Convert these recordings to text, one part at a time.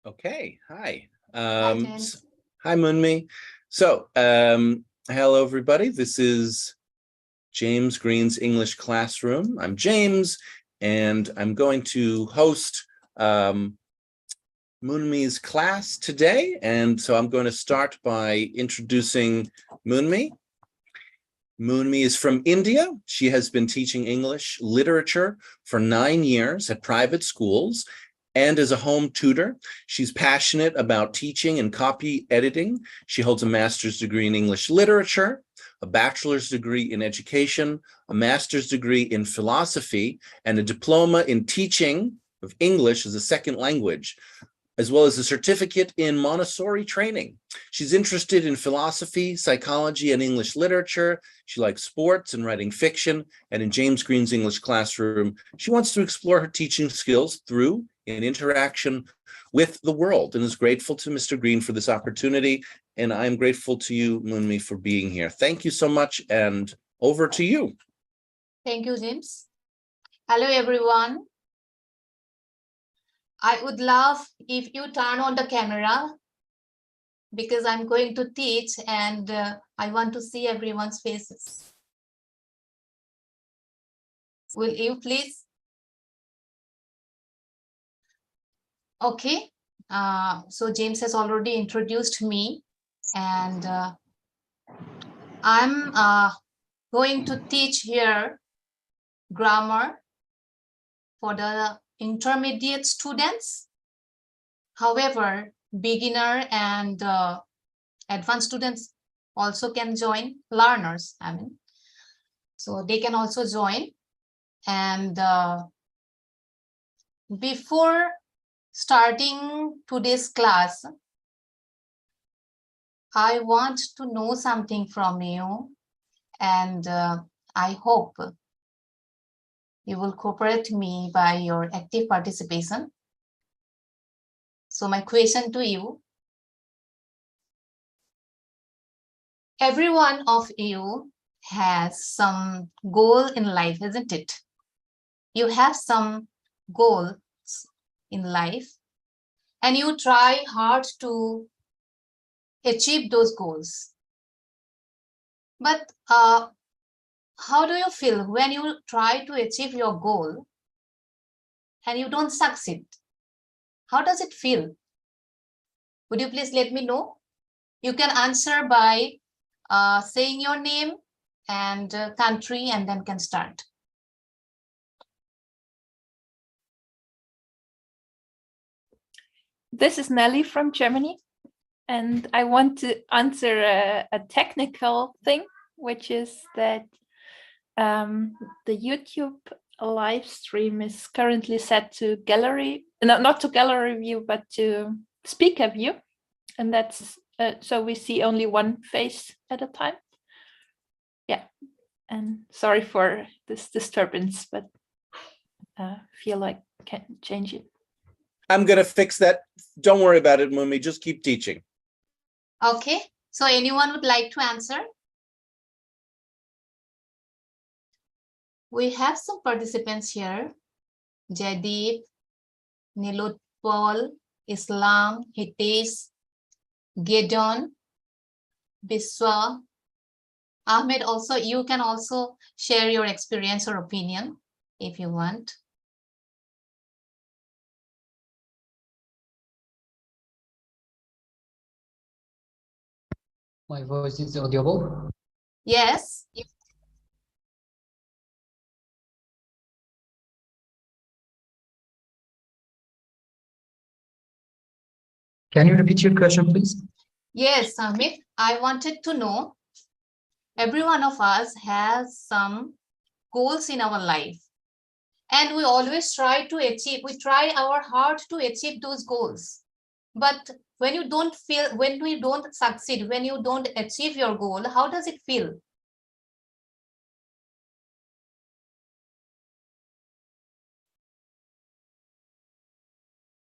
Okay, hi. Hi, James. Hi, Moonmi. Hello, everybody. This is James Green's English Classroom. I'm James, and I'm going to host Moonmi's class today. And so I'm going to start by introducing Moonmi. Moonmi is from India. She has been teaching English literature for 9 years at private schools and as a home tutor. She's passionate about teaching and copy editing. She holds a master's degree in English literature, a bachelor's degree in education, a master's degree in philosophy, and a diploma in teaching of English as a second language, as well as a certificate in Montessori training. She's interested in philosophy, psychology, and English literature. She likes sports and writing fiction. And in James Green's English Classroom, she wants to explore her teaching skills through an interaction with the world, and is grateful to Mr. Green for this opportunity. And I'm grateful to you, Moonmi, for being here. Thank you so much, and over to you. Thank you, James. Hello, everyone. I would love if you turn on the camera because I'm going to teach and I want to see everyone's faces. Will you please? Okay. So James has already introduced me, and I'm going to teach here grammar for the intermediate students. However, beginner and advanced students also can join, learners, so they can also join. And before starting today's class, I want to know something from you, and I hope you will cooperate me by your active participation. So my question to you, every one of you has some goal in life, isn't it? You have some goals in life and you try hard to achieve those goals. But how do you feel when you try to achieve your goal and you don't succeed? How does it feel? Would you please let me know? You can answer by saying your name and country, and then can start. This is Nelly from Germany, and I want to answer a technical thing, which is that the YouTube live stream is currently set to gallery, not to gallery view, but to speaker view, and that's so we see only one face at a time. Yeah, and sorry for this disturbance, but feel like I can't change it. I'm going to fix that. Don't worry about it, Moonmi. Just keep teaching. Okay. So anyone would like to answer? We have some participants here. Jaideep, Nilotpal, Islam, Hitesh, Gedon, Biswa. Ahmed, also, you can also share your experience or opinion if you want. My voice is audible? Yes. Can you repeat your question, please? Yes, Ahmed, I wanted to know, every one of us has some goals in our life, and we always try to achieve, we try our hard to achieve those goals. But when you don't feel, when we don't succeed, when you don't achieve your goal, how does it feel?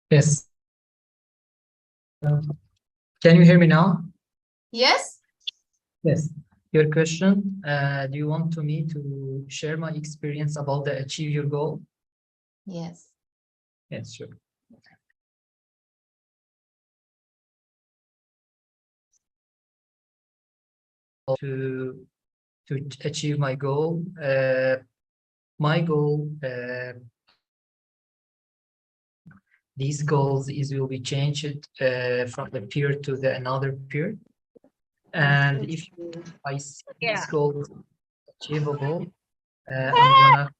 Yes. Can you hear me now? Yes. Yes. Your question, do you want me to share my experience about the achieve your goal? Yes. Yes, sure. to achieve my goal. My goal, these goals will be changed from the peer to the another peer. And if I see these goals achievable, I'm gonna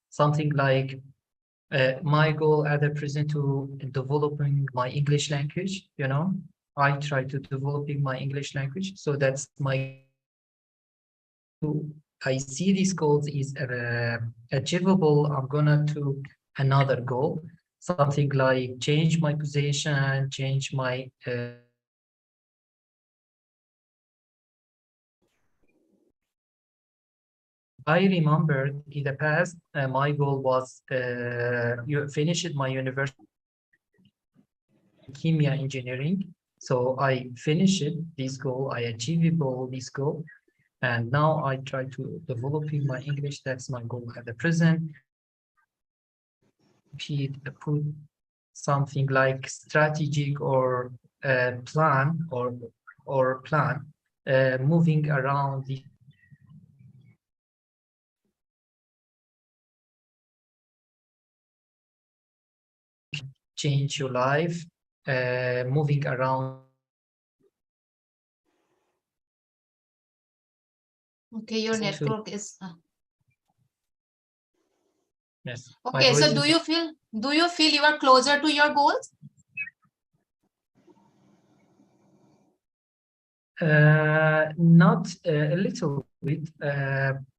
something like my goal at the present to developing my English language, you know, I try to developing my English language. So that's my, I see these goals is achievable. I'm gonna to another goal, something like change my position, change my I remember in the past, my goal was you finished my university chemia engineering. So I finished this goal, I achievable this goal. And now I try to developing my English. That's my goal at the present. Put something like strategic or plan or plan moving around the change your life, moving around. Okay, your network is. Yes. Okay, so do you feel you are closer to your goals? Not a little bit.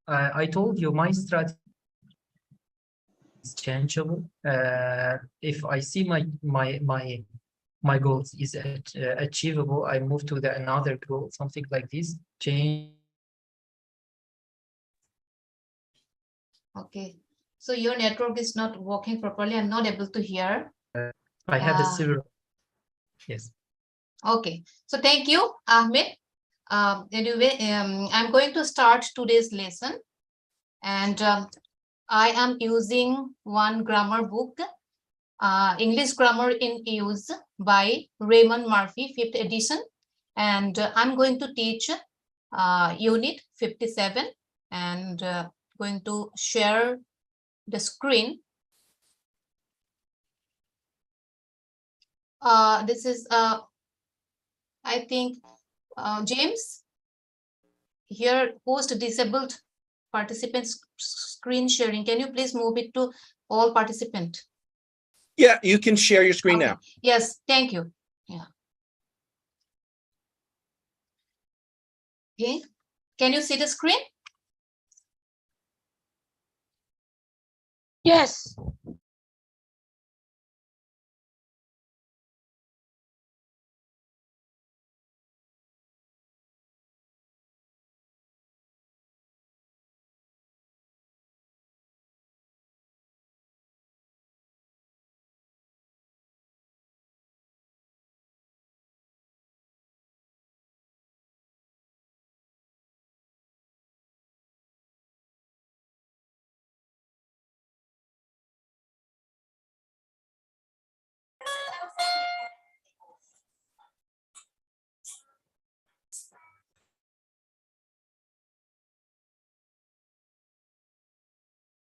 I told you my strategy is changeable. If I see my goals is achievable, I move to the another goal, something like this. Change. Okay, so your network is not working properly. I'm not able to hear. I have the zero. Yes. Okay, so thank you, Ahmed. Anyway, I'm going to start today's lesson, and I am using one grammar book, English Grammar in Use by Raymond Murphy, 5th edition, and I'm going to teach Unit 57, and going to share the screen. This is, I think, James, here host disabled participants screen sharing. Can you please move it to all participant? Yeah, you can share your screen now. Yes, thank you. Yeah. Okay, can you see the screen? Yes.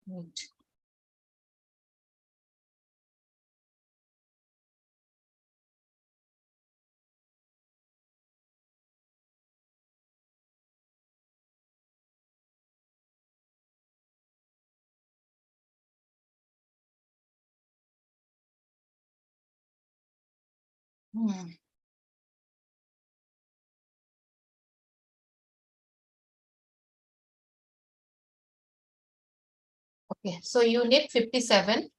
Right. Okay, so Unit 57.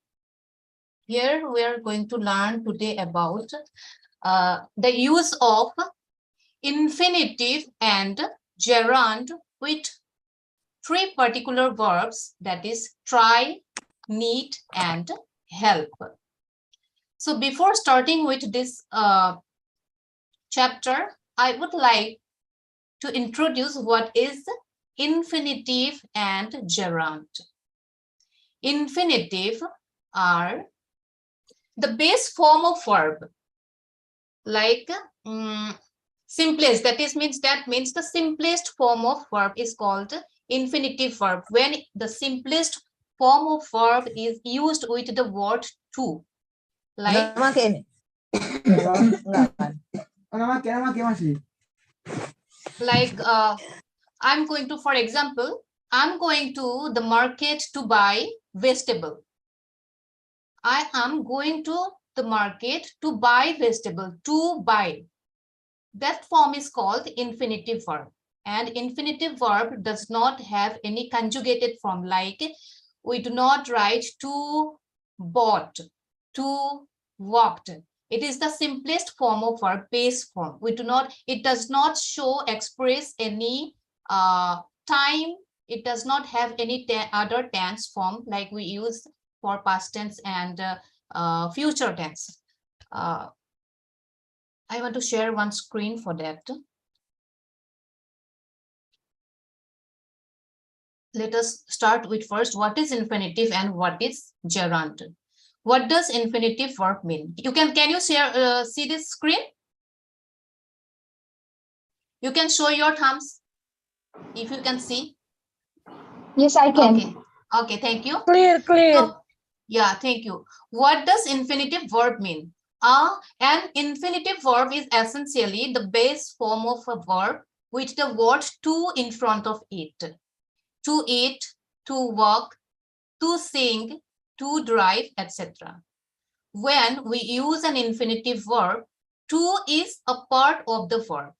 Here we are going to learn today about the use of infinitive and gerund with three particular verbs, that is try, need, and help. So before starting with this chapter, I would like to introduce what is infinitive and gerund. Infinitive are the base form of verb, like Simplest, that means the simplest form of verb is called infinitive verb. When the simplest form of verb is used with the word to. Like, I'm going to, for example, I'm going to the market to buy vegetable. I am going to the market to buy vegetable, to buy. That form is called infinitive verb. And infinitive verb does not have any conjugated form, like we do not write to bought, to walked. It is the simplest form of verb, base form. It does not show, express any time. It does not have any other tense form like we use for past tense and future tense. I want to share one screen for that. Let us start with first, what is infinitive and what is gerund? What does infinitive verb mean? Can you share, see this screen? You can show your thumbs if you can see. Yes, I can. Okay, okay, thank you. Clear. So, yeah, thank you. What does infinitive verb mean? An infinitive verb is essentially the base form of a verb with the word to in front of it. To eat, to walk, to sing, to drive, etc. When we use an infinitive verb, to is a part of the verb.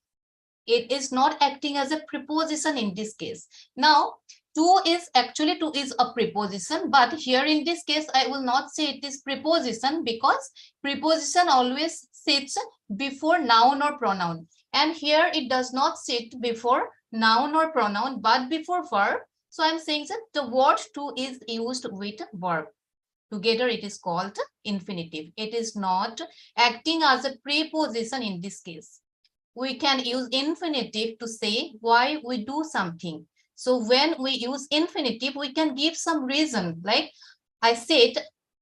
It is not acting as a preposition in this case. Now, to is a preposition, but here in this case, I will not say it is preposition because preposition always sits before noun or pronoun. And here it does not sit before noun or pronoun, but before verb. So I'm saying that the word to is used with verb. Together it is called infinitive. It is not acting as a preposition in this case. We can use infinitive to say why we do something. So when we use infinitive, we can give some reason. Like I said,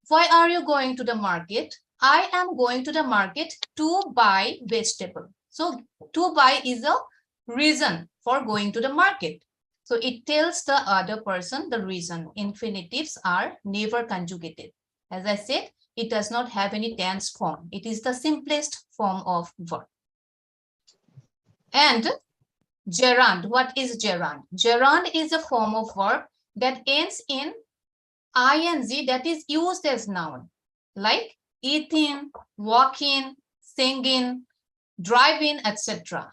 why are you going to the market? I am going to the market to buy vegetable. So to buy is a reason for going to the market. So it tells the other person the reason. Infinitives are never conjugated. As I said, it does not have any tense form. It is the simplest form of verb. And gerund, what is gerund? Gerund is a form of verb that ends in ing that is used as noun, like eating, walking, singing, driving, etc.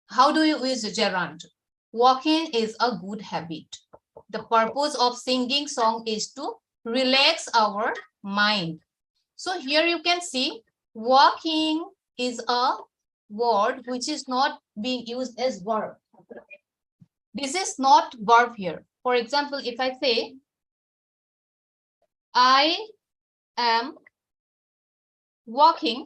How do you use gerund? Walking is a good habit. The purpose of singing song is to relax our mind. So here you can see walking is a word which is not being used as verb. This is not verb here. For example, if I say, I am walking,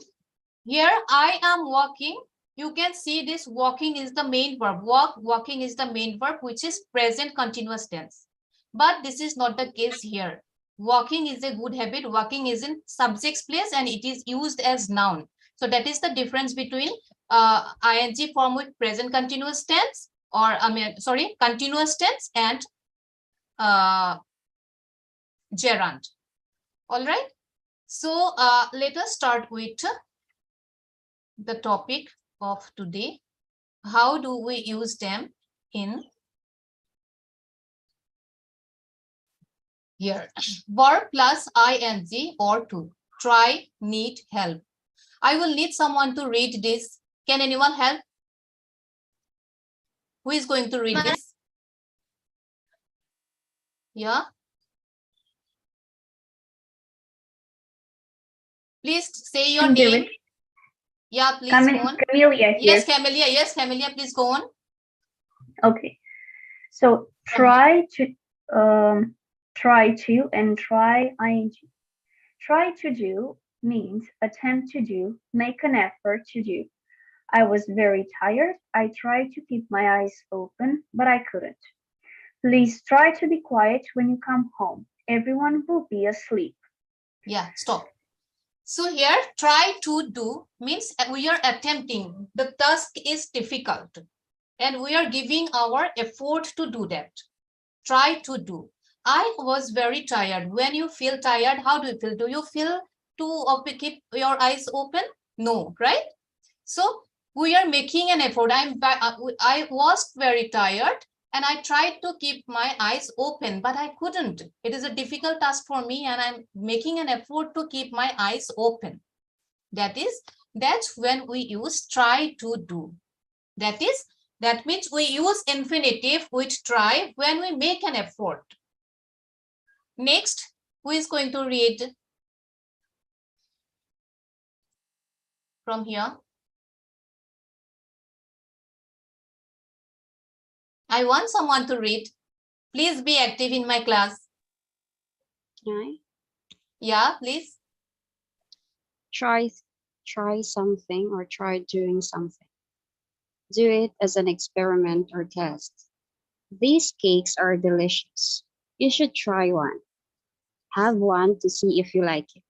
here I am walking, you can see this walking is the main verb. Walking is the main verb, which is present continuous tense. But this is not the case here. Walking is a good habit. Walking is in subject's place and it is used as noun. So that is the difference between ing form with present continuous tense, or continuous tense and gerund. All right. So let us start with the topic of today. How do we use them in here? Verb plus ing or to. Try, need, help. I will need someone to read this. Can anyone help? Who is going to read this? Yeah. Please say your name. Yeah, please go on. Camelia here. Yes, Camelia. Yes, Camelia, please go on. Okay. So try to and try ing. Try to do means attempt to do, make an effort to do. I was very tired. I tried to keep my eyes open, but I couldn't. Please try to be quiet when you come home. Everyone will be asleep. Yeah, stop. So here, try to do means we are attempting. The task is difficult and we are giving our effort to do that. Try to do. I was very tired. When you feel tired, how do you feel? Do you feel to keep your eyes open? No, right? So we are making an effort. I was very tired and I tried to keep my eyes open, but I couldn't. It is a difficult task for me and I'm making an effort to keep my eyes open. That's when we use try to do. That means we use infinitive with try when we make an effort. Next, who is going to read from here? I want someone to read. Please be active in my class. Can I? Yeah, please. Try something or try doing something. Do it as an experiment or test. These cakes are delicious. You should try one. Have one to see if you like it.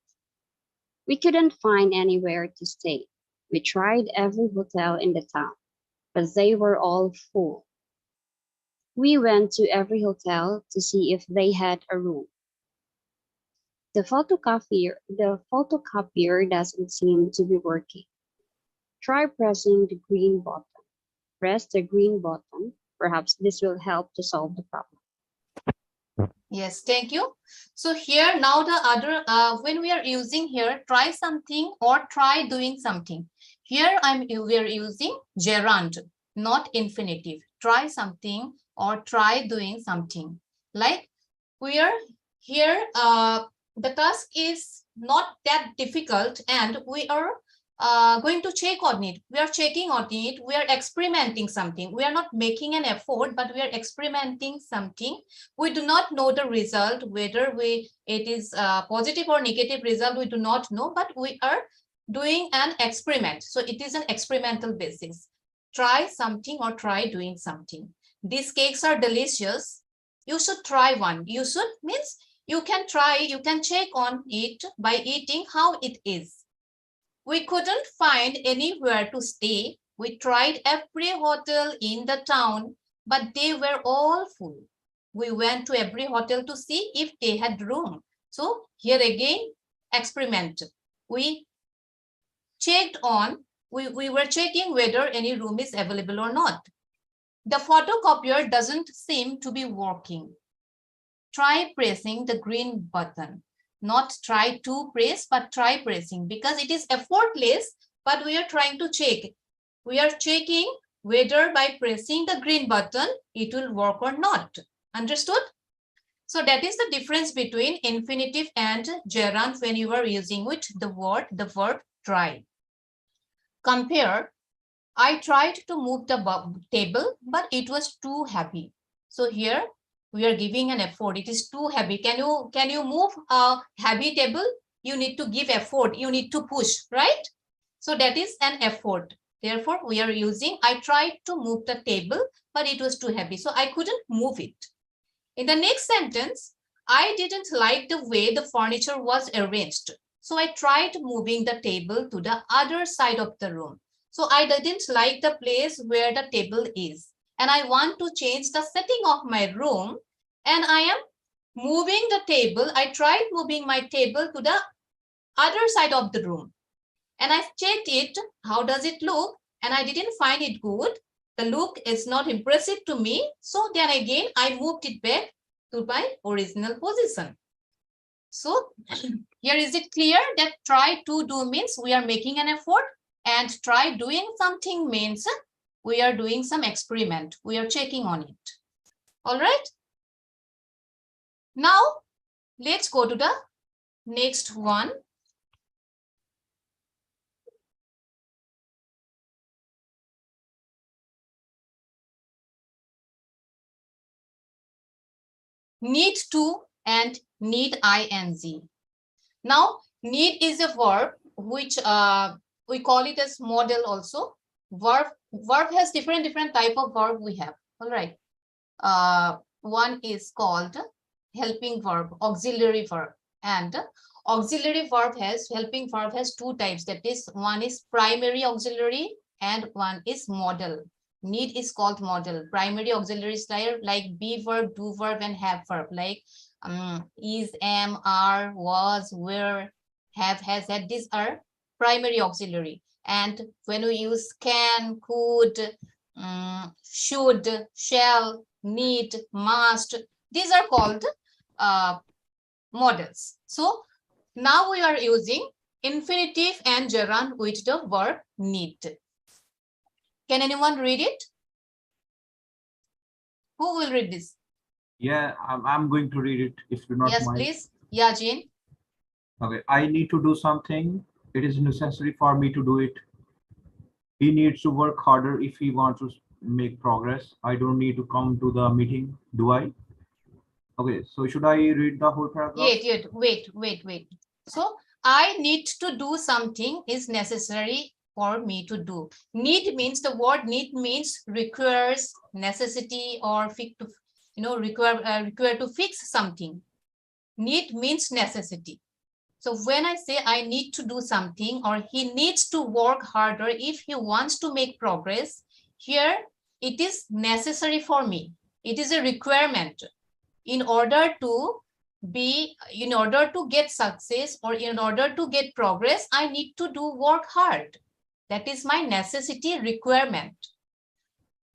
We couldn't find anywhere to stay. We tried every hotel in the town, but they were all full. We went to every hotel to see if they had a room. The photocopier doesn't seem to be working. Try pressing the green button. Press the green button. Perhaps this will help to solve the problem. Yes, thank you. So here now the other, when we are using here, try something or try doing something. Here we are using gerund, not infinitive. Try something or try doing something. Like we are here, the task is not that difficult and we are going to check on it. We are checking on it. We are experimenting something. We are not making an effort, but we are experimenting something. We do not know the result, whether it is positive or negative result. We do not know, but we are doing an experiment. So it is an experimental basis. Try something or try doing something. These cakes are delicious. You should try one. You should means you can try, you can check on it by eating how it is. We couldn't find anywhere to stay. We tried every hotel in the town, but they were all full. We went to every hotel to see if they had room. So here again, experiment. We checked on, we were checking whether any room is available or not. The photocopier doesn't seem to be working. Try pressing the green button. Not try to press, but try pressing, because it is effortless, but we are trying to check. We are checking whether by pressing the green button, it will work or not. Understood? So that is the difference between infinitive and gerund when you are using with the verb try. Compare, I tried to move the table, but it was too heavy. So here, we are giving an effort. It is too heavy. Can you move a heavy table? You need to give effort. You need to push, right? So that is an effort. Therefore, we are using, I tried to move the table, but it was too heavy. So I couldn't move it. In the next sentence, I didn't like the way the furniture was arranged. So I tried moving the table to the other side of the room. So I didn't like the place where the table is. And I want to change the setting of my room, and I am moving the table. I tried moving my table to the other side of the room, and I checked it. How does it look? And I didn't find it good. The look is not impressive to me. So then again, I moved it back to my original position. So here is it clear that try to do means we are making an effort, and try doing something means we are doing some experiment. We are checking on it. All right. Now, let's go to the next one. Need to and need ing. Now, need is a verb which we call it as model also. Verb has different type of verb we have. All right. One is called helping verb, auxiliary verb, and Auxiliary verb has, helping verb has two types. That is, one is primary auxiliary and one is modal. Need is called modal. Primary auxiliaries like be verb, do verb, and have verb, like is, am, are, was, were, have, has, had. These are primary auxiliary. And when we use can, could, should, shall, need, must, these are called modals. So now we are using infinitive and gerund with the verb need. Can anyone read it? Who will read this? Yeah, I'm going to read it if you not Yes, mind. please. Yeah, Jane. Okay, I need to do something. It is necessary for me to do it. He needs to work harder if he wants to make progress. I don't need to come to the meeting, do I? Okay, so should I read the whole paragraph? Wait. So I need to do something is necessary for me to do. Need means, the word need means requires, necessity, or require to fix something. Need means necessity. So when I say I need to do something, or he needs to work harder if he wants to make progress, here it is necessary for me. It is a requirement. In order to get success, or in order to get progress, I need to do work hard. That is my necessity, requirement.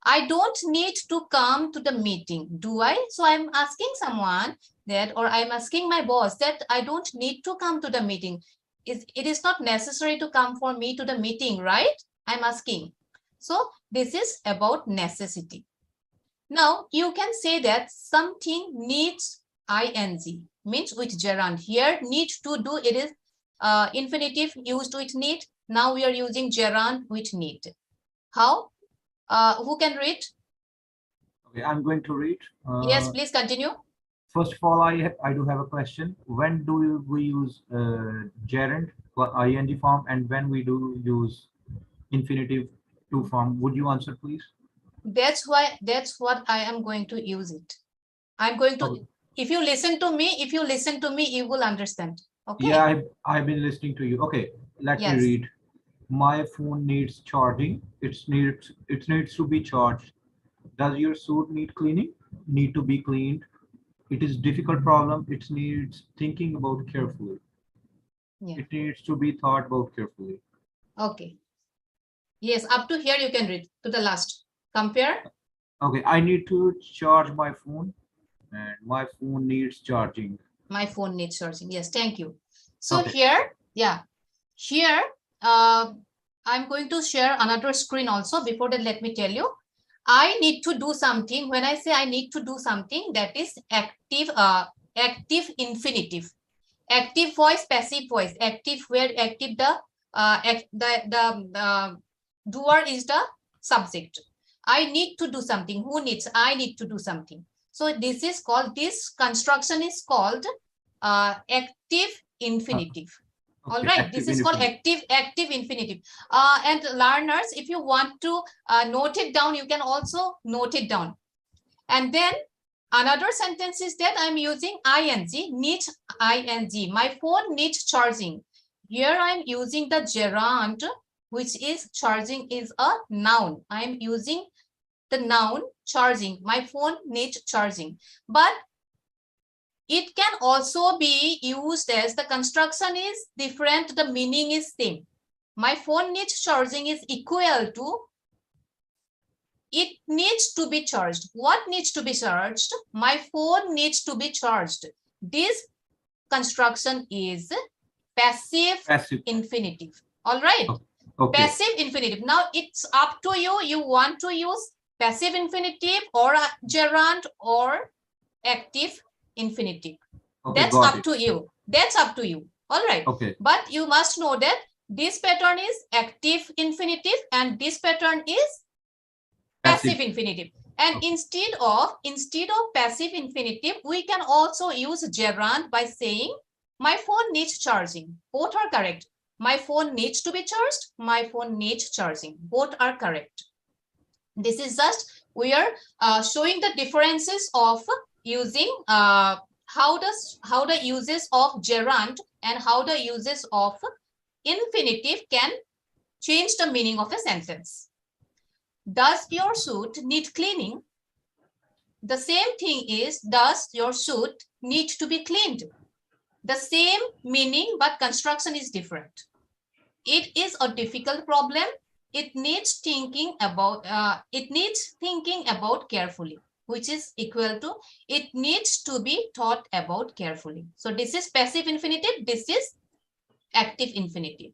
I don't need to come to the meeting, do I? So I'm asking someone that, or I'm asking my boss that I don't need to come to the meeting. It is not necessary to come for me to the meeting, right? I'm asking. So this is about necessity. Now you can say that something needs ing, means with gerund. Here need to do, it is infinitive used with need. Now we are using gerund with need. How? Who can read? Okay, I'm going to read. Yes, please continue. First of all, I do have a question. When do we use gerund for ing form, and when we do use infinitive to form? Would you answer, please? That's what I am going to use it. I'm going to, Okay. if you listen to me, you will understand. Okay. Yeah, I've been listening to you. Okay, let Yes. me read. My phone needs charging. It needs to be charged. Does your suit need cleaning? Need to be cleaned. It is difficult problem. It needs thinking about carefully. Yeah. It needs to be thought about carefully. Okay. Yes, up to here you can read to the last. Compare. Okay, I need to charge my phone, and my phone needs charging. My phone needs charging. Yes, thank you. So Okay. here, yeah, here, I'm going to share another screen also. Before that, let me tell you, I need to do something. When I say I need to do something, that is active, active infinitive. Active voice, passive voice. Active, where active the doer is the subject. I need to do something. Who needs? I need to do something. So this is called, this construction is called active infinitive. Okay, All right, this is called active infinitive. And learners, if you want to note it down, you can also note it down. And then another sentence is that I'm using ing, needs ing. My phone needs charging. Here I'm using the gerund, which is charging is a noun. I'm using the noun charging. My phone needs charging. But it can also be used as the construction is different, the meaning is same. My phone needs charging is equal to it needs to be charged. What needs to be charged? My phone needs to be charged. This construction is passive infinitive. All right. Okay. Passive infinitive. Now it's up to you. You want to use passive infinitive or a gerund or active infinitive. Okay, That's up to you. That's up to you. All right. Okay. But you must know that this pattern is active infinitive and this pattern is passive infinitive. And okay. instead of passive infinitive, we can also use gerund by saying my phone needs charging. Both are correct. My phone needs to be charged. My phone needs charging. Both are correct. This is just, we are showing the differences of using how the uses of gerund and how the uses of infinitive can change the meaning of a sentence. Does your suit need cleaning? The same thing is, does your suit need to be cleaned? The same meaning, but construction is different. It is a difficult problem. It needs thinking about carefully, which is equal to it needs to be thought about carefully. So this is passive infinitive, this is active infinitive.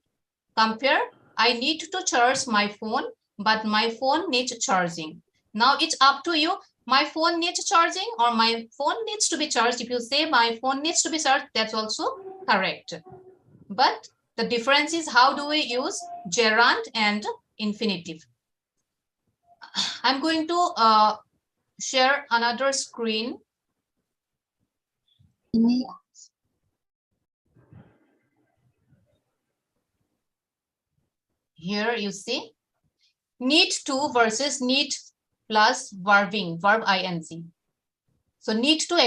Compare, I need to charge my phone, but my phone needs charging. Now it's up to you. My phone needs charging or my phone needs to be charged. If you say my phone needs to be charged, that's also correct. But the difference is how do we use gerund and infinitive. I'm going to share another screen. Can I ask? Here you see need to versus need plus verbing, verb ing. So need to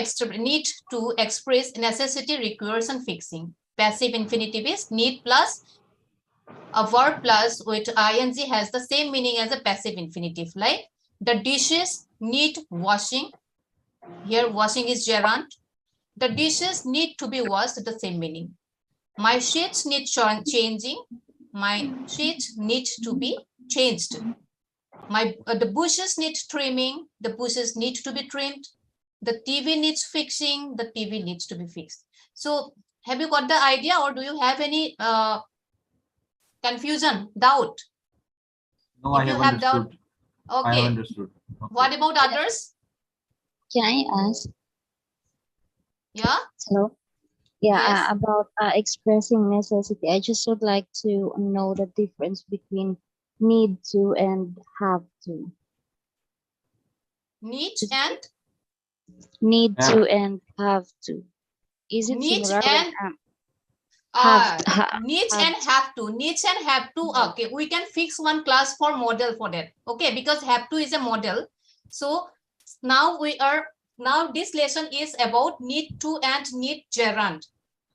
express necessity, requires, and fixing. Passive infinitive is need plus a verb plus with ing has the same meaning as a passive infinitive. Like the dishes need washing. Here washing is gerund. The dishes need to be washed, the same meaning. My sheets need changing. My sheets need to be changed. The bushes need trimming. The bushes need to be trimmed. The TV needs fixing. The TV needs to be fixed. So have you got the idea, or do you have any confusion, doubt? No, I If you have have doubt, understood. I okay. have understood. Okay. What about others? Can I ask? Yeah. Hello? Yeah, Yes. about expressing necessity. I just would like to know the difference between need to and have to. Need and Need Have- to and have to. Is it need similar and with have needs have and have to. Needs and have to. Okay, we can fix one class for model for that. Okay, because have to is a model. So now this lesson is about need to and need gerund.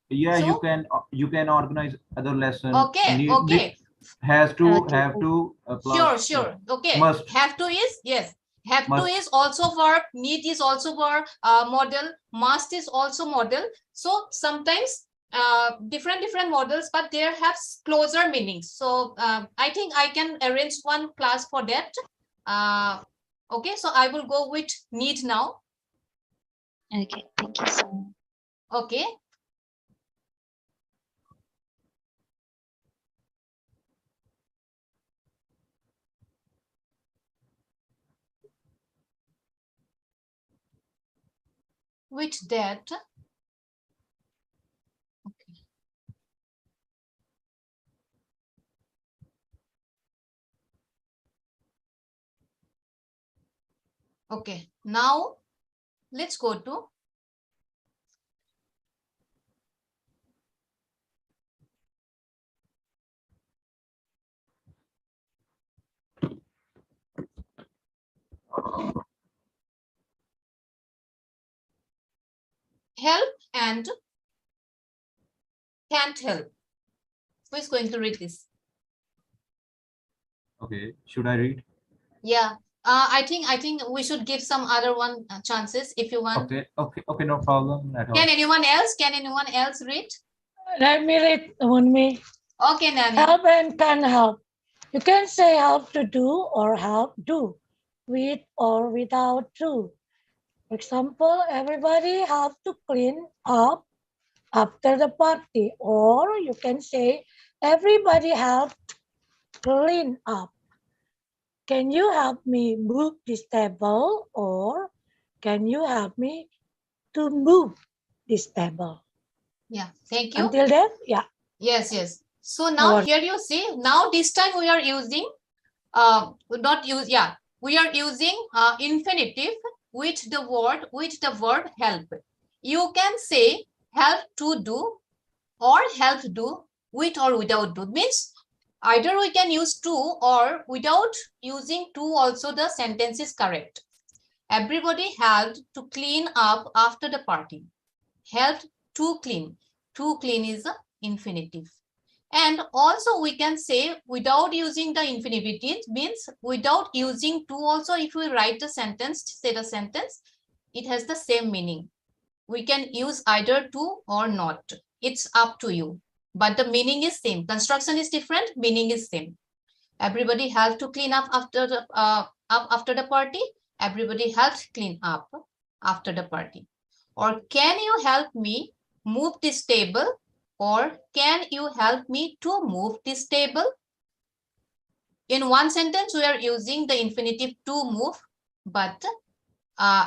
Yeah, So- you can organize other lessons. Okay, okay. Has to, Okay. have to. Plus, Sure. Okay. Must. Have to is, yes. Have Must. to is also verb. Need is also verb. Model. Must is also model. So sometimes different models, but they have closer meanings. So I think I can arrange one class for that. Okay, so I will go with need now. Okay, thank you so much. Okay. With that, okay. Okay, now let's go to help and can't help. Who is going to read this? Okay, should I read? Yeah, I think we should give some other one chances if you want. Okay, no problem at all. Can anyone else? Can anyone else read? Let me read Munmi. Okay, Nani. Help and can help. You can say help to do or help do, with or without to. For example, everybody have to clean up after the party, or you can say everybody help clean up. Can you help me move this table, or can you help me to move this table? Yeah, thank you. Until then, yeah. Yes. So now Our- here you see, now this time we are using, we are using infinitive with the verb help. You can say help to do or help do with or without do. Means either we can use to or without using to also the sentence is correct. Everybody helped to clean up after the party. helped to clean. To clean is the infinitive. And also we can say without using the infinitive, it means without using to also, if we write the sentence, say the sentence, it has the same meaning. We can use either to or not. It's up to you. But the meaning is same. Construction is different, meaning is same. Everybody helped to clean up after the party. Everybody helped clean up after the party. Or can you help me move this table? Or can you help me to move this table? In one sentence, we are using the infinitive to move, but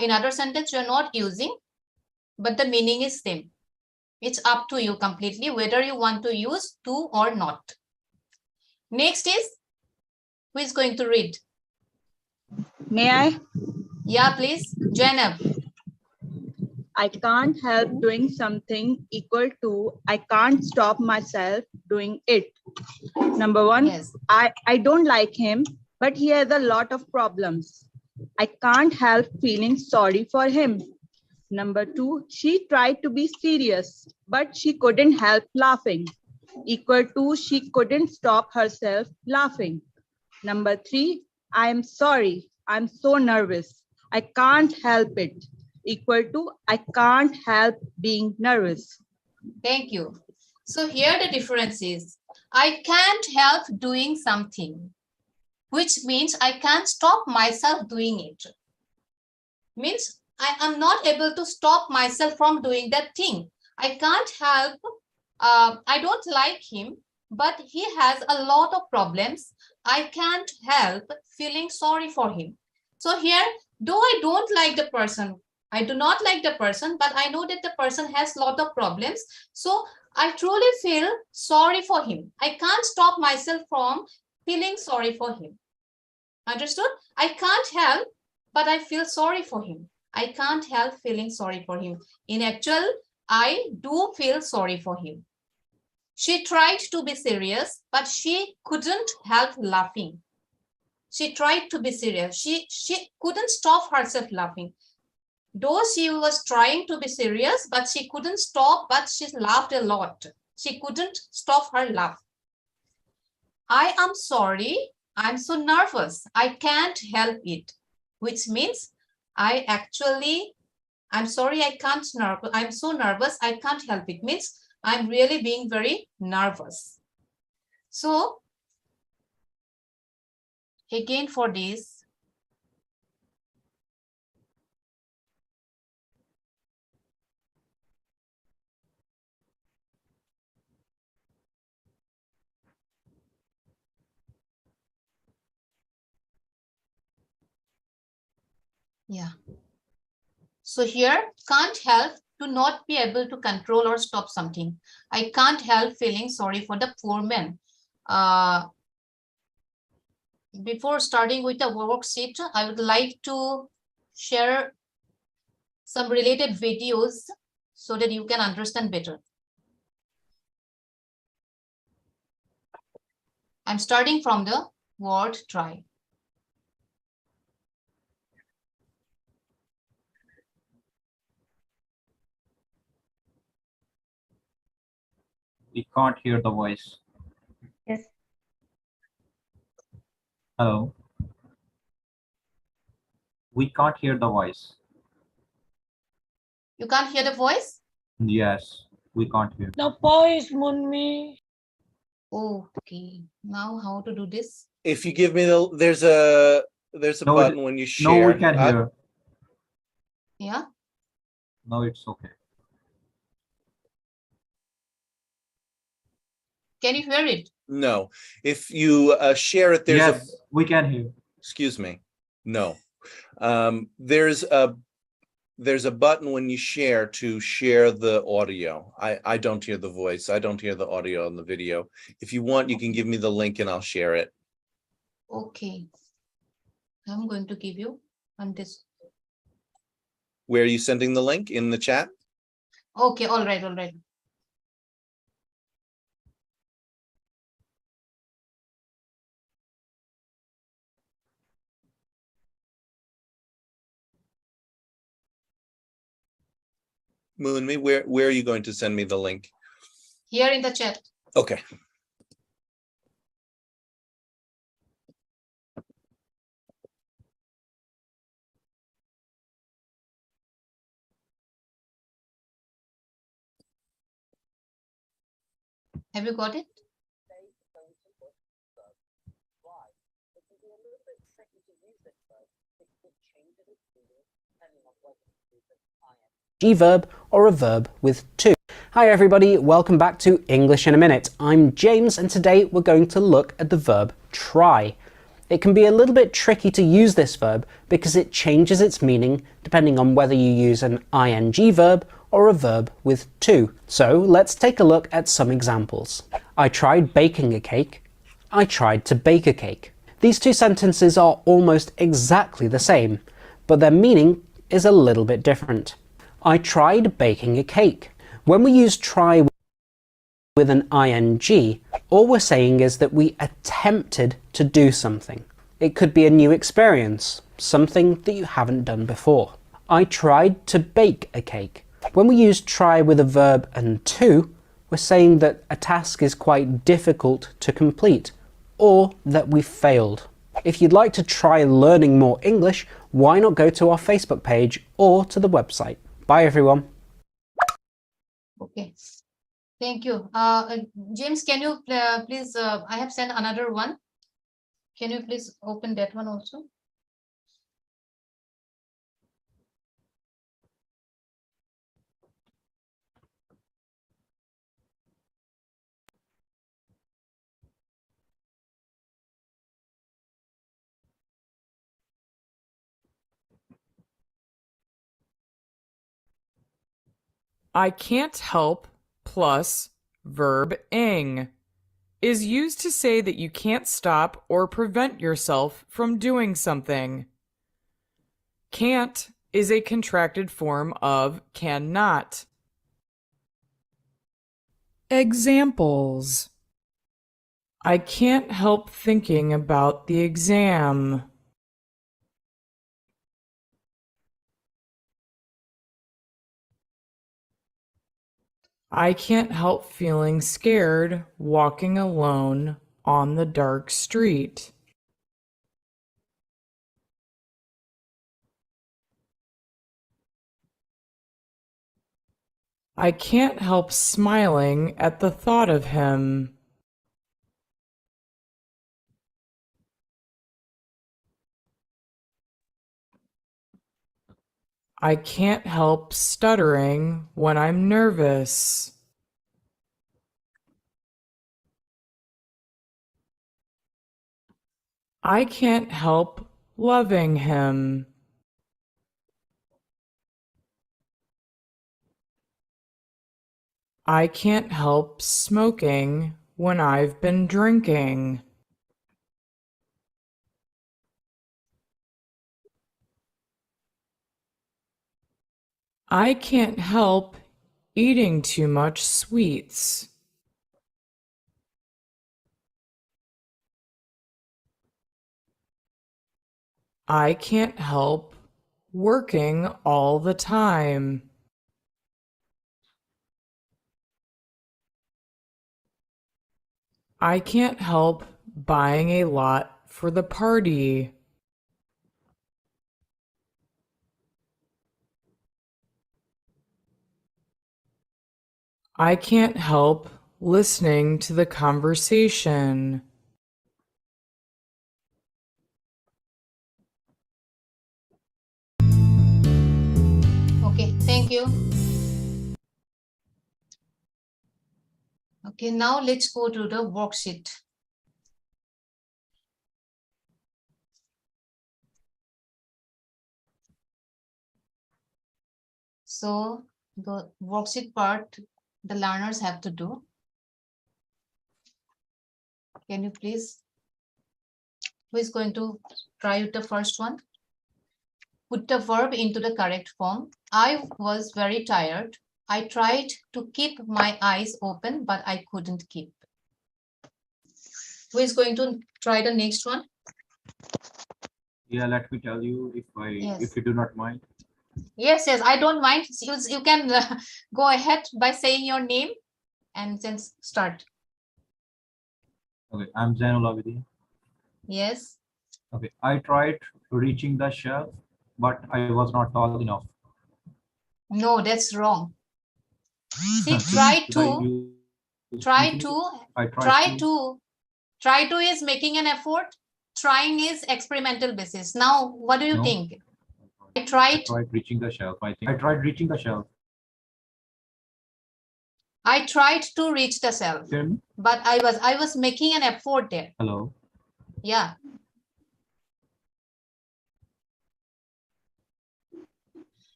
in other sentence, we are not using, but the meaning is same. It's up to you completely whether you want to use to or not. Next is, who is going to read? May I? Yeah, please. Jainab. I can't help doing something equal to I can't stop myself doing it. Number one, Yes. I don't like him, but he has a lot of problems. I can't help feeling sorry for him. Number two, she tried to be serious, but she couldn't help laughing. Equal to she couldn't stop herself laughing. Number three, I am sorry. I'm so nervous. I can't help it. Equal to I can't help being nervous. Thank you. So here the difference is, I can't help doing something, which means I can't stop myself doing it. Means I am not able to stop myself from doing that thing. I can't help, I don't like him, but he has a lot of problems. I can't help feeling sorry for him. So here, though I don't like the person, I do not like the person, but I know that the person has a lot of problems. So I truly feel sorry for him. I can't stop myself from feeling sorry for him. Understood? I can't help, but I feel sorry for him. I can't help feeling sorry for him. In actual, I do feel sorry for him. She tried to be serious, but she couldn't help laughing. She tried to be serious. She couldn't stop herself laughing. Though she was trying to be serious, but she couldn't stop, but she laughed a lot. She couldn't stop her laugh. I am sorry. I'm so nervous. I can't help it, which means I'm sorry, I can't nervous. I'm so nervous. I can't help it. Means I'm really being very nervous. So again for this, yeah. So here, can't help to not be able to control or stop something. I can't help feeling sorry for the poor man. Before starting with the worksheet, I would like to share some related videos so that you can understand better. I'm starting from the word try. We can't hear the voice. Yes. Hello. We can't hear the voice. You can't hear the voice? Yes, we can't hear. The voice, Munmi. Oh, okay. Now how to do this? If you give me there's a No, button when you No, share. we can hear. Yeah. No, it's okay. Can you hear it? No, if you share it, there's Yes, we can hear. excuse me. No, there's a button when you share to share the audio. I don't hear the voice. I don't hear the audio on the video. If you want, you can give me the link and I'll share it. Okay. I'm going to give you on this. Where are you sending the link? In the chat? Okay, all right, all right. Moonmi, where are you going to send me the link? Here in the chat. Okay. Have you got it? Verb or a verb with to. Hi everybody, welcome back to English in a Minute. I'm James and today we're going to look at the verb try. It can be a little bit tricky to use this verb because it changes its meaning depending on whether you use an ing verb or a verb with to. So let's take a look at some examples. I tried baking a cake. I tried to bake a cake. These two sentences are almost exactly the same, but their meaning is a little bit different. I tried baking a cake. When we use try with an ing, all we're saying is that we attempted to do something. It could be a new experience, something that you haven't done before. I tried to bake a cake. When we use try with a verb and to, we're saying that a task is quite difficult to complete, or that we failed. If you'd like to try learning more English, why not go to our Facebook page or to the website. Bye everyone. Okay. Thank you. James, can you please, I have sent another one. Can you please open that one also? I can't help plus verb ing is used to say that you can't stop or prevent yourself from doing something. Can't is a contracted form of cannot. Examples: I can't help thinking about the exam. I can't help feeling scared walking alone on the dark street. I can't help smiling at the thought of him. I can't help stuttering when I'm nervous. I can't help loving him. I can't help smoking when I've been drinking. I can't help eating too much sweets. I can't help working all the time. I can't help buying a lot for the party. I can't help listening to the conversation. Okay, thank you. Okay, now let's go to the worksheet. So the worksheet part, the learners have to do. Can you please, who is going to try with the first one? Put the verb into the correct form. I was very tired. I tried to keep my eyes open, but I couldn't keep. Who is going to try the next one? Yeah, let me tell you if you do not mind. Yes, yes, I don't mind. You can go ahead by saying your name and then start. Okay, I'm Zainul Abidin. Yes. Okay, I tried reaching the shelf, but I was not tall enough. No, that's wrong. See, Should I use infinitive? I try to is making an effort. Trying is experimental basis. Now, what do you No. think? I I tried tried reaching the shelf. I think I tried reaching the shelf. to reach the shelf, Hear me? but I was making an effort there. Hello. Yeah.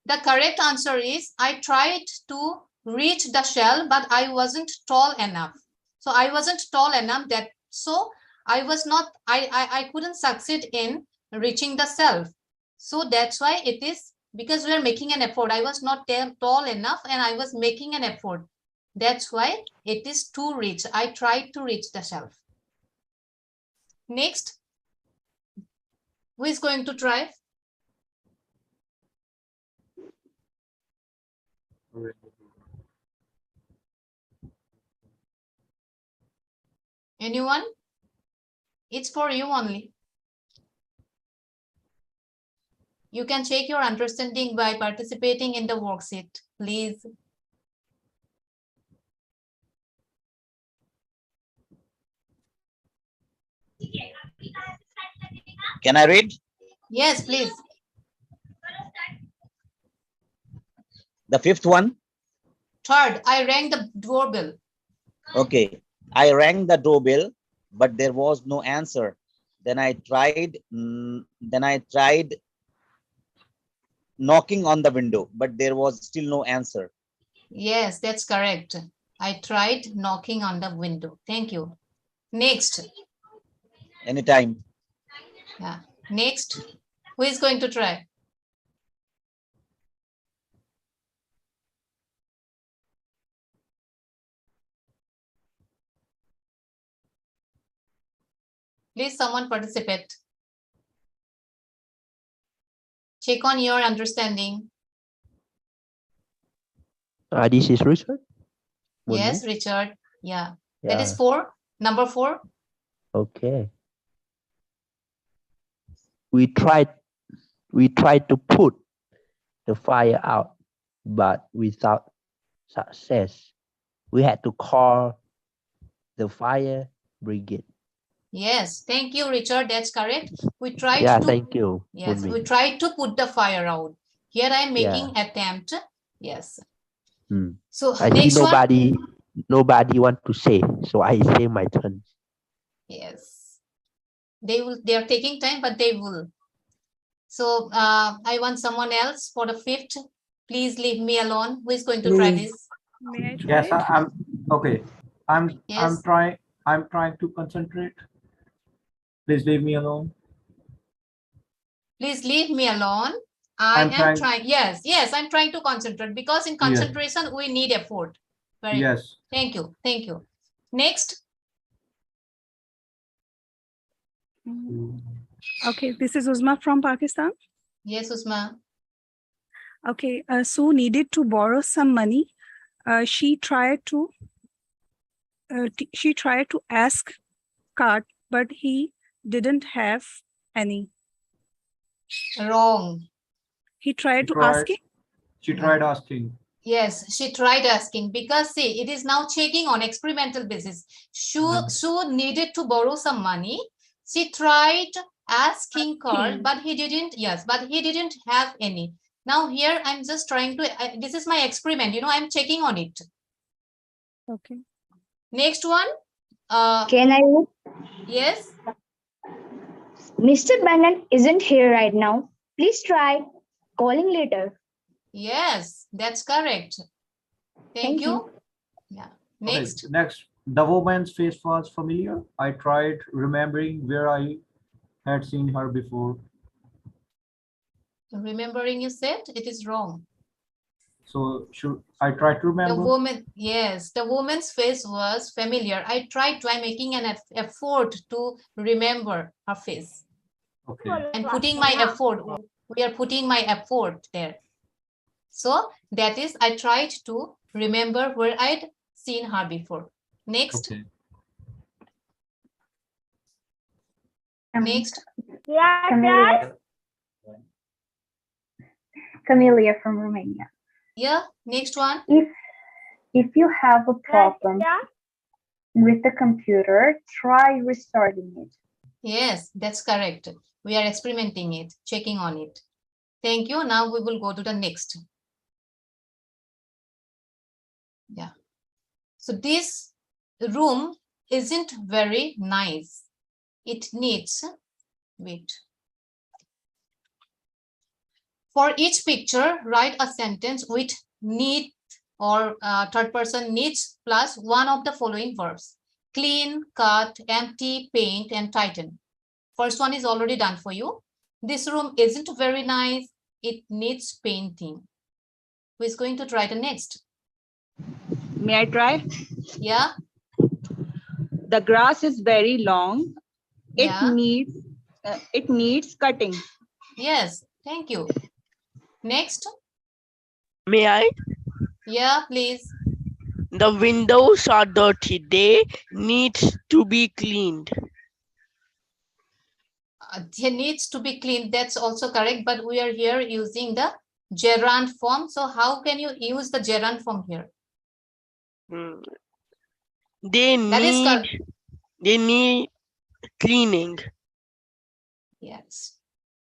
The correct answer is I tried to reach the shell, but I wasn't tall enough. So I wasn't tall enough that so I was not I couldn't succeed in reaching the shelf. So that's why it is because we are making an effort. I was not tall enough and I was making an effort. That's why it is to reach. I tried to reach the shelf. Next, who is going to try? Anyone? It's for you only. You can check your understanding by participating in the worksheet, please. Can I read? Yes, please. The fifth one? Third, I rang the doorbell. Okay. I rang the doorbell, but there was no answer. Then I tried knocking on the window, but there was still no answer. Yes, that's correct. I tried knocking on the window. Thank you. Next. Anytime. Yeah. Next. Who is going to try? Please, someone participate. Check on your understanding. This is Richard. Yes, Richard. Yeah. That is 4. Number 4. Okay. We tried to put the fire out, but without success. We had to call the fire brigade. Yes, thank you, Richard. That's correct. We tried Yeah, to. thank you. Yes, Moonmi. we tried to put the fire out. Here I am making Yeah. attempt. Yes. Hmm. So I see next one. nobody want to say, so I say my turn. Yes. They are taking time, but they will. So I want someone else for the 5th. Please leave me alone. Who is going to try this? May I try Yes, it? I'm okay. Yes. I'm trying to concentrate. Please leave me alone. Please leave me alone. I am trying. Yes, yes, I'm trying to concentrate because in concentration we need effort. Very good. Yes. Thank you. Thank you. Next. Okay, this is Uzma from Pakistan. Yes, Usma. Okay, Sue needed to borrow some money. She tried to ask Kurt, but he didn't have any. Wrong. He tried to asking. She tried asking. Yes, she tried asking because see, it is now checking on experimental basis. Sue needed to borrow some money. She tried asking Carl, but he didn't. Yes, but he didn't have any. Now here I'm just trying to. This is my experiment. You know, I'm checking on it. Okay. Next one. Can I? Yes. Mr. Bennett isn't here right now. Please try calling later. Yes, that's correct. Thank you. Yeah. Next. Okay, next. The woman's face was familiar. I tried remembering where I had seen her before. Remembering, you said it is wrong. So should I try to remember? The woman, yes, the woman's face was familiar. I tried by making an effort to remember her face. Okay. And putting my effort. We are putting my effort there. So that is, I tried to remember where I'd seen her before. Next. Okay. Next. Camelia from Romania. Yeah, next one. If you have a problem with the computer, try restarting it. Yes, that's correct. We are experimenting it, checking on it. Thank you. Now we will go to the next. Yeah. So this room isn't very nice. It needs, wait. For each picture, write a sentence with need or third person needs plus one of the following verbs. Clean, cut, empty, paint, and tighten. First one is already done for you. This room isn't very nice. It needs painting. Who is going to try the next? May I try? Yeah. The grass is very long. Yeah. It needs cutting. Yes, thank you. Next. May I? Yeah, please. The windows are dirty. They need to be cleaned. There needs to be cleaned. That's also correct, but we are here using the gerund form. So how can you use the gerund form here? They need cleaning. Yes.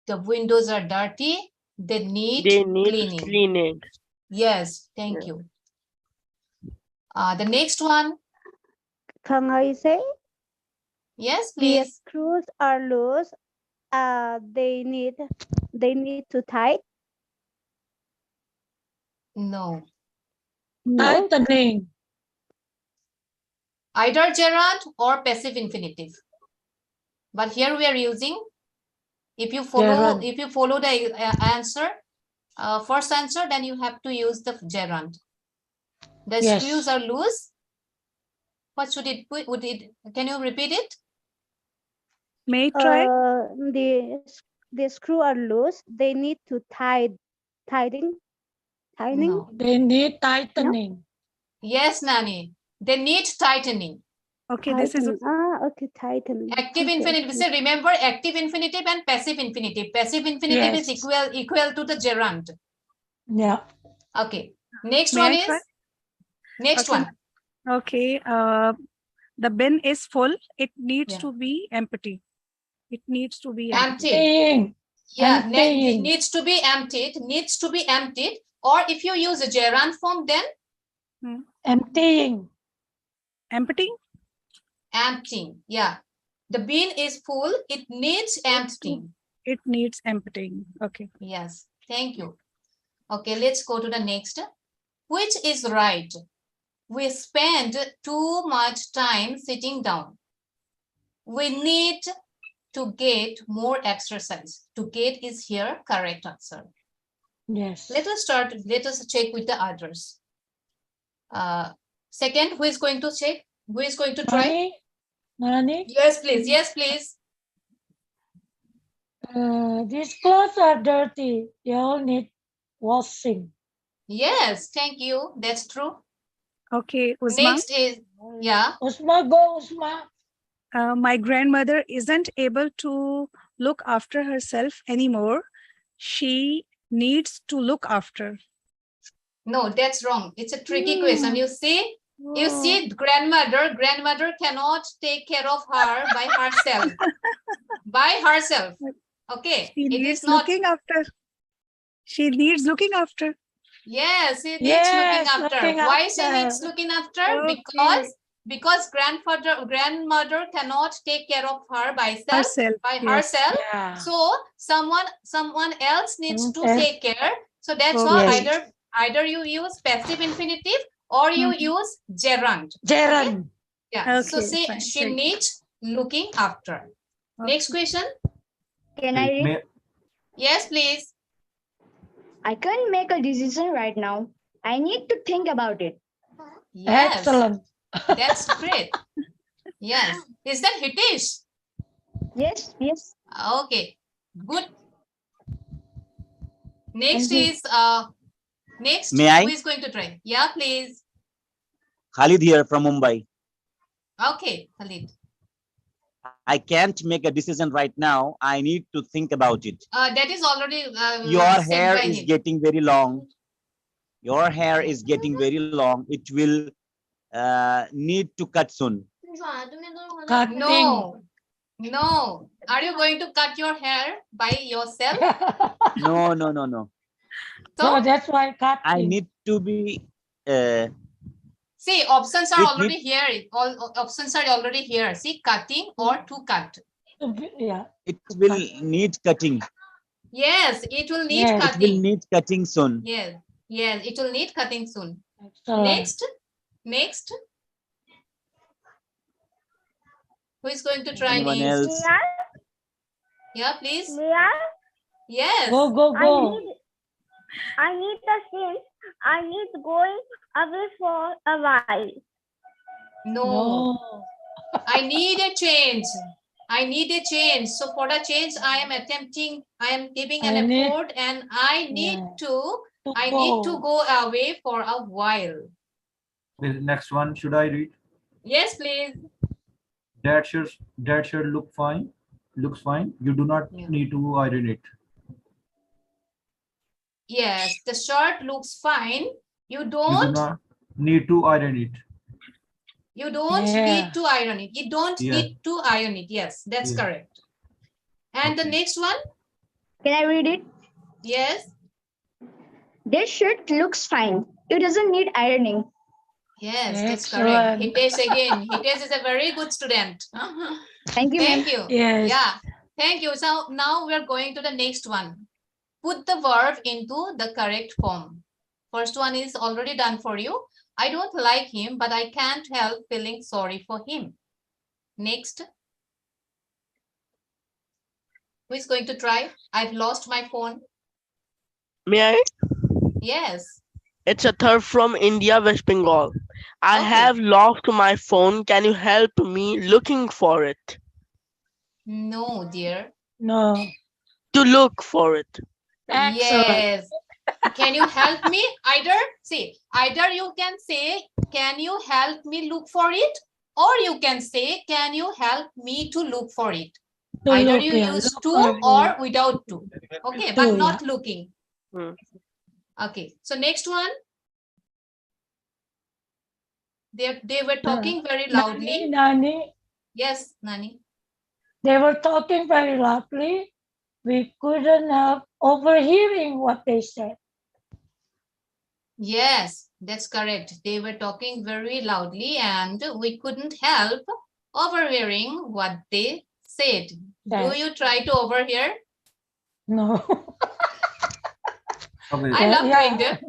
The windows are dirty. They need cleaning. Yes, thank you. The next one. Can I say? Yes, The please. screws are loose. They need to tighten. No. Tightening. Either gerund or passive infinitive. But here we are using, if you follow the answer, first answer, then you have to use the gerund. The screws are loose. What should it be? Can you repeat it? May I try? The screw are loose. They need to tightening. No. They need tightening. Yes, Nani. They need tightening. Okay, this is okay, tightening. Active infinitive. So remember, active infinitive and passive infinitive. Passive infinitive is equal to the gerund. Yeah. Okay. Next May one I is try? next Okay. one. Okay. The bin is full. It needs to be empty. It needs to be Emptied. Yeah, it needs to be emptied. Needs to be emptied. Or if you use a gerund form, then Emptying. Emptying? Emptying. Yeah. The bin is full. It needs emptying. It needs emptying. Okay. Yes. Thank you. Okay, let's go to the next. Which is right? We spend too much time sitting down. We need to get more exercise. To get is here correct answer. Yes. Let us check with the others. Second, who is going to check? Who is going to try? Nani? Yes, please. Yes, please. These clothes are dirty. They all need washing. Yes, thank you. That's true. Okay, Uzma. Next is, yeah. Uzma, go, Uzma. My grandmother isn't able to look after herself anymore. She needs to look after. No, that's wrong. It's a tricky question. You see, grandmother cannot take care of her by herself. By herself. Okay. She It needs is not looking after. She needs looking after. Yes, it needs Yes, looking after. looking Why she after. needs looking after? Okay. Because grandmother cannot take care of her by Herself, herself. Yeah. So someone else needs to Yes. take care. So that's Okay. why either you use passive infinitive or you use gerund. Gerund. Okay? Yeah. So Okay, say fine. she Thank you. needs looking after. Next question. Can I read? Yes, please. I can't make a decision right now. I need to think about it. Yes. Excellent. That's great. Yes. Is that Hitesh? Yes, yes. Okay. Good. Next Thank you. is Next, May I? who is going to try? Yeah, please. Khalid here from Mumbai. Okay, Khalid. I can't make a decision right now. I need to think about it. That is already Your said hair by is him. getting very long. Your hair is getting very long. It will need to cut soon. No, no. Are you going to cut your hair by yourself? No, no, no, no. So that's why cutting. I need to be. See, options are It already here. All options are already here. See, cutting or to cut. Yeah. It will need cutting. Yes, it will need Yes. It will cutting. need cutting soon. Yes, yes, it will need cutting soon. Excellent. Next. Who is going to try Anyone next? else? Yeah, please. Mia, Yes. Go, go, go. I need the change. I need going away for a while. No. I need a change. I need a change. So for the change, I am giving an I need- effort and I need Yeah. to go away for a while. The next one, should I read? Yes, please. That shirt looks fine. You do not Yeah. need to iron it. Yes, the shirt looks fine. You You do don't not need to iron it. Yeah. need to iron it. You don't Yeah. need to iron it. Yes, that's Yeah. correct. And the Okay. next one? Can I read it? Yes. This shirt looks fine. It doesn't need ironing. Yes, that's correct. Excellent. Hitesh again. Hitesh is a very good student. Thank you, ma'am. Thank you. Yes. Yeah, thank you. So now we're going to the next one. Put the verb into the correct form. First one is already done for you. I don't like him, but I can't help feeling sorry for him. Next. Who is going to try? I've lost my phone. May I? Yes. It's a third from India, West Bengal. I Okay. have lost my phone. Can you help me looking for it? No, dear. No. To look for it. Excellent. Yes. Can you help me? Either you can say, can you help me look for it? Or you can say, can you help me to look for it? To Either look, you yeah, use look to for or it. without to. Okay, To, but not looking. Hmm. Okay, so next one. They were talking very loudly. Nani, Yes, Nani. they were talking very loudly. We couldn't help overhearing what they said. Yes, that's correct. They were talking very loudly and we couldn't help overhearing what they said. Do Yes. you try to overhear? No. Okay. I love Yeah. doing that.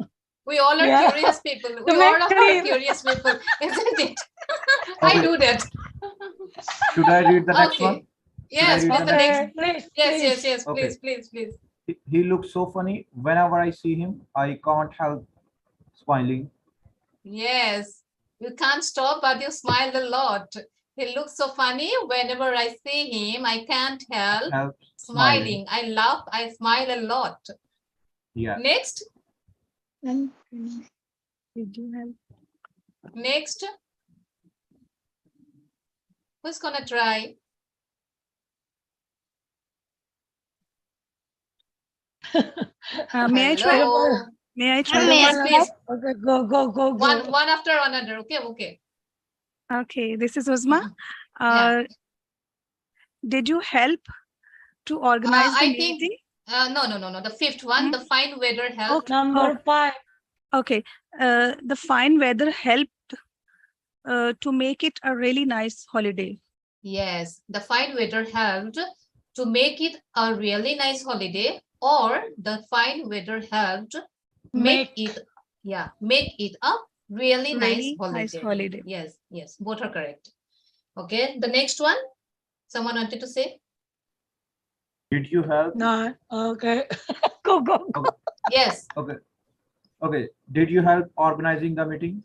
We all are Yeah. curious people. We make all are clear. curious people, isn't it? I Okay. do that. Should I read the next one? Okay. Yes, read please, the the Okay, next. please, Yes, please. yes, yes, Okay. please. He looks so funny. Whenever I see him, I can't help smiling. Yes, you can't stop, but you smile a lot. He looks so funny. Whenever I see him, I can't help Help smiling. I laugh, I smile a lot. Yeah. Next, Did you have next. Who's gonna try? may I try? Hello. May I try? Yes, please. Okay, go, go, go, go. One after another. Okay. Okay, this is Uzma. Yeah. Did you help to organize the I think meeting? no. The fifth one, the fine weather helped. Number 5. Okay, the fine weather helped to make it a really nice holiday. Yes, the fine weather helped to make it a really nice holiday, or the fine weather helped make it a really nice holiday. Yes, both are correct. Okay, the next one, someone wanted to say? Did you help? No, okay. Go, go, go. Yes. Okay. Did you help organizing the meeting?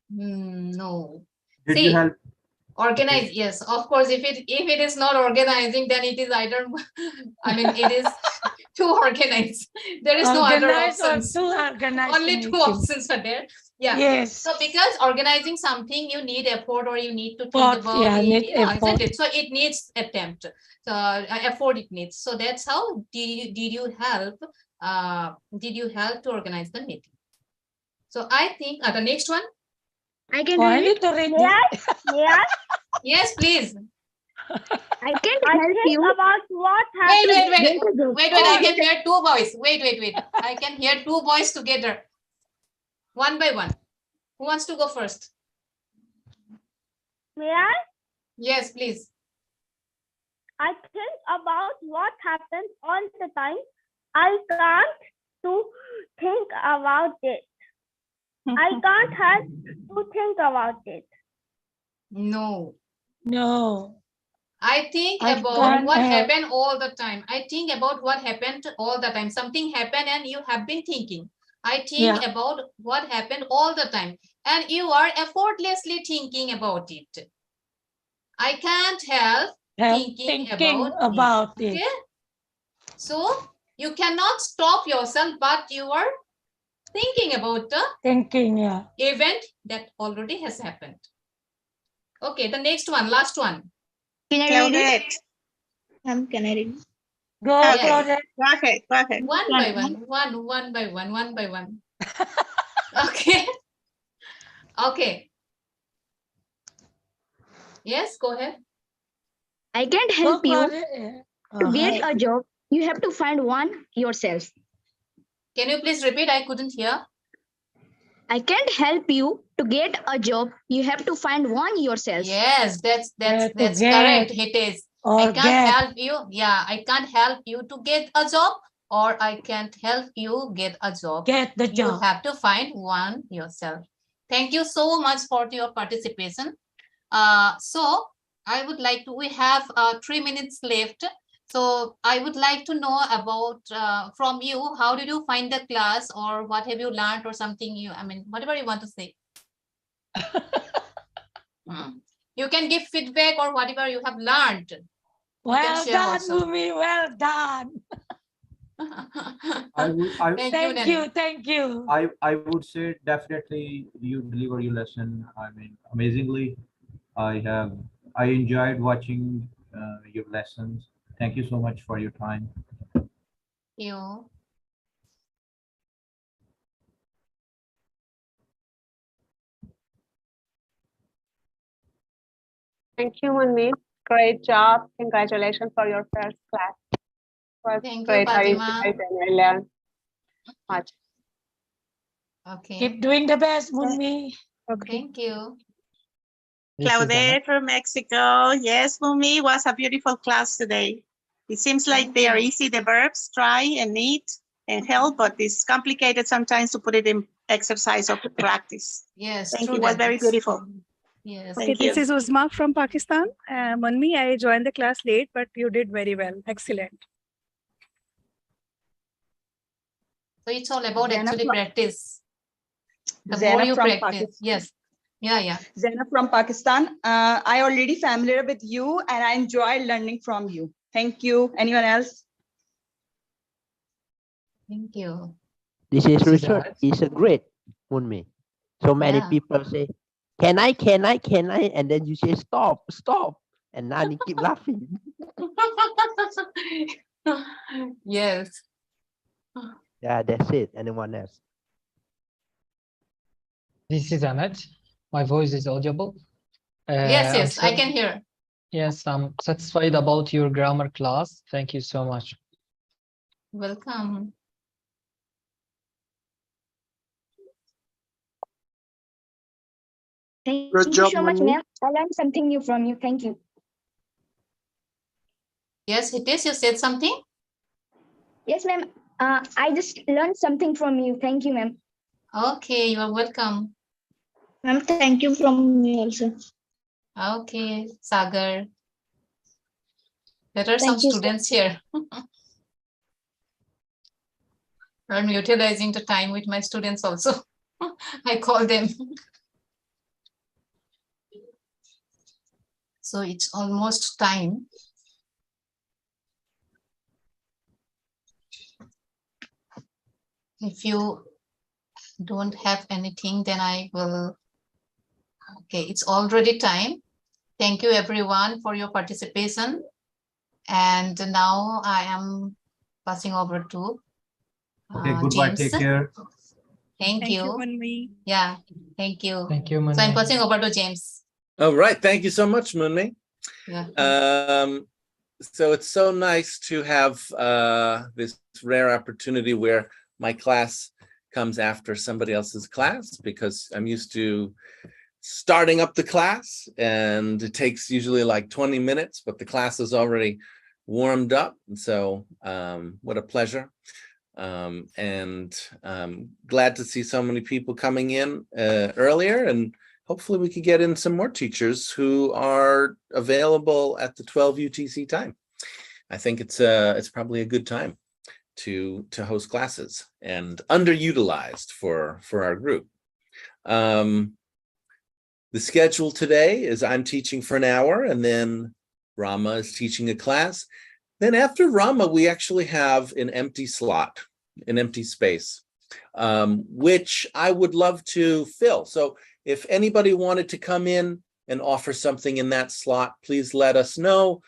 No. Did See, you help? Organize, yes, of course. If it is not organizing, then it is either, I mean, it is too organized. There is no other Organize or options. too organized Only two meeting. options are there. Yeah. Yes. So because organizing something, you need effort or you need to think Effort, about yeah, it. need Yeah, effort. isn't it? So it needs attempt. So effort it needs. So that's how did you help? Did you help to organize the meeting? So I think the next one. I can Oh, I read need it. to read Yes, yes. Yes, please. I can help you about what Wait, happened. wait. I can hear two boys. Wait. I can hear two boys together. One by one. Who wants to go first? May I? Yes, please. I think about what happens all the time. I can't to think about it. I can't help to think about it. No. No. I think I about can't what help. happened all the time. I think about what happened all the time. Something happened and you have been thinking. I think Yeah. about what happened all the time. And you are effortlessly thinking about it. I can't help thinking about it. Okay? So you cannot stop yourself, but you are thinking about the event that already has happened. Okay, the next one, last one. Can I read it? Can I read? Go, Yes. Claudette. Go ahead. One by one. Okay. Okay. Yes, go ahead. I can't help you to get a job. You have to find one yourself. Can you please repeat? I couldn't hear. I can't help you to get a job. You have to find one yourself. Yes, that's get. correct. It is. I Or can't get. help you. Yeah, I can't help you to get a job, or I can't help you get a job. Get the You job. have to find one yourself. Thank you so much for your participation. So I would like to, we have 3 minutes left. So I would like to know about from you, how did you find the class, or what have you learned, or something you, I mean, whatever you want to say. You can give feedback or whatever you have learned. Well done, also. Mumi. Well done. Thank you. I would say definitely you deliver your lesson. I mean, amazingly. I enjoyed watching your lessons. Thank you so much for your time. You. Thank you, Munmi. Great job. Congratulations for your first class. Thank great. you, Fatima. I learned much. Okay. Keep doing the best, Munmi. Thank you. Claudette from Mexico. Yes, Mumi, was a beautiful class today. It seems like they are easy, the verbs, try and need and help, but it's complicated sometimes to put it in exercise or practice. Yes, Thank true. you. It was very beautiful. Yes. Okay, this is Uzma from Pakistan. Manmi, I joined the class late, but you did very well. Excellent. So it's all about Zena actually from- practice. The Zena more you from practice. Pakistan. Yes. Yeah. Zena from Pakistan. I already familiar with you and I enjoy learning from you. Thank you. Anyone else? Thank you. This is Richard. It's a great, Munmi. So many Yeah. people say, can I? And then you say, stop. And Nani keep laughing. Yes. Yeah, that's it. Anyone else? This is Ahmed. My voice is audible. Yes, I can hear. Yes, I'm satisfied about your grammar class. Thank you so much. Welcome. Thank Good you job, so much, Mumi. ma'am. I learned something new from you. Thank you. Yes, it is. You said something? Yes, ma'am. I just learned something from you. Thank you, ma'am. Okay, you are welcome. Ma'am, thank you from me also. Okay, Sagar. There are some Thank you, sir. students here. I'm utilizing the time with my students also. I call them. So it's almost time. If you don't have anything, then I will. Okay, it's already time. Thank you everyone for your participation. And now I am passing over to Okay, goodbye. James. Take care. Thank you. Moonmi. Yeah, thank you. Thank you, So I'm Moonmi. passing over to James. All right. Thank you so much, Moonmi. Yeah. So it's so nice to have this rare opportunity where my class comes after somebody else's class, because I'm used to starting up the class and it takes usually like 20 minutes, but the class is already warmed up. And so what a pleasure. And glad to see so many people coming in earlier, and hopefully we could get in some more teachers who are available at the 12 UTC time. I think it's probably a good time to host classes and underutilized for our group. The schedule today is I'm teaching for an hour, and then Rama is teaching a class. Then after Rama, we actually have an empty slot, an empty space, which I would love to fill. So if anybody wanted to come in and offer something in that slot, please let us know.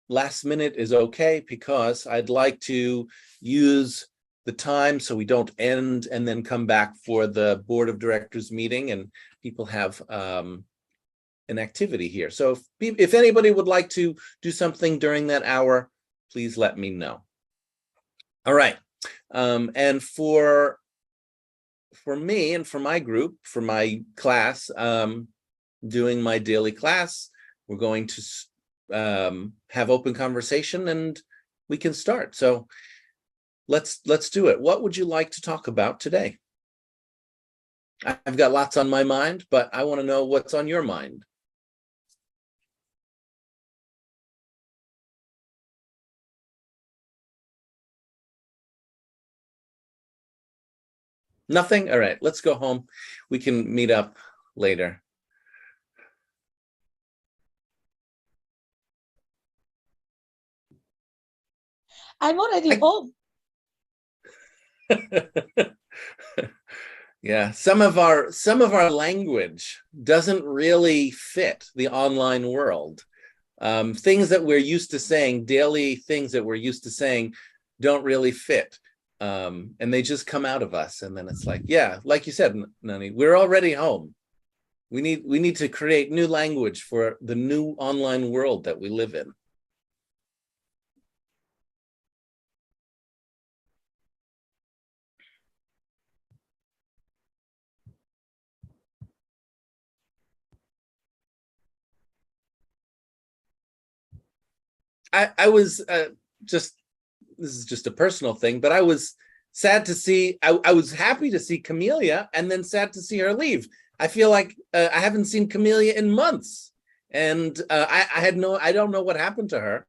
Last minute is okay, because I'd like to use the time so we don't end and then come back for the board of directors meeting and people have an activity here. So if anybody would like to do something during that hour, please let me know. All right. And for me and for my group, for my class, doing my daily class, we're going to have open conversation and we can start. So let's do it. What would you like to talk about today? I've got lots on my mind, but I want to know what's on your mind. Nothing? All right, let's go home. We can meet up later. I'm already home. Yeah, some of our language doesn't really fit the online world. Things that we're used to saying, daily things that we're used to saying, don't really fit. And they just come out of us, and then it's like, yeah, like you said, Nani, we're already home. We need to create new language for the new online world that we live in. I was just, this is just a personal thing, but I was sad to see, I was happy to see Camellia and then sad to see her leave. I feel like I haven't seen Camellia in months, and I don't know what happened to her.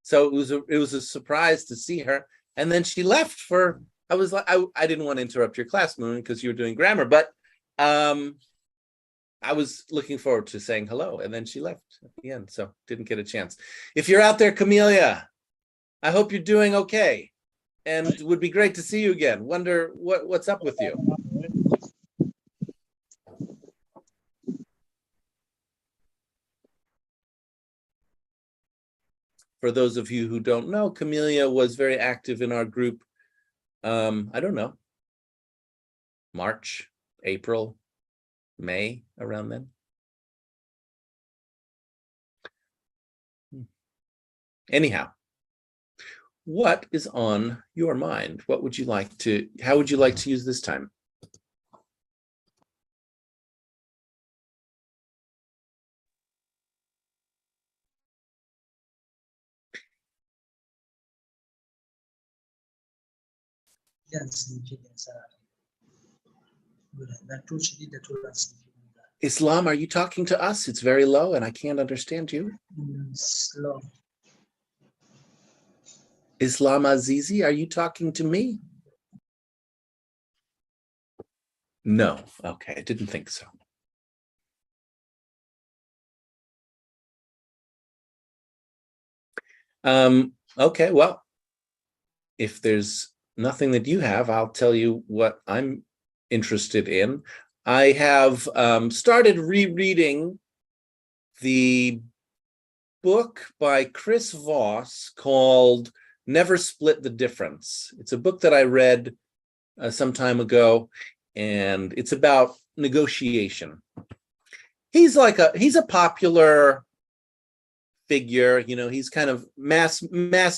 So it was a surprise to see her, and then she left for, I was like, I didn't want to interrupt your class, Moon, because you were doing grammar, but I was looking forward to saying hello, and then she left at the end, so didn't get a chance. If you're out there, Camellia, I hope you're doing okay, and it would be great to see you again. Wonder what's up with you. For those of you who don't know, Camellia was very active in our group. I don't know, March, April, May, around then. Anyhow, what is on your mind? What would you like to, how would you like to use this time? Islam, are you talking to us? It's very low and I can't understand you. Slow. Islam Azizi, are you talking to me? No. Okay, I didn't think so. Okay, well, if there's nothing that you have, I'll tell you what I'm interested in. I have started rereading the book by Chris Voss called Never Split the Difference. It's a book that I read some time ago, and it's about negotiation. He's a popular figure, you know, he's kind of mass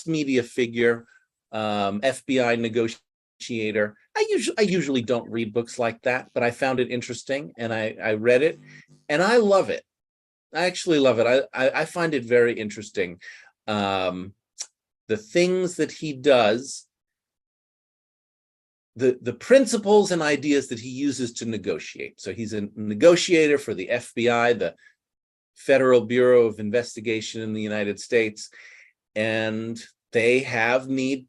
media figure, FBI negotiator. I usually don't read books like that, but I found it interesting and I read it and I love it. I actually love it. I find it very interesting. The things that he does, the principles and ideas that he uses to negotiate. So he's a negotiator for the FBI, the Federal Bureau of Investigation in the United States, and they have need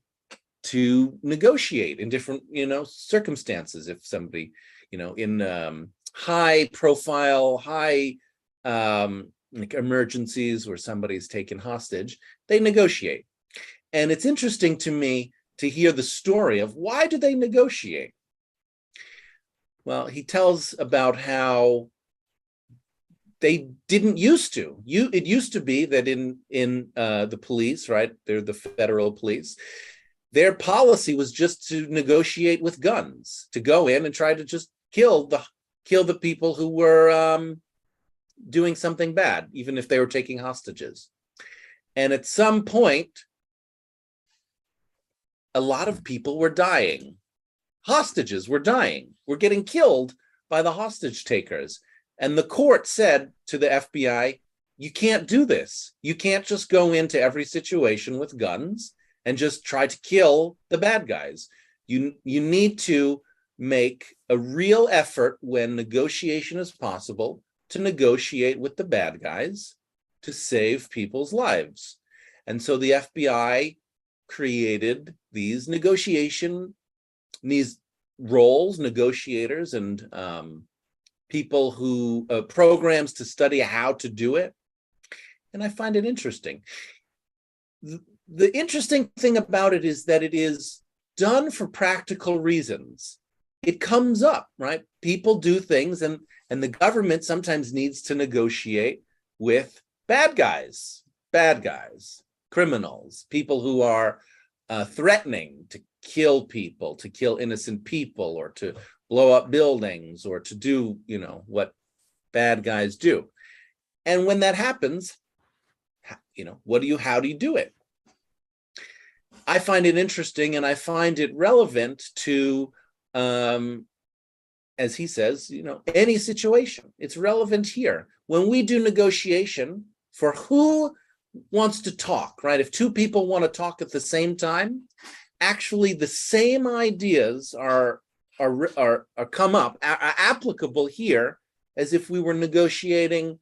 to negotiate in different, you know, circumstances. If somebody, you know, in high profile, high like emergencies where somebody's taken hostage, they negotiate. And it's interesting to me to hear the story of why do they negotiate? Well, he tells about how they didn't used to. It used to be that in the police, right? They're the federal police. Their policy was just to negotiate with guns, to go in and try to just kill the people who were doing something bad, even if they were taking hostages. And at some point, a lot of people were dying. Hostages were dying, were getting killed by the hostage takers. And the court said to the FBI, you can't do this. You can't just go into every situation with guns and just try to kill the bad guys. You need to make a real effort when negotiation is possible to negotiate with the bad guys to save people's lives. And so the FBI created these roles, negotiators, and people who programs to study how to do it. And I find it interesting. The interesting thing about it is that it is done for practical reasons. It comes up, right? People do things, and the government sometimes needs to negotiate with bad guys, criminals, people who are threatening to kill people, to kill innocent people, or to blow up buildings, or to do, you know, what bad guys do. And when that happens, you know, how do you do it? I find it interesting, and I find it relevant to, as he says, you know, any situation. It's relevant here. When we do negotiation for who wants to talk, right? If two people want to talk at the same time, actually the same ideas are come up, are applicable here as if we were negotiating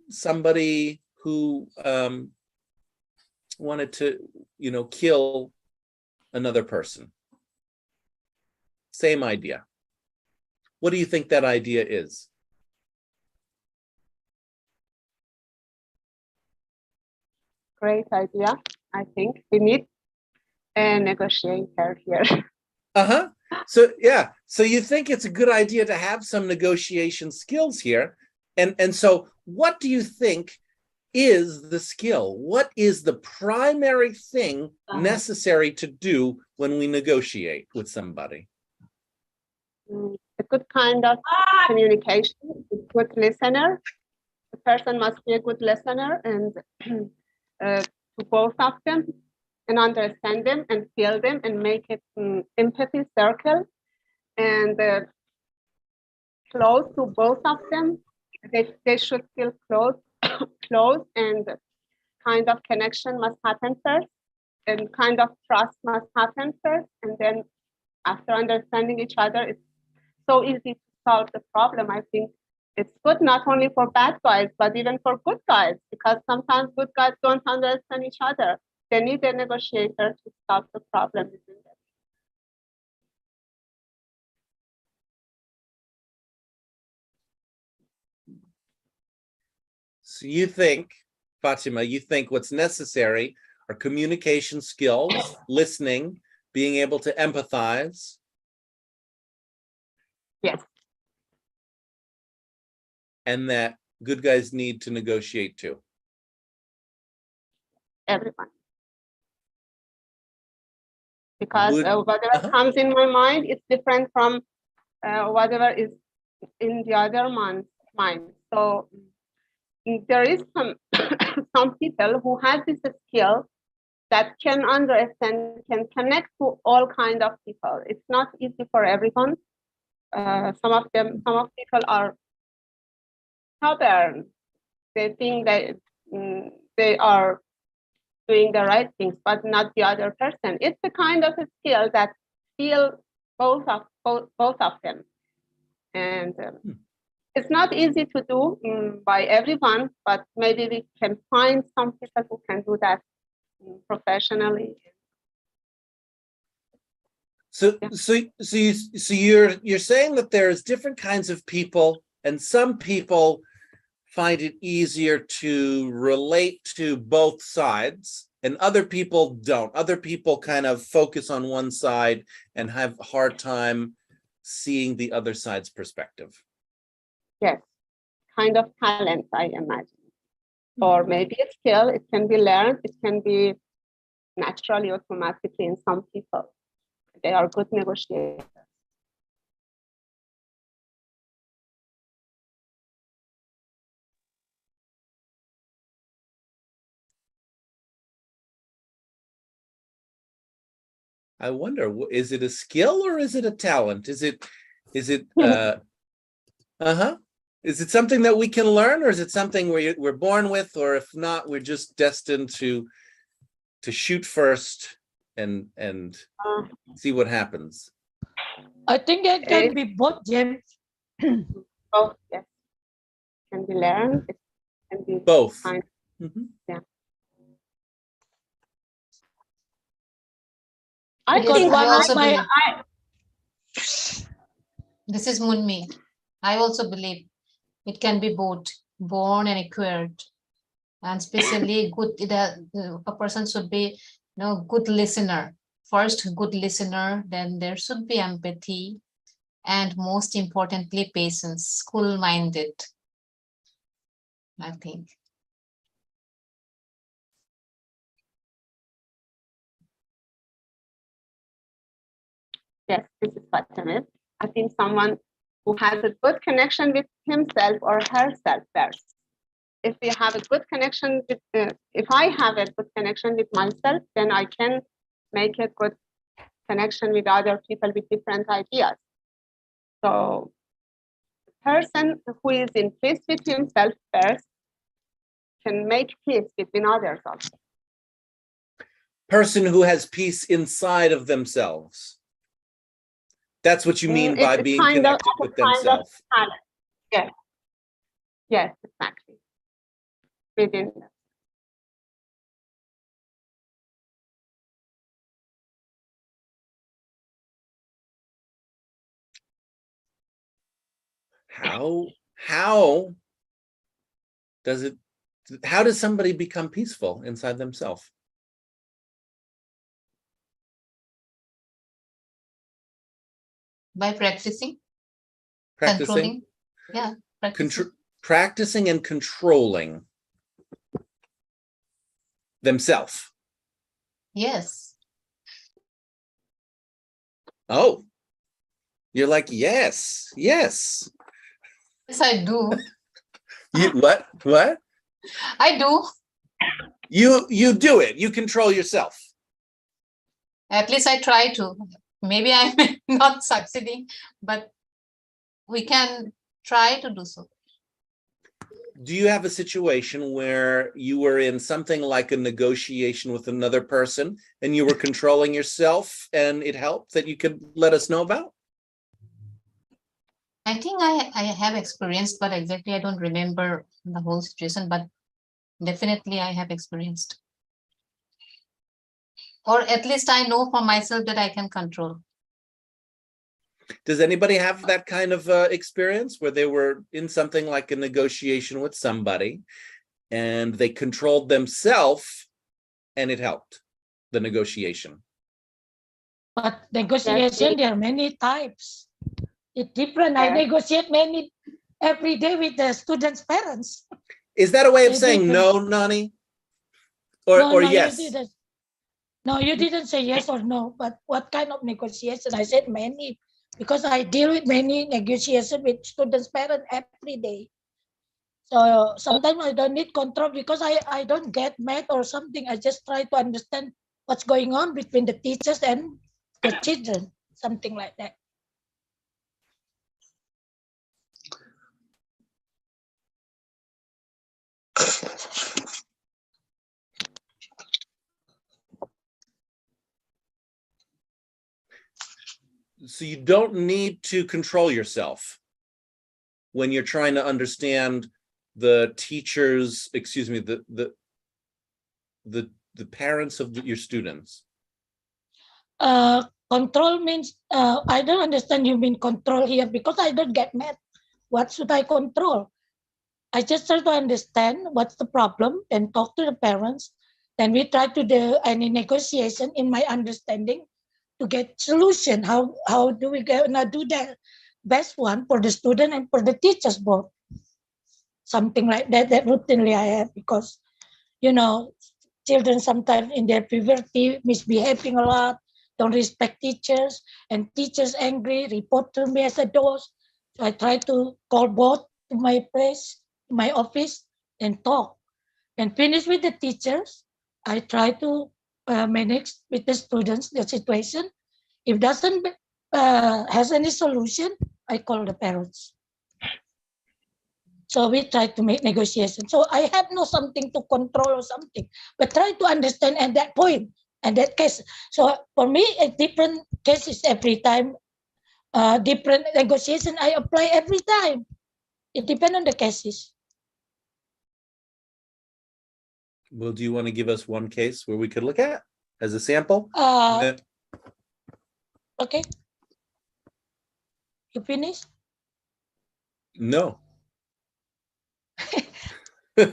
somebody who wanted to, you know, kill another person. Same idea. What do you think that idea is? Great idea. I think we need a negotiator here. Uh-huh. So yeah, so you think it's a good idea to have some negotiation skills here. And so what do you think is the skill? What is the primary thing necessary to do when we negotiate with somebody? A good kind of communication, a good listener. The person must be a good listener and to both of them, and understand them and feel them and make it empathy circle, and close to both of them. They should feel close, and kind of connection must happen first, and kind of trust must happen first, and then after understanding each other, it's so easy to solve the problem. I think it's good not only for bad guys, but even for good guys, because sometimes good guys don't understand each other. They need a negotiator to solve the problem. So you think, Fatima, you think what's necessary Are communication skills, listening, being able to empathize. Yes. And that good guys need to negotiate too. Everyone. Because Would- whatever comes in my mind, it's different from whatever is in the other man's mind. So there is some some people who have this skill that can understand, can connect to all kind of people. It's not easy for everyone. Some of people are stubborn. They think that they are doing the right things, but not the other person. It's the kind of a skill that feel both of them, and it's not easy to do by everyone. But maybe we can find some people who can do that professionally. So you're saying that there's different kinds of people, and some people find it easier to relate to both sides, and other people don't. Other people kind of focus on one side and have a hard time seeing the other side's perspective. Yes, kind of talent, I imagine. Or maybe a skill, it can be learned, it can be naturally, automatically in some people. They are good negotiators. I wonder, is it a skill or is it a talent? Is it is it something that we can learn, or is it something we're born with, or if not, we're just destined to shoot first and see what happens? I think it can be both, James. Both, yes. Can be learned. It can be both. Yeah. This is Munmi. I also believe it can be both born and acquired, and especially a person should be good listener. First, good listener, then there should be empathy, and most importantly, patience, school-minded, I think. Yes, this is what I mean. I think someone who has a good connection with himself or herself first. If we have a good connection with, if I have a good connection with myself, then I can make a good connection with other people with different ideas. So, the person who is in peace with himself first can make peace between others also. Person who has peace inside of themselves. That's what you mean by It's being kind of- connected with kind of themselves. talent. Yes. Yes, exactly. Within. How does somebody become peaceful inside themselves? By practicing. Practicing? Controlling. Yeah, practicing. Practicing and controlling themselves. Yes. Oh, you're like, yes. Yes, I do. What? I do. You do it. You control yourself. At least I try to. Maybe I'm not succeeding, but we can try to do so. Do you have a situation where you were in something like a negotiation with another person and you were controlling yourself and it helped, that you could let us know about? I think I have experienced, but exactly I don't remember the whole situation, but definitely I have experienced. Or at least I know for myself that I can control. Does anybody have that kind of experience where they were in something like a negotiation with somebody and they controlled themselves and it helped the negotiation. But negotiation, there are many types. It's different. I negotiate many every day with the students' parents. Is that a way of They saying different. no, Nani? Or yes? You didn't. No, you didn't say yes or no. But what kind of negotiation? I said many, because I deal with many negotiation with students' parents every day. So sometimes I don't need control because I don't get mad or something. I just try to understand what's going on between the teachers and the children, something like that. So you don't need to control yourself when you're trying to understand the teachers, excuse me, the parents of your students. Control means, I don't understand you mean control here because I don't get mad. What should I control? I just try to understand what's the problem and talk to the parents. Then we try to do any negotiation in my understanding to get solution. How do we gonna do the best one for the student and for the teachers both? Something like that routinely I have, because children sometimes in their puberty misbehaving a lot, don't respect teachers, and teachers angry, report to me as a dose. So I try to call both to my place, my office, and talk. And finish with the teachers. I try to manage with the students the situation. If doesn't has any solution, I call the parents. So we try to make negotiation. So I have no something to control or something, but try to understand at that point and that case. So for me, it's different cases every time, different negotiation I apply every time. It depends on the cases. Well, do you want to give us one case where we could look at as a sample? Okay. You finish? No.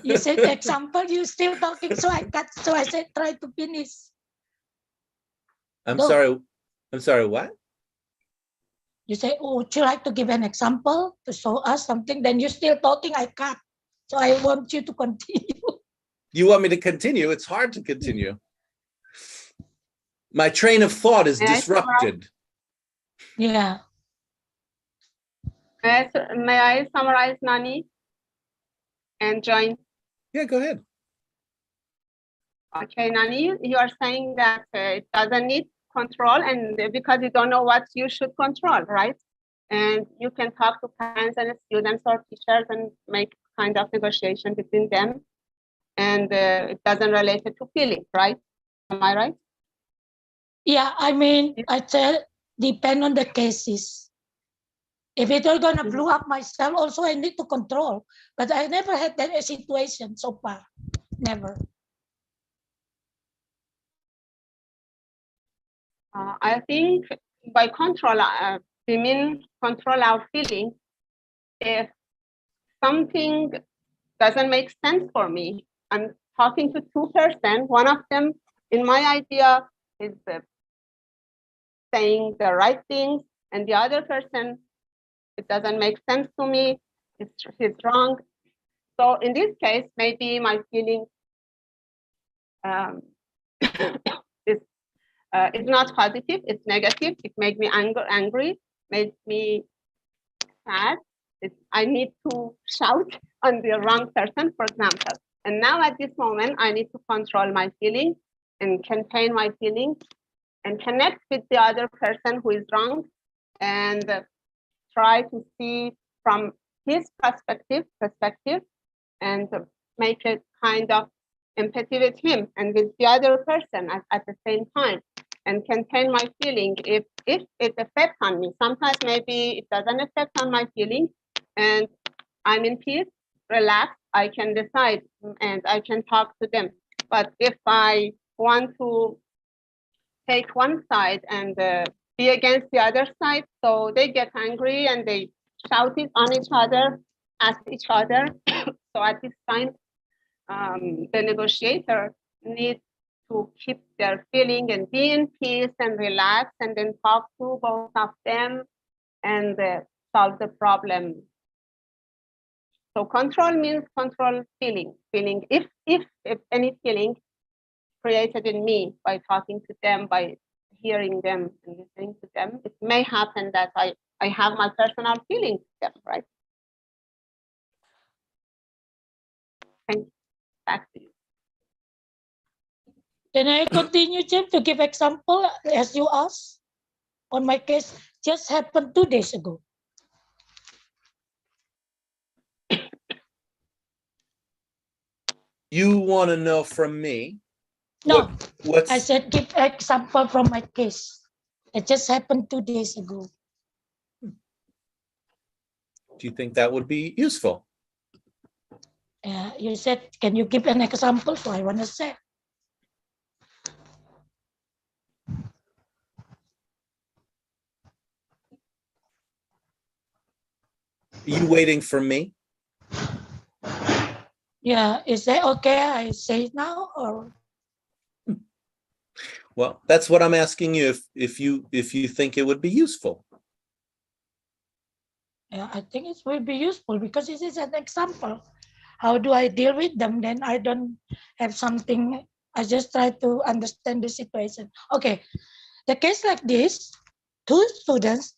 You said example, you still talking, so I cut. So I said try to finish. I'm No. sorry. I'm sorry, what? You say, oh, would you like to give an example to show us something? Then you're still talking, I cut. So I want you to continue. You want me to continue? It's hard to continue. My train of thought is disrupted. Yeah. May I summarize, Nani? And join? Yeah, go ahead. Okay, Nani, you are saying that it doesn't need control, and because you don't know what you should control, right? And you can talk to parents and students or teachers and make kind of negotiation between them. And it doesn't relate it to feelings, right? Am I right? Yeah, I mean, I said depend on the cases. If it's all gonna blow up myself, also I need to control. But I never had that situation so far. Never. I think by control, we mean control our feelings. If something doesn't make sense for me, I'm talking to two persons. One of them, in my idea, is saying the right things, and the other person, it doesn't make sense to me. He's wrong. So in this case, maybe my feeling is not positive. It's negative. It made me angry. Made me sad. I need to shout on the wrong person, for example. And now at this moment, I need to control my feelings and contain my feelings and connect with the other person who is wrong and try to see from his perspective and make a kind of empathy with him and with the other person at the same time, and contain my feeling if it affects on me. Sometimes maybe it doesn't affect on my feeling and I'm in peace, relaxed, I can decide and I can talk to them. But if I want to take one side and be against the other side, so they get angry and they shout it on each other, at each other. So at this time, the negotiator needs to keep their feeling and be in peace and relax, and then talk to both of them and solve the problem. So control means control feeling. If any feeling created in me by talking to them, by hearing them and listening to them, it may happen that I have my personal feelings to them, right? Thank you. Back to you. Can I continue, Jim, to give example as you asked? On my case, just happened 2 days ago. You want to know from me? No, What's I said give example from my case. It just happened 2 days ago. Do you think that would be useful? You said, can you give an example? So I want to say. Are you waiting for me? Yeah, is that okay? I say it now, or Well, that's what I'm asking you. If you think it would be useful. yeah, I think it will be useful because this is an example. How do I deal with them? Then I don't have something. I just try to understand the situation. Okay, the case like this, 2 students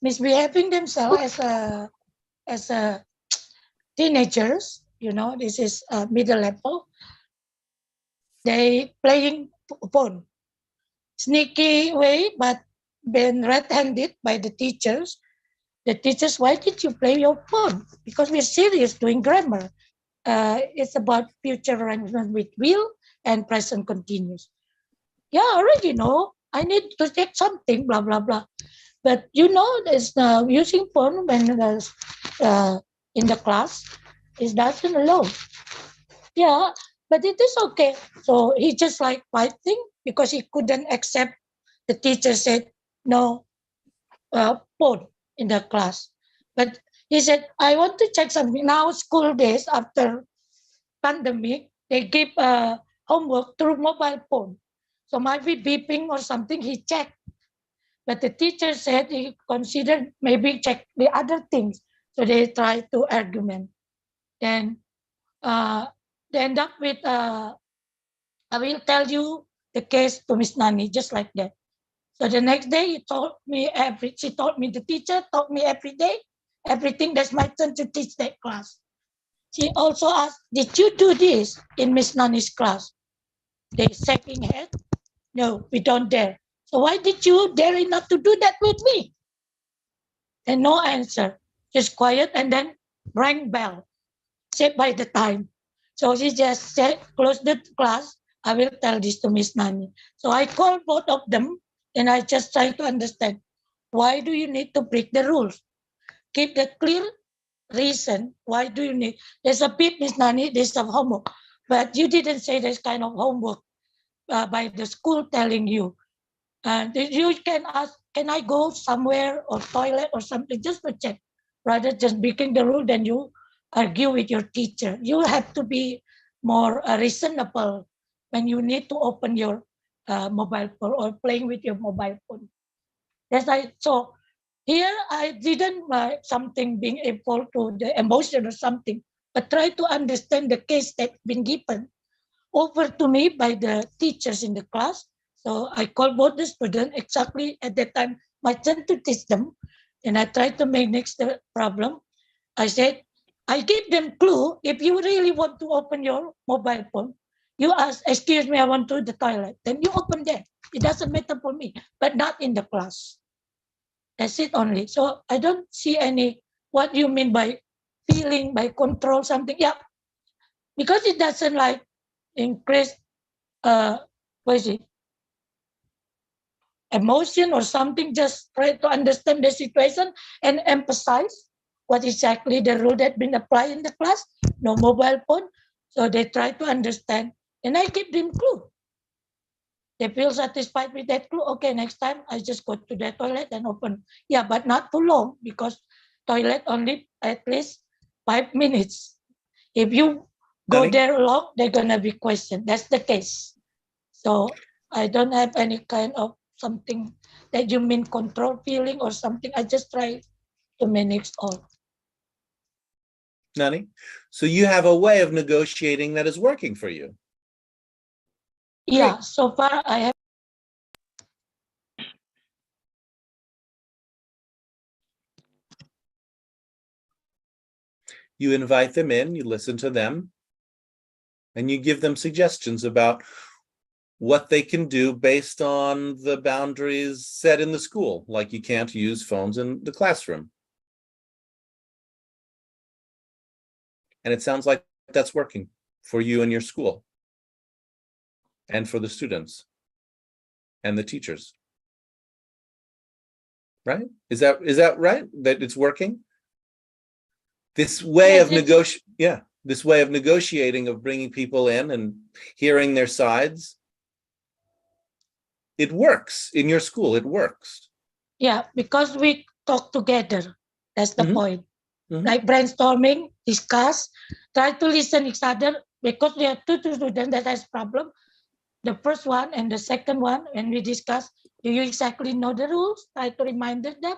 misbehaving themselves as a teenagers. You know, this is middle level. They playing phone, sneaky way, but been red-handed by the teachers. The teachers, why did you play your phone? Because we're serious doing grammar. It's about future arrangement with will and present continuous. Yeah, I already know. I need to check something, blah, blah, blah. But you know, there's using phone when there's in the class is doesn't allow. Yeah, but it is okay. So he just like fighting because he couldn't accept the teacher said no phone in the class. But he said, I want to check something. Now school days after pandemic, they give homework through mobile phone. So might be beeping or something, he checked. But the teacher said he considered maybe check the other things. So they try to argument. Then they end up with, I will tell you the case to Miss Nani, just like that. So the next day, she told me, the teacher taught me every day, everything. That's my turn to teach that class. She also asked, did you do this in Miss Nani's class? They shaking head. No, we don't dare. So why did you dare not to do that with me? And no answer, just quiet, and then rang bell, said by the time. So she just said, close the class. I will tell this to Miss Nani. So I called both of them and I just try to understand, why do you need to break the rules? Keep the clear reason. Why do you need? There's a bit, Miss Nani, there's some homework, but you didn't say there's kind of homework by the school telling you. And you can ask, can I go somewhere or toilet or something just to check, rather just breaking the rule than you argue with your teacher. You have to be more reasonable when you need to open your mobile phone or playing with your mobile phone. That's like, so here I didn't something being able to the emotion or something, but try to understand the case that's been given over to me by the teachers in the class. So I called both the students exactly at that time, my turn to teach them. And I tried to manage the problem. I said, I gave them clue. If you really want to open your mobile phone, you ask, excuse me, I want to the toilet. Then you open there. It doesn't matter for me, but not in the class. That's it only. So I don't see any, what you mean by feeling, by control something. Yeah, because it doesn't like increase, what is it? Emotion or something, just try to understand the situation and emphasize what exactly the rule that been applied in the class. No mobile phone. So they try to understand and I give them clue. They feel satisfied with that clue. Okay, next time I just go to the toilet and open. Yeah, but not too long because toilet only at least 5 minutes. If you go there long, they're gonna be questioned. That's the case. So I don't have any kind of something that you mean control feeling or something. I just try to manage all. Nani? So you have a way of negotiating that is working for you. Yeah, so far I have. You invite them in, you listen to them, and you give them suggestions about what they can do based on the boundaries set in the school, like you can't use phones in the classroom. And it sounds like that's working for you and your school, and for the students and the teachers. Right? Is that right? That it's working? This way Yes, of this way of negotiating, of bringing people in and hearing their sides, it works in your school. It works. Yeah, because we talk together. That's the Mhm. point. Mhm. Like brainstorming, discuss, try to listen each other, because we have two students that has problem. The first one and the second one, when we discuss, do you exactly know the rules? Try to remind them.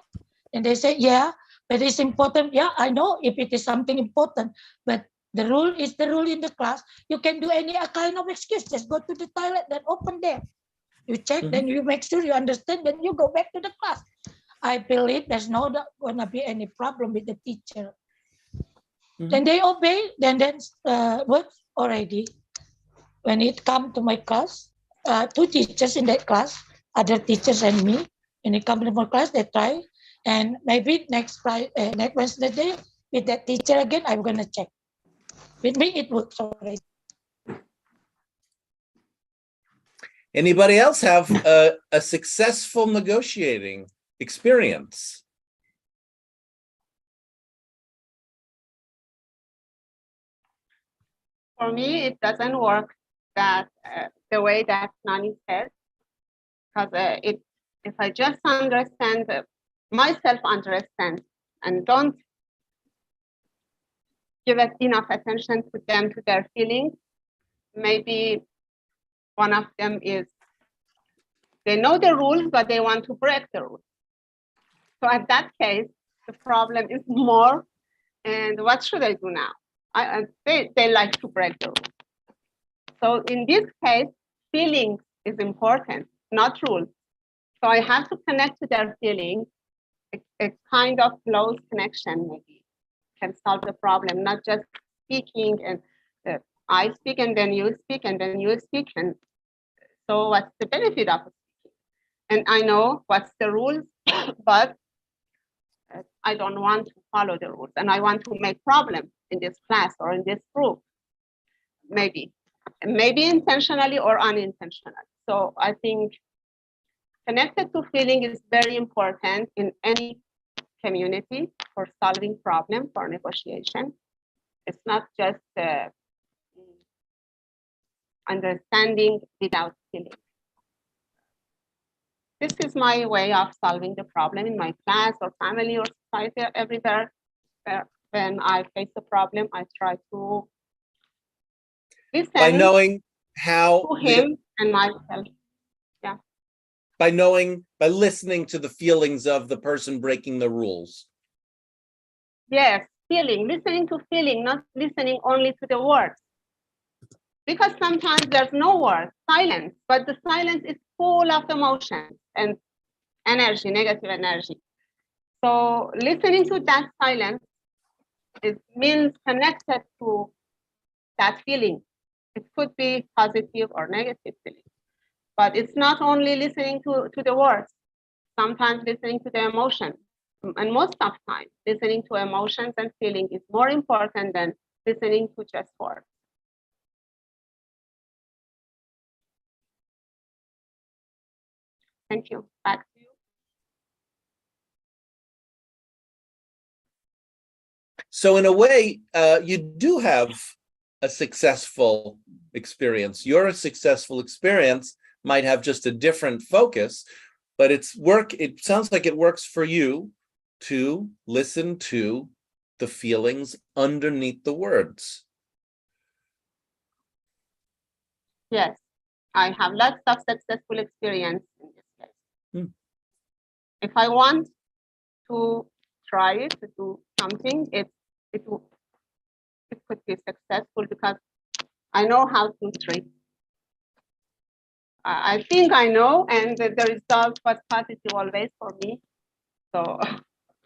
And they say, yeah, but it's important. Yeah, I know if it is something important, but the rule is the rule in the class. You can do any kind of excuse. Just go to the toilet, then open there. You check, then you make sure you understand, then you go back to the class. I believe there's not gonna be any problem with the teacher. Then they obey, then works already. When it come to my class, two teachers in that class, other teachers and me, when it come to my class, they try, and maybe next Wednesday with that teacher again, I'm gonna check. With me, it works already. Anybody else have a successful negotiating experience? For me, it doesn't work that the way that Nani said, because if I just understand myself, understand, and don't give it enough attention to them, to their feelings, maybe one of them is they know the rules, but they want to break the rules. So at that case, the problem is more. And what should I do now? They like to break the rules. So in this case, feelings is important, not rules. So I have to connect to their feelings. A kind of close connection maybe can solve the problem, not just speaking and I speak and then you speak and then you speak. And so what's the benefit of speaking? And I know what's the rules, but I don't want to follow the rules and I want to make problems in this class or in this group, maybe intentionally or unintentionally. So I think connected to feeling is very important in any community for solving problems, for negotiation. It's not just understanding without feeling. This is my way of solving the problem in my class or family or society, everywhere. When I face a problem, I try to listen By knowing how to him and myself. Yeah. By listening to the feelings of the person breaking the rules. Yes, feeling, listening to feeling, not listening only to the words. Because sometimes there's no word, silence, but the silence is full of emotions and energy, negative energy. So listening to that silence, it means connected to that feeling. It could be positive or negative feeling, but it's not only listening to the words, sometimes listening to the emotion. And most of the time, listening to emotions and feeling is more important than listening to just words. Thank you. Back to you. So in a way, you do have a successful experience. Your successful experience might have just a different focus, but it sounds like it works for you to listen to the feelings underneath the words. Yes, I have lots of successful experience in this case. Hmm. If I want to try it, to do something, it could be successful because I know how to treat. I think I know, and the result was positive always for me. So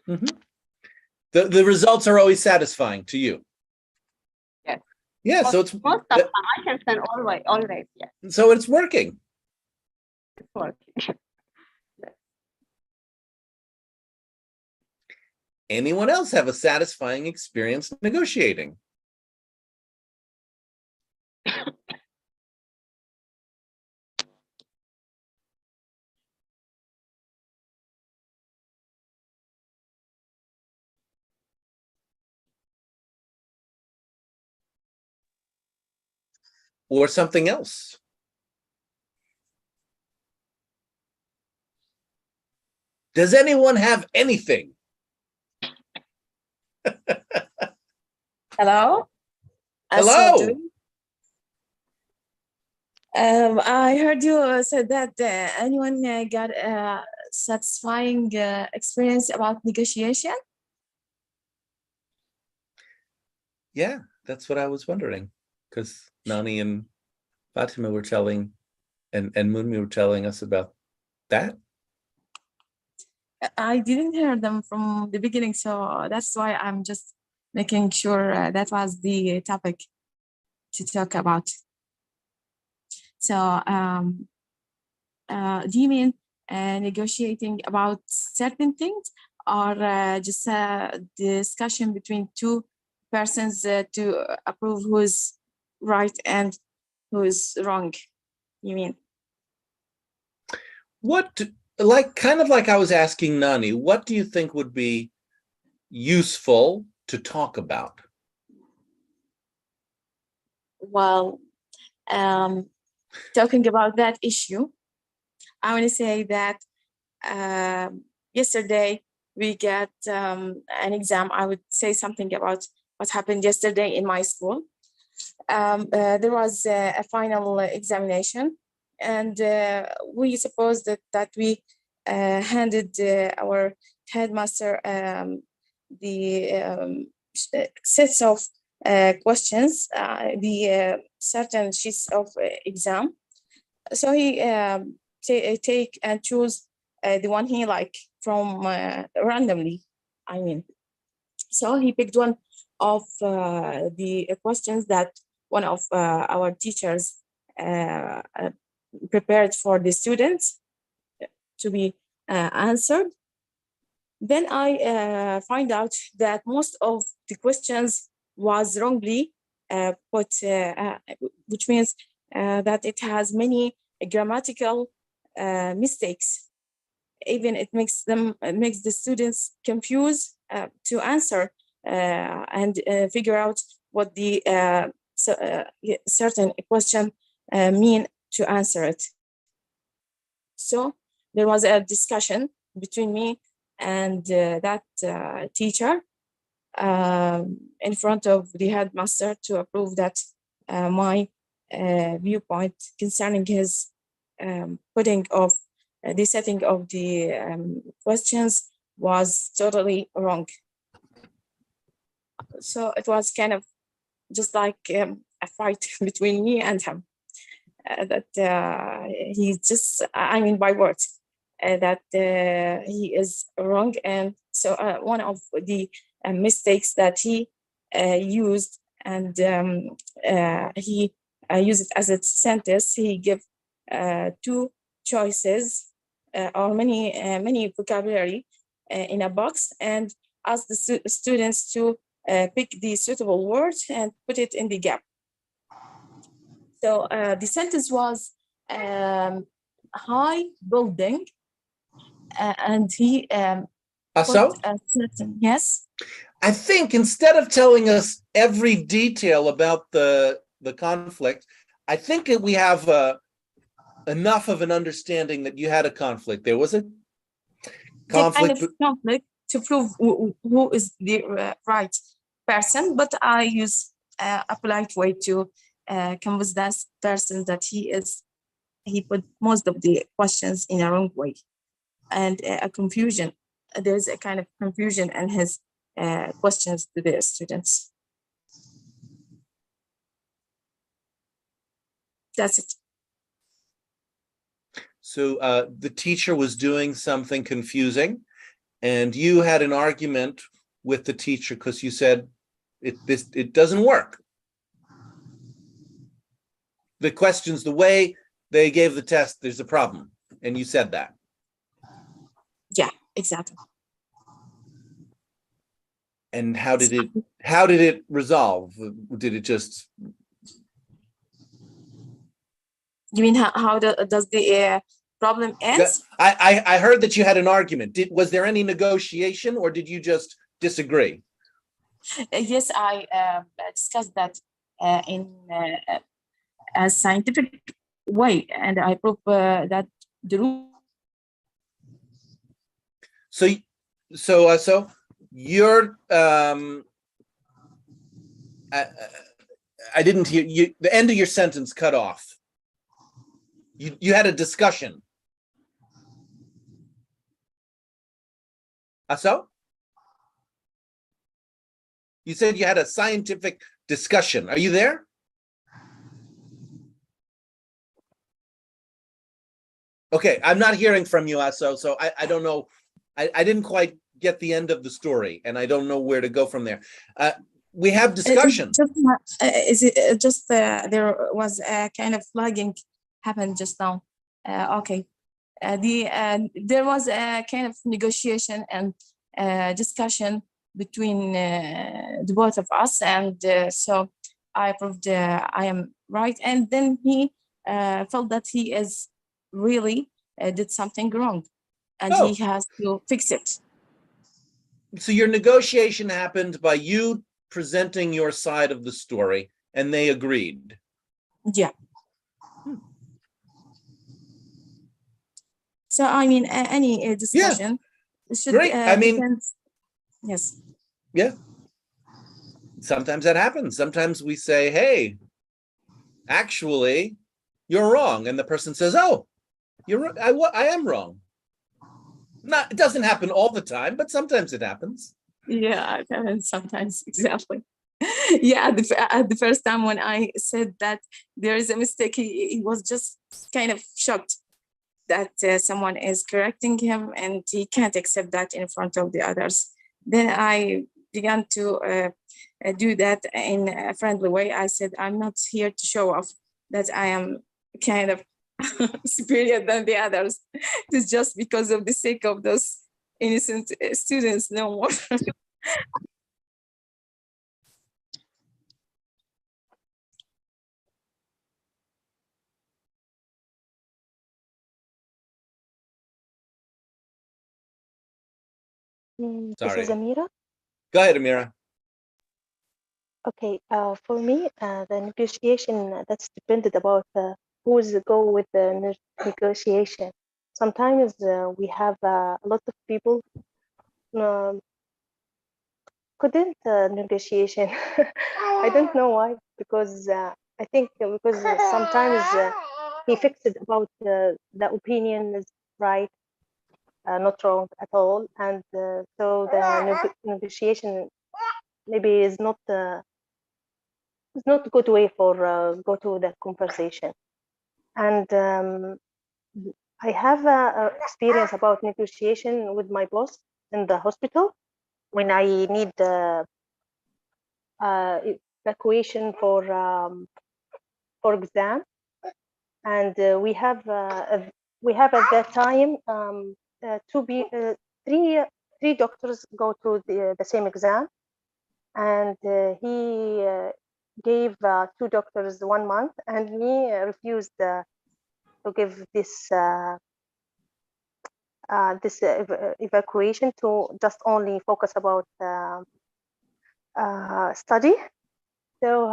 Mhm. The results are always satisfying to you. yes. Yeah, so it's most of the time I can say always, yes, so it's working. it's working. Anyone else have a satisfying experience negotiating? Or something else? Does anyone have anything? Hello. Hello. I heard you said that anyone got a satisfying experience about negotiation. Yeah, that's what I was wondering, because Nani and Fatima were telling, and Munmi were telling us about that. I didn't hear them from the beginning, so that's why I'm just making sure that was the topic to talk about. So, do you mean negotiating about certain things, or just a discussion between two persons to approve who's right and who's wrong? You mean? What, kind of like I was asking Nani, what do you think would be useful to talk about? Well, talking about that issue, I want to say that yesterday we got an exam. I would say something about what happened yesterday in my school. There was a final examination, and we supposed that we handed our headmaster the sets of questions, the certain sheets of exam. So he take and choose the one he like from randomly, I mean. So he picked one of the questions that one of our teachers prepared for the students to be answered. Then I find out that most of the questions was wrongly put, which means that it has many grammatical mistakes. Even it makes the students confused to answer and figure out what the certain question mean to answer it. So there was a discussion between me and that teacher in front of the headmaster to approve that my viewpoint concerning his putting of the setting of the questions was totally wrong. So it was kind of just like a fight between me and him. That he just, I mean, by words, that he is wrong. And so one of the mistakes that he used, and he used it as a sentence, he gave two choices or many vocabulary in a box, and asked the students to pick the suitable word and put it in the gap. So the sentence was high building, and he So? Yes. I think instead of telling us every detail about the conflict, I think we have enough of an understanding that you had a conflict. There was a conflict. The kind of conflict to prove who is the right person, but I use a polite way to convince that person that he is he put most of the questions in a wrong way, and a confusion. There's a kind of confusion in his questions to the students. That's it. So the teacher was doing something confusing, and you had an argument with the teacher because you said it doesn't work. The questions, the way they gave the test, there's a problem, and you said that. Yeah, exactly. And how did it resolve? Did it just? You mean how does the problem end? I heard that you had an argument. Was there any negotiation, or did you just disagree? Yes, I discussed that in a scientific way, and I prove that the rule. So you're I didn't hear you. The end of your sentence cut off. You had a discussion. So? You said you had a scientific discussion. Are you there? Okay, I'm not hearing from you, Aso, so I don't know. I didn't quite get the end of the story, and I don't know where to go from there. We have discussion. There was a kind of flagging happened just now. Okay. There was a kind of negotiation and discussion between the both of us, and so I proved I am right, and then he felt that he is really did something wrong, and he has to fix it. So your negotiation happened by you presenting your side of the story, and they agreed. Yeah. So I mean, any discussion should. Great. I mean, yes. Yeah. Sometimes that happens. Sometimes we say, "Hey, actually, you're wrong," and the person says, "Oh, you're. I am wrong." It doesn't happen all the time, but sometimes it happens. Yeah, it happens sometimes, exactly. Yeah, at the first time when I said that there is a mistake, he was just kind of shocked that someone is correcting him, and he can't accept that in front of the others. Then I began to do that in a friendly way. I said, I'm not here to show off that I am kind of superior than the others. It's just because of the sake of those innocent students, no more. Sorry. This is Amira. Go ahead, Amira. Okay, for me, the negotiation that's depended about who's go with the negotiation. Sometimes we have a lot of people couldn't negotiation. I don't know why, because I think because sometimes he fixed it about the opinion is right, not wrong at all, and so the negotiation maybe is not a good way for go to the conversation. And I have a experience about negotiation with my boss in the hospital when I need evacuation for exam, and we have at that time three doctors go through the same exam, and he gave 2 doctors 1 month, and me refused to give this evacuation to just only focus about study. So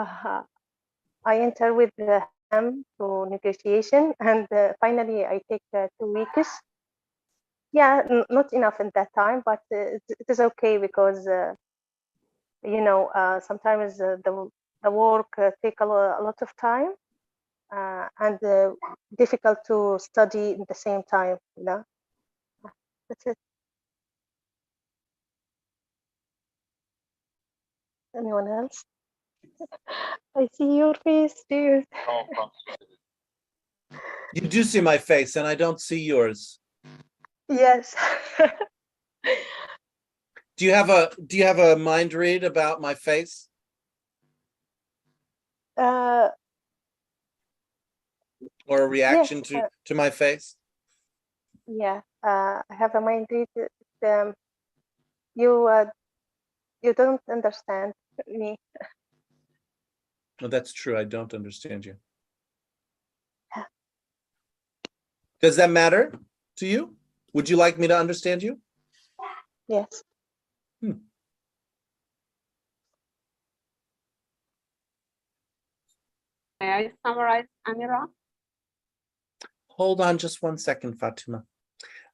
I enter with him to negotiation, and finally I take 2 weeks. Yeah, not enough in that time, but it is okay because you know sometimes the work take a lot of time, and difficult to study at the same time, you know. That's it. Anyone else? I see your face, dear. You do see my face, and I don't see yours. Yes. Do you have a mind read about my face? Or a reaction yes, to my face? yeah. I have a mind read. You don't understand me. No, that's true. I don't understand you. Does that matter to you? Would you like me to understand you? Yes. May I summarize, Amira? Hold on just one second, Fatima.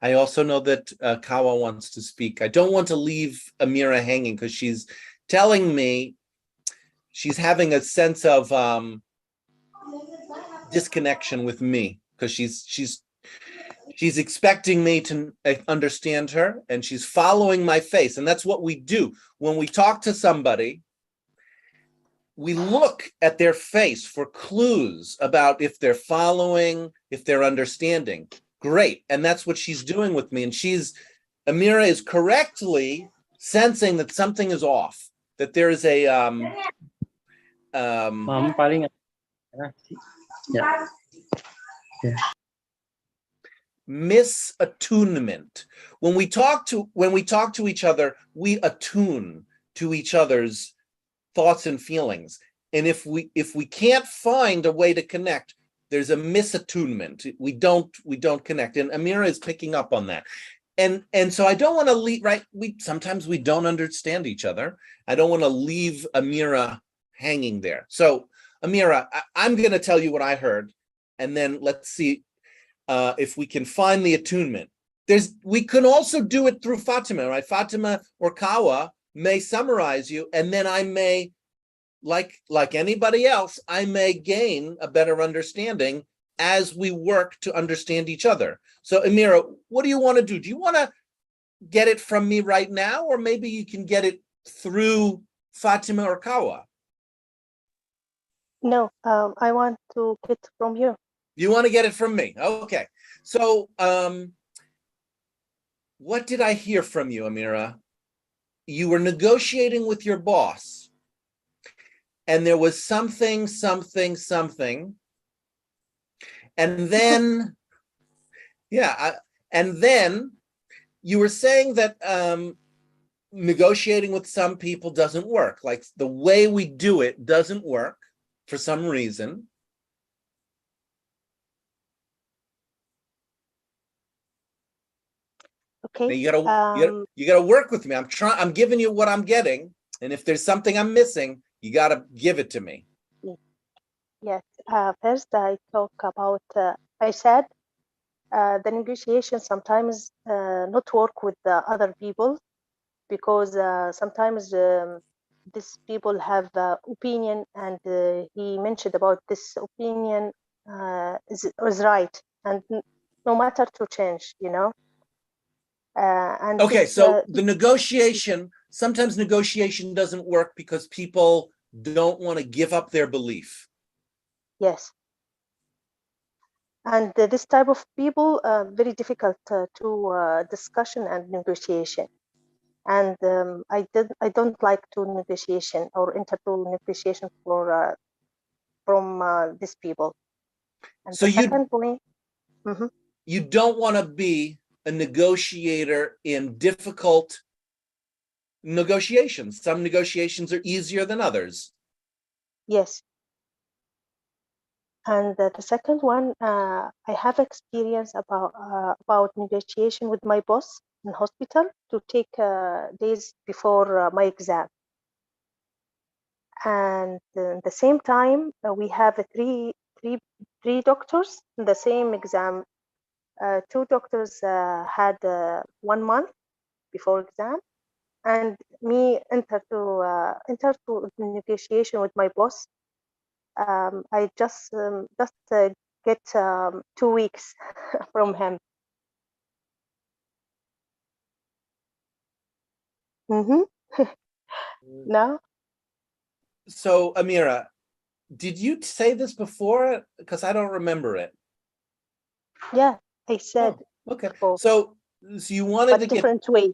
I also know that Kawa wants to speak. I don't want to leave Amira hanging because she's telling me she's having a sense of disconnection with me because she's expecting me to understand her, and she's following my face. And that's what we do when we talk to somebody. We look at their face for clues about if they're following, if they're understanding. Great. And that's what she's doing with me. And Amira is correctly sensing that something is off, that there is a misattunement. When we talk to each other, we attune to each other's thoughts and feelings. And if we can't find a way to connect, there's a misattunement. We don't connect. And Amira is picking up on that. And so I don't want to leave, right? Sometimes we don't understand each other. I don't want to leave Amira hanging there. So Amira, I'm going to tell you what I heard, and then let's see if we can find the attunement. We can also do it through Fatima, right? Fatima or Kawa may summarize you, and then I may, like anybody else, I may gain a better understanding as we work to understand each other. So Amira, what do you want to do? Do you want to get it from me right now, or maybe you can get it through Fatima or Kawa? No, I want to get from you. You want to get it from me? Okay. So what did I hear from you, Amira? You were negotiating with your boss, and there was something, and then, and then you were saying that negotiating with some people doesn't work. Like the way we do it doesn't work for some reason. Okay. Now you gotta work with me. I'm giving you what I'm getting, and if there's something I'm missing, you gotta give it to me. Yes. First, I talk about. I said the negotiation sometimes not work with the other people, because sometimes these people have opinion, and he mentioned about this opinion is right, and no matter to change, you know. And okay, this, so the negotiation, sometimes negotiation doesn't work because people don't want to give up their belief. Yes. And this type of people very difficult to discussion and negotiation. And I don't like to negotiation or interpersonal negotiation from these people. And So the second point, you don't want to be a negotiator in difficult negotiations. Some negotiations are easier than others. yes. And the second one, I have experience about negotiation with my boss in hospital to take days before my exam. And at the same time, we have three doctors in the same exam. Two doctors had 1 month before exam, and me enter to negotiation with my boss I just get 2 weeks from him. No. So, Amira, did you say this before? Because I don't remember it. Yeah, I said. Okay. before, So you wanted but to get different way.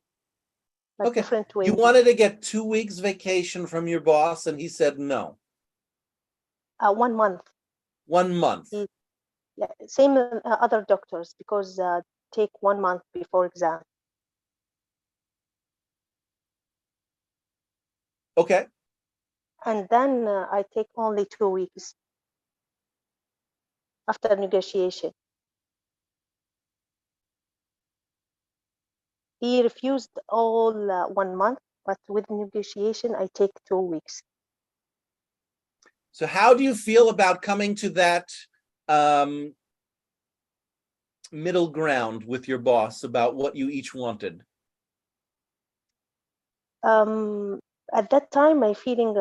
But okay. different way. You wanted to get 2 weeks vacation from your boss, and he said no. 1 month. 1 month. Yeah, same other doctors because take 1 month before exam. Okay. And then I take only 2 weeks after negotiation. He refused all 1 month, but with negotiation, I take 2 weeks. So how do you feel about coming to that middle ground with your boss about what you each wanted? At that time, I feeling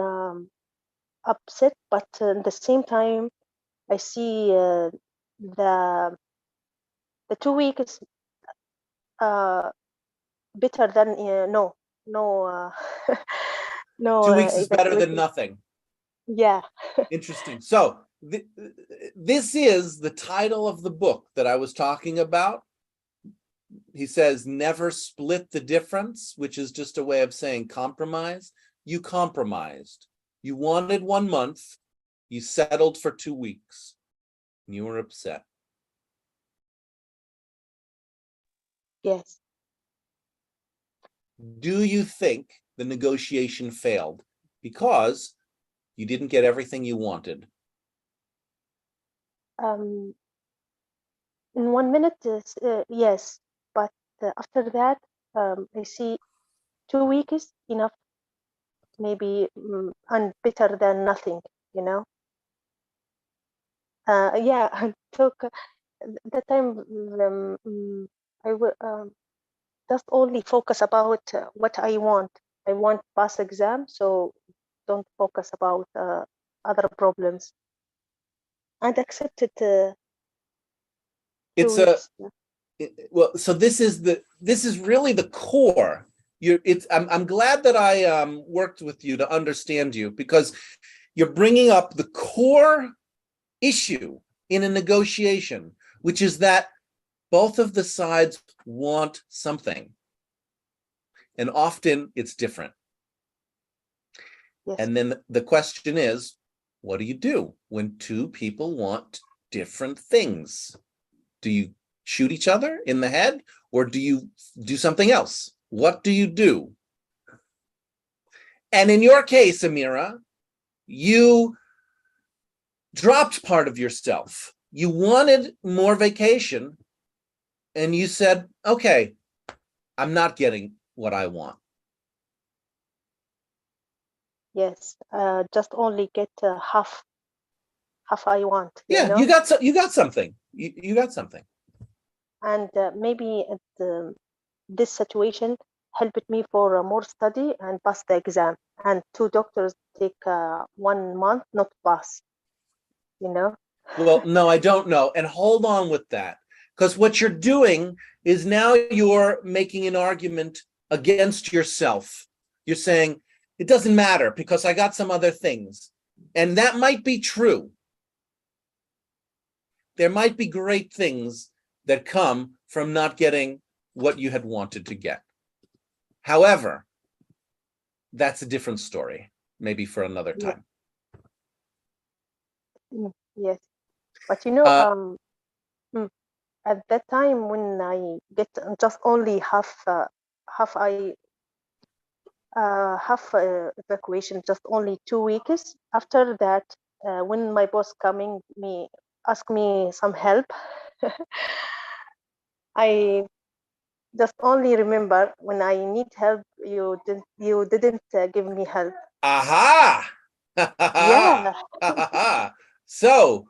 upset, but at the same time, I see the 2 weeks better than no no 2 weeks is better than evacuation. nothing. Yeah. Interesting. So this is the title of the book that I was talking about. He says, never split the difference, which is just a way of saying compromise. You compromised. You wanted 1 month. You settled for 2 weeks. And you were upset. Yes. Do you think the negotiation failed because you didn't get everything you wanted? In 1 minute, yes, but after that, I see 2 weeks enough, maybe, and better than nothing, you know. Yeah, I took that time. I will just only focus about what I want. I want pass exam, so don't focus about other problems. And accepted. It's well, so this is really the core. I'm glad that I worked with you to understand you, because you're bringing up the core issue in a negotiation, which is that both of the sides want something, and often it's different. Yes. And then the question is, what do you do when two people want different things? Do you shoot each other in the head, or do you do something else? What do you do? And in your case, Amira, you dropped part of yourself. You wanted more vacation, and you said, okay, I'm not getting what I want. Yes, just only get half I want. Yeah, know? you got something. You got something. And maybe this situation helped me for more study and pass the exam. And 2 doctors take 1 month not pass. You know. Well, no, I don't know. And hold on with that, because what you're doing is now you're making an argument against yourself. You're saying, it doesn't matter because I got some other things. And that might be true. There might be great things that come from not getting what you had wanted to get. However, that's a different story, maybe for another time. Yes, but you know, at that time when I get just only half evacuation, just only 2 weeks. After that, when my boss coming me ask me some help, I just only remember when I need help, you didn't give me help. Aha! Yeah. So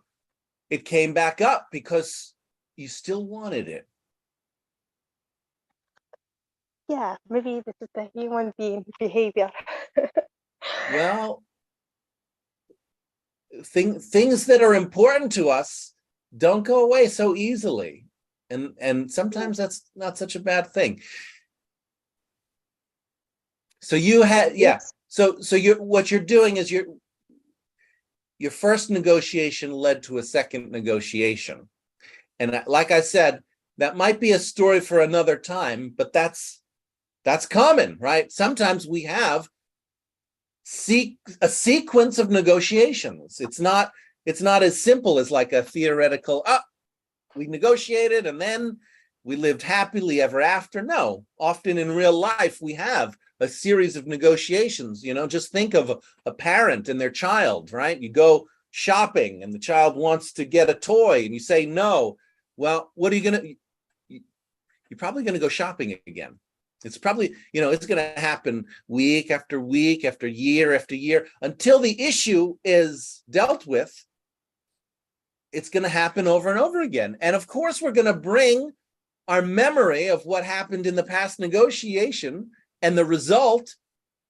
it came back up because you still wanted it. Yeah, maybe this is the human being behavior. Well, things that are important to us don't go away so easily. And sometimes that's not such a bad thing. So you had, yeah. So what you're doing is your first negotiation led to a second negotiation. And like I said, that might be a story for another time, but that's common, right? Sometimes we have a sequence of negotiations. It's not as simple as like a theoretical, we negotiated and then we lived happily ever after. No, often in real life, we have a series of negotiations. Just think of a parent and their child, right? You go shopping and the child wants to get a toy and you say no. Well, what are you going to, you're probably going to go shopping again. It's probably, it's going to happen week after week, after year, until the issue is dealt with. It's going to happen over and over again. And of course, we're going to bring our memory of what happened in the past negotiation and the result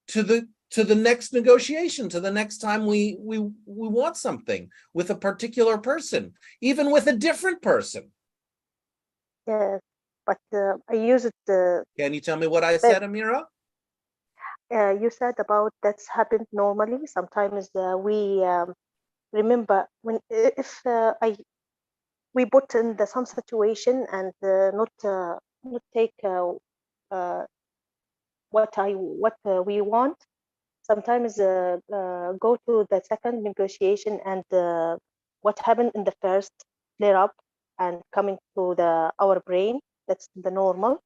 to the next negotiation, to the next time we want something with a particular person, even with a different person. Yes, but I use it. Can you tell me what I said, Amira? You said about that's happened normally. Sometimes we remember if we put in some situation and not take what we want. Sometimes go to the second negotiation and what happened in the first clear up and coming to our brain. That's the normal.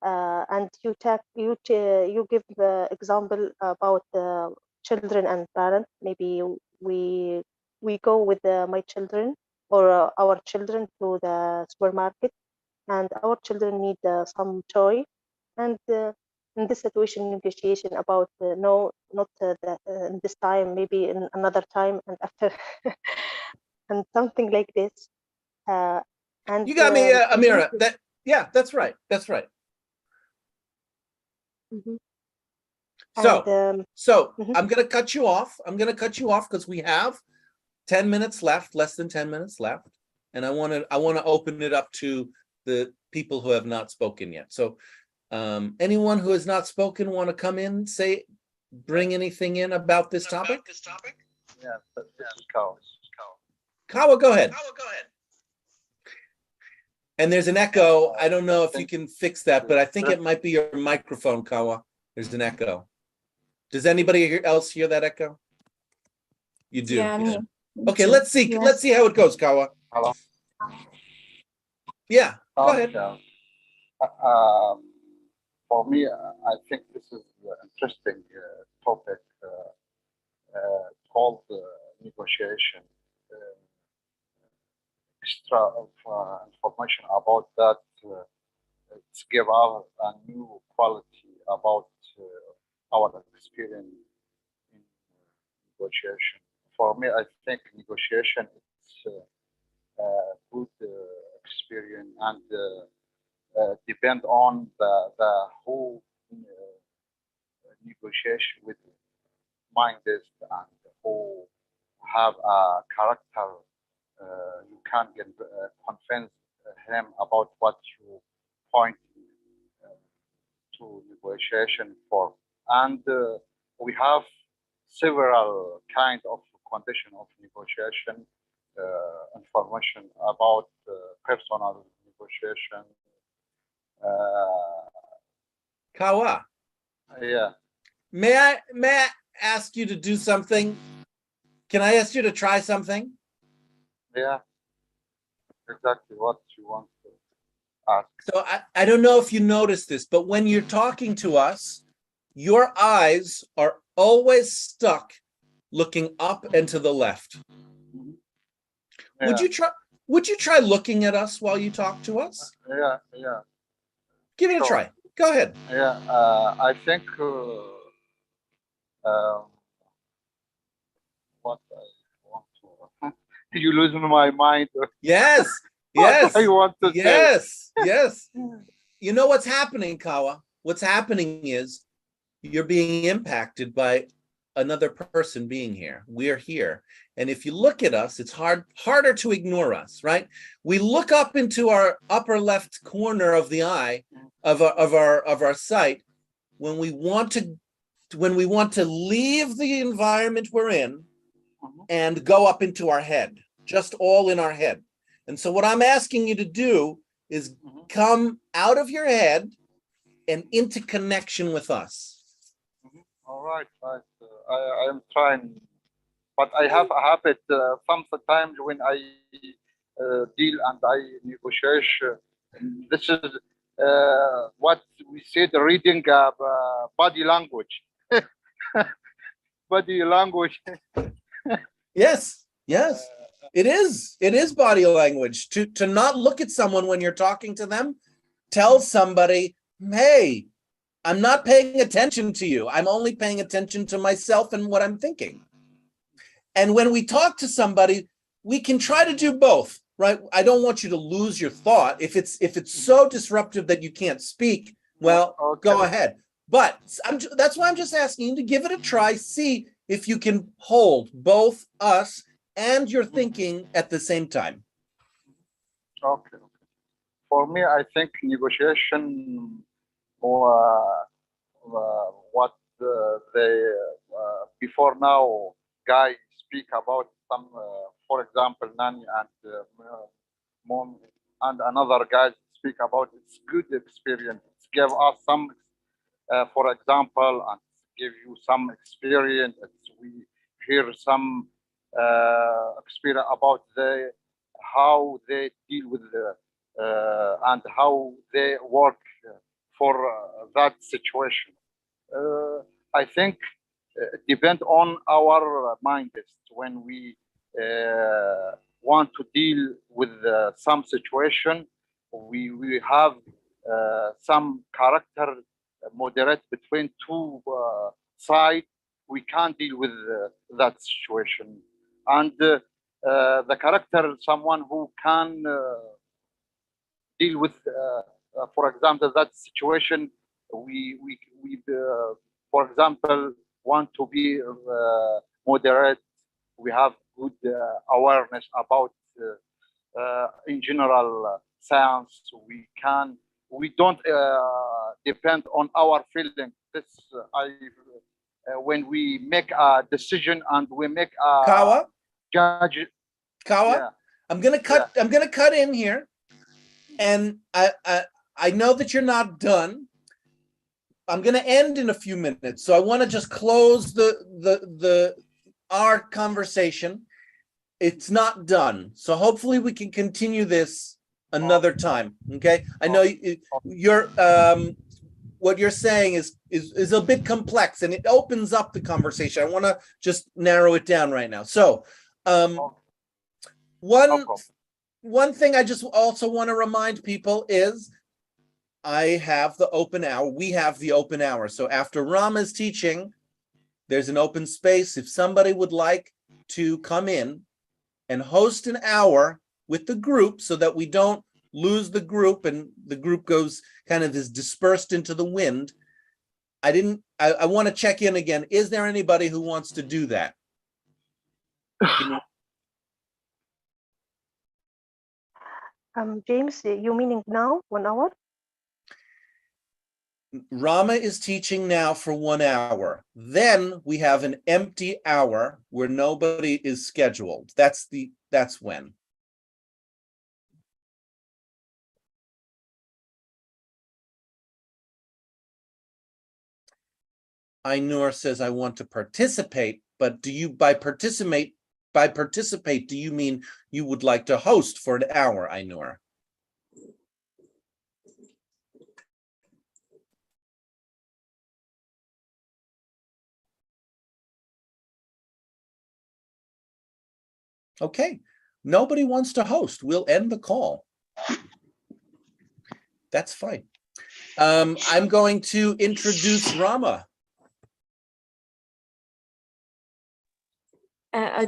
And you give the example about children and parents. Maybe we go with my children or our children to the supermarket, and our children need some toy, and in this situation negotiation about no, not in this time, maybe in another time and after and something like this. And you got me, Amira. That's right. Mm-hmm. So I'm going to cut you off. Because we have 10 minutes left, less than 10 minutes left. And I want to open it up to the people who have not spoken yet. So anyone who has not spoken want to come in, bring anything in about this topic? Yeah, this is Kawa. Kawa, go ahead. And there's an echo. I don't know if you can fix that, but I think it might be your microphone, Kawa. There's an echo. Does anybody else hear that echo? You do. Yeah, me. Okay, let's see. Yes. Let's see how it goes, Kawa. Hello. Yeah, go ahead. For me, I think this is an interesting topic called negotiation. Extra of information about that to give out a new quality about our experience in negotiation. For me, I think negotiation is a good experience and depend on the whole negotiation with minded and who have a character. You can convince him about what you point to negotiation for. And we have several kinds of condition of negotiation, information about personal negotiation. Kawa. Yeah. May I ask you to do something? Can I ask you to try something? Yeah, exactly what you want to ask. So I don't know if you noticed this, but when you're talking to us, your eyes are always stuck looking up and to the left. Yeah. Would you try looking at us while you talk to us? Yeah. Give it a try. Go ahead. Yeah, I think what I want to. You losing my mind. Yes. What I want to say. Yes. You know what's happening, Kawa? What's happening is you're being impacted by another person being here. We're here. And if you look at us, it's harder to ignore us, right? We look up into our upper left corner of the eye of our sight when we want to leave the environment we're in and go up into our head, just all in our head. And so what I'm asking you to do is come out of your head and into connection with us. All right. I am trying, but I have a habit. Sometimes when I deal and I negotiate, this is what we said, reading body language. Body language. Yes, yes. It is body language. To not look at someone when you're talking to them, tell somebody, hey, I'm not paying attention to you. I'm only paying attention to myself and what I'm thinking. And when we talk to somebody, we can try to do both, right? I don't want you to lose your thought. If it's so disruptive that you can't speak, well, go ahead. But that's why I'm just asking you to give it a try. See if you can hold both us and your thinking at the same time. Okay. For me, I think negotiation or what they before now guys speak about some, for example, Nani and Mom and another guys speak about it's good experience. It's give us some, for example, and give you some experience. We hear some experience about how they deal with and how they work for that situation. I think depend on our minds when we want to deal with some situation. We have some character moderate between two sides. We can't deal with that situation, and the character, someone who can deal with, for example, that situation. We for example, want to be moderate. We have good awareness about, in general, science. We don't depend on our feelings. This when we make a decision and we make a Kawa, yeah. I'm gonna cut in here, and I know that you're not done. I'm going to end in a few minutes, so I want to just close our conversation. It's not done, so hopefully we can continue this another time. Okay, I know you're what you're saying is a bit complex, and it opens up the conversation. I want to just narrow it down right now. So, one thing I just also want to remind people is, I have the open hour. We have the open hour. So after Rama's teaching, there's an open space. If somebody would like to come in and host an hour with the group so that we don't lose the group and the group goes kind of is dispersed into the wind, I want to check in again. Is there anybody who wants to do that? James, you meaning now, 1 hour? Rama is teaching now for 1 hour. Then we have an empty hour where nobody is scheduled. That's when. Ainur says, I want to participate, but do you, by participate, do you mean you would like to host for an hour, Ainur? Okay, nobody wants to host. We'll end the call. That's fine. I'm going to introduce Rama.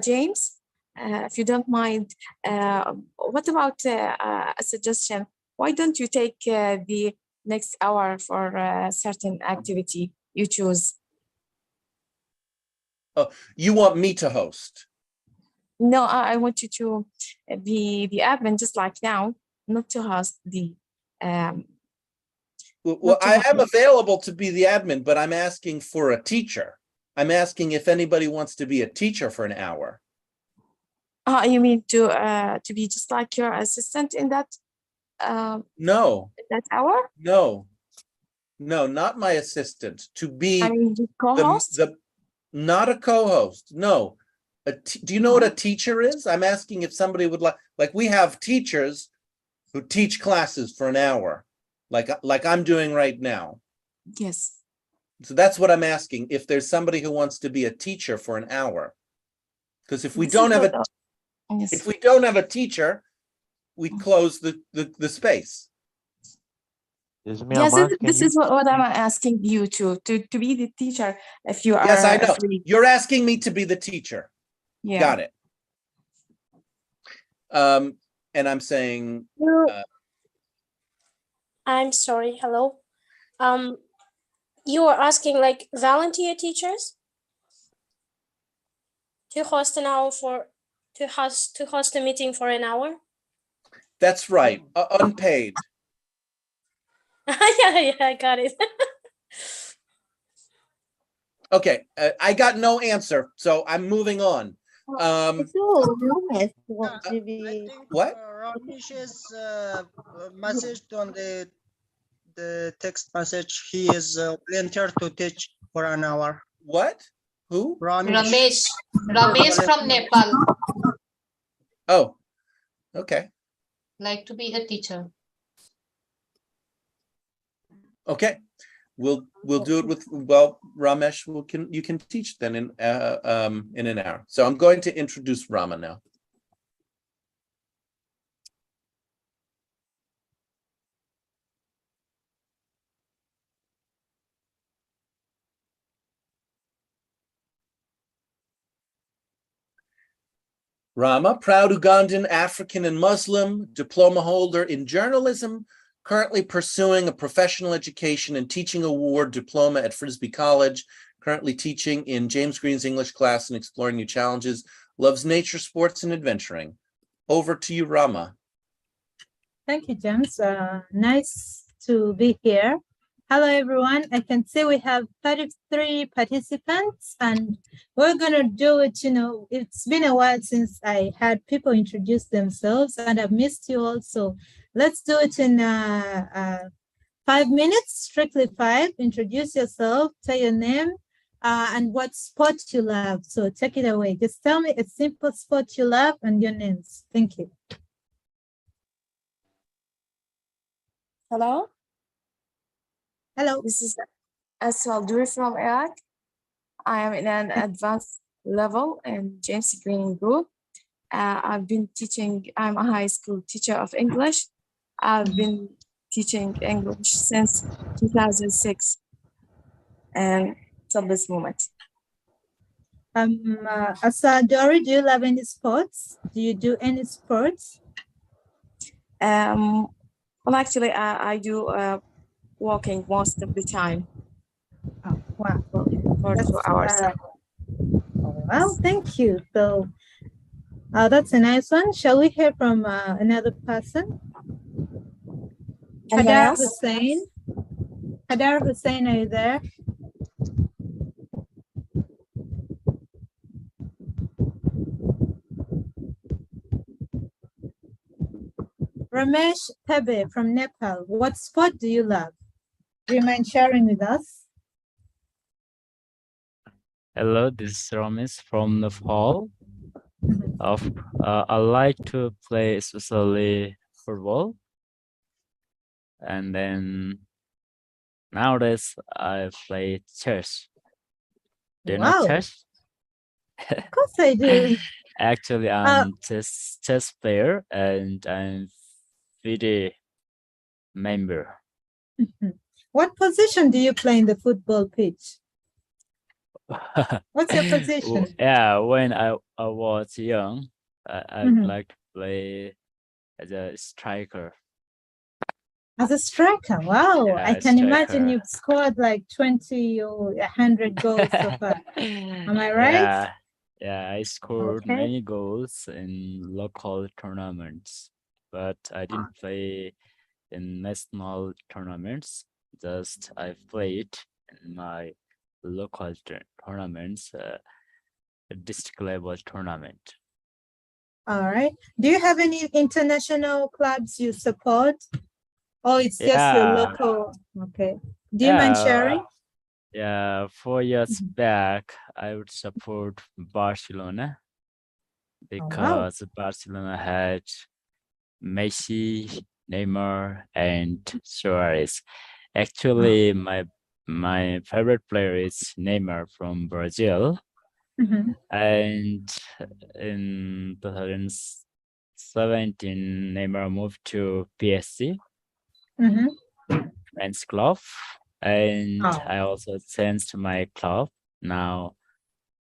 James, if you don't mind, what about a suggestion? Why don't you take the next hour for a certain activity you choose? Oh, you want me to host? No, I want you to be the admin just like now, not to host the Well, I am available to be the admin, but I'm asking for a teacher. I'm asking if anybody wants to be a teacher for an hour. You mean to be just like your assistant in that No, that hour? no, not my assistant. To be I mean, the co-host? Not a co-host. No. Do you know what a teacher is? I'm asking if somebody would like we have teachers who teach classes for an hour, like I'm doing right now. Yes. So that's what I'm asking, if there's somebody who wants to be a teacher for an hour. Because if we don't have a teacher, we close the space. Yes, this is what I'm asking you to be the teacher if you are. Yes, I know. free. You're asking me to be the teacher. Yeah. Got it. And I'm saying, I'm sorry. Hello. You are asking like volunteer teachers to host an hour to host a meeting for an hour. that's right, unpaid. Yeah, I got it. Okay, I got no answer, so I'm moving on. What? Ramesh's message on the text message, he is volunteer to teach for an hour. What? Who? Ramesh from Nepal, Oh, okay. like to be a teacher. Okay, we'll do it with, Ramesh, you can teach then in an hour. So I'm going to introduce Rama now. Rama, proud Ugandan, African and Muslim, diploma holder in journalism, currently pursuing a professional education and teaching award diploma at Frisbee College, currently teaching in James Green's English class and exploring new challenges, loves nature, sports, and adventuring. Over to you, Rama. Thank you, James. Nice to be here. Hello, everyone. I can see we have 33 participants, and we're going to do it. It's been a while since I had people introduce themselves, and I've missed you all. So let's do it in 5 minutes, strictly 5. Introduce yourself, tell your name, and what sport you love. So take it away. Just tell me a simple sport you love and your names. Thank you. Hello. Hello. This is Aswal Duri from Iraq. I am in an advanced level in James Green Group. I've been teaching. I'm a high school teacher of English. I've been teaching English since 2006, and till this moment. Asadori, do you love any sports? Do you do any sports? Well, actually, I do walking most of the time. Oh, wow. For 2 hours. Well, thank you. So that's a nice one. Shall we hear from another person? Hadar Hussein. Hadar Hussein, are you there? Ramesh Tebe from Nepal. What sport do you love? Do you mind sharing with us? Hello, this is Ramesh from Nepal. I like to play especially football. And then nowadays I play chess. Do you know chess? Of course I do. Actually, I'm chess player and I'm FIDE member. What position do you play in the football pitch? What's your position? Yeah, when I was young, I like to play as a striker. As a striker, wow! Yeah, I can imagine striker. you've scored like 20 or 100 goals so far. Am I right? Yeah, I scored Okay. many goals in local tournaments, but I didn't play in national tournaments. Just I played in my local tournaments, district level tournament. All right. Do you have any international clubs you support? Or it's just your Yeah, local? Okay. Do you mind sharing? Yeah, 4 years back, I would support Barcelona because Barcelona had Messi, Neymar, and Suarez. Actually, my favorite player is Neymar from Brazil. And in 2017, Neymar moved to PSG, French club, and I also changed my club. Now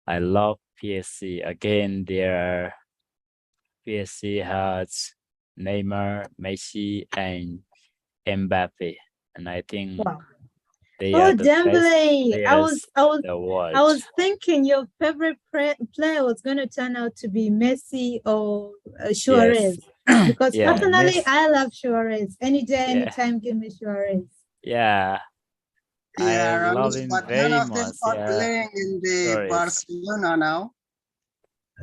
I love PSG. Again, PSG has Neymar, Messi, and Mbappe, and I think they Oh, are the best Dembele! I was players in the world. I was thinking your favorite player was going to turn out to be Messi or Suarez. Because Yeah, personally, Messi. I love Suarez. Any day, Yeah. anytime, give me Suarez. Yeah, Yeah, I love Ramesh, him but none very of them much. are Yeah, playing in the Suarez. Barcelona now.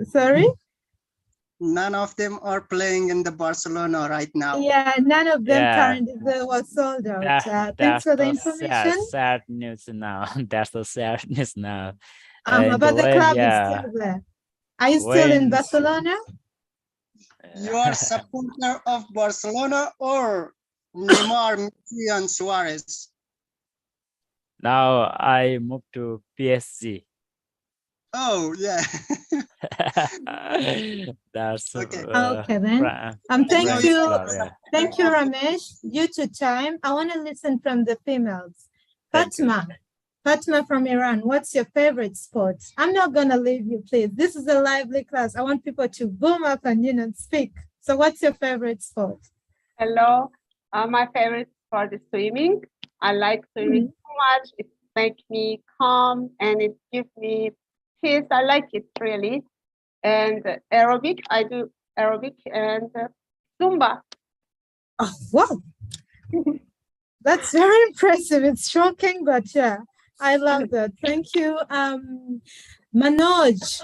Sorry? None of them are playing in the Barcelona right now. Yeah, none of them Yeah. currently was sold out. Thanks That's for the the information. sad news now. That's the sad news now. But the when- club is yeah, still there. Are you still in when- Barcelona? You are supporter of Barcelona or Neymar, Messi, and Suarez? Now I moved to PSG. Oh, yeah. That's Okay then. French Thank you. club, yeah. Thank you, Ramesh. Due to time, I want to listen from the females. Fatma. Fatma from Iran, what's your favorite sport? I'm not gonna leave you, please. This is a lively class. I want people to boom up and speak. So what's your favorite sport? Hello, my favorite sport is swimming. I like swimming so much. It makes me calm and it gives me peace. I like it really. And aerobic, I do aerobic and Zumba. Oh, wow. That's very impressive. It's shocking, but yeah, I love that. Thank you. Manoj,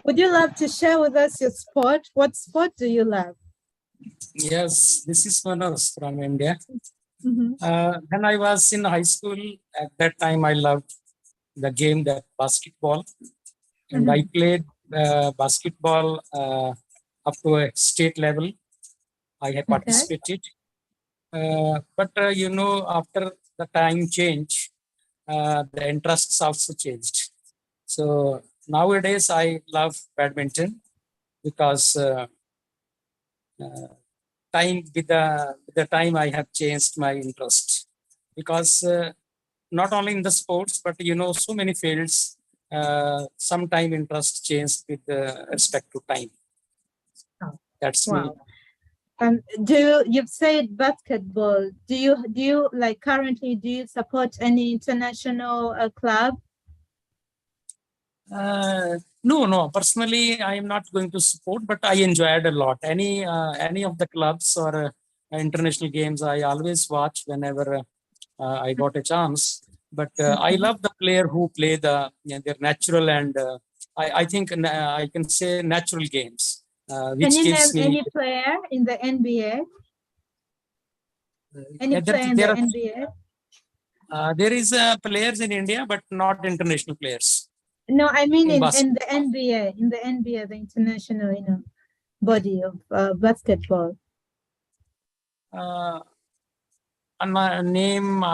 would you love to share with us your sport? What sport do you love? Yes, this is Manoj from India. When I was in high school, at that time I loved the game that basketball, and I played basketball up to a state level. I had participated, but after the time change, the interests also changed. So nowadays I love badminton because time with the time I have changed my interest, because not only in the sports but so many fields, sometime interest changed with respect to time. That's me. You've said basketball. Do you like currently, do you support any international club? No. Personally, I am not going to support, but I enjoyed a lot. Any of the clubs or international games, I always watch whenever I got a chance. But I love the player who play their natural and I think I can say natural games. Which Can you gives name me any player in the NBA? Any player in the NBA? There is players in India, but not international players. No, I mean in the basketball. NBA, the international, body of basketball. On my name,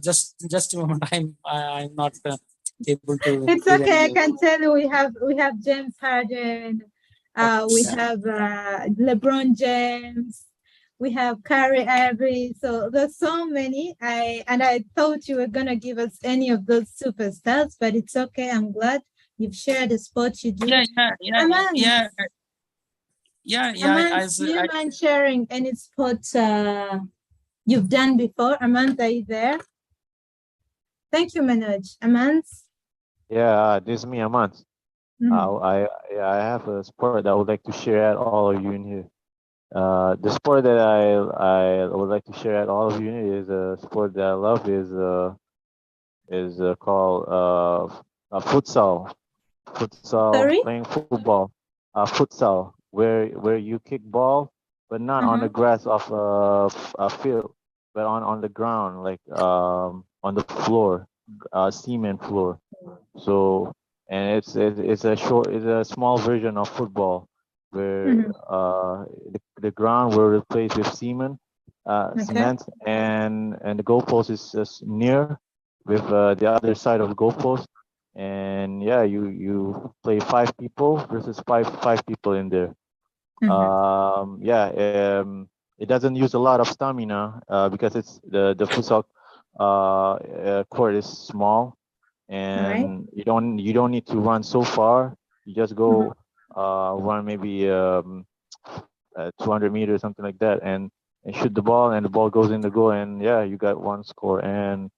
just a moment. I'm not able to. It's okay. I can tell you we have James Harden. We have LeBron James. We have Kyrie Irving. So there's so many. I thought you were gonna give us any of those superstars, but it's okay. I'm glad you've shared the sport you do. Yeah. Do you mind sharing any sport you've done before? Amand, are you there? Thank you, Manoj. Amand? Yeah, this is me, Amant. I have a sport that I would like to share at all of you in here. The sport that I would like to share at all of you in here is a sport that I love is called futsal. Sorry? Playing football. Futsal, where you kick ball, but not on the grass of a field, but on the ground, like on the floor, cement floor. So, and it's a small version of football where the ground were replaced with cement, and the goalpost is just near with the other side of the goalpost, and yeah, you play 5 people versus five people in there. It doesn't use a lot of stamina because it's the futsal court is small, and you don't need to run so far. You just go run maybe 200 meters, something like that, and shoot the ball, and the ball goes in the goal, and yeah, you got one score. And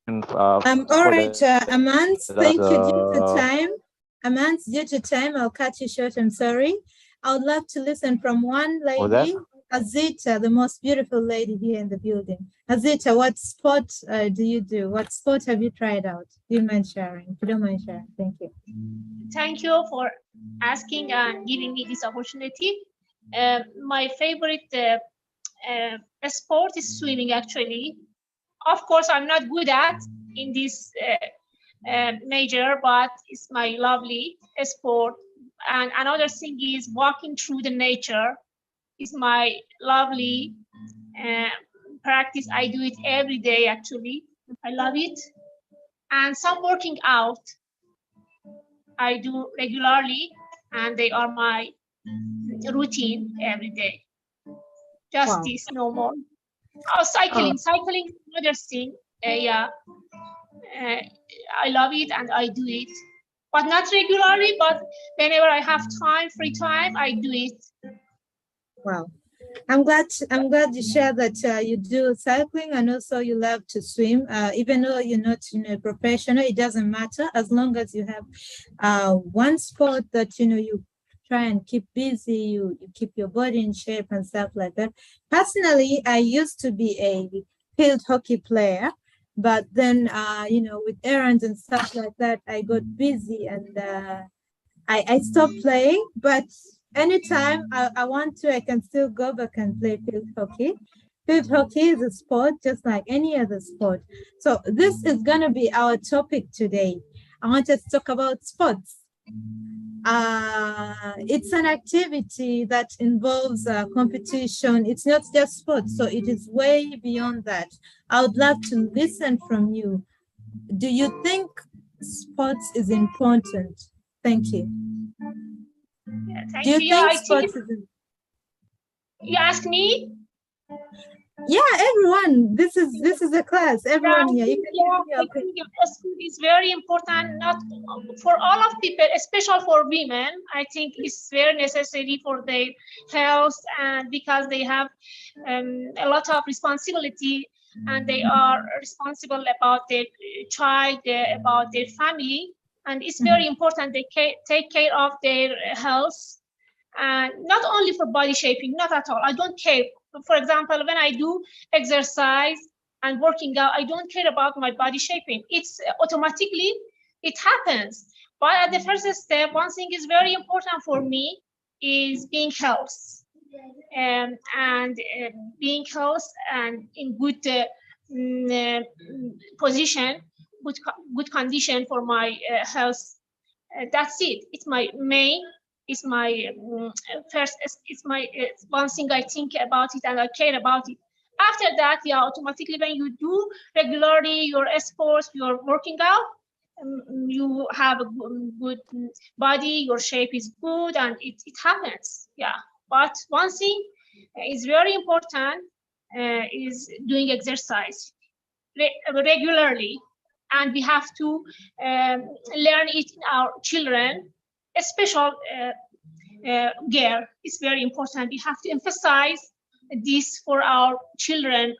all right, Amand, thank you. Due to time, Amand, due to time, I'll cut you short. I'm sorry. I would love to listen from one lady, Azita, the most beautiful lady here in the building. Azita, what sport do you do? What sport have you tried out? Do you mind sharing? If you don't mind sharing, thank you. Thank you for asking and giving me this opportunity. My favorite sport is swimming, actually. Of course, I'm not good at in this major, but it's my lovely sport. And another thing is walking through the nature is my lovely practice. I do it every day, actually. I love it. And some working out I do regularly, and they are my routine every day. Just this, no more. Oh, cycling. Cycling is another thing. I love it and I do it, but not regularly. But whenever I have time, free time, I do it. Wow, I'm glad you shared that you do cycling and also you love to swim. Even though you're not a professional, it doesn't matter as long as you have one sport that you try and keep busy, you keep your body in shape and stuff like that. Personally, I used to be a field hockey player, but then with errands and stuff like that, I got busy and I stopped playing. But anytime I want to, I can still go back and play field hockey. Field hockey is a sport just like any other sport. So this is gonna be our topic today. I want us to talk about sports. It's an activity that involves competition. It's not just sports, so it is way beyond that. I would love to listen from you. Do you think sports is important? Thank you. Yeah, thank Do you you. think I sports think is you ask me. Yeah, everyone. This is a class. Everyone here. You can I think school is very important, not for all of people, especially for women. I think it's very necessary for their health, and because they have a lot of responsibility, and they are responsible about their child, about their family, and it's very important they take care of their health, and not only for body shaping, not at all. I don't care. For example, when I do exercise and working out, I don't care about my body shaping. It's automatically, it happens. But at the first step, one thing is very important for me is being healthy, and being healthy and in good position, good condition for my health. That's it. It's my main. It's my first. It's my one thing I think about it and I care about it. After that, yeah, automatically when you do regularly your sports, your working out, you have a good body. Your shape is good, and it happens. Yeah. But one thing is very important is doing exercise regularly, and we have to learn it in our children. A special girl is very important. We have to emphasize this for our children.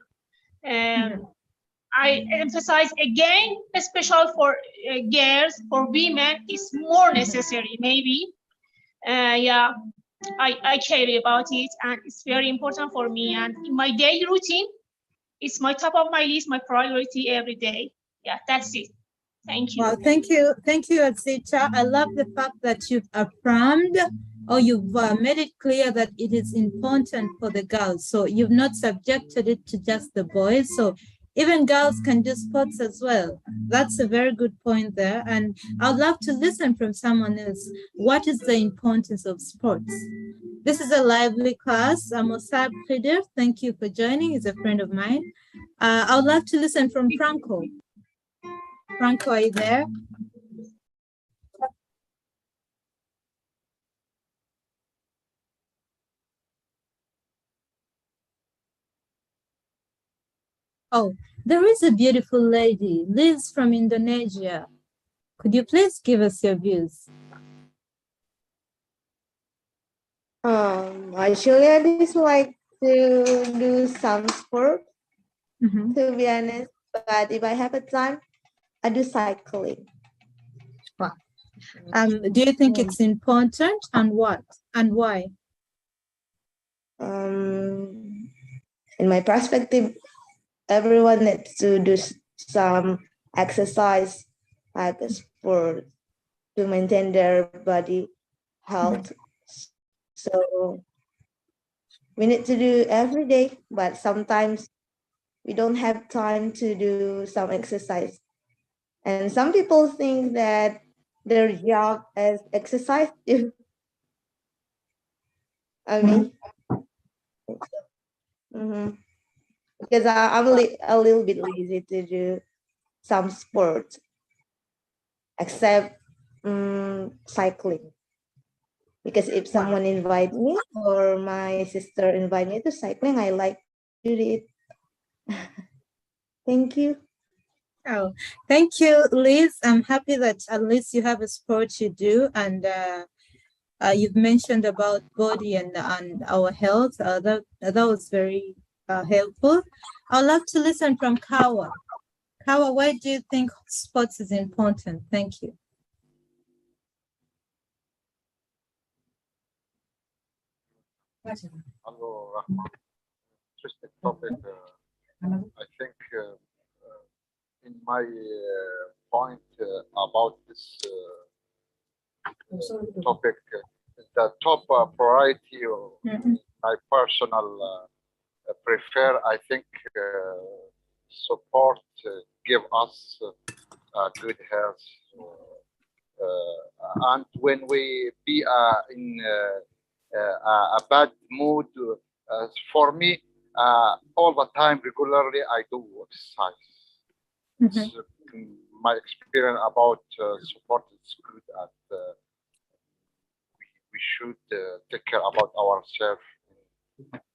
I emphasize again, especially for girls, for women, is more necessary maybe. Yeah, I care about it, and it's very important for me. And in my daily routine, it's my top of my list, my priority every day. Yeah, that's it. Thank you. Well, thank you, Azicha. I love the fact that you've affirmed or you've made it clear that it is important for the girls. So you've not subjected it to just the boys. So even girls can do sports as well. That's a very good point there. And I'd love to listen from someone else. What is the importance of sports? This is a lively class. Musab Khidir, thank you for joining. He's a friend of mine. I would love to listen from Franco. Franco, are you there? Oh, there is a beautiful lady, Liz from Indonesia. Could you please give us your views? Actually, I just like to do some sport, to be honest. But if I have a time, I do cycling. Wow. Do you think it's important, and what and why? In my perspective, everyone needs to do some exercise, like a sport, to maintain their body health. So we need to do every day, but sometimes we don't have time to do some exercise. And some people think that their job is exercise too. I mean, because I'm a little bit lazy to do some sports, except cycling. Because if someone invite me or my sister invite me to cycling, I like to do it. Thank you. Oh, thank you, Liz. I'm happy that at least you have a sport you do, and you've mentioned about body and our health. That was very helpful. I'd love to listen from Kawa. Kawa, why do you think sports is important? Thank you. Hello, Rahman. Interesting topic. I think in my point about this topic, the top priority, my personal prefer, I think support give us good health. And when we be in a bad mood, for me, all the time, regularly, I do exercise. My experience about support is good, and we should take care about ourselves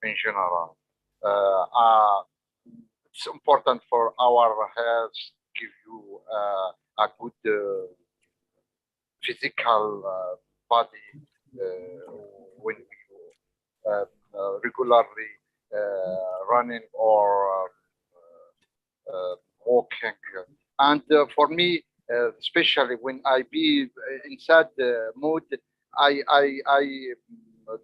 in general. It's important for our health, give you a good physical body when you regularly running or walking. And for me, especially when I be in sad mood, I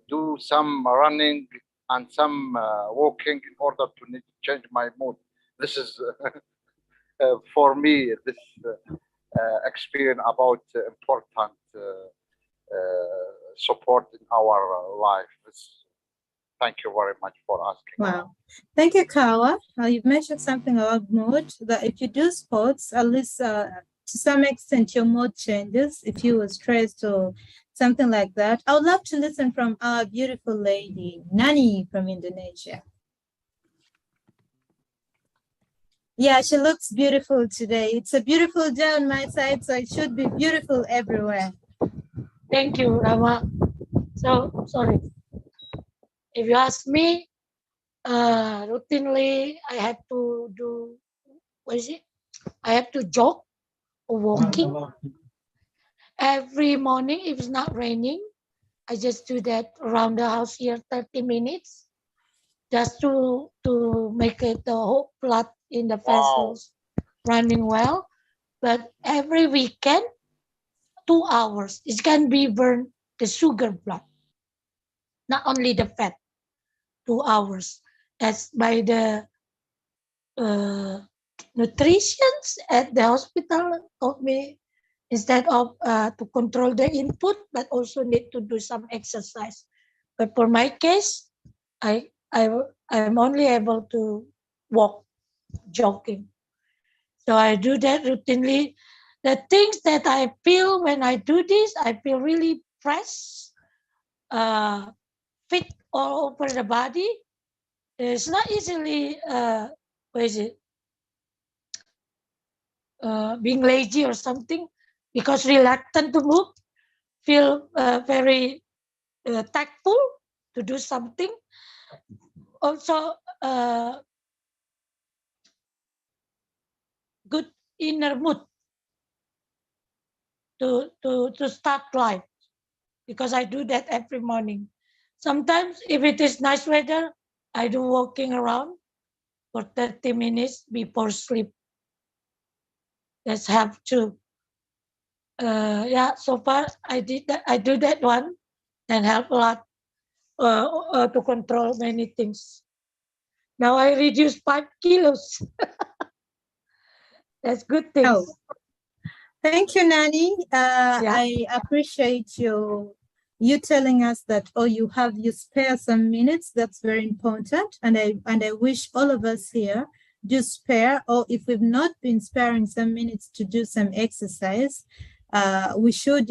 do some running and some walking in order to change my mood. This is for me, this experience about important support in our life. Thank you very much for asking. Wow. Thank you, Kawa. You've mentioned something about mood, that if you do sports, at least to some extent your mood changes if you were stressed or something like that. I would love to listen from our beautiful lady, Nani from Indonesia. Yeah, she looks beautiful today. It's a beautiful day on my side, so it should be beautiful everywhere. Thank you, Rama. So, sorry. If you ask me, routinely, I have to do, what is it? I have to jog or walking every morning. If it's not raining, I just do that around the house here, 30 minutes. just to make it the whole blood in the vessels running well. But every weekend, 2 hours, it can be burned the sugar blood, not only the fat. 2 hours. That's by the nutritionists at the hospital told me, instead of to control the input, but also need to do some exercise. But for my case, I'm only able to walk, jogging. So I do that routinely. The things that I feel when I do this, I feel really fresh, fit all over the body. It's not easily, being lazy or something, because reluctant to move, feel very tactful to do something. Also, good inner mood to start life, because I do that every morning. Sometimes if it is nice weather, I do walking around for 30 minutes before sleep. That's have to. Yeah, so far I did that. I do that one and help a lot to control many things. Now I reduced 5 kilos. That's good thing. Oh. Thank you, Nani. I appreciate you telling us that you spare some minutes. That's very important, and I wish all of us here do spare, or if we've not been sparing some minutes to do some exercise, we should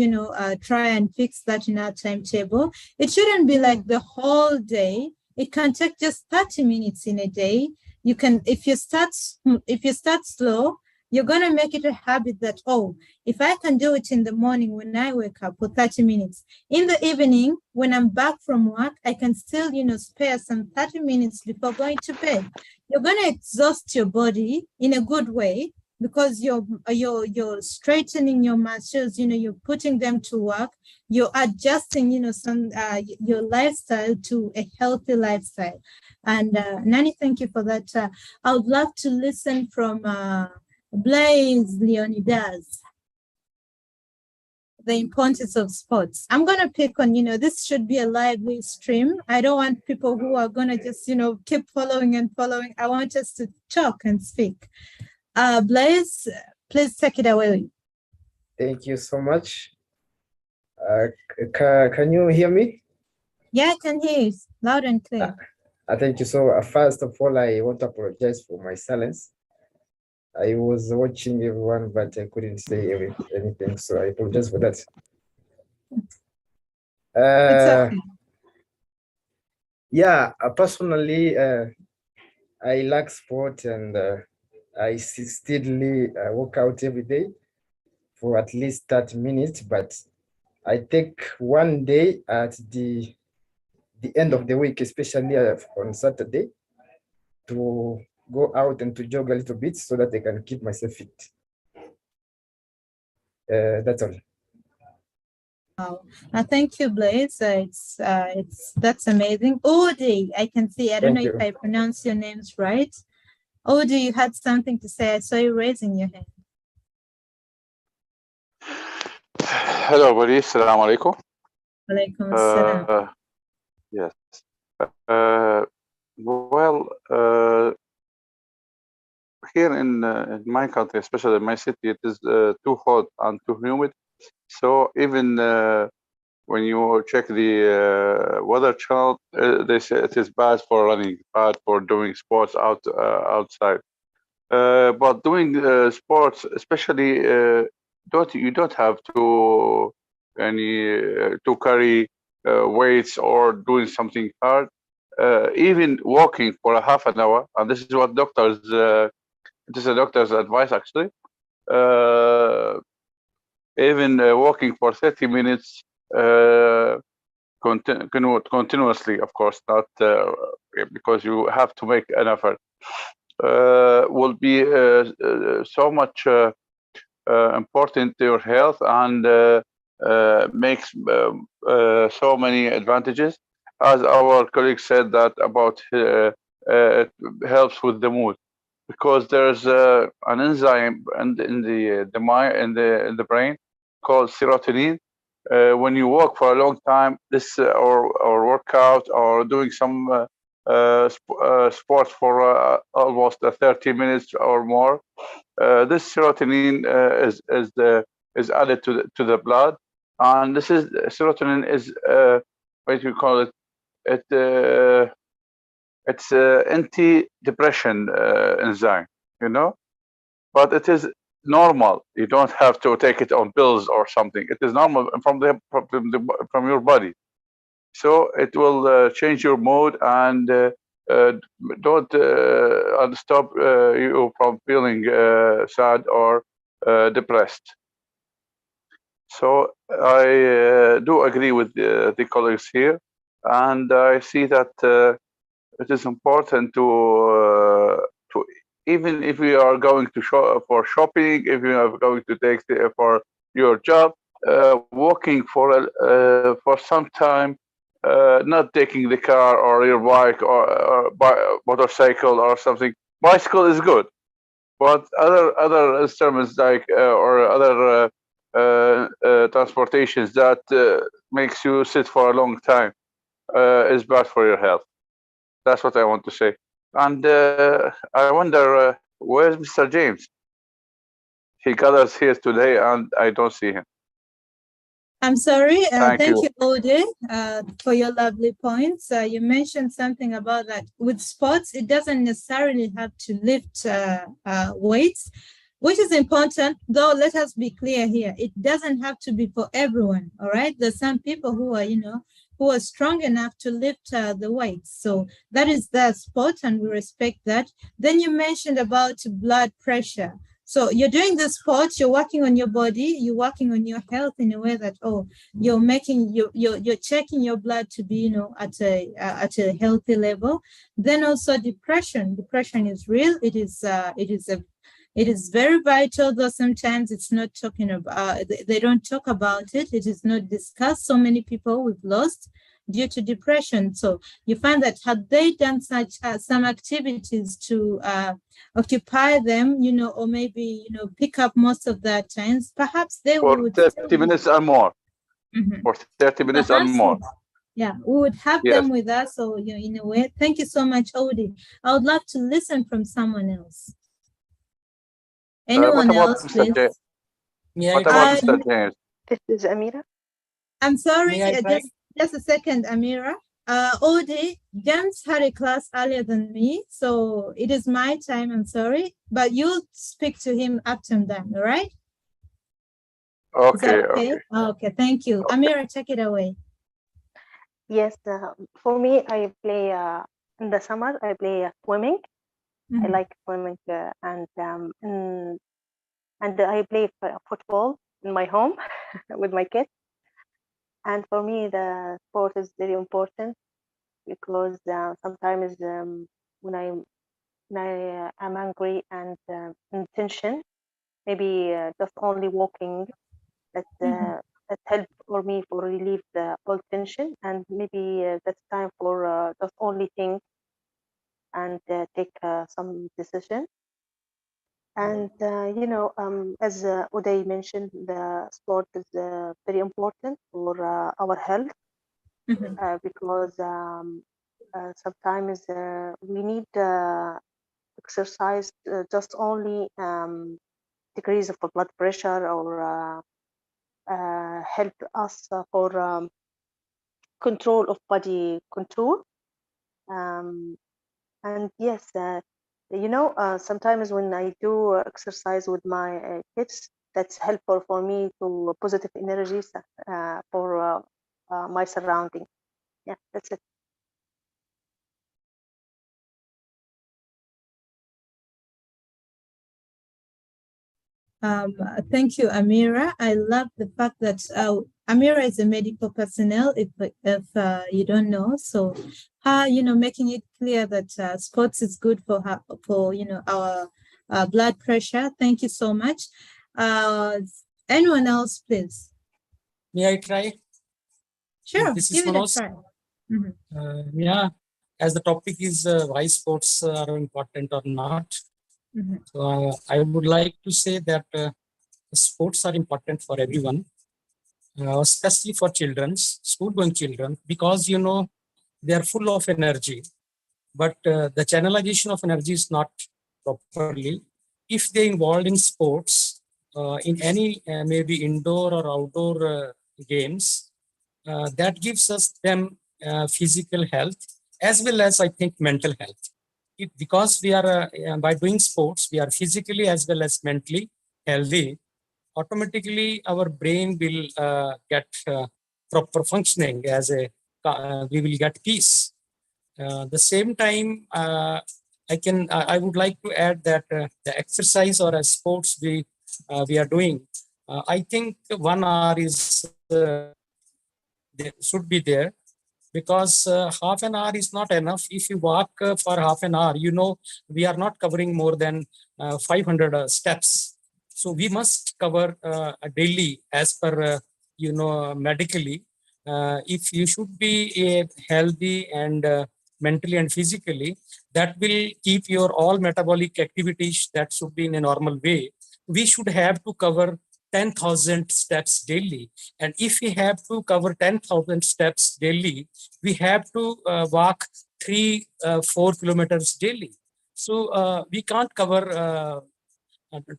try and fix that in our timetable. It shouldn't be like the whole day. It can take just 30 minutes in a day. You can, if you start slow, you're going to make it a habit that, if I can do it in the morning when I wake up for 30 minutes, in the evening, when I'm back from work, I can still, spare some 30 minutes before going to bed. You're going to exhaust your body in a good way, because you're straightening your muscles, you're putting them to work, you're adjusting, your lifestyle to a healthy lifestyle. And Nani, thank you for that. I would love to listen from Blaise Leonidas, the importance of sports. I'm going to pick on, this should be a lively stream. I don't want people who are going to just, keep following and following. I want us to talk and speak. Blaise, please take it away. Thank you so much. Can you hear me? Yeah, I can hear you loud and clear. Thank you. So first of all, I want to apologize for my silence. I was watching everyone, but I couldn't say anything, so I apologize for that. It's okay. Yeah, personally, I like sport, and I steadily work out every day for at least 30 minutes, but I take one day at the end of the week, especially on Saturday, to go out and to jog a little bit so that I can keep myself fit. That's all. Wow. Thank you, Blaise. That's amazing. Odi, I can see. I don't know if I pronounce your names right. Odi, you had something to say. I saw you raising your hand. Hello, everybody. Assalamu alaikum. Alaikum assalam. Yes. Well, here in my country, especially in my city, it is too hot and too humid. So even when you check the weather channel, they say it is bad for running, bad for doing sports outside. But doing sports, especially, you don't have to to carry weights or doing something hard. Even walking for a half an hour, and this is what doctors, it is a doctor's advice actually. Even walking for 30 minutes continuously, of course, not because you have to make an effort, will be so much important to your health, and makes so many advantages. as our colleague said that about it helps with the mood, because there's an enzyme in the mind in the brain called serotonin. When you walk for a long time, this or workout or doing some sports for almost 30 minutes or more, this serotonin is added to the blood, and this is serotonin is what you call it. It's anti-depression enzyme, you know, but it is normal. You don't have to take it on pills or something. It is normal from your body. So it will change your mood and don't stop you from feeling sad or depressed. So I do agree with the colleagues here, and I see that it is important to even if we are going to for shopping, if you are going to take for your job, walking for some time, not taking the car or your bike or motorcycle or something. Bicycle is good, but other instruments like or other transportations that makes you sit for a long time is bad for your health. That's what I want to say. And I wonder, where's Mr. James? He got us here today and I don't see him. I'm sorry. Thank you. you, Ode, for your lovely points. You mentioned something about that with sports, it doesn't necessarily have to lift weights, which is important, though. Let us be clear here. It doesn't have to be for everyone. All right. There's some people who are, who are strong enough to lift the weights. So that is their sport, and we respect that. Then you mentioned about blood pressure. So you're doing the sport, you're working on your body, you're working on your health in a way that, you're making, you're checking your blood to be, at a healthy level. Then also depression is real. It is very vital, though sometimes it's not talking about, they don't talk about it. It is not discussed. So many people we've lost due to depression. So you find that had they done such some activities to occupy them, or maybe, pick up most of their times, perhaps they would. For 30 minutes or more. For 30 minutes or more. Yeah, we would have them with us. So, in a way, thank you so much, Odi. I would love to listen from someone else. Anyone else, please? What about Mr. James? This is Amira. I'm sorry, just a second, Amira. Odi, James had a class earlier than me, so it is my time, I'm sorry. But you'll speak to him after I'm done, all right? Okay, okay? Okay, thank you. Amira, take it away. Yes, for me, I play, in the summer, I play swimming. I like swimming, and I play football in my home with my kids. And for me, the sport is very important because sometimes when I am angry and in tension, maybe just only walking that helps for me for relieve the all tension, and maybe that's time for just only think and take some decision. And as Uday mentioned, the sport is very important for our health because sometimes we need exercise just only decrease of blood pressure or help us for control of body control. And yes, sometimes when I do exercise with my kids, that's helpful for me to positive energies for my surrounding. Yeah, that's it. Thank you, Amira. I love the fact that Amira is a medical personnel, if you don't know. So making it clear that sports is good for her, for our blood pressure. Thank you so much. Anyone else, please? May I try? Sure, This is give it a Manoj. try. Yeah, as the topic is why sports are important or not. So I would like to say that sports are important for everyone, especially for school-going children, because they are full of energy. But the channelization of energy is not properly. If they involved in sports, in any maybe indoor or outdoor games, that gives them physical health as well as I think mental health. Because we are by doing sports, we are physically as well as mentally healthy. Automatically, our brain will get proper functioning as we will get peace. The same time, I would like to add that the exercise or sports we are doing, I think 1 hour is should be there, because half an hour is not enough. If you walk for half an hour, we are not covering more than 500 steps. So we must cover daily as per medically. If you should be healthy and mentally and physically, that will keep your all metabolic activities that should be in a normal way. We should have to cover 10,000 steps daily. And if we have to cover 10,000 steps daily, we have to walk 3-4 kilometers daily. So we can't cover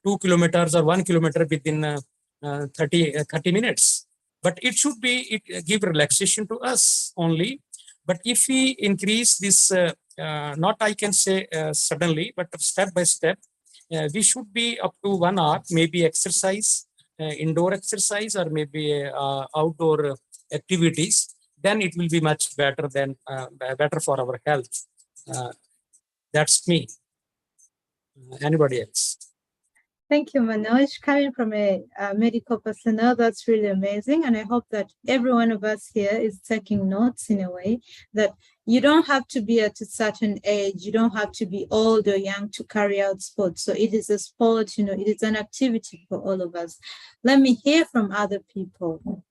2 kilometers or 1 kilometer within 30 minutes. But it should be, give relaxation to us only. But if we increase this, not I can say suddenly, but step by step, we should be up to 1 hour, maybe exercise, indoor exercise or maybe outdoor activities. Then it will be much better better for our health. That's me. Anybody else? Thank you, Manoj. Coming from a medical personnel, that's really amazing. And I hope that every one of us here is taking notes in a way that you don't have to be at a certain age. You don't have to be old or young to carry out sports. So it is a sport, it is an activity for all of us. Let me hear from other people.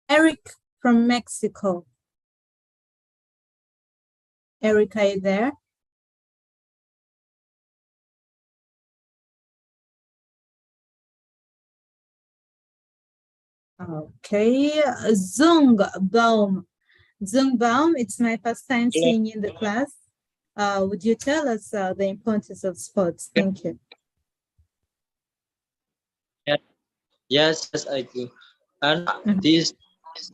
Eric from Mexico. Eric, are you there? Okay, Zung Baum. Zung Baum, it's my first time seeing you in the class. Would you tell us the importance of sports? Thank you. Yes, I do. And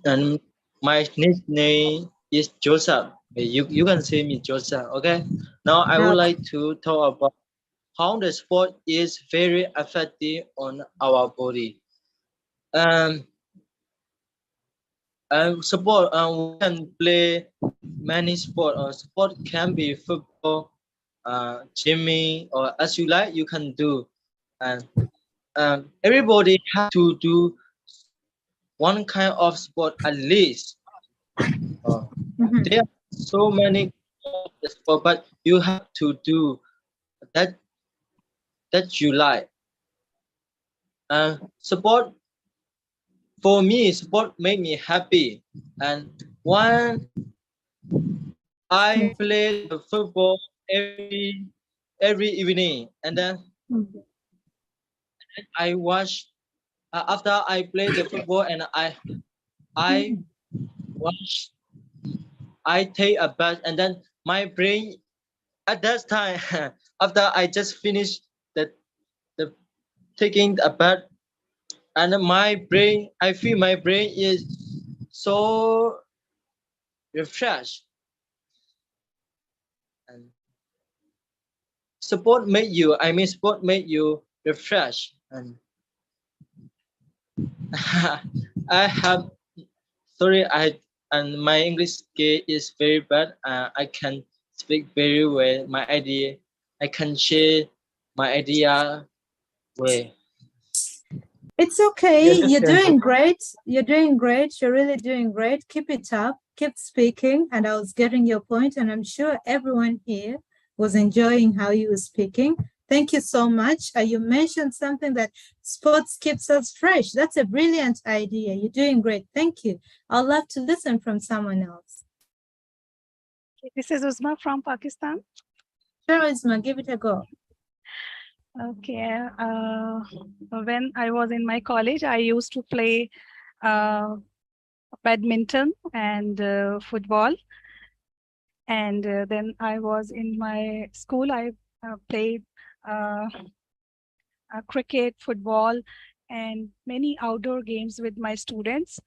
and my nickname is Joseph. You can say me Joseph, okay? Now I would like to talk about how the sport is very effective on our body. Sport, we can play many sports. Sport can be football, gymming, or as you like, you can do. And everybody has to do one kind of sport at least. There are so many sports, but you have to do that you like. Sport, for me, sport make me happy. And when I play football every evening, and then I watch after I play the football, and I watch. I take a bath, and then my brain at that time after I just finished the taking a bath, and I feel my brain is so refreshed. And sport make you refresh. And and my English skill is very bad. I can speak very well I can share my idea well. It's okay. You're doing great. You're doing great. You're really doing great. Keep it up. Keep speaking. And I was getting your point, and I'm sure everyone here was enjoying how you were speaking. Thank you so much. You mentioned something that sports keeps us fresh. That's a brilliant idea. You're doing great. Thank you. I'd love to listen from someone else. This is Uzma from Pakistan. Sure, Uzma, give it a go. Okay. When I was in my college, I used to play badminton and football. And then I was in my school, I played cricket, football, and many outdoor games with my students.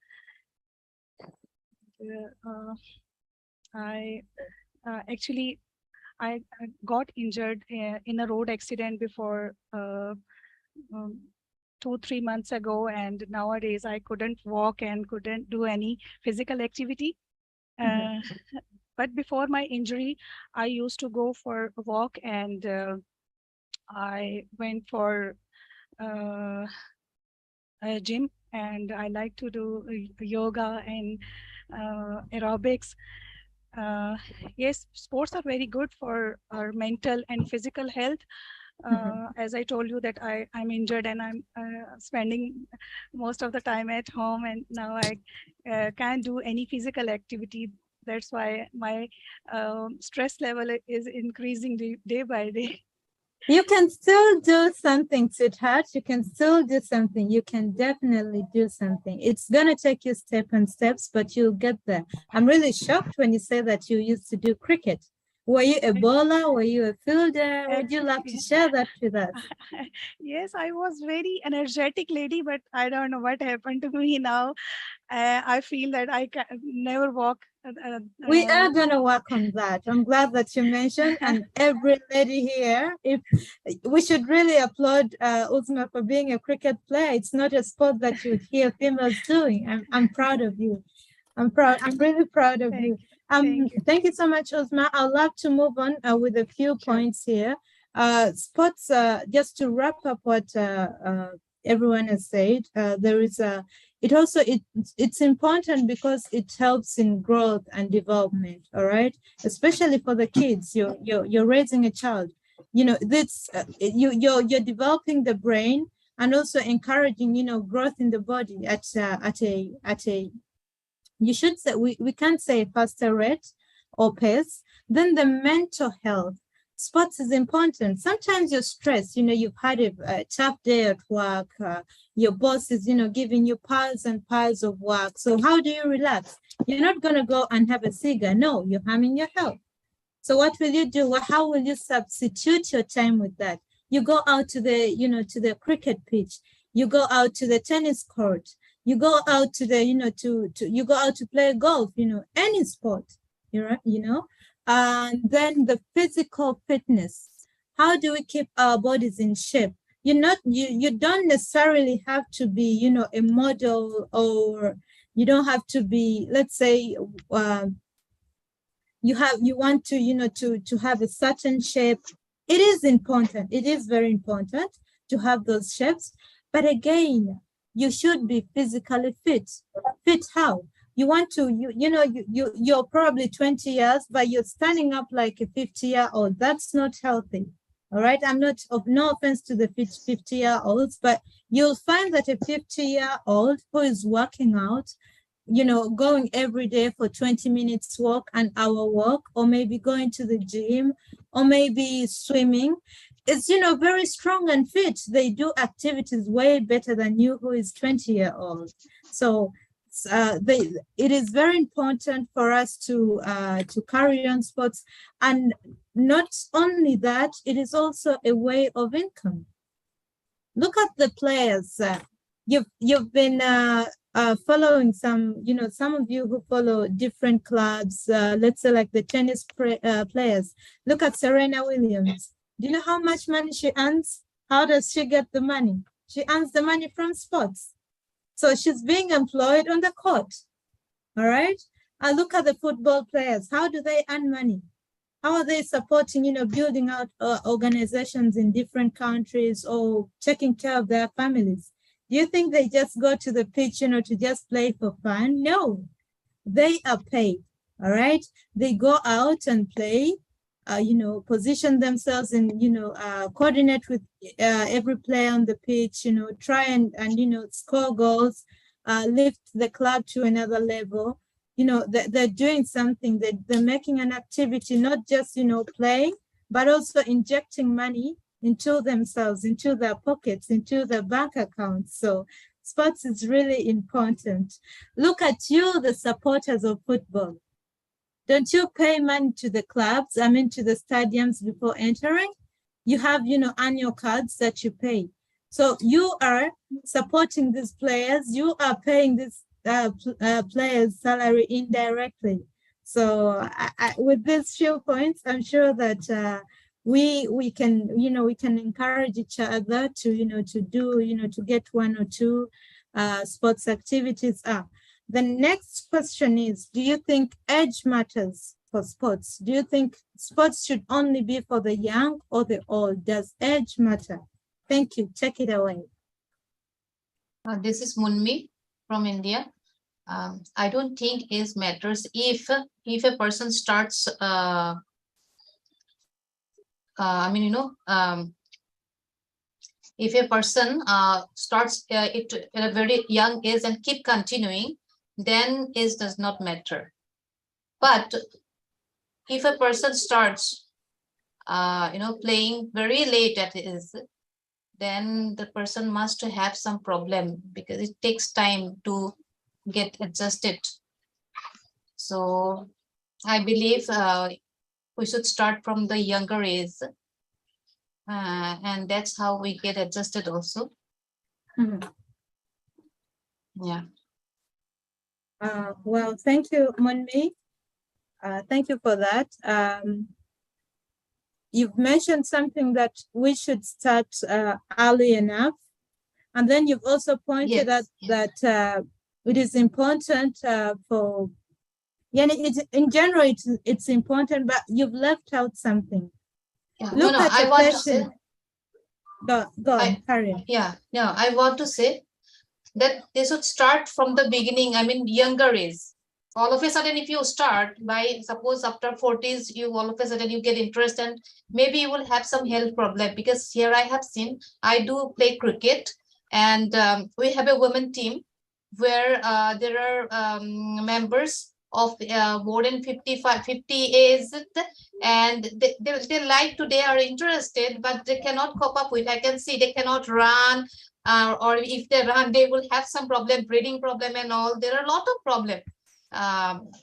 I got injured in a road accident before 2-3 months ago, and nowadays I couldn't walk and couldn't do any physical activity. But before my injury, I used to go for a walk, and I went for a gym, and I like to do yoga and aerobics. Yes, sports are very good for our mental and physical health. As I told you that I'm injured and I'm spending most of the time at home, and now I can't do any physical activity. That's why my stress level is increasing day by day. You can still do something, sweetheart. You can still do something. You can definitely do something. It's going to take you steps, but you'll get there. I'm really shocked when you say that you used to do cricket. Were you a bowler? Were you a fielder? Would you like to share that with us? Yes, I was very energetic lady, but I don't know what happened to me now. I feel that I can never walk. We are going to work on that. I'm glad that you mentioned, and every lady here, we should really applaud Uzma for being a cricket player. It's not a sport that you hear females doing. I'm proud of you. I'm really proud of you. Thank you so much, Uzma. I'd love to move on with a few points here. Sports, just to wrap up what everyone has said, it's important because it helps in growth and development, all right? Especially for the kids, you're raising a child. You know, this you're developing the brain and also encouraging, growth in the body at a you should say, we can't say faster rate or pace. Then the mental health. Sports is important. Sometimes you're stressed, you've had a tough day at work. Your boss is, giving you piles and piles of work. So how do you relax? You're not going to go and have a cigar. No, you're harming your health. So what will you do? How will you substitute your time with that? You go out to the, to the cricket pitch. You go out to the tennis court. You go out to the, you go out to play golf, any sport, and then the physical fitness. How do we keep our bodies in shape? You don't necessarily have to be, a model, or you don't have to be, let's say, you want to, to have a certain shape. It is important. It is very important to have those shapes. But again, you should be physically fit. Fit how? You want to, you're probably 20 years, but you're standing up like a 50-year-old. That's not healthy. All right. I'm not, of no offense to the 50-year-olds, but you'll find that a 50-year-old who is working out, going every day for 20 minutes walk, an hour walk, or maybe going to the gym, or maybe swimming, is, very strong and fit. They do activities way better than you, who is 20-year-old. So it is very important for us to carry on sports. And not only that, it is also a way of income. Look at the players. You've been following some, some of you who follow different clubs, let's say like the tennis players. Look at Serena Williams. Do you know how much money she earns? How does she get the money? She earns the money from sports. So she's being employed on the court. All right. I look at the football players. How do they earn money? How are they supporting, building out organizations in different countries or taking care of their families? Do you think they just go to the pitch, to just play for fun? No, they are paid. All right. They go out and play. position themselves and, coordinate with every player on the pitch, try and score goals, lift the club to another level. They're doing something, they're making an activity, not just, playing, but also injecting money into themselves, into their pockets, into their bank accounts. So sports is really important. Look at you, the supporters of football. Don't you pay money to the clubs, to the stadiums before entering? You have, annual cards that you pay. So you are supporting these players. You are paying these players' salary indirectly. So with these few points, I'm sure that we can, we can encourage each other to, to do, to get one or two sports activities up. The next question is, do you think age matters for sports? Do you think sports should only be for the young or the old? Does age matter? Thank you. Take it away. This is Munmi from India. I don't think age matters if a person starts, if a person starts it at a very young age and keep continuing, then age does not matter. But if a person starts, playing very late at age, then the person must have some problem because it takes time to get adjusted. So I believe we should start from the younger age, and that's how we get adjusted also. Mm-hmm. Yeah. Well, thank you, Munmi. Thank you for that. You've mentioned something that we should start early enough. And then you've also pointed out that it is important for, in general, it's important, but you've left out something. Yeah. Look at I a want question. to say, go on, carry on. Yeah, no, I want to say that they should start from the beginning, younger age. All of a sudden, if you start by, suppose after 40s, you all of a sudden you get interest and maybe you will have some health problem, because here I have seen, I do play cricket, and we have a women team where there are members of more than 50 age, and they like to, they are interested, but they cannot cope up with, I can see they cannot run, or if they run, they will have some problem, breathing problem and all. There are a lot of problems.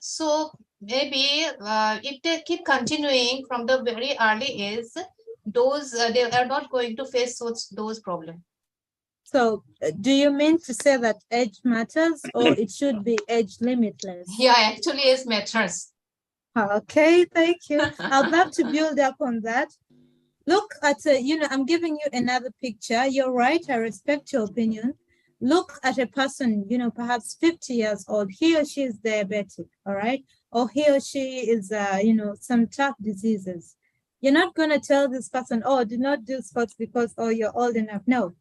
So maybe if they keep continuing from the very early age, those they are not going to face those problems. So do you mean to say that age matters, or it should be age limitless? Yeah, actually age matters. Okay, thank you. I'd love to build up on that. Look at, I'm giving you another picture. You're right, I respect your opinion. Look at a person, perhaps 50 years old. He or she is diabetic, all right? Or he or she is, some tough diseases. You're not going to tell this person, oh, do not do sports because, oh, you're old enough. No.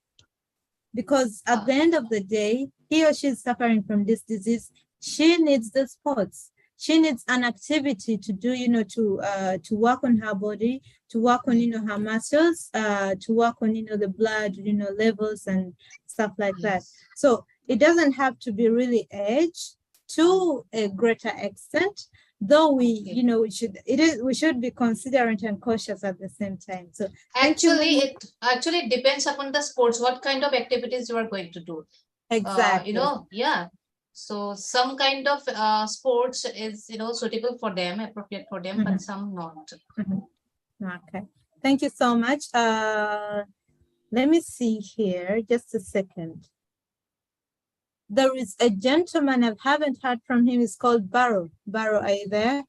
Because at the end of the day, he or she is suffering from this disease. She needs the sports. She needs an activity to do, to work on her body, to work on, her muscles, to work on, the blood, levels and stuff like that. So it doesn't have to be really age to a greater extent, though we should be considerate and cautious at the same time. So actually it depends upon the sports, what kind of activities you are going to do. Exactly. Yeah. So some kind of sports is, suitable for them, appropriate for them, but some not. Okay. Thank you so much. Let me see here, just a second. There is a gentleman, I haven't heard from him, it's called Baro. Baro, are you there?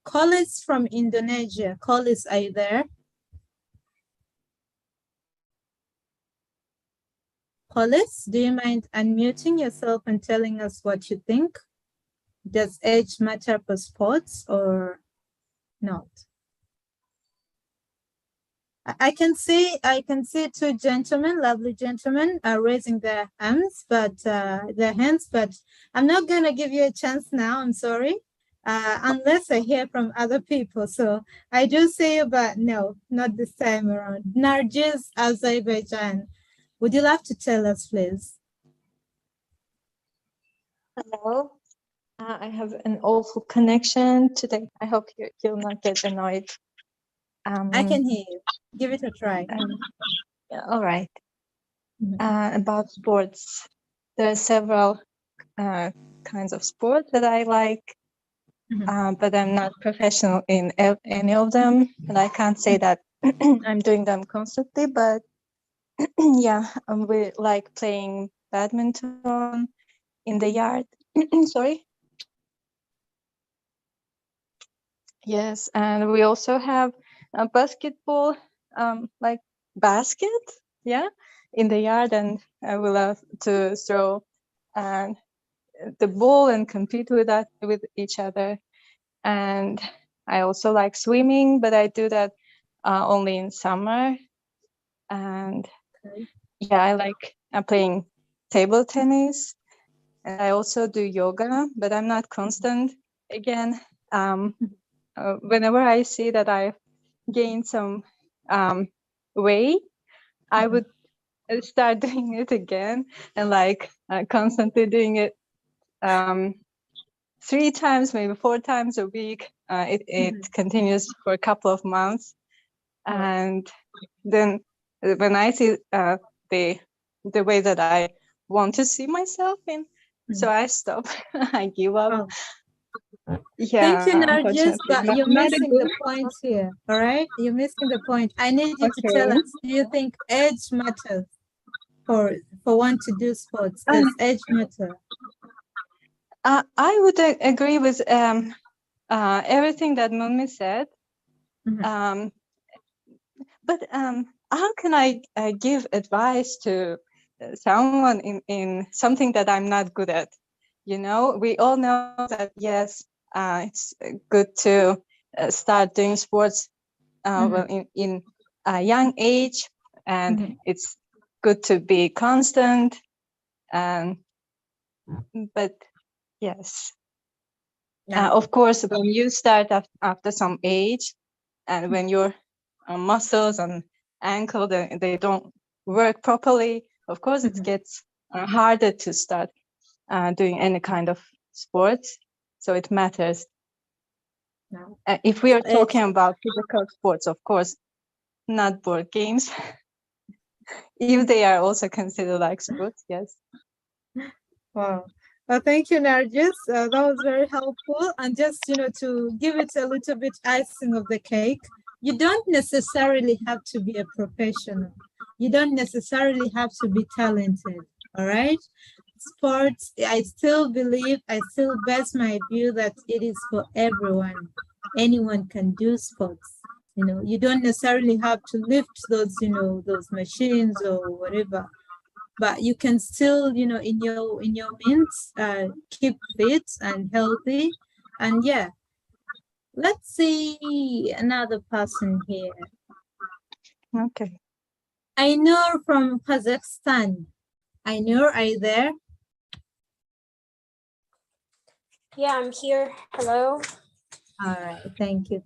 Collis from Indonesia. Collis, are you there? Collis, do you mind unmuting yourself and telling us what you think? Does age matter for sports or not? I can see two gentlemen, lovely gentlemen, raising their hands, but I'm not gonna give you a chance now. I'm sorry, unless I hear from other people. So I do see you, but no, not this time around. Nargis, Azerbaijan, would you love to tell us, please? Hello. I have an awful connection today. I hope you'll not get annoyed. I can hear you. Give it a try. Yeah, all right. About sports, there are several kinds of sports that I like, but I'm not professional in any of them, and I can't say that I'm doing them constantly. But yeah, we like playing badminton in the yard. Sorry. Yes, and we also have a basketball, like basket, yeah, in the yard, and we love to throw the ball and compete with that with each other. And I also like swimming, but I do that only in summer. And yeah, I like playing table tennis, and I also do yoga, but I'm not constant. Again, whenever I see that I gained some weight, I would start doing it again, and like constantly doing it 3 times, maybe 4 times a week. It continues for a couple of months, and then when I see the way that I want to see myself in, so I stop. I give up. Yeah, Thank you, Nargis, unfortunately, but you're not a missing good- the point here. All right, you're missing the point. I need you to tell Okay. us: do you think age matters for one to do sports? Does age matter? I would agree with everything that Mummy said. But how can I give advice to someone in something that I'm not good at? You know, we all know that, yes, it's good to start doing sports well in a young age, and it's good to be constant. But yes, of course, when you start after some age, and when your muscles and ankle they don't work properly, of course it gets harder to start doing any kind of sports. So it matters. If we are talking about physical sports, of course, not board games. If they are also considered like sports, yes. Wow. Well, thank you, Nargis. That was very helpful. And just, to give it a little bit icing of the cake, you don't necessarily have to be a professional. You don't necessarily have to be talented, all right? Sports, I still base my view that it is for everyone. Anyone can do sports. You don't necessarily have to lift those, those machines or whatever. But you can still, in your means, keep fit and healthy. And yeah, let's see another person here. Okay. Ainur from Kazakhstan. Ainur, are you there? Yeah, I'm here. Hello. All right, thank you.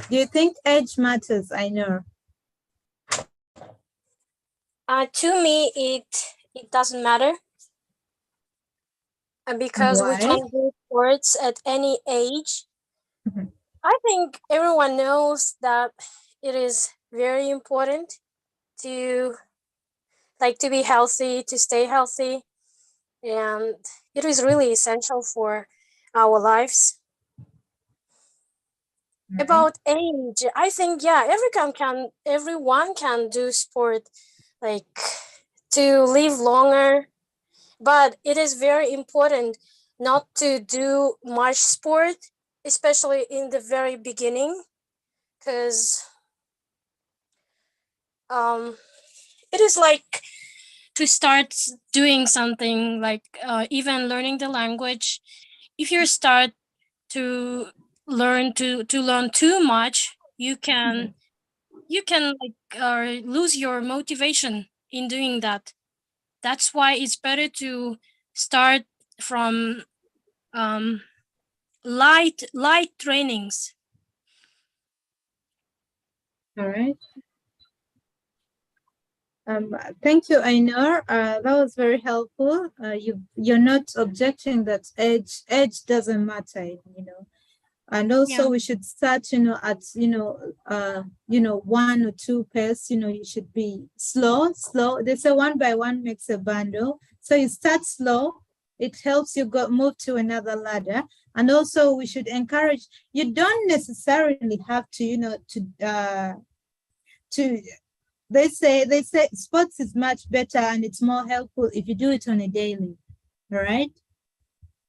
Do you think age matters, Ainur? To me, it doesn't matter. Because we can do sports at any age. I think everyone knows that it is very important to be healthy, to stay healthy, and it is really essential for our lives. About age, I think everyone can do sport, to live longer, but it is very important not to do much sport, especially in the very beginning, because it is like to start doing something like even learning the language. If you start to learn to learn too much, you can like lose your motivation in doing that. That's why it's better to start from light trainings. All right. Thank you, Ainur. That was very helpful. You're not objecting that age doesn't matter, you know. And also Yeah. we should start, at, 1 or 2 pace, you should be slow. They say 1 by 1 makes a bundle. So you start slow. It helps you move to another ladder. And also we should encourage, you don't necessarily have to, they say sports is much better and it's more helpful if you do it on a daily. All right.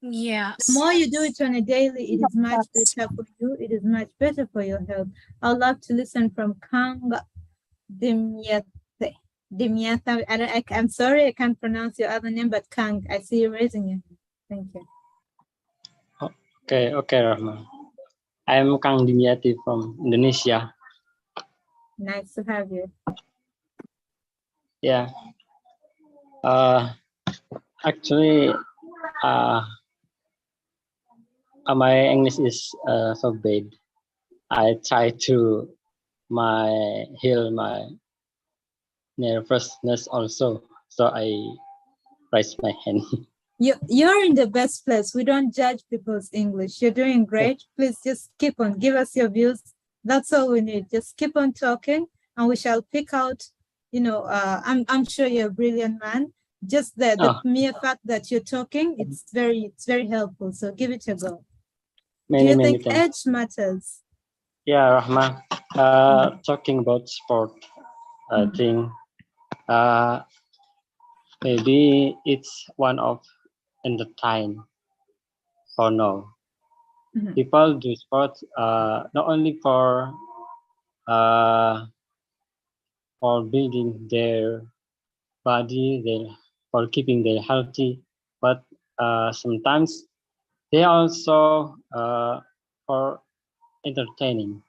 Yes. The more you do it on a daily, it is much better for you. It is much better for your health. I'd love to listen from Kang Dimyatha. I'm sorry, I can't pronounce your other name, but Kang, I see you raising your hand. Thank you. Okay, Rahma. I'm Kang Dimyati from Indonesia. Nice to have you. Yeah. Actually, my English is so bad. I try to heal my nervousness also. So I raise my hand. You're in the best place. We don't judge people's English. You're doing great. Please just keep on. Give us your views. That's all we need. Just keep on talking and we shall pick out, I'm sure you're a brilliant man. Just the mere fact that you're talking, it's very helpful. So give it a go. Do you think age matters? Yeah, Rahma. Talking about sport, I think maybe it's one of entertain for now. People do sports not only for building their body, for keeping them healthy, but sometimes they also for entertaining.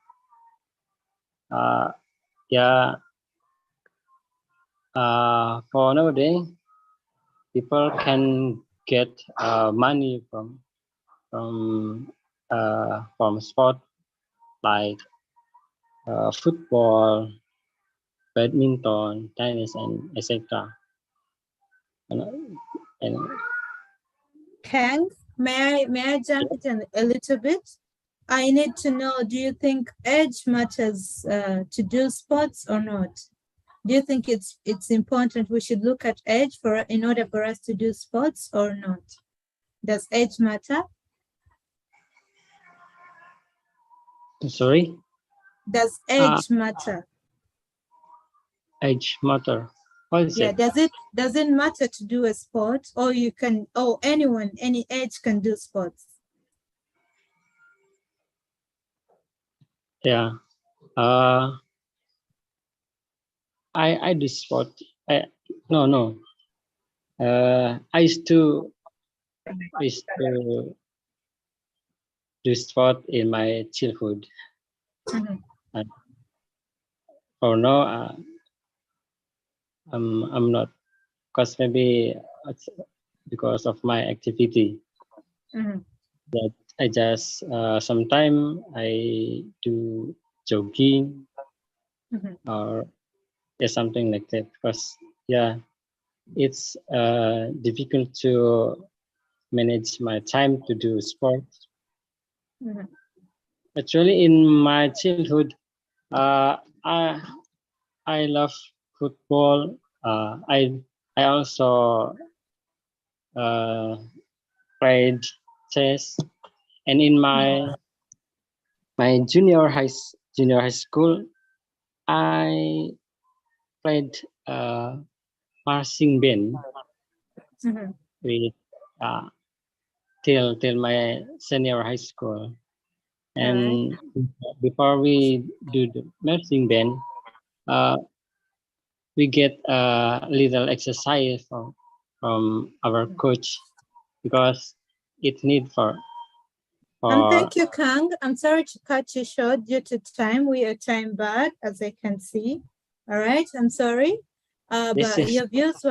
For nowadays, people can get money from sport like football, badminton, tennis, and etc. Kang, may I jump in a little bit? I need to know, do you think age matters to do sports or not? Do you think it's important we should look at age in order for us to do sports or not? Does age matter? Sorry? Does age matter? Age matter. What is it? Does it matter to do a sport, or anyone, any age can do sports? Yeah. I do sport. No. I used to do sport in my childhood. For now, I'm not, because maybe it's because of my activity. That I just sometimes I do jogging or something like that, because it's difficult to manage my time to do sports. Actually, in my childhood, I love football. I also played chess, and in my junior high school, I played marching band with till my senior high school. And before we do the marching band, we get a little exercise from our coach, because it need for for thank you, Kang. I'm sorry to cut you short due to time. We are time bad, as I can see. All right, I'm sorry. This But is- your views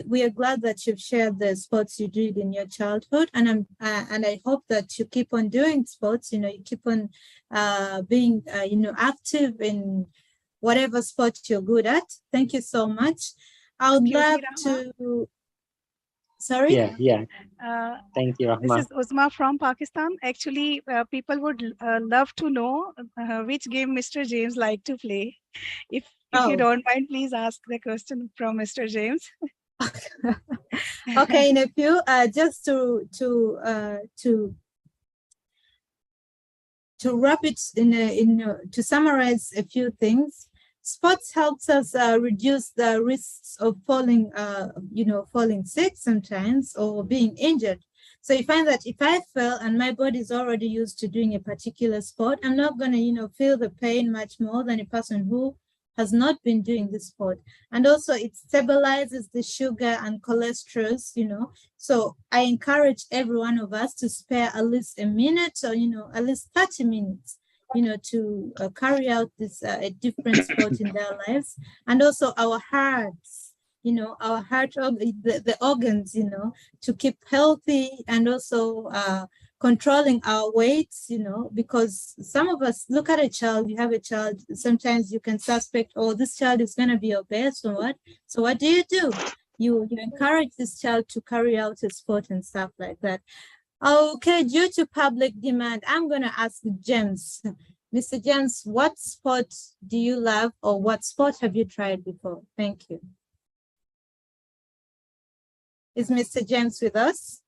we are glad that you've shared the sports you did in your childhood, and I hope that you keep on doing sports. You keep on being active in whatever sport you're good at. Thank you so much. I would Excuse me, love Rahma. to. Sorry. yeah. Uh, Thank you, This Rahma. is Uzma from Pakistan. Actually, people would love to know which game Mr. James like to play. If you Oh. don't mind, please ask the question from Mr. James. Okay, in a few, just to wrap it to summarize a few things, sports helps us reduce the risks of falling sick sometimes or being injured. So you find that if I fell and my body is already used to doing a particular sport, I'm not going to feel the pain much more than a person who has not been doing this sport. And also it stabilizes the sugar and cholesterol, So I encourage every one of us to spare at least a minute or, at least 30 minutes, to carry out this a different sport in their lives. And also our hearts, our heart, the organs, to keep healthy, and also controlling our weights, because some of us look at a child, you have a child, sometimes you can suspect, oh, this child is going to be obese or what. So what do? You encourage this child to carry out a sport and stuff like that. Okay, due to public demand, I'm going to ask James. Mr. James, what sport do you love, or what sport have you tried before? Thank you. Is Mr. James with us?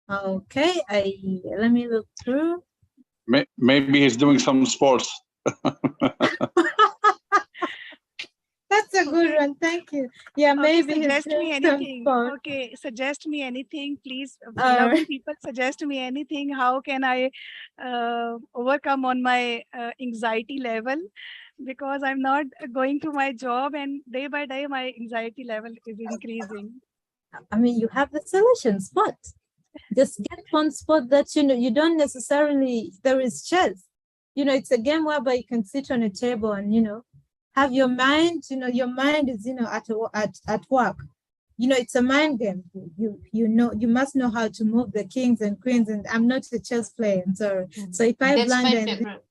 Okay, let me look through. Maybe he's doing some sports. That's a good one. Thank you. Yeah, maybe suggest me anything. Okay, suggest me anything, please. Lovely people, suggest me anything. How can I overcome on my anxiety level? Because I'm not going to my job, and day by day my anxiety level is increasing. I mean, you have the solution. Sport. Just get one sport that you don't necessarily. There is chess. It's a game whereby you can sit on a table and have your mind. Your mind is at work. It's a mind game. You must know how to move the kings and queens. And I'm not a chess player, so if I That's my blunder, favorite.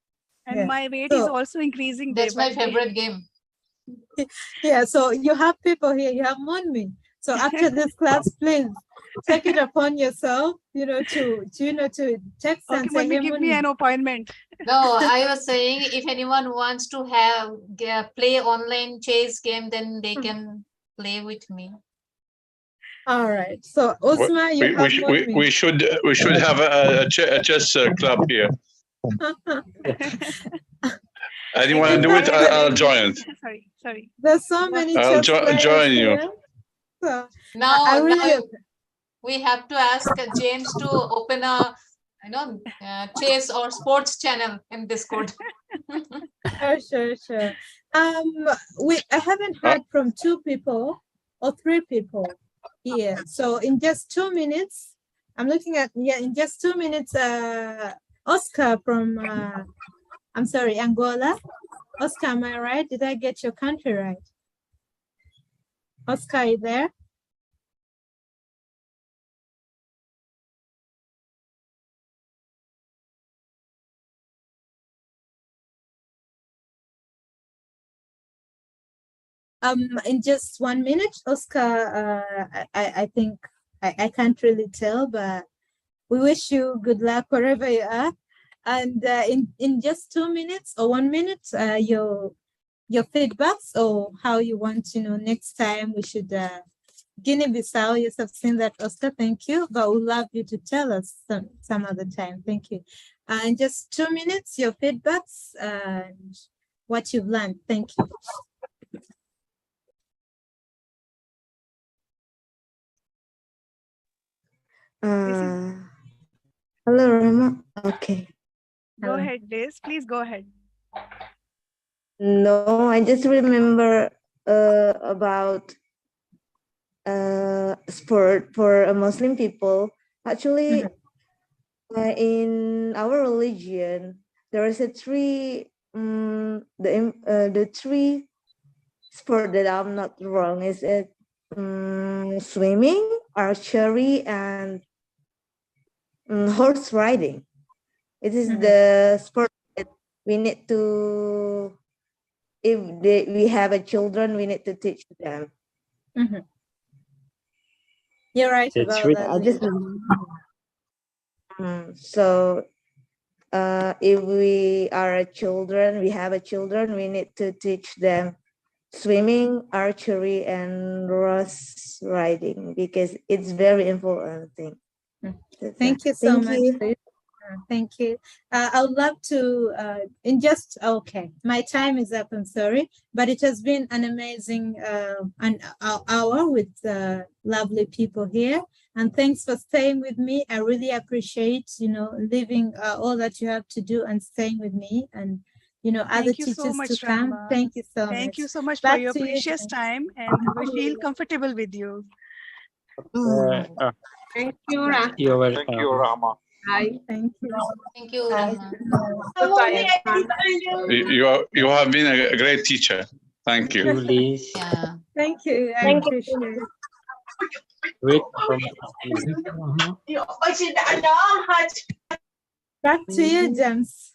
And yeah. my weight is also increasing. That's my favorite game. Yeah, so you have people here, you have Monmi. So after this class, please take it upon yourself, to text and say, Monmi, hey, give me an appointment. No, I was saying if anyone wants to play online chess game, then they can play with me. All right. So Uzma, you have Monmi. we should have a chess club here. Anyone do it? I'll join it. Sorry. There's so many I'll chess players join you. here. So Now we have to ask James to open a chess or sports channel in Discord. Sure. I haven't heard from 2 people or 3 people here. So in just 2 minutes, I'm looking at, in just 2 minutes, Oscar from Angola. Oscar, am I right? Did I get your country right? Oscar, are you there? In just 1 minute, Oscar, I think I can't really tell, but we wish you good luck wherever you are. And in just 2 minutes or 1 minute, your feedbacks or how you want, next time we should Guinea-Bissau. Yes, I've seen that, Oscar. Thank you. But we'd love you to tell us some other time. Thank you. In just 2 minutes, your feedbacks and what you've learned. Thank you. Hello, Rama. Okay. Go ahead, Liz. Please go ahead. No, I just remember about sport for a Muslim people. Actually, in our religion, there is a the three sport that I'm not wrong is it swimming, archery, and horse riding. It is the sport that we need to, if we have a children, we need to teach them. You're right That's about right. that. I just so if we are a children, we have a children, we need to teach them swimming, archery, and horse riding because it's very important thing. Thank you so Thank much. you. Sis. Thank you. I would love to, okay, my time is up, I'm sorry, but it has been an amazing hour with lovely people here. And thanks for staying with me. I really appreciate, leaving all that you have to do and staying with me and, other Thank you so teachers much, to come. Rama. Thank you so much. Thank you so much for Back your to you, precious Jen. time, and we feel comfortable with you. Thank you, Rahma. You're welcome. Thank you, Rahma. Bye. Thank you. Thank you, Rahma. Goodbye, You have been a great teacher. Thank you. Julie, Yeah. Thank you. I Thank you. appreciate it. great information. Back to you, James.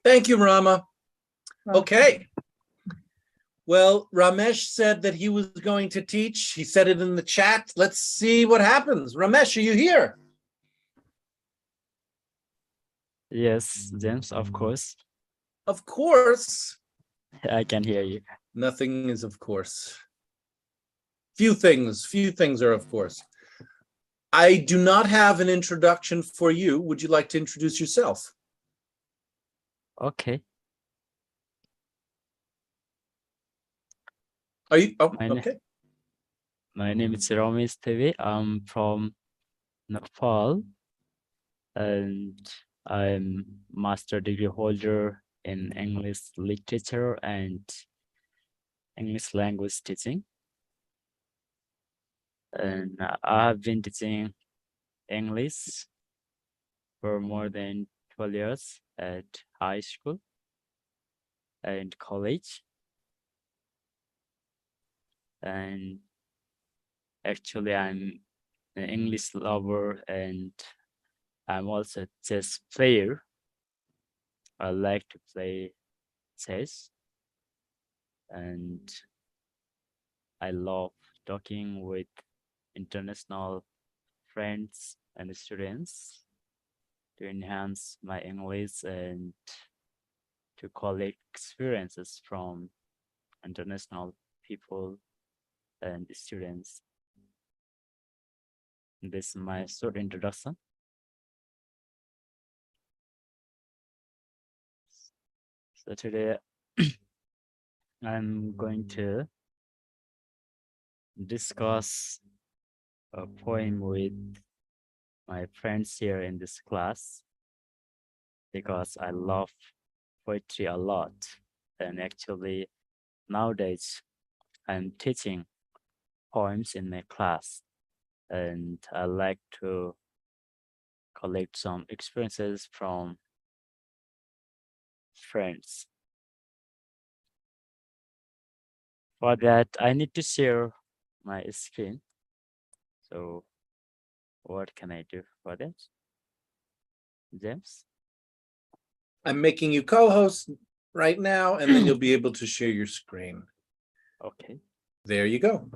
Thank you, Rama. Okay. Well, Ramesh said that he was going to teach. He said it in the chat. Let's see what happens. Ramesh, are you here? Yes, James, of course. Of course. I can hear you. Nothing is of course. Few things are of course. I do not have an introduction for you. Would you like to introduce yourself? Okay. Are you okay? My name is Ramesh Teve. I'm from Nepal, and I'm master degree holder in English literature and English language teaching. And I have been teaching English for more than 12 years at high school and college. And actually, I'm an English lover and I'm also a chess player. I like to play chess and I love talking with international friends and students to enhance my English and to collect experiences from international people and students. This is my short introduction. So today I'm going to discuss a poem with my friends here in this class because I love poetry a lot. And actually nowadays I'm teaching poems in my class and I like to collect some experiences from friends. For that, I need to share my screen. So what can I do for that? James? I'm making you co-host right now, and then you'll be able to share your screen. Okay. There you go.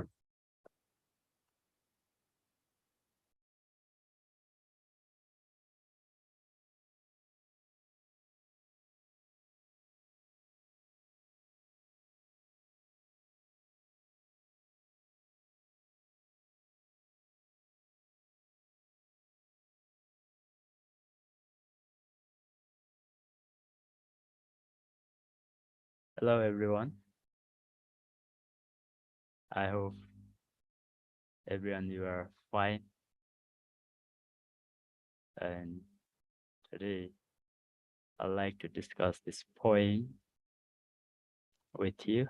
Hello, everyone. I hope everyone you are fine. And today I'd like to discuss this poem with you.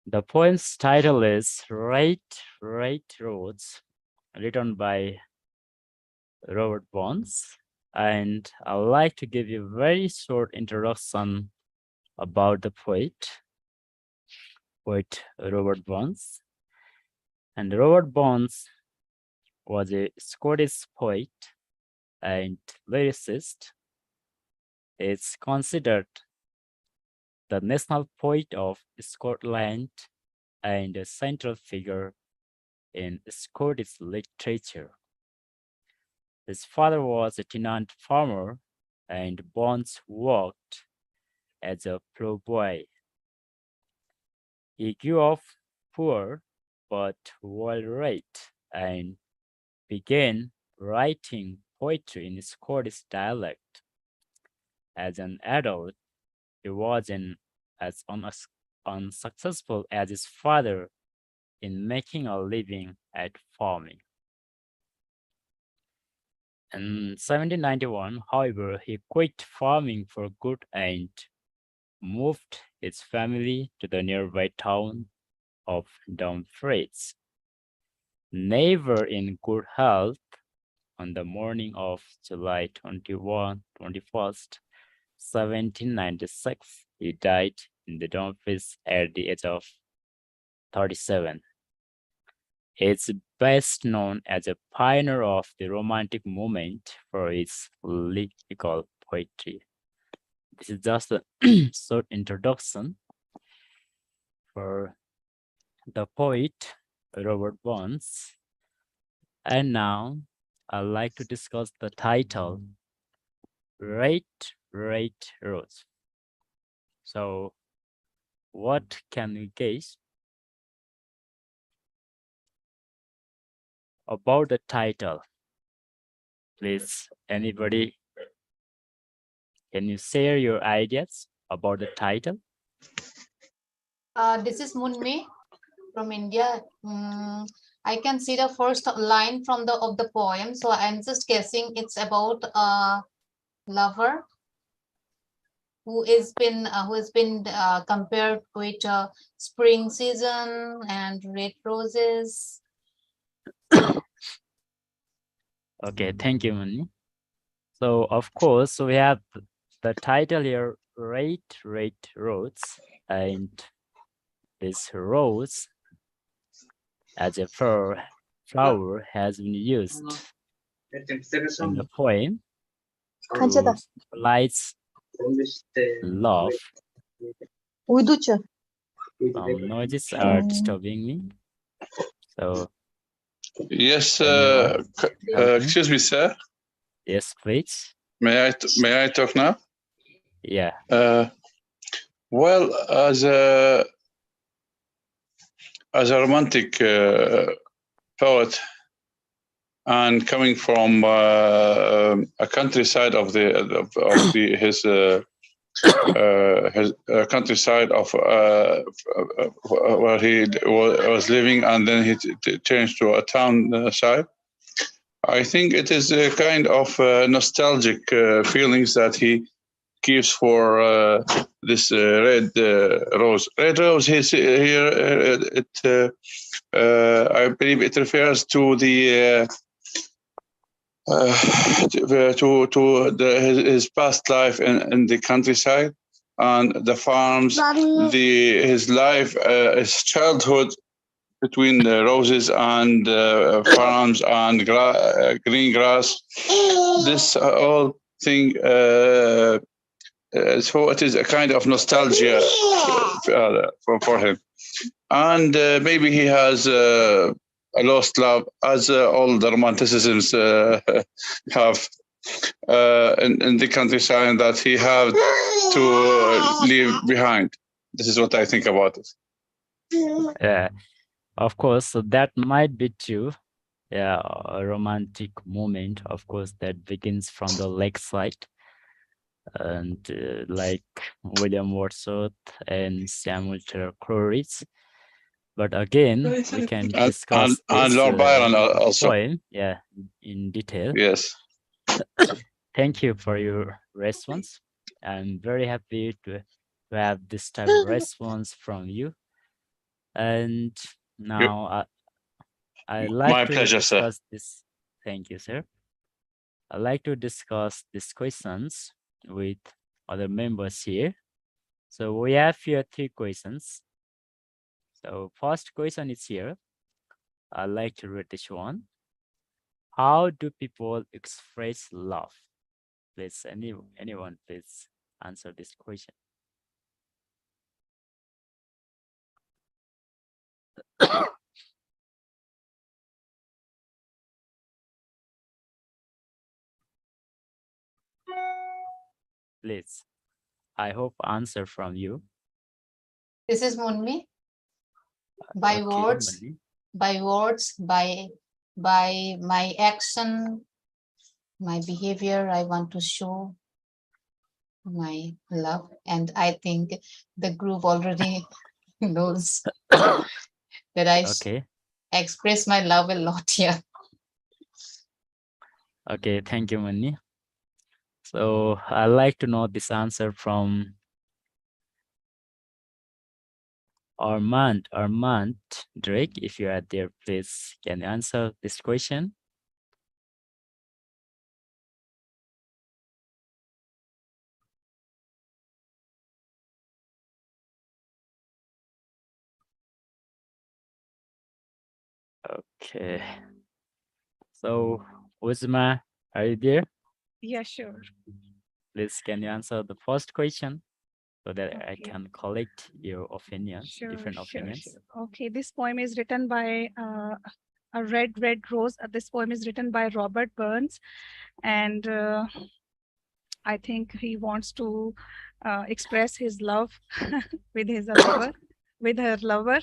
The poem's title is Right Roads, written by Robert Burns. And I'd like to give you a very short introduction about the poet Robert Burns. And Robert Burns was a Scottish poet and lyricist. Is considered the national poet of Scotland and a central figure in Scottish literature. His father was a tenant farmer, and Burns worked as a ploughboy. He grew up poor but well-read and began writing poetry in Scottish dialect. As an adult, he wasn't as unsuccessful as his father in making a living at farming. In 1791, however, he quit farming for good and moved his family to the nearby town of Dumfries. Never in good health, on the morning of July 21st, 1796, he died in the Dumfries at the age of 37. It's best known as a pioneer of the Romantic movement for his lyrical poetry. This is just a short introduction for the poet Robert Burns. And now I'd like to discuss the title, Right Roads. So what can we guess about the title? Please, anybody, can you share your ideas about the title? This is Munmi from India. I can see the first line from the poem, so I'm just guessing it's about a lover who has been compared with spring season and red roses. Okay, thank you, Mani. So of course, we have the title here, Right Roads, and this rose as a flower has been used in the poem to symbolize love. Some noises are disturbing me. So Yes, excuse me, sir. Yes, please. May I talk now? Yeah. Well, as a romantic poet, and coming from a countryside of his countryside of where he was living, and then he changed to a town side. I think it is a kind of nostalgic feelings that he gives for this red rose. Red rose is here. I believe it refers to the his past life in the countryside and the farms. His life, his childhood between the roses and farms and green grass. This whole thing. So it is a kind of nostalgia for him, and maybe he has a lost love, as all the romanticisms have in the countryside that he had to leave behind. This is what I think about it. Yeah, of course, so that might be true. Yeah, a romantic moment, of course, that begins from the lakeside. And like William Wordsworth and Samuel Taylor Coleridge. But again, we can discuss and Lord Byron also. Poem, yeah, in detail. Yes. Thank you for your response. I'm very happy to have this type of response from you. And now I like My to pleasure, sir. discuss this. Thank you, sir. I like to discuss these questions with other members here. So we have here 3 questions. So first question is here. I'd like to read this one. How do people express love? Please, anyone, please answer this question. Please, I hope answer from you. This is Munmi. By Okay, words, Mani. by words, by my action, my behavior. I want to show my love, and I think the group already knows that I Okay. express my love a lot here. Okay, thank you, Mani. So I'd like to know this answer from Armand Drake. If you are there, please can you answer this question? Okay. So Uzma, are you there? Yeah, sure. Please can you answer the first question so that I Okay. can collect your opinions, Sure, different sure, opinions? sure. Okay, this poem is written by a red rose. This poem is written by Robert Burns, and I think he wants to express his love with his lover, with her lover.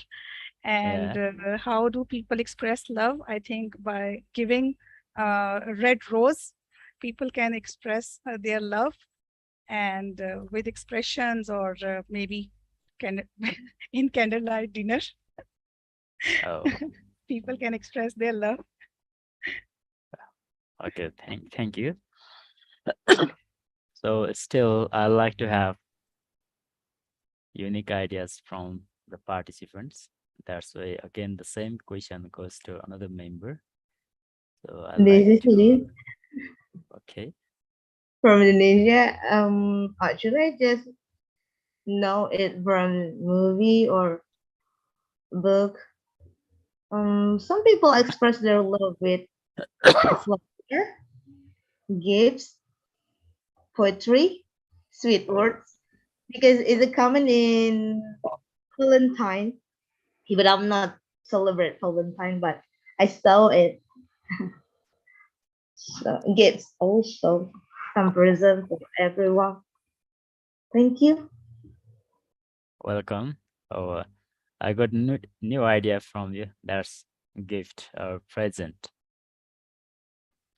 And how do people express love? I think by giving a red rose, people can express their love, and with expressions, or maybe can in candlelight dinner, Oh, people can express their love. okay. Thank you. So still, I like to have unique ideas from the participants. That's why again the same question goes to another member. So I This like is to. Lily Okay. from Indonesia. Should I just know it from movie or book? Some people express their love with flower, gifts, poetry, sweet words, because it's a common in Valentine. But I'm not celebrate Valentine, but I saw it. So gifts also, some presents for everyone. Thank you. Welcome. Oh, I got new idea from you. That's gift or present.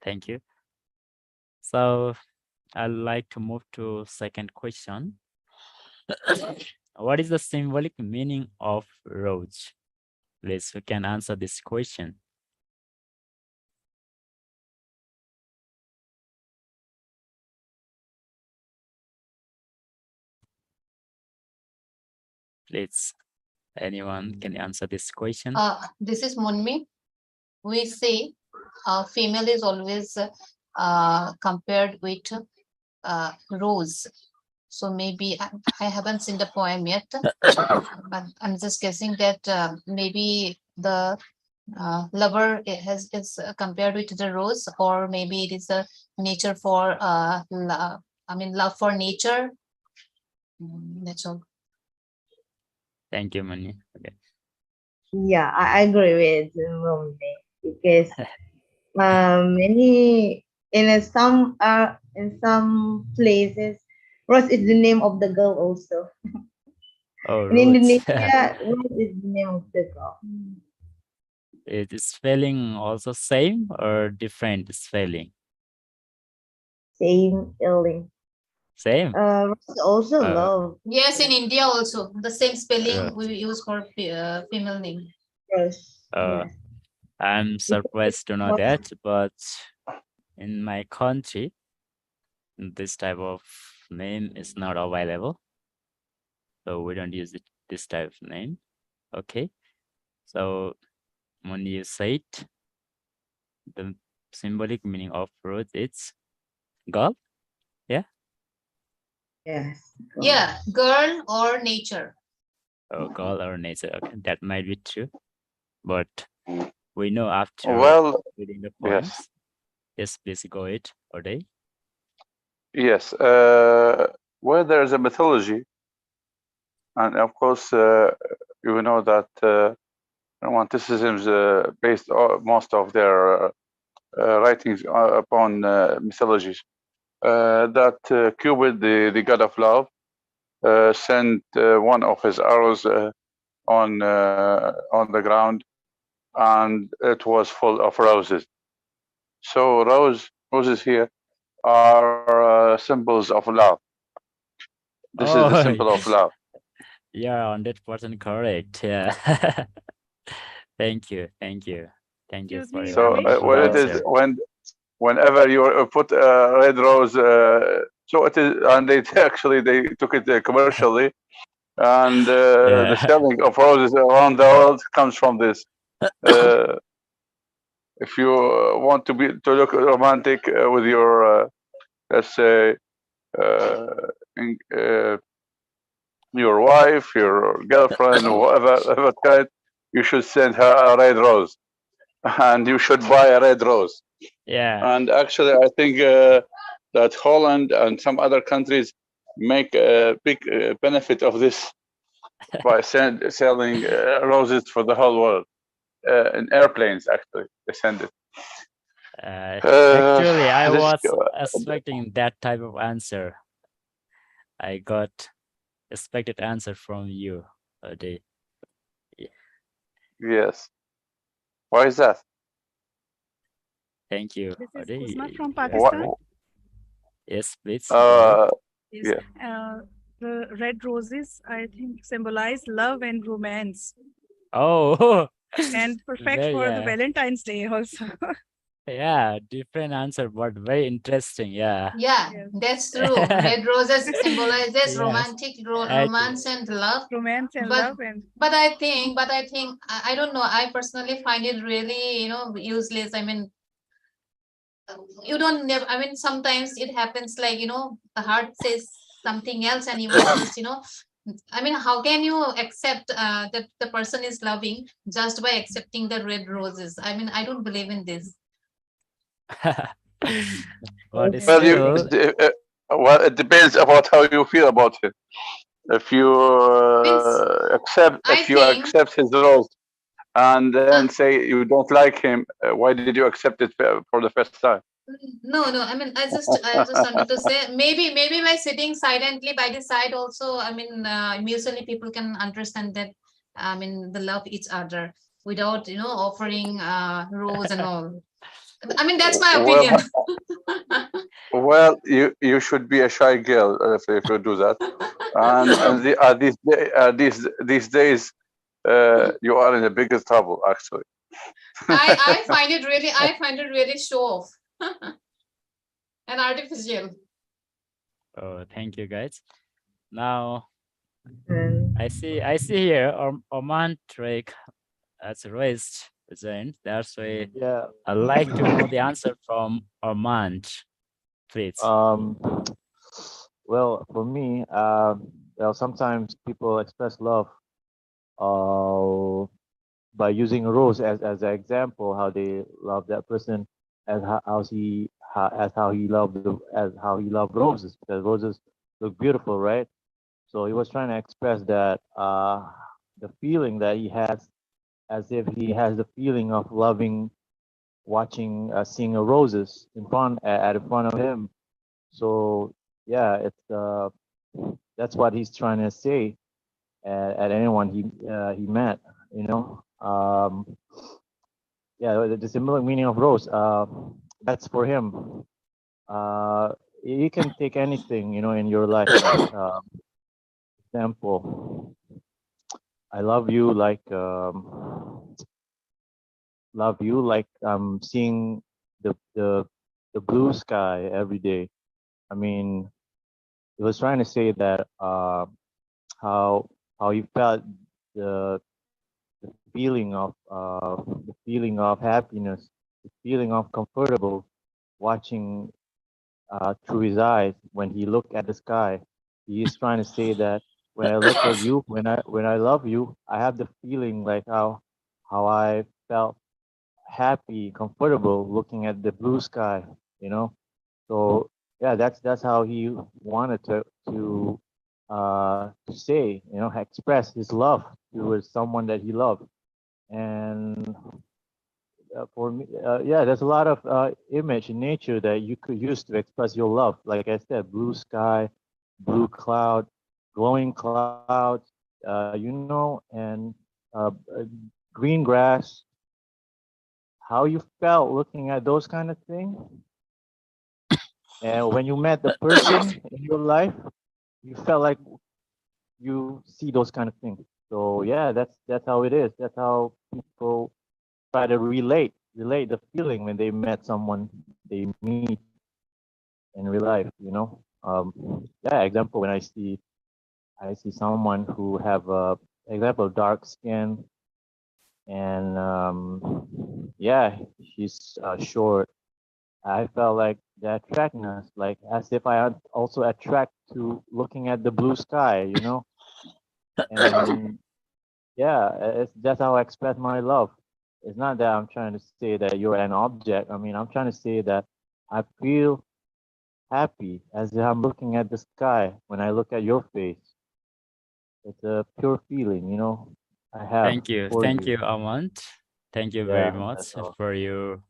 Thank you. So I'd like to move to second question. What is the symbolic meaning of rose? Please, who can answer this question? Please, anyone can answer this question? This is Munmi. We say female is always compared with rose. So maybe I haven't seen the poem yet, but I'm just guessing that maybe the lover is compared with the rose, or maybe it is a nature for love. I mean, love for nature. That's all. Thank you, Mani. Okay. Yeah, I agree with Mummy because many in some places, Rose is the name of the girl also. Oh, In rose. Indonesia, Rose is the name of the girl. It is spelling also same or different spelling? Same spelling. Same. Rose also love. Yes, in India also the same spelling Rose. we use for female name. Rose. I'm surprised to know that, but in my country, this type of name is not available. So we don't use this type of name. Okay. So when you say it, the symbolic meaning of rose is girl. Yeah. Yes. Yeah, girl or nature. Oh, girl or nature. Okay, that might be true, but we know after Well, reading the yes. poems. Yes, please go it, Oday. Yes, where there is a mythology, and of course, you know that Romanticism is based most of their writings upon mythologies. That Cupid, the god of love, sent one of his arrows on the ground, and it was full of roses. So roses here are symbols of love. This is the Oh, symbol of love. yeah, 100% correct. Yeah. Thank you, thank you, thank you Excuse for me, your So Ramesh. when it is answer. whenever you put a red rose, so it is, and they actually they took it commercially, and the Yeah. selling of roses around the world comes from this. Uh, if you want to look romantic with your let's say uh, in, your wife, your girlfriend, or whatever kind, you should send her a red rose, and you should buy a red rose. Yeah. And actually, I think that Holland and some other countries make a big benefit of this by selling roses for the whole world in airplanes. Actually, they send it. Actually, I This was expecting that type of answer. I got expected answer from you, Oday. yes. Why is that? Thank you, This is Oday. Uzma from What? Pakistan. Yes, please go ahead. Yes. Yeah. The red roses, I think, symbolize love and romance, Oh, and perfect for the yeah, Valentine's Day also. yeah, different answer, but very interesting. Yeah. Yeah, that's true. Red roses symbolizes Yes, romantic I romance and love. Romance and But love and I don't know. I personally find it really, useless. I mean, you don't never. I mean, sometimes it happens like the heart says something else, and you will just I mean, how can you accept that the person is loving just by accepting the red roses? I mean, I don't believe in this. but Well, still, well, it depends about how you feel about it. If you Means I if you think accept his role and then say you don't like him, why did you accept it for the first time? no. I mean, I just wanted to say maybe by sitting silently by the side also. I mean, mutually people can understand that. I mean, they love each other without offering rose and all. I mean, that's my Well, opinion. well, you should be a shy girl if you do that. And these days, you are in the biggest trouble, actually. I find it really show off and artificial. oh, thank you guys. Now I see here Oman Drake has raised his hand. That's why Yeah. I'd like to know the answer from Armand, please. Well, for me, sometimes people express love by using a rose as an example, how they love that person, as how he loved roses, because roses look beautiful, right? So he was trying to express that the feeling that he has, as if he has the feeling of loving watching seeing a roses in front of him. So yeah, it's that's what he's trying to say at anyone he met, you know. Yeah, the symbolic meaning of rose, that's for him. You can take anything, you know, in your life, like example, I love you, like seeing the blue sky every day. I mean, he was trying to say that how he felt the the feeling of happiness, the feeling of comfortable watching through his eyes when he looked at the sky. He is trying to say that when I look at you, when I love you, I have the feeling like how I felt happy, comfortable looking at the blue sky, you know. So yeah, that's how he wanted to say, you know, express his love towards someone that he loved. And for me, yeah, there's a lot of image in nature that you could use to express your love. Like I said, blue sky, blue cloud, glowing clouds, you know, and green grass. How you felt looking at those kind of things, and when you met the person in your life, you felt like you see those kind of things. So yeah, that's how it is. That's how people try to relate the feeling when they met someone they meet in real life. You know, yeah. Example, when I see someone who have example dark skin, and yeah, she's short. I felt like the attractiveness, like as if I also attract to looking at the blue sky, you know. And yeah, that's how I express my love. It's not that I'm trying to say that you're an object. I mean, I'm trying to say that I feel happy as if I'm looking at the sky when I look at your face. It's a pure feeling, you know, I have. Thank you. for Thank you, Armand. Thank you very Yeah, much that's all. for your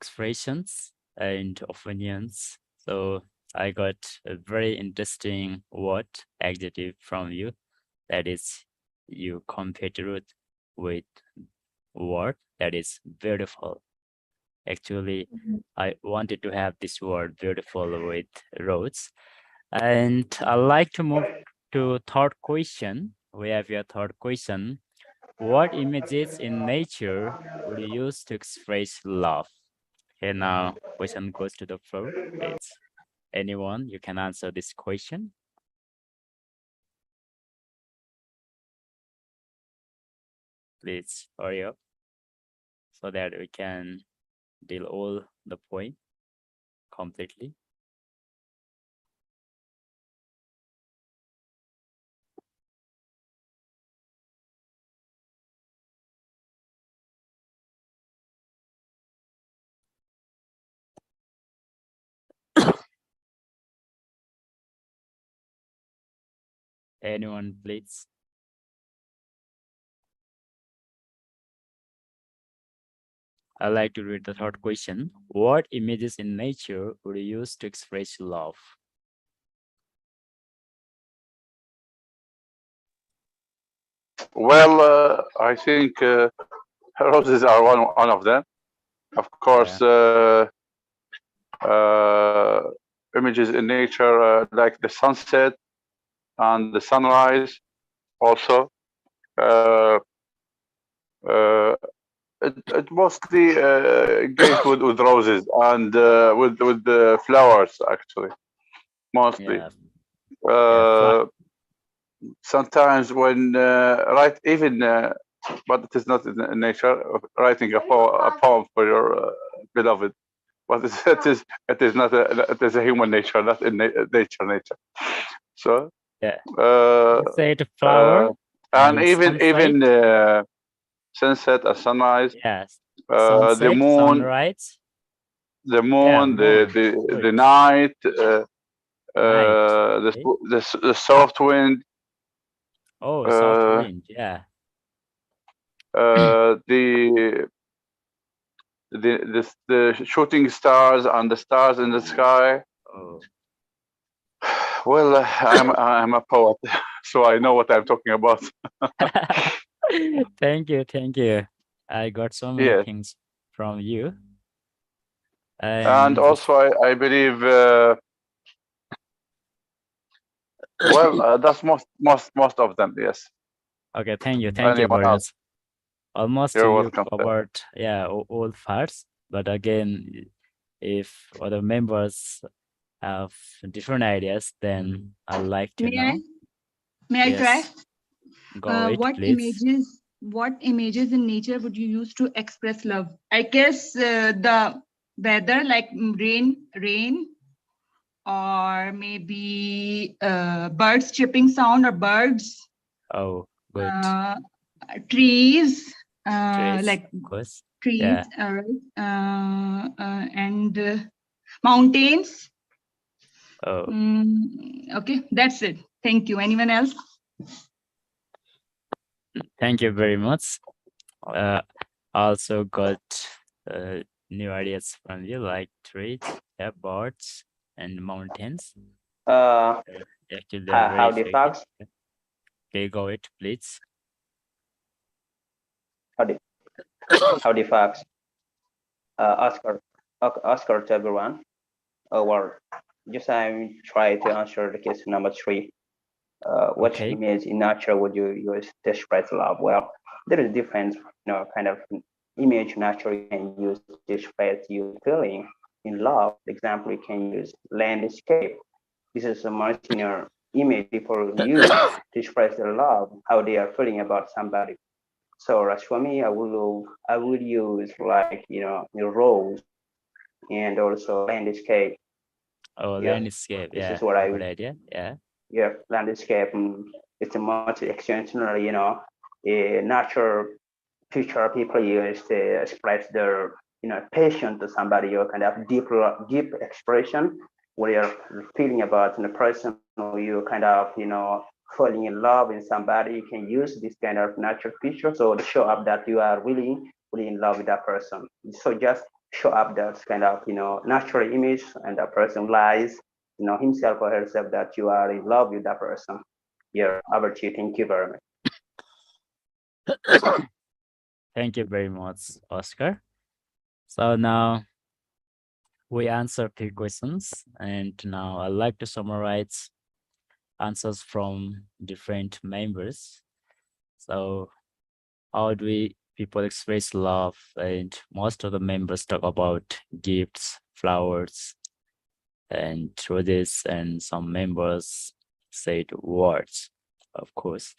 expressions and opinions. So I got a very interesting word adjective from you. That is, you compared it with word that is beautiful. Actually, I wanted to have this word beautiful with roads. And I'd like to move to third question. We have your third question. What images in nature would you use to express love? Okay, now question goes to the floor. It's anyone, you can answer this question. Please hurry up so that we can deal all the point completely. Anyone, please? I'd like to read the third question. What images in nature would you use to express love? Well, I think roses are one of them. Of course, images in nature like the sunset and the sunrise also. It mostly goes with roses and with the flowers actually, mostly. Sometimes when write even, but it is not in nature, writing a poem for your beloved, but it is not it is a human nature, not in nature. So yeah, say the flower and even sunset and sunrise. Yes. The Sunset, moon. sunrise. The moon, the night, the soft wind. Oh, soft wind, yeah. The shooting stars and the stars in the sky. Oh. Well, I'm a poet, so I know what I'm talking about. Thank you. I got so many things from you. And also, I believe. Well, that's most of them. Yes. Okay. Thank you very much. Almost you covered, yeah, all parts. But again, if other members have different ideas, then I'd like to know. May I Yes. try? Go ahead, What please. what images in nature would you use to express love? I guess the weather, like rain, or maybe birds chirping sound, or birds, Oh, good. trees, Trees, like of course. trees, Yeah. and mountains. Oh, Okay, that's it. Thank you. Anyone else? thank you very much. Also got new ideas from you, like trees, yeah, birds, and mountains. Actually, they're very Howdy, effective. folks. Okay, go it, please. Howdy, folks. Oscar to everyone. Well, just I'm trying to answer the question number 3. What image in nature would you use to express love? Well, there is different, kind of image nature you can use to express your feeling in love. For example, you can use landscape. This is a much image people use to express their love, how they are feeling about somebody. So as for me, I will use like the rose and also landscape. Oh, Yeah, landscape. this Yeah, is what I good idea. Yeah. Yeah, landscape. It's a much extensional, a natural picture people use to express their passion to somebody, or kind of deep expression where you're feeling about the person, or you kind of falling in love in somebody. You can use this kind of natural picture so to show up that you are really in love with that person. So just show up that kind of natural image, and that person lies himself or herself that you are in love with that person. Yeah, about you. Thank you very much. Thank you very much, Oscar. So now we answered 3 questions, and now I'd like to summarize answers from different members. So how do people express love? And most of the members talk about gifts, flowers, and roses, and some members said words, of course.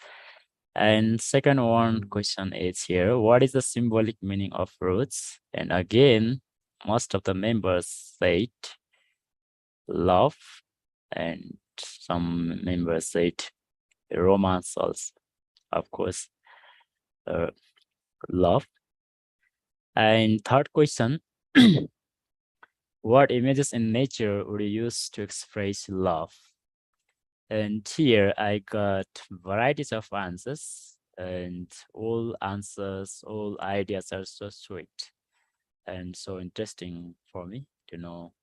And second one question is here, what is the symbolic meaning of roots? And again, most of the members said love, and some members said romance also, of course, love. And third question, what images in nature would you use to express love? And here I got varieties of answers, and all answers, all ideas are so sweet and so interesting for me to know.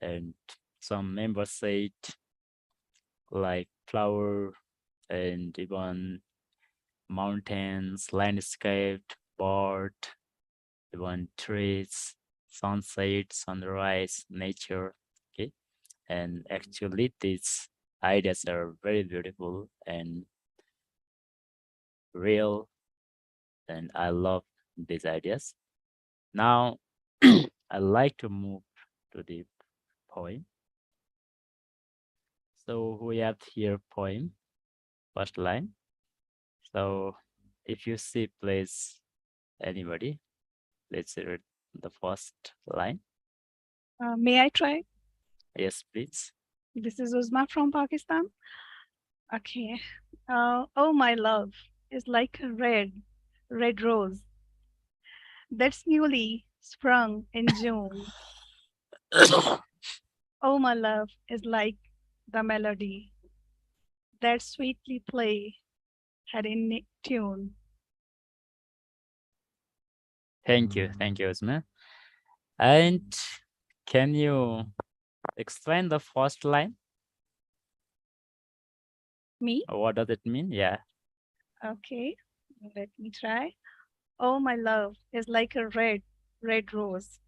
And some members said like flower, and even mountains, landscape, bird, even trees, sunset, sunrise, nature. Okay, and actually these ideas are very beautiful and real, and I love these ideas. Now I like to move to the poem. So we have here poem, first line. So if you see, please, anybody, let's read the first line. May I try? Yes, please. This is Uzma from Pakistan. Okay. Oh, my love is like a red rose that's newly sprung in June. Oh, my love is like the melody that sweetly play had in tune. Thank you, Uzma. And can you explain the first line? Me? What does it mean? Yeah. Okay, let me try. Oh, my love is like a red rose.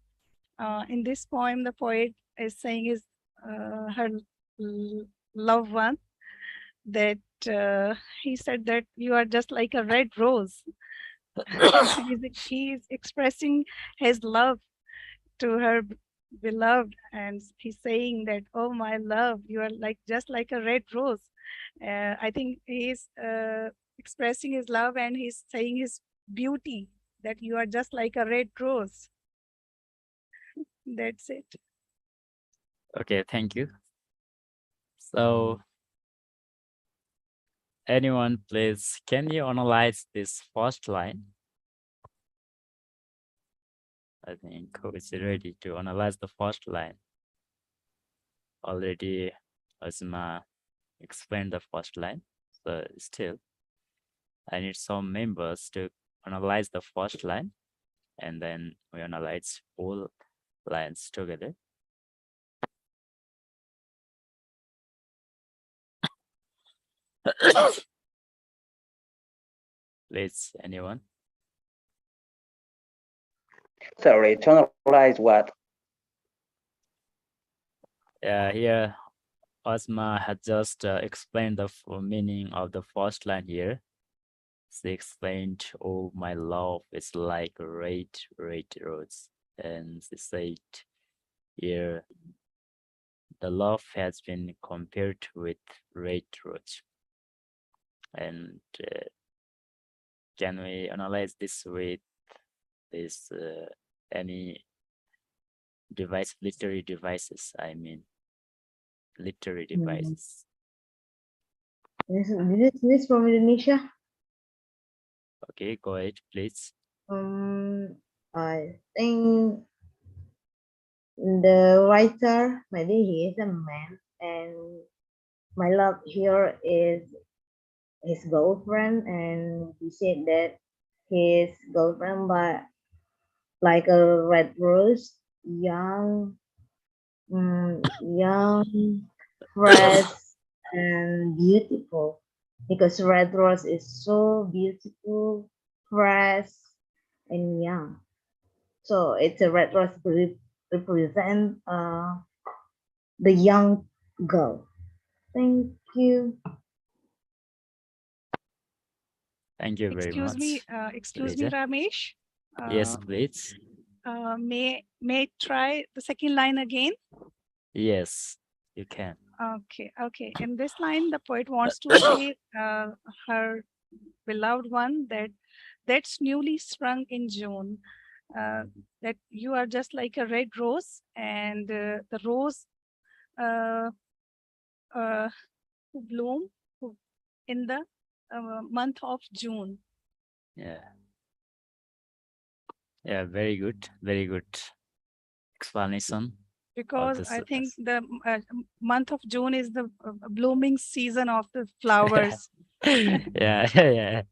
In this poem, the poet is saying is her loved one, that he said that you are just like a red rose. He's expressing his love to her beloved, and he's saying that, oh, my love, you are like just like a red rose. I think he's expressing his love, and he's saying his beauty, that you are just like a red rose. That's it. Okay, thank you. So, anyone, please, can you analyze this first line? I think who is ready to analyze the first line? Already, Azma explained the first line. So still, I need some members to analyze the first line, and then we analyze all lines together. Please, anyone? Sorry, to analyze what? Yeah, here Ozma had just explained the meaning of the first line here. She explained, "Oh, my love is like a red rose," and she said here, the love has been compared with red rose. And can we analyze this with this any device, literary devices? I mean, literary devices. This is from Indonesia. Okay, go ahead, please. I think the writer, maybe he is a man, and my love here is his girlfriend, and he said that his girlfriend, but like a red rose, young, fresh, and beautiful, because red rose is so beautiful, fresh, and young. So it's a red rose represent the young girl. Thank you. Thank you very much. Excuse me, Teresa. Ramesh. Yes, please. May I try the second line again? Yes, you can. Okay. In this line, the poet wants to say her beloved one that's newly sprung in June, that you are just like a red rose, and the rose who bloom in the month of June. Yeah, very good explanation. Because I think the month of June is the blooming season of the flowers. Yeah,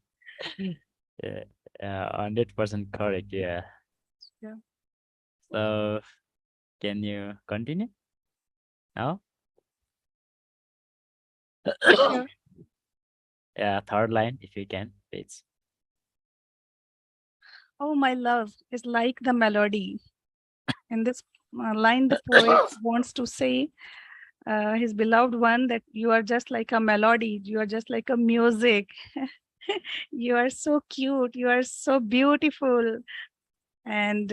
100% correct. Yeah. So, can you continue now? Sure. Yeah, third line, if you can, please. Oh, my love is like the melody. In this line, the poet wants to say his beloved one that you are just like a melody, you are just like a music. You are so cute, you are so beautiful. And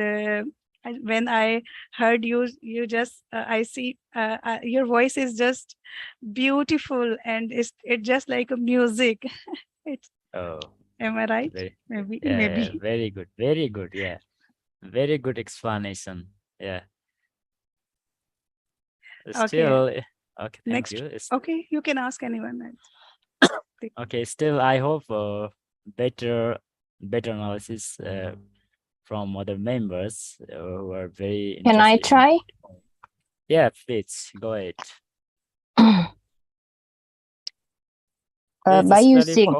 when I heard you just, I see your voice is just beautiful, and it's just like a music. It's, am I right? Maybe. Yeah, very good. Yeah, very good explanation. Yeah. Still, okay, thank you. Okay, you can ask anyone else. Okay, still, I hope better analysis from other members who are very Can I interested. try? Yeah, please go ahead. By using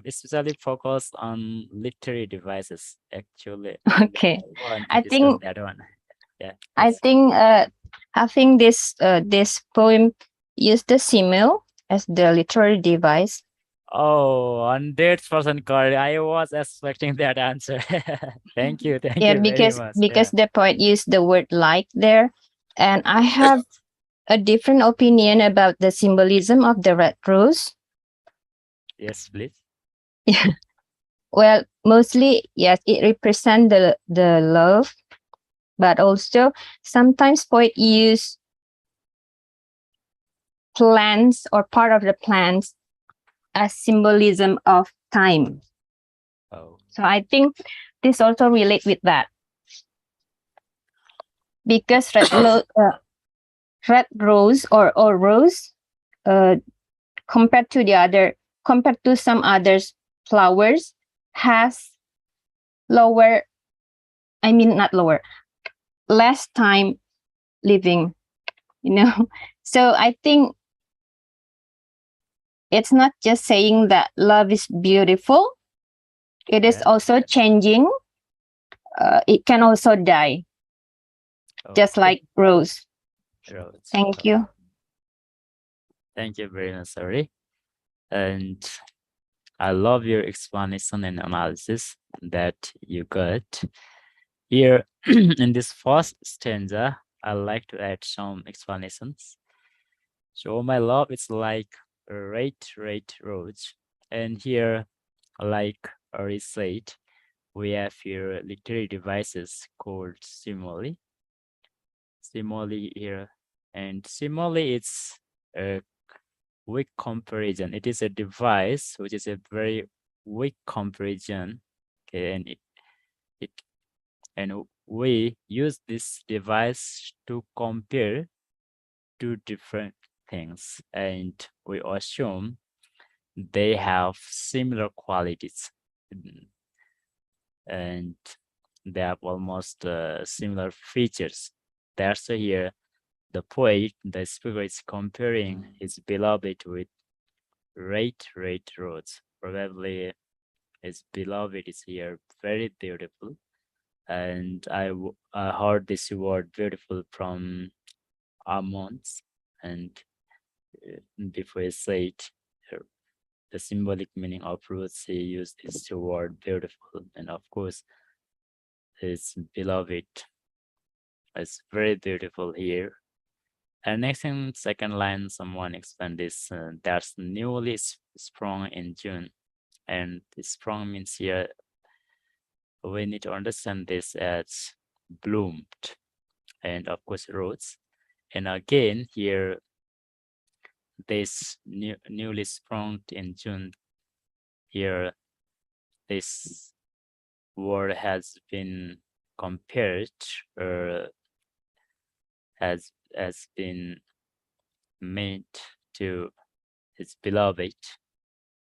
especially focus on literary devices. Actually, okay, I think that one. Yeah, I think having this poem use the simile as the literary device. Oh, 100% correct. I was expecting that answer. Thank you Yeah, very because much. the poet used the word like there, and I have a different opinion about the symbolism of the red rose. Yes, please. Yeah. Well, mostly, yes, it represents the love, but also sometimes poet use plants or part of the plants as symbolism of time. So I think this also relate with that. Because red rose or rose compared to some others flowers has lower, I mean not lower, less time living, you know. So I think it's not just saying that love is beautiful, it is also changing. It can also die, just like rose. Thank you. Thank you very much, sorry. And I love your explanation and analysis that you got. Here in this first stanza, I like to add some explanations. So my love is like a red rose. And here, like already said, we have here literary devices called simile. Simile here. And simile is a weak comparison. It is a device which is a very weak comparison. Okay, and we use this device to compare two different things, and we assume they have similar qualities, and they have almost similar features. That's here the poet, the speaker, is comparing his beloved with red rose. Probably his beloved is here very beautiful. And I heard this word beautiful from Ammons, and before I say it, the symbolic meaning of roots, he used this word beautiful, and of course his beloved is very beautiful here. And next in second line, someone explained this, that's newly sprung in June. And sprung means here, we need to understand this as bloomed, and of course rose. And again here, this newly sprung in June, here this word has been compared or has been made to his beloved,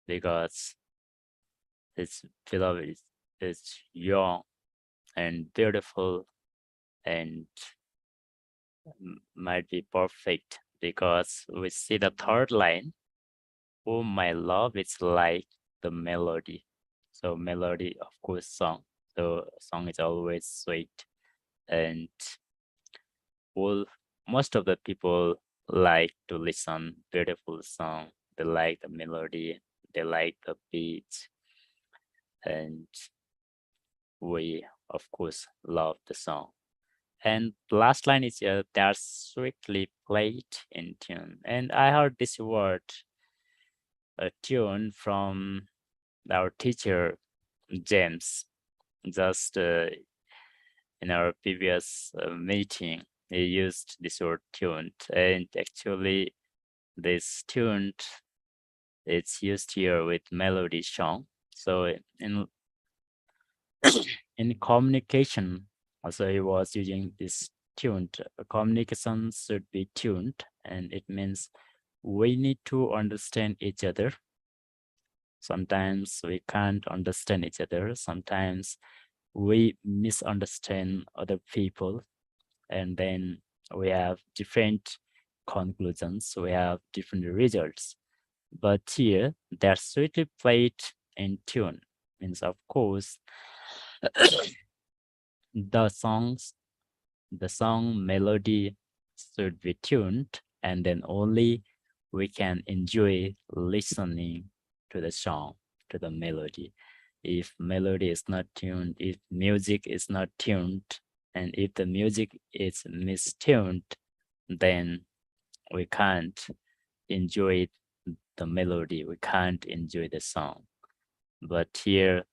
because his beloved is young and beautiful and might be perfect, because we see the third line, oh my love, it's like the melody. So melody, of course, song. So song is always sweet, and most of the people like to listen beautiful song. They like the melody, they like the beat, and we of course love the song. And the last line is they're sweetly played in tune. And I heard this word, a tune, from our teacher James, just in our previous meeting. He used this word tuned, and actually this tuned, it's used here with melody song. So in communication, also he was using this tuned. Communication should be tuned, and it means we need to understand each other. Sometimes we can't understand each other. Sometimes we misunderstand other people, and then we have different conclusions, we have different results. But here, they're sweetly played in tune, means of course the song melody should be tuned, and then only we can enjoy listening to the song, to the melody. If melody is not tuned, if music is not tuned, and if the music is mistuned, then we can't enjoy the melody, we can't enjoy the song. But here,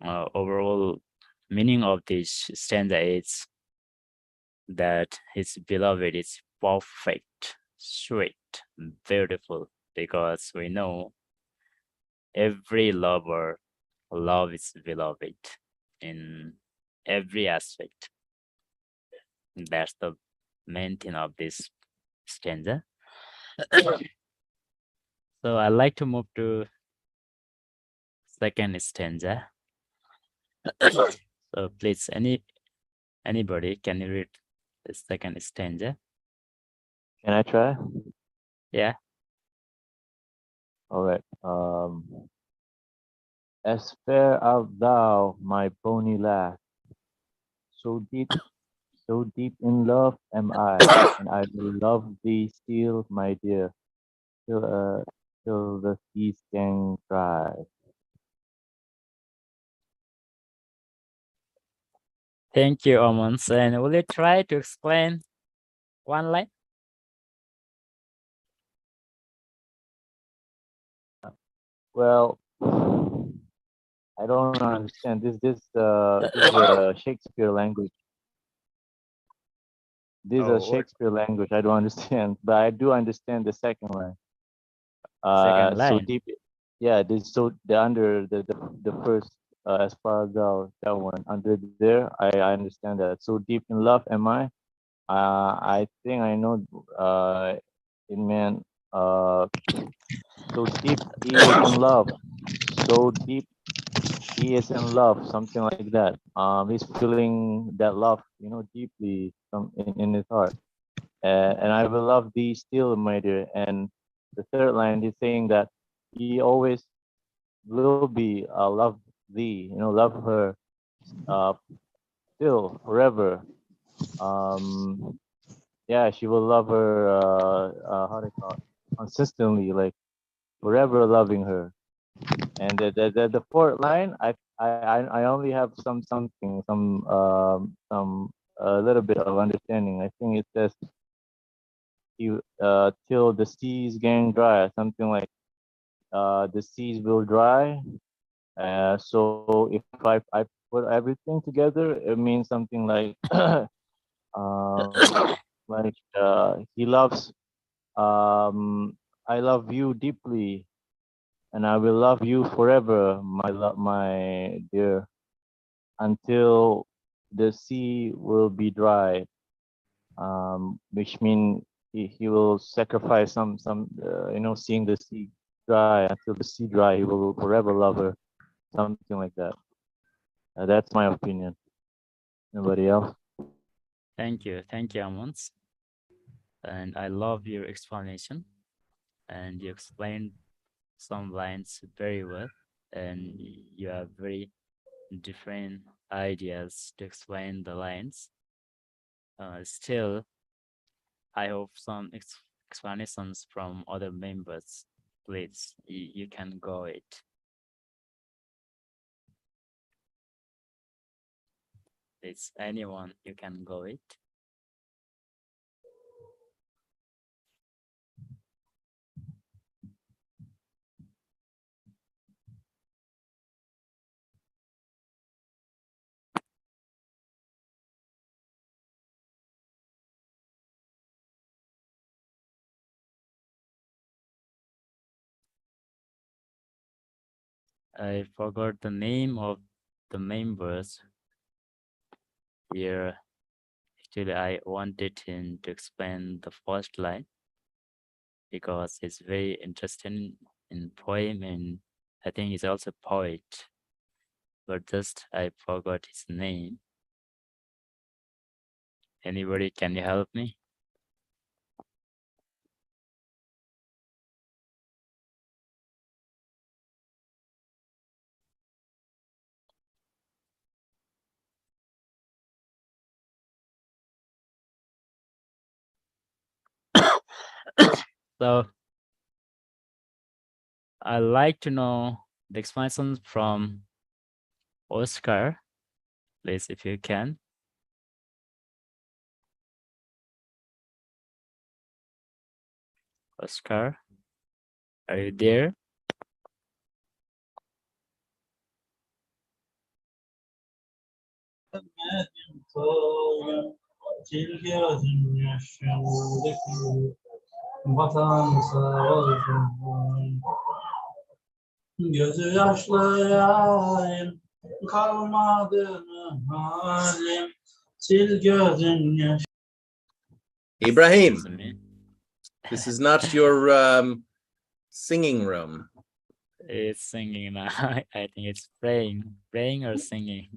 overall meaning of this stanza is that his beloved is perfect, sweet, beautiful, because we know every lover love is beloved in every aspect. That's the main thing of this stanza. So I'd like to move to second stanza. So please, anybody, can you read the second stanza? Can I try? Yeah. All right. As fair art thou, my bonny lass, so deep in love am I, and I will love thee still, my dear, till the seas can dry. Thank you, Omans. And will you try to explain one line? Well, I don't understand. This is a Shakespeare language. This is a Shakespeare language. I don't understand, but I do understand the second line. Second So line. deep, yeah. This so the under the first as far as that one under there. I understand that. So deep in love am I. I think I know. It meant so deep he is in love. So deep he is in love, something like that. He's feeling that love, deeply in his heart. And I will love thee still, my dear. And the third line is saying that he always will be love thee, love her still forever. Yeah, she will love her how do you call it? Consistently, like forever loving her. And the fourth line, I only have some a little bit of understanding. I think it says you till the seas getting dry, something like the seas will dry. So if I put everything together, it means something like he loves I love you deeply, and I will love you forever, my dear, until the sea will be dry. Which means he will sacrifice some seeing the sea dry. Until the sea dry, he will forever love her, something like that. That's my opinion. Anybody else? Thank you, Amons. And I love your explanation. And you explained some lines very well, and you have very different ideas to explain the lines. Still, I hope some explanations from other members. Please, you can go it. It's anyone, you can go it. I forgot the name of the members here. Actually, I wanted him to explain the first line because it's very interesting in poem, and I think he's also a poet, but just I forgot his name. Anybody, can you help me? So I'd like to know the explanations from Oscar, please, if you can. Oscar, are you there? Gözü yaşlı yarim, kalmadı mı halim, sil gözün yaş. Ibrahim, this is not your singing room. It's singing now. I think it's praying or singing.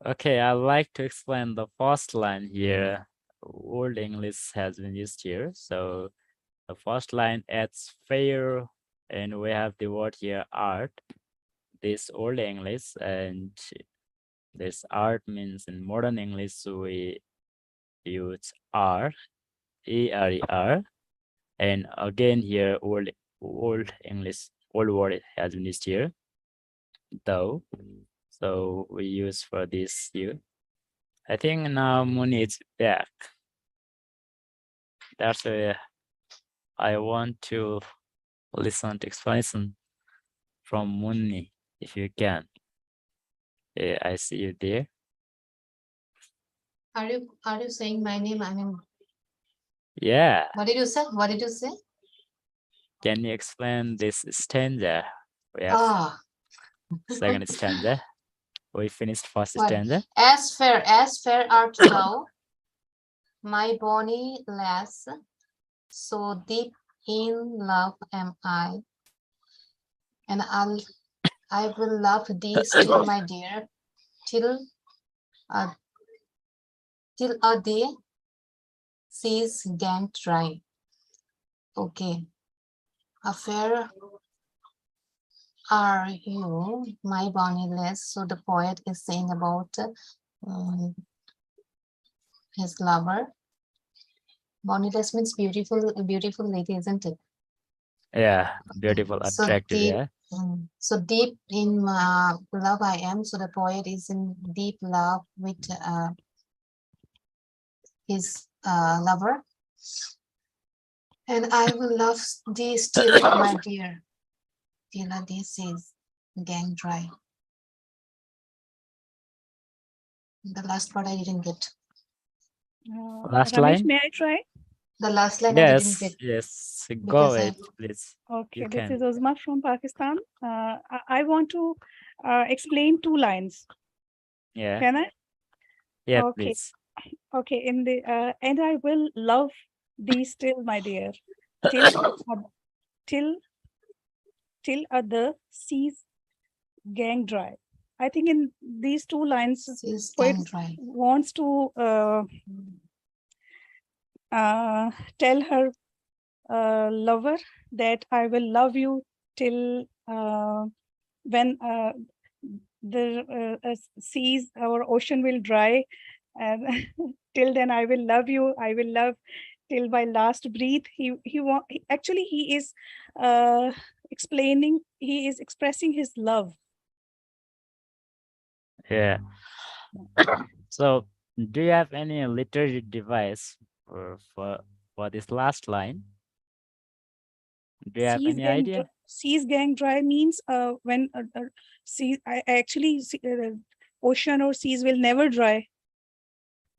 Okay, I'd like to explain the first line here. Old English has been used here. So the first line adds fair, and we have the word here art. This Old English, and this art means in modern English we use R, E-R-E-R. And again here old English, old word has been used here, though. So we use for this here. I think now Muni is back. That's why I want to listen to explanation from Muni, if you can. I see you there. Are you saying my name? I mean, Yeah. what did you say? What did you say? Can you explain this stanza? We have Ah. second stanza. We finished first What? stanza. As fair art thou, my bonny lass, so deep in love am I, and I will love thee still, my dear, till a day seas gang dry. Okay. A fair are you, my bonny lass. So the poet is saying about his lover. Bonny lass means beautiful lady, isn't it? Yeah, beautiful, So attractive, deep, yeah. so deep in love I am. So the poet is in deep love with his lover. And I will love thee still, my dear, till a day says gang dry. The last part I didn't get. Last Ramesh, line? may I try? The last line I didn't get. Yes, go because ahead, please. Okay, You this can. is Uzma from Pakistan. I want to explain 2 lines. Yeah. Can I? Yeah, Okay. please. Okay, in the and I will love thee still, my dear, till till other seas gang dry. I think in these 2 lines, poet wants to tell her lover that I will love you till when the seas or ocean will dry, and till then I will love you. I will love till my last breath. Actually he is expressing his love. Yeah. So, do you have any literary device for this last line? Do you have any idea? Seas gang dry means when sea ocean or seas will never dry,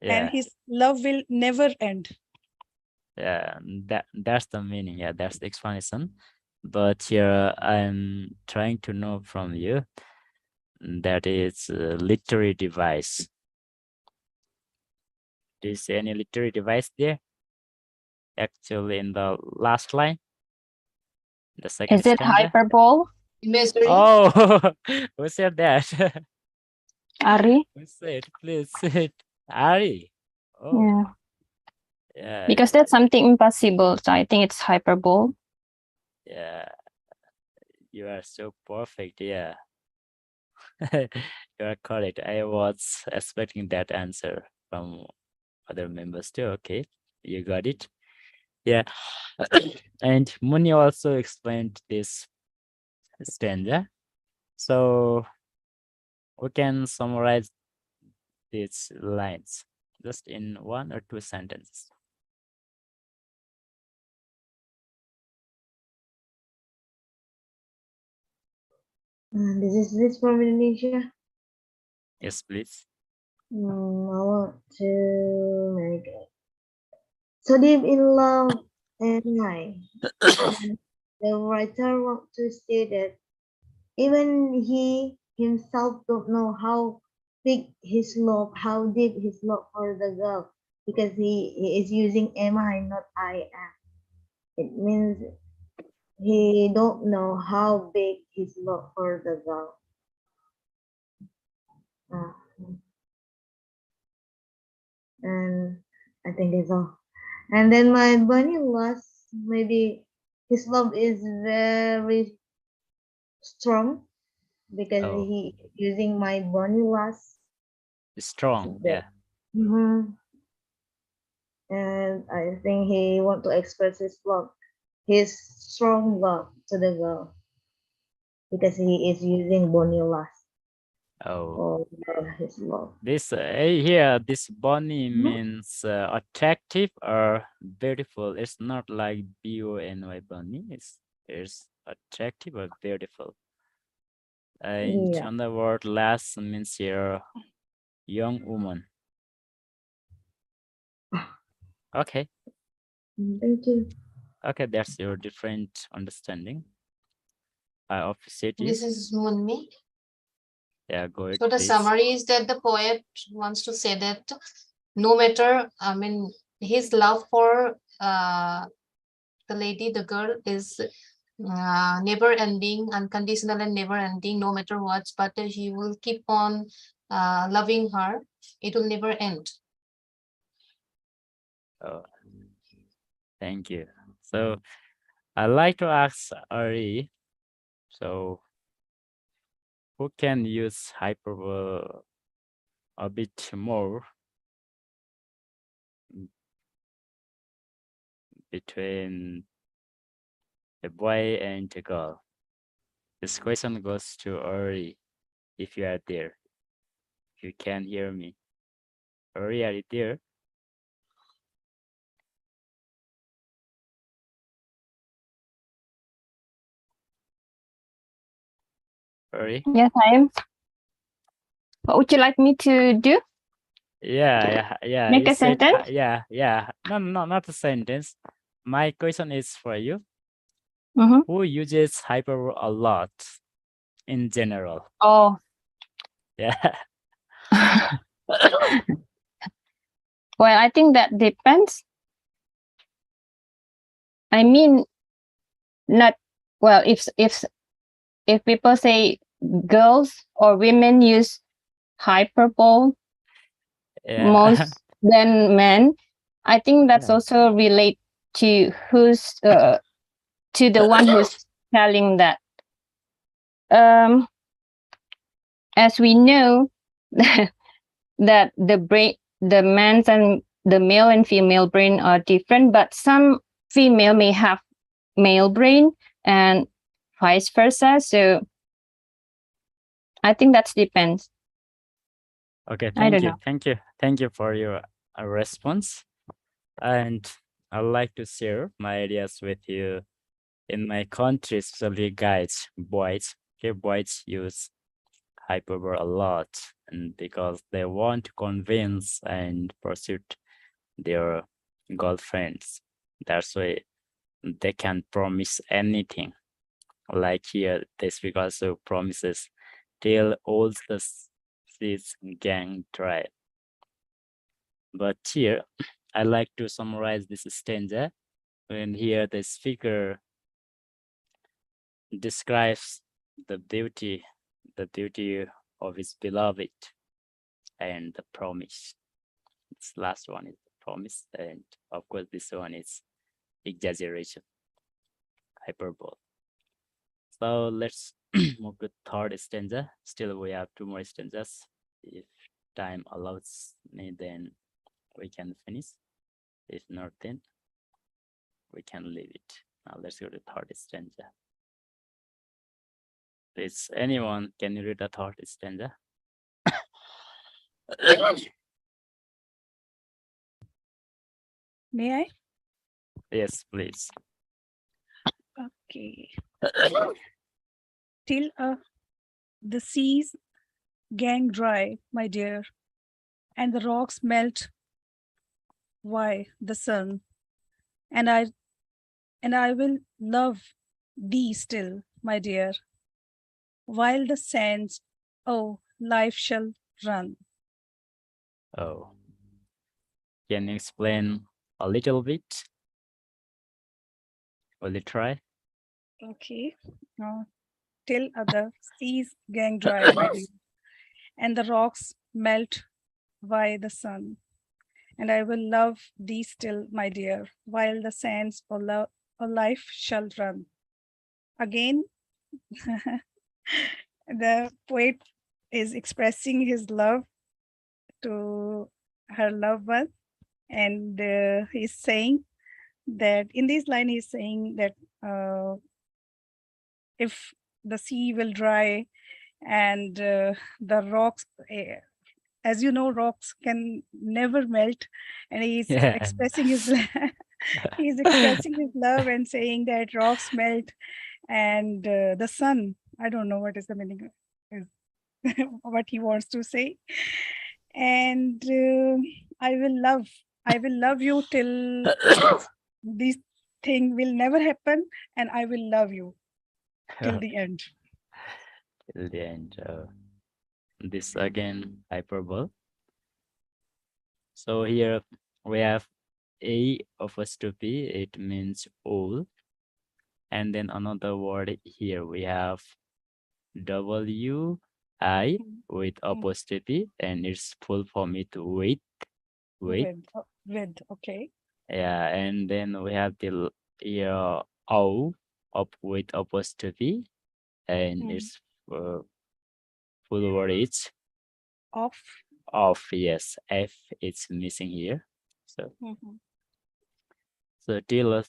and Yeah. his love will never end. Yeah, that's the meaning. Yeah, that's the explanation. But here I'm trying to know from you that is a literary device. Do you see any literary device there? Actually, in the last line, the second Is it stanza. hyperbole? Imagery. Oh, who said that? Ari? Who said? Please say it. Ari. Oh, Yeah. yeah. Because that's something impossible. So I think it's hyperbole. Yeah, you are so perfect. Yeah, you are correct. I was expecting that answer from other members too. Okay, you got it. Yeah, and Muni also explained this stanza. So we can summarize these lines just in 1 or 2 sentences. This is from Indonesia. Yes, please. I want to make it. So deep in love AI. And the writer want to say that even he himself don't know how big his love, how deep his love for the girl, because he is using MI, not IM. It means he don't know how big his love for the girl. And I think that's all. And then my bunny was maybe his love is very strong because Oh, he using my bunny was strong. Yeah. And I think he want to express his love, his strong love to the girl because he is using bunny last Oh, for his love. this here, this bunny means attractive or beautiful. It's not like BONY bunny. It's attractive or beautiful. And Yeah. on the word last means here young woman. Okay. Thank you. Okay, that's your different understanding. I appreciate you. This is Munmi. Yeah, go ahead, So the please. summary is that the poet wants to say that no matter, I mean, his love for the lady, the girl is never ending, unconditional and never ending, no matter what, but he will keep on loving her. It will never end. Oh, thank you. So I'd like to ask Ari, so who can use hyperbole a bit more between a boy and a girl? This question goes to Ari, if you are there. If you can hear me. Ari, are you there? Ari? Yes, I am. What would you like me to do? Yeah. Make You a said, sentence? yeah. No, not a sentence. My question is for you. Who uses hyperbole a lot in general? Oh. Yeah. Well, I think that depends. I mean, not well. If people say girls or women use hyperbole most than men, I think that's also relate to who's to the one who's telling that. As we know that the men's and the male and female brain are different, but some female may have male brain and vice versa. So I think that depends. Okay, I don't Thank you for your response. And I'd like to share my ideas with you. In my country, especially guys, boys, okay, boys use hyperbole a lot, and because they want to convince and pursue their girlfriends. That's why they can promise anything. Like here, they speak also promises till all the seas gang dry. But here, I like to summarize this stanza. When here the speaker describes the beauty of his beloved and the promise. This last one is the promise, and of course this one is exaggeration, hyperbole. So let's move to third stanza. Still we have 2 more stanzas. If time allows me, then we can finish. If not, then we can leave it. Now let's go to third stanza. Please, anyone, can you read the third stanza? May I? Yes, please. Okay. Till the seas gang dry, my dear, and the rocks melt. Why, the sun, and I and I will love thee still, my dear, while the sands, oh, life shall run. Oh, can you explain a little bit? Will you try? Okay. Till other seas gang dry, my dear, and the rocks melt by the sun. And I will love thee still, my dear, while the sands of life shall run. Again, the poet is expressing his love to her loved one, and he's saying that in this line he's saying that if the sea will dry and the rocks, as you know, rocks can never melt, and he's Yeah. expressing his he's expressing his love and saying that rocks melt and the sun, I don't know what is the meaning is what he wants to say, and I will love you till this thing will never happen, and I will love you till the end. Till the end. This again hyperbole. So here we have A apostrophe, it means all. And then another word here we have W-I with apostrophe, and its full form is wait. With, okay. Yeah, and then we have the O up with apostrophe, and its full word is Off. Yes, F it's missing here. So so till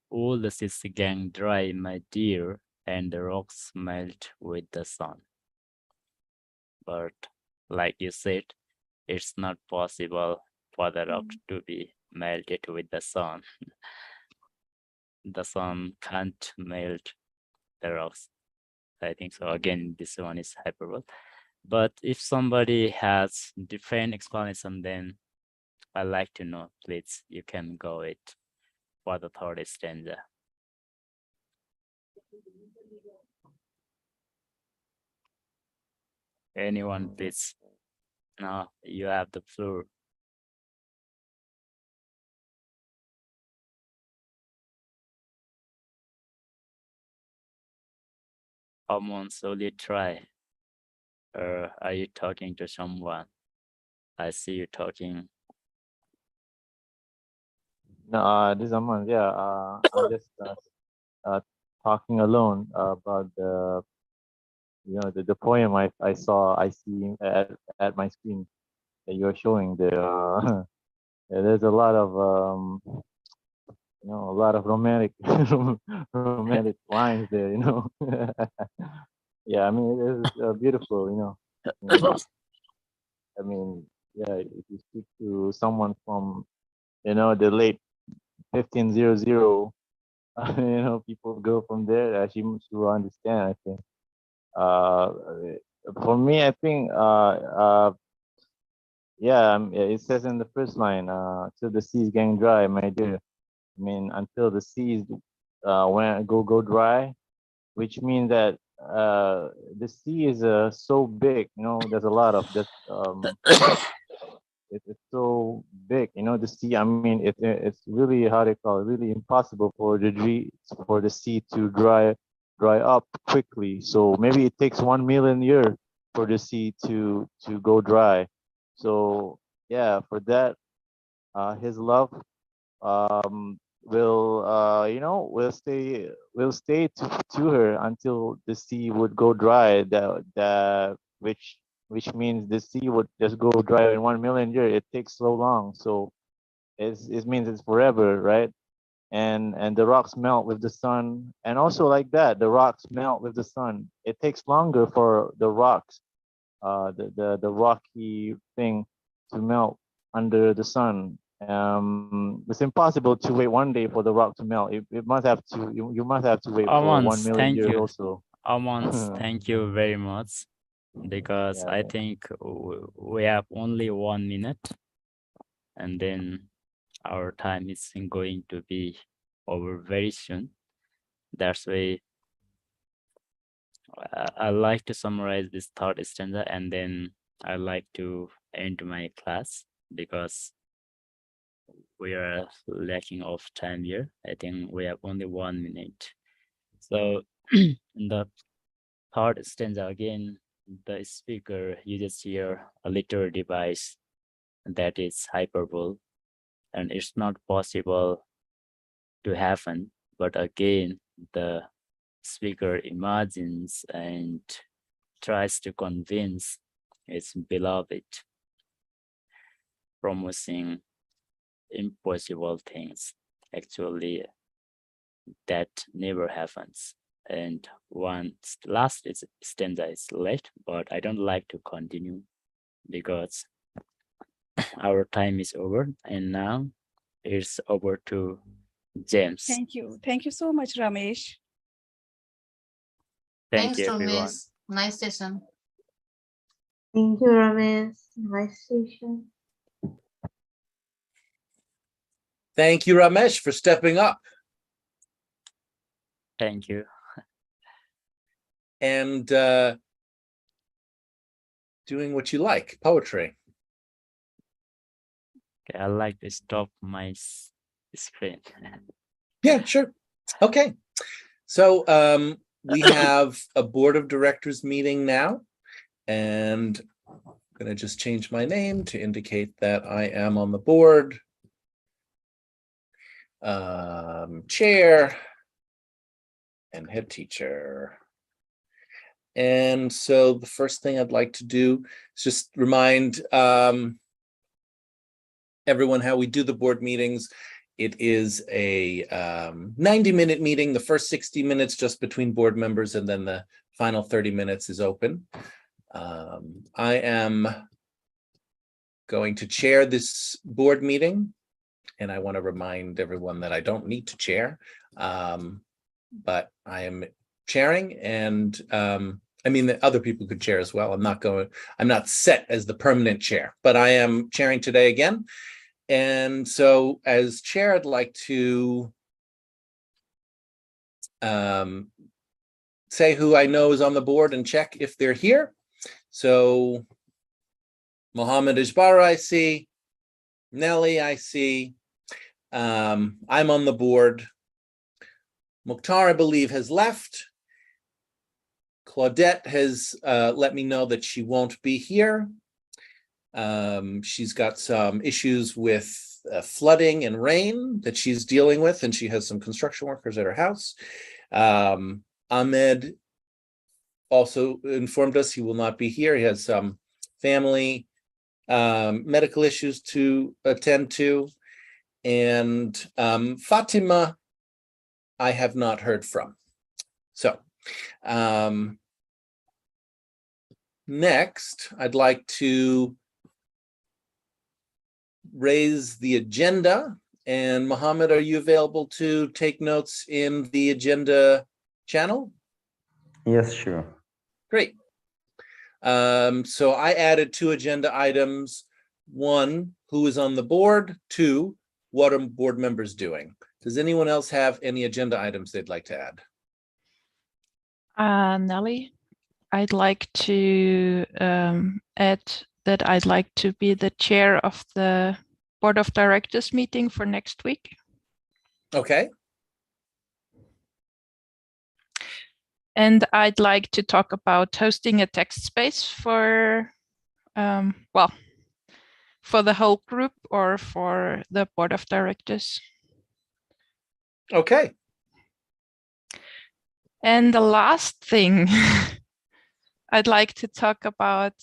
all the seas gang dry, my dear, and the rocks melt with the sun. But like you said, it's not possible for the rocks to be melted with the sun. The sun can't melt the rocks. I think so. Again, this one is hyperbole. But if somebody has different explanation, then I'd like to know, please, you can go it for the third stanza. Anyone, please? Now you have the floor. Come on, slowly try. Or are you talking to someone? I see you talking. No, this is Aman. Yeah, I'm just talking alone about the the poem I see at my screen that you're showing there. Yeah, there's a lot of a lot of romantic romantic lines there. Yeah, I mean it is beautiful. I mean, yeah, if you speak to someone from the late 1500, people go from there. She will understand, I think. For me, I think it says in the first line, till the seas gang dry, my dear. I mean, until the seas go dry, which means that the sea is so big. There's a lot of this. It's so big. The sea. I mean, it's really, how they call it, really impossible for the sea to dry up quickly. So maybe it takes 1 million years for the sea to go dry. So yeah, for that, his love will stay to her until the sea would go dry. Which means the sea would just go dry in 1 million years. It takes so long, so it means it's forever, right? And the rocks melt with the sun, and also like that, the rocks melt with the sun. It takes longer for the rocks, the rocky thing, to melt under the sun. It's impossible to wait 1 day for the rock to melt. It must have to. You must have to wait for 1 million Thank years you. also. Thank you very much, because I think we have only 1 minute, and then our time is going to be over very soon. That's why I like to summarize this third stanza, and then I like to end my class because we are lacking of time here. I think we have only 1 minute. So in the third stanza again, the speaker uses here a literary device that is hyperbole, and it's not possible to happen. But again, the speaker imagines and tries to convince its beloved, promising impossible things. Actually, that never happens. And last stanza is left, but I don't like to continue because our time is over, and now it's over to James. Thank you. Thank you so much, Ramesh. Thank Thanks, you, everyone. Ramesh. Nice session. Thank you, Ramesh. Nice session. Thank you, Ramesh, for stepping up. Thank you. And doing what you like, poetry. Okay, I like to stop my screen. Yeah, sure. Okay. So we have a board of directors meeting now, and I'm going to just change my name to indicate that I am on the board. Chair and head teacher. And so the first thing I'd like to do is just remind everyone how we do the board meetings. It is a 90-minute meeting. The first 60 minutes just between board members, and then the final 30 minutes is open. I am going to chair this board meeting, and I want to remind everyone that I don't need to chair, but I am chairing, and I mean that other people could chair as well. I'm not set as the permanent chair, but I am chairing today again. And so as chair, I'd like to say who I know is on the board and check if they're here. So Mohammed Ijbar, I see. Nelly, I see. I'm on the board. Mukhtar, I believe, has left. Claudette has let me know that she won't be here. She's got some issues with flooding and rain that she's dealing with, and she has some construction workers at her house. Ahmed also informed us he will not be here. He has some family medical issues to attend to. And Fatima, I have not heard from. So next, I'd like to raise the agenda. And Mohammed, are you available to take notes in the agenda channel? Yes, sure. Great. So I added 2 agenda items. 1, who is on the board? 2, what are board members doing? Does anyone else have any agenda items they'd like to add? Nelly, I'd like to add that I'd like to be the chair of the board of directors meeting for next week. Okay. And I'd like to talk about hosting a text space for, well, for the whole group or for the board of directors. Okay. And the last thing I'd like to talk about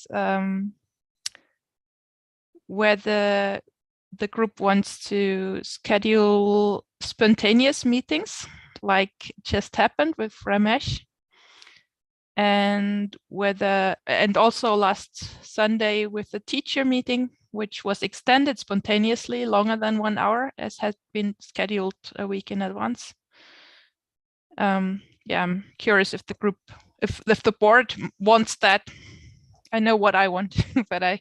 whether the group wants to schedule spontaneous meetings like just happened with Ramesh, and whether, and also last Sunday with the teacher meeting, which was extended spontaneously longer than 1 hour, as had been scheduled a week in advance. Yeah, I'm curious if the group, if the board wants that. I know what I want, but I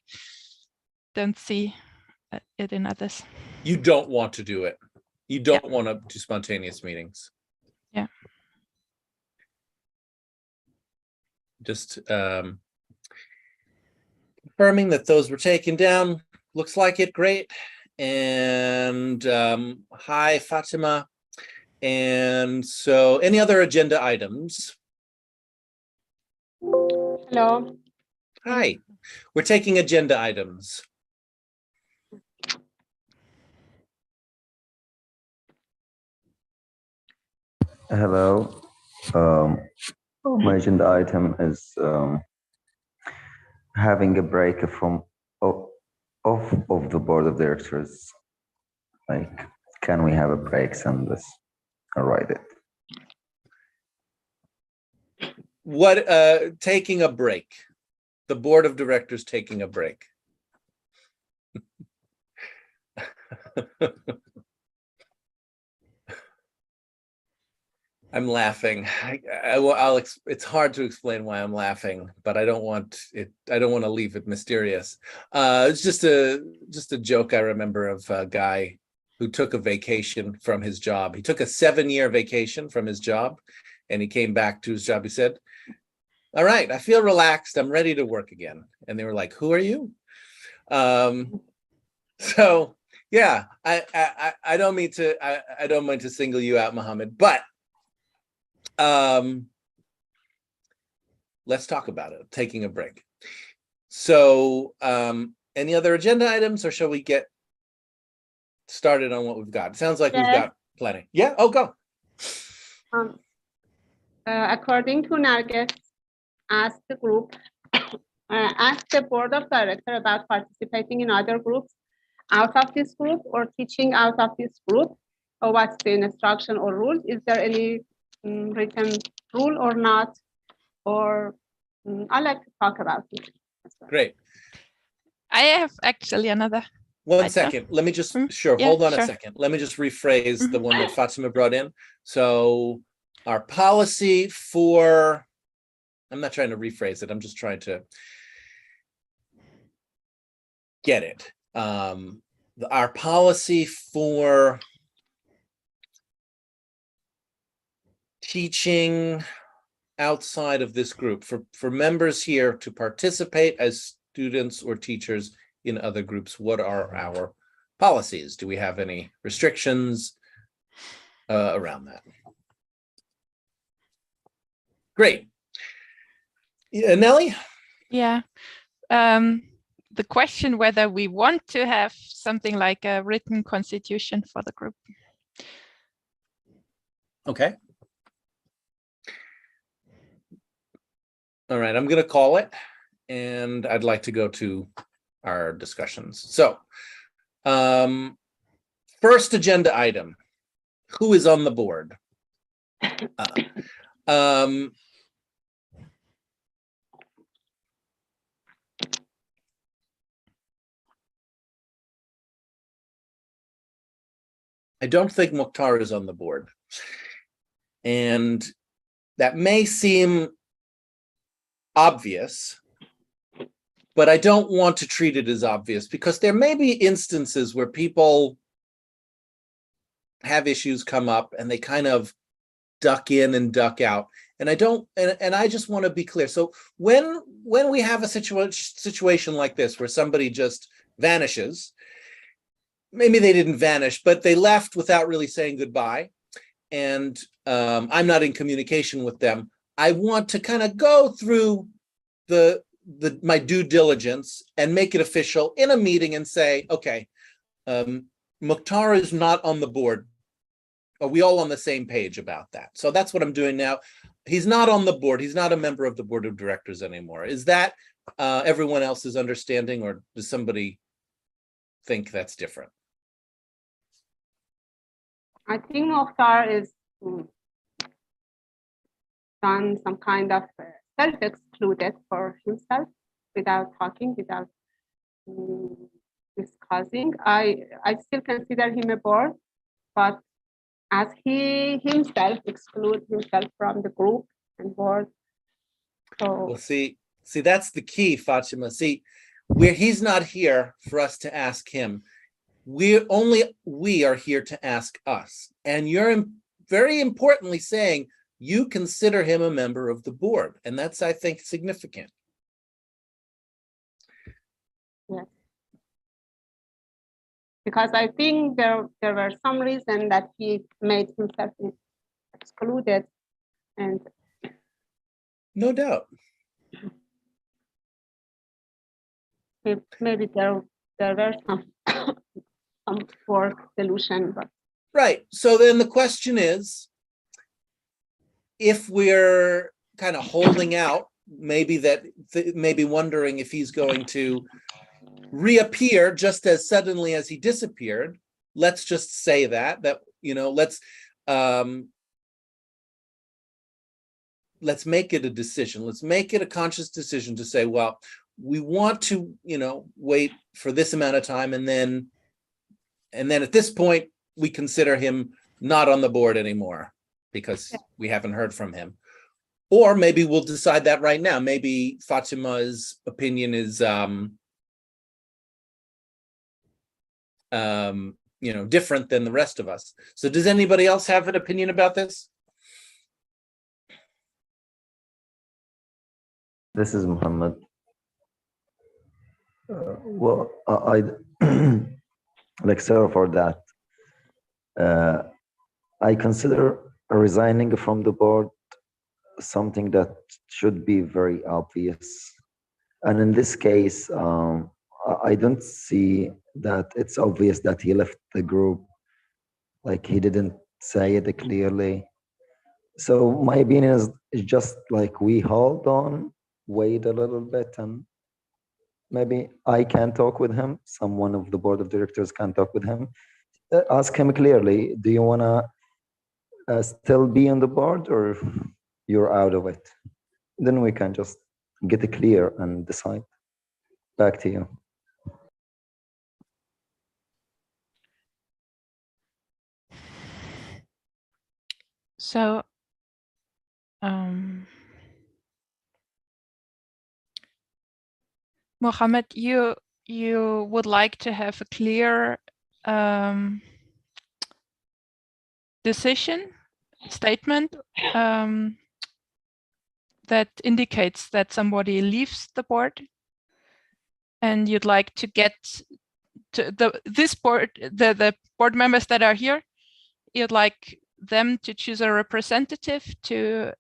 don't see it in others. You don't want to do it. You don't want to do spontaneous meetings. Yeah. Just confirming that those were taken down. Looks like it. Great. And hi, Fatima. And so any other agenda items? Hello. Hi. We're taking agenda items. Hello. My agenda item is having a break from of the board of directors. Like, can we have a break on this? I'll write it. What taking a break? The board of directors taking a break. I'm laughing. It's hard to explain why I'm laughing, but I don't want it. I don't want to leave it mysterious. It's just a joke I remember of a guy who took a vacation from his job. He took a 7-year vacation from his job, and he came back to his job. He said, "All right, I feel relaxed. I'm ready to work again." And they were like, "Who are you?" So yeah, I don't mean to single you out, Mohammed, but let's talk about it. Taking a break. So any other agenda items, or shall we get started on what we've got? It sounds like we've got plenty. Yeah. Oh, go. According to Nargis, ask the group, ask the board of directors about participating in other groups out of this group or teaching out of this group, or what's the instruction or rules? Is there any written rule or not? Or I like to talk about it. Great. I have actually another. One second. Let me just, Yeah, hold on sure. a second. Let me just rephrase the one that Fatima brought in. So our policy for, I'm not trying to rephrase it. I'm just trying to get it. Our policy for teaching outside of this group, for members here to participate as students or teachers in other groups, what are our policies? Do we have any restrictions around that? Great. Yeah, Nelly? Yeah. The question whether we want to have something like a written constitution for the group. Okay. All right, I'm going to call it, and I'd like to go to our discussions. So, first agenda item, who is on the board? I don't think Mukhtar is on the board. And that may seem obvious, but I don't want to treat it as obvious, because there may be instances where people have issues come up and they kind of duck in and duck out. And I don't, and I just want to be clear. So when we have a situation like this where somebody just vanishes, maybe they didn't vanish, but they left without really saying goodbye, and I'm not in communication with them, I want to kind of go through my due diligence and make it official in a meeting and say, okay, Mukhtar is not on the board. Are we all on the same page about that? So that's what I'm doing now. He's not on the board. He's not a member of the board of directors anymore. Is that everyone else's understanding, or does somebody think that's different? I think Mukhtar is done some kind of self-excluded for himself without talking, without discussing. I still consider him a board, but as he himself excludes himself from the group and board. So well, see, that's the key, Fatima. See, where he's not here for us to ask him, we are here to ask us. And you're very importantly saying you consider him a member of the board. And that's, I think, significant. Yes. Because I think there were some reason that he made himself excluded, and no doubt. Maybe there were some poor solution, but right. So then the question is, if we're kind of holding out, maybe wondering if he's going to reappear just as suddenly as he disappeared. Let's just say that let's make it a decision. Let's make it a conscious decision to say, well, we want to, wait for this amount of time, and then at this point we consider him not on the board anymore because we haven't heard from him. Or maybe we'll decide that right now. Maybe Fatima's opinion is different than the rest of us. So does anybody else have an opinion about this? This is Muhammad. Well, I like, sorry for that. I consider resigning from the board something that should be very obvious. And in this case, I don't see that it's obvious that he left the group. Like, he didn't say it clearly. So my opinion is just like, we hold on, wait a little bit, and maybe I can talk with him. Someone of the board of directors can talk with him. Ask him clearly, do you want to still be on the board, or you're out of it? Then we can just get it clear and decide. Back to you. So, Mohammed, you would like to have a clear decision statement that indicates that somebody leaves the board, and you'd like to get to the board members that are here, you'd like them to choose a representative to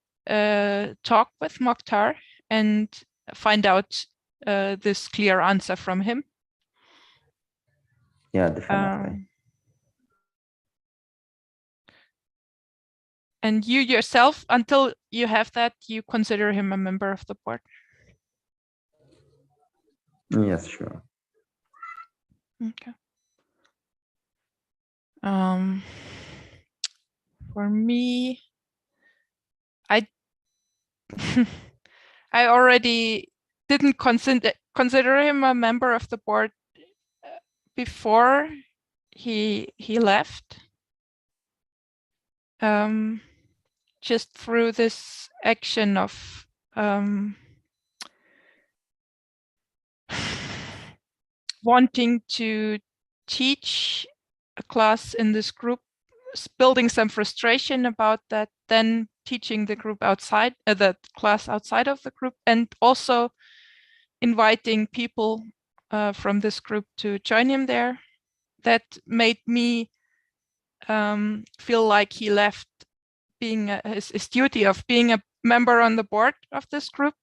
talk with Mokhtar and find out this clear answer from him. Yeah, definitely. And you yourself, until you have that, you consider him a member of the board? Yes, sure. Okay. For me, I already didn't consider him a member of the board before he left. Just through this action of wanting to teach a class in this group, building some frustration about that, then teaching the group outside, the class outside of the group, and also inviting people from this group to join him there. That made me feel like he left being his duty of being a member on the board of this group,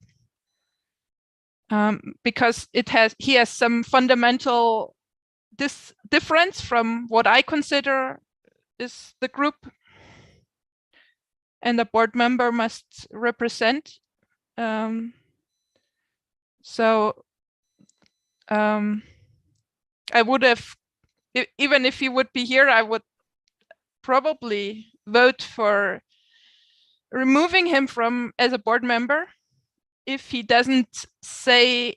because he has some fundamental difference from what I consider is the group, and the board member must represent. So I would have, even if he would be here, I would probably vote for removing him as a board member if he doesn't say,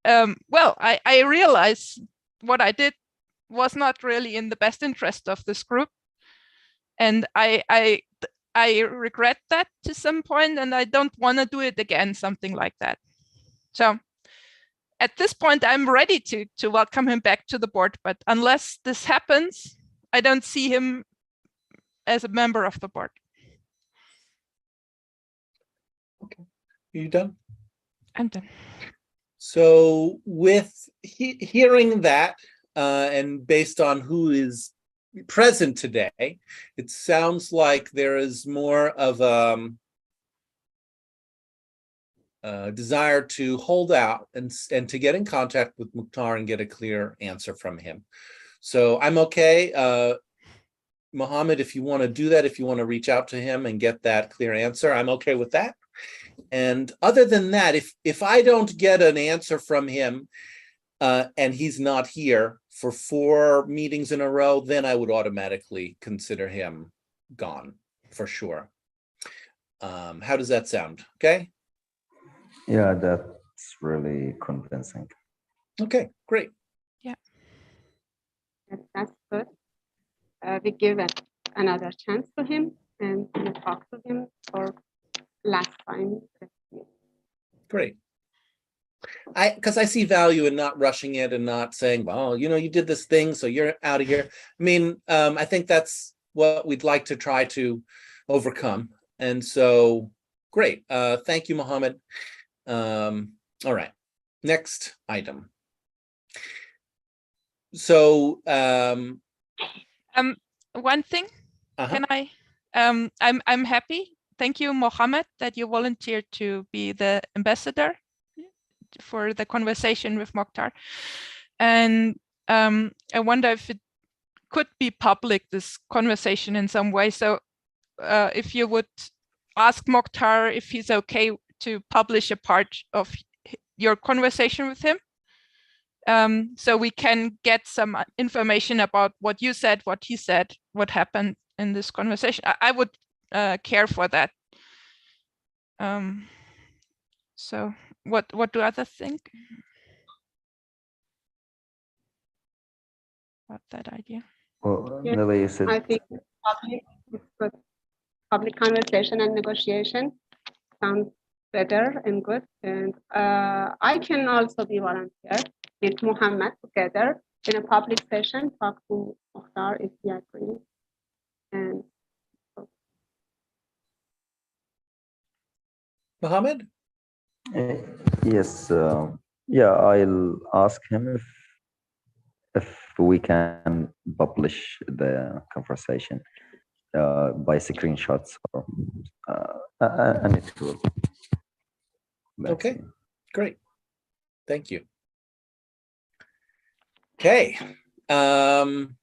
well, I realize what I did was not really in the best interest of this group, and I regret that to some point, and I don't want to do it again, something like that. So at this point, I'm ready to welcome him back to the board. But unless this happens, I don't see him as a member of the board. You done? I'm done. So with hearing that, and based on who is present today, it sounds like there is more of a desire to hold out and to get in contact with Mukhtar and get a clear answer from him. So I'm okay. Mohammed, if you want to do that, if you want to reach out to him and get that clear answer, I'm okay with that. And other than that, if I don't get an answer from him and he's not here for 4 meetings in a row, then I would automatically consider him gone for sure. How does that sound? Okay. Yeah, that's really convincing. Okay, great. Yeah. That's good. We give another chance to him and we talk to him for last time. Great. Because I see value in not rushing it and not saying, well, you know, you did this thing, so you're out of here. I mean, I think that's what we'd like to try to overcome. And so, great. Thank you, Mohammed. All right, next item. So, one thing, can I? I'm happy. Thank you, Mohammed, that you volunteered to be the ambassador for the conversation with Mokhtar. And I wonder if it could be public, this conversation in some way. So if you would ask Mokhtar if he's okay to publish a part of your conversation with him. So we can get some information about what you said, what he said, what happened in this conversation. I would care for that. So what do others think about that idea? Well, Yes, Lily, you said I think public conversation and negotiation sounds better and good. And I can also be volunteer with Muhammad together in a public session, talk to Mukhtar if he agrees. And Mohammed? Yes. Yeah, I'll ask him if we can publish the conversation by screenshots or any tool. Okay, great. Thank you. Okay. I'm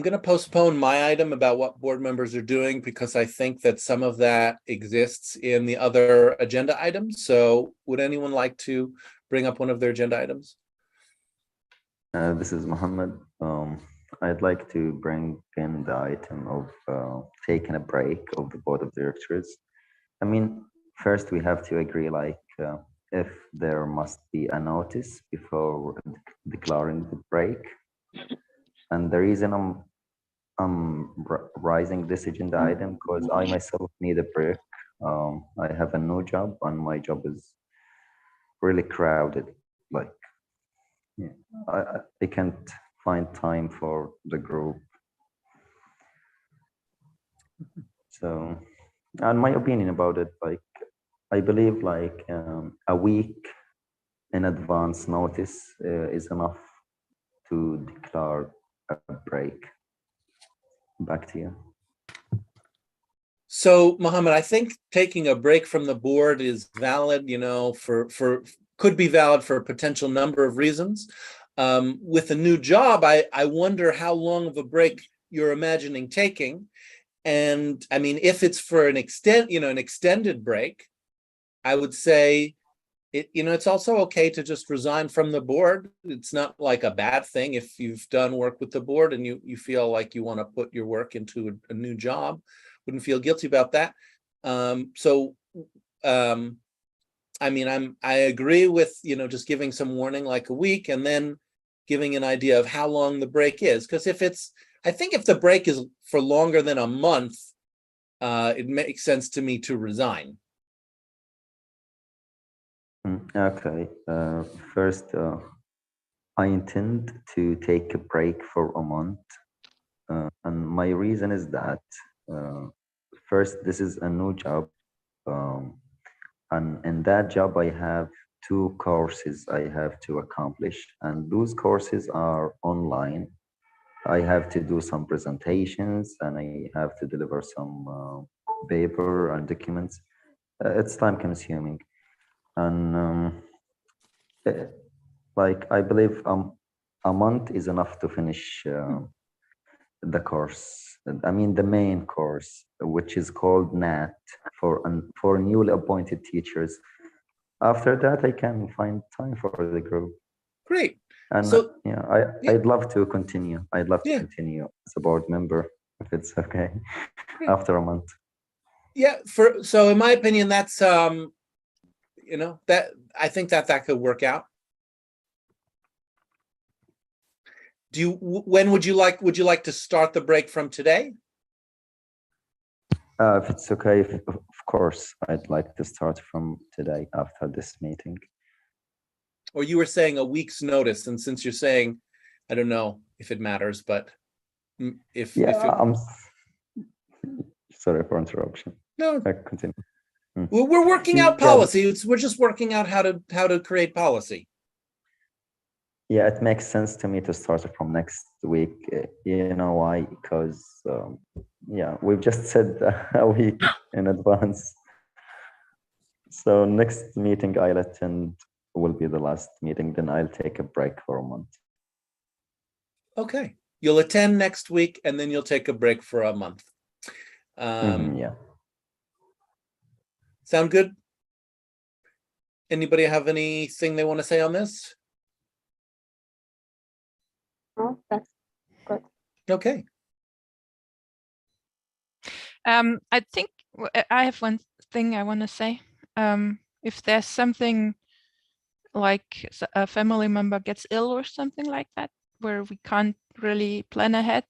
going to postpone my item about what board members are doing because I think that some of that exists in the other agenda items. So would anyone like to bring up one of their agenda items? This is Mohammed. I'd like to bring in the item of taking a break of the board of directors. I mean, first we have to agree, like, if there must be a notice before declaring the break. And the reason I'm raising this agenda item because I myself need a break. I have a new job and my job is really crowded. Like, yeah, I can't find time for the group. So, and my opinion about it, like, I believe like a week in advance notice is enough to declare a break. Back to you. So, Mohammed, I think taking a break from the board is valid, you know, could be valid for a potential number of reasons. With a new job, I wonder how long of a break you're imagining taking. And I mean, if it's for an extended break, I would say it's also okay to just resign from the board. It's not like a bad thing if you've done work with the board and you feel like you want to put your work into a new job. Wouldn't feel guilty about that. I mean, I agree with, just giving some warning like a week, and then giving an idea of how long the break is. Because I think if the break is for longer than a month, it makes sense to me to resign. Okay. First, I intend to take a break for a month. And my reason is that, first, this is a new job. And in that job, I have 2 courses I have to accomplish. And those courses are online. I have to do some presentations and I have to deliver some paper and documents. It's time consuming. And like, I believe a month is enough to finish the course. I mean, the main course, which is called NAT for newly appointed teachers. After that, I can find time for the group. Great. And So, I'd love to continue. I'd love to continue as a board member, if it's okay, after a month. Yeah, so in my opinion, that's you know, that I think that could work out. When would you like to start the break from today? If it's okay, of course, I'd like to start from today after this meeting. Or you were saying a week's notice, and since you're saying, I don't know if it matters, but I'm sorry for interruption. No, continue. We're working out policy. We're just working out how to create policy. Yeah, it makes sense to me to start from next week. You know why? Because we've just said a week in advance. So next meeting I'll attend will be the last meeting. Then I'll take a break for a month. Okay, you'll attend next week, and then you'll take a break for a month. Yeah. Sound good? Anybody have anything they want to say on this? Oh, that's good. Okay. I think I have one thing I want to say. If there's something like a family member gets ill or something like that, where we can't really plan ahead,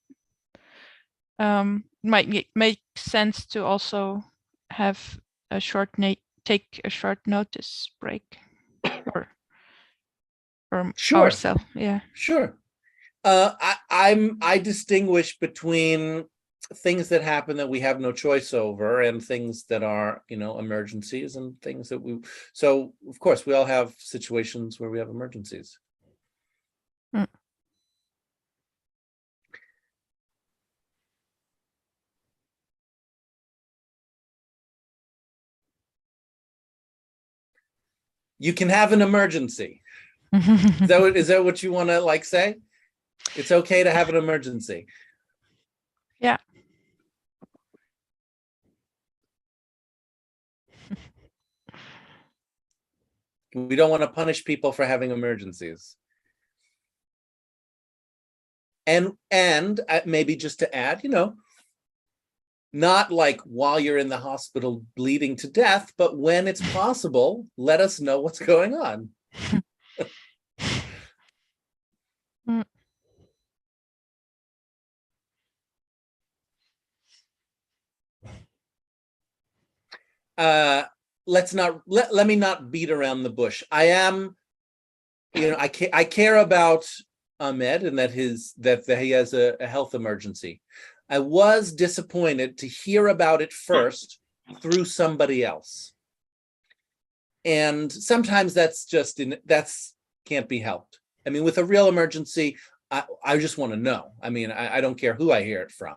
might make sense to also have a take a short notice break or Sure. ourselves. Yeah. Sure. I distinguish between things that happen that we have no choice over and things that are, emergencies and things that so of course we all have situations where we have emergencies. You can have an emergency. Is that what you want to say? It's okay to have an emergency. Yeah. We don't want to punish people for having emergencies. And maybe just to add, not like while you're in the hospital bleeding to death, but when it's possible, let us know what's going on. Let me not beat around the bush. I care about Ahmed and that he has a health emergency. I was disappointed to hear about it first through somebody else. And sometimes that's can't be helped. I mean, with a real emergency, I just want to know. I mean, I don't care who I hear it from.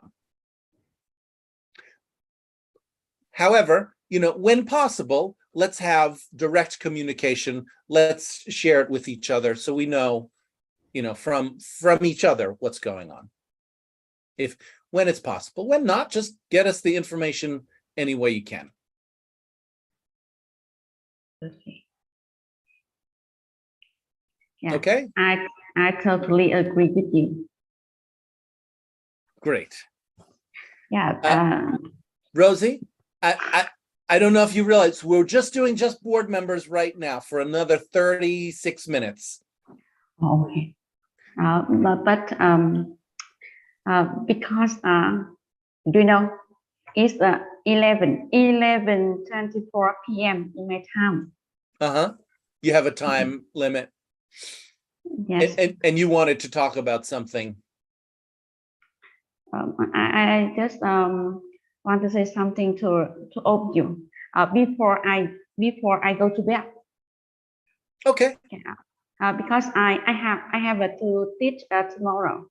However, when possible, let's have direct communication. Let's share it with each other so we know, from each other what's going on. When it's possible. When not, just get us the information any way you can. Okay. Yeah. Okay. I totally agree with you. Great. Yeah. Rosie, I don't know if you realize we're just doing board members right now for another 36 minutes. Okay. Because you know, it's 11:24 p.m. in my time. You have a time limit. Yes. And you wanted to talk about something. I just want to say something to all of you before I go to bed. Okay. Because I have to teach tomorrow.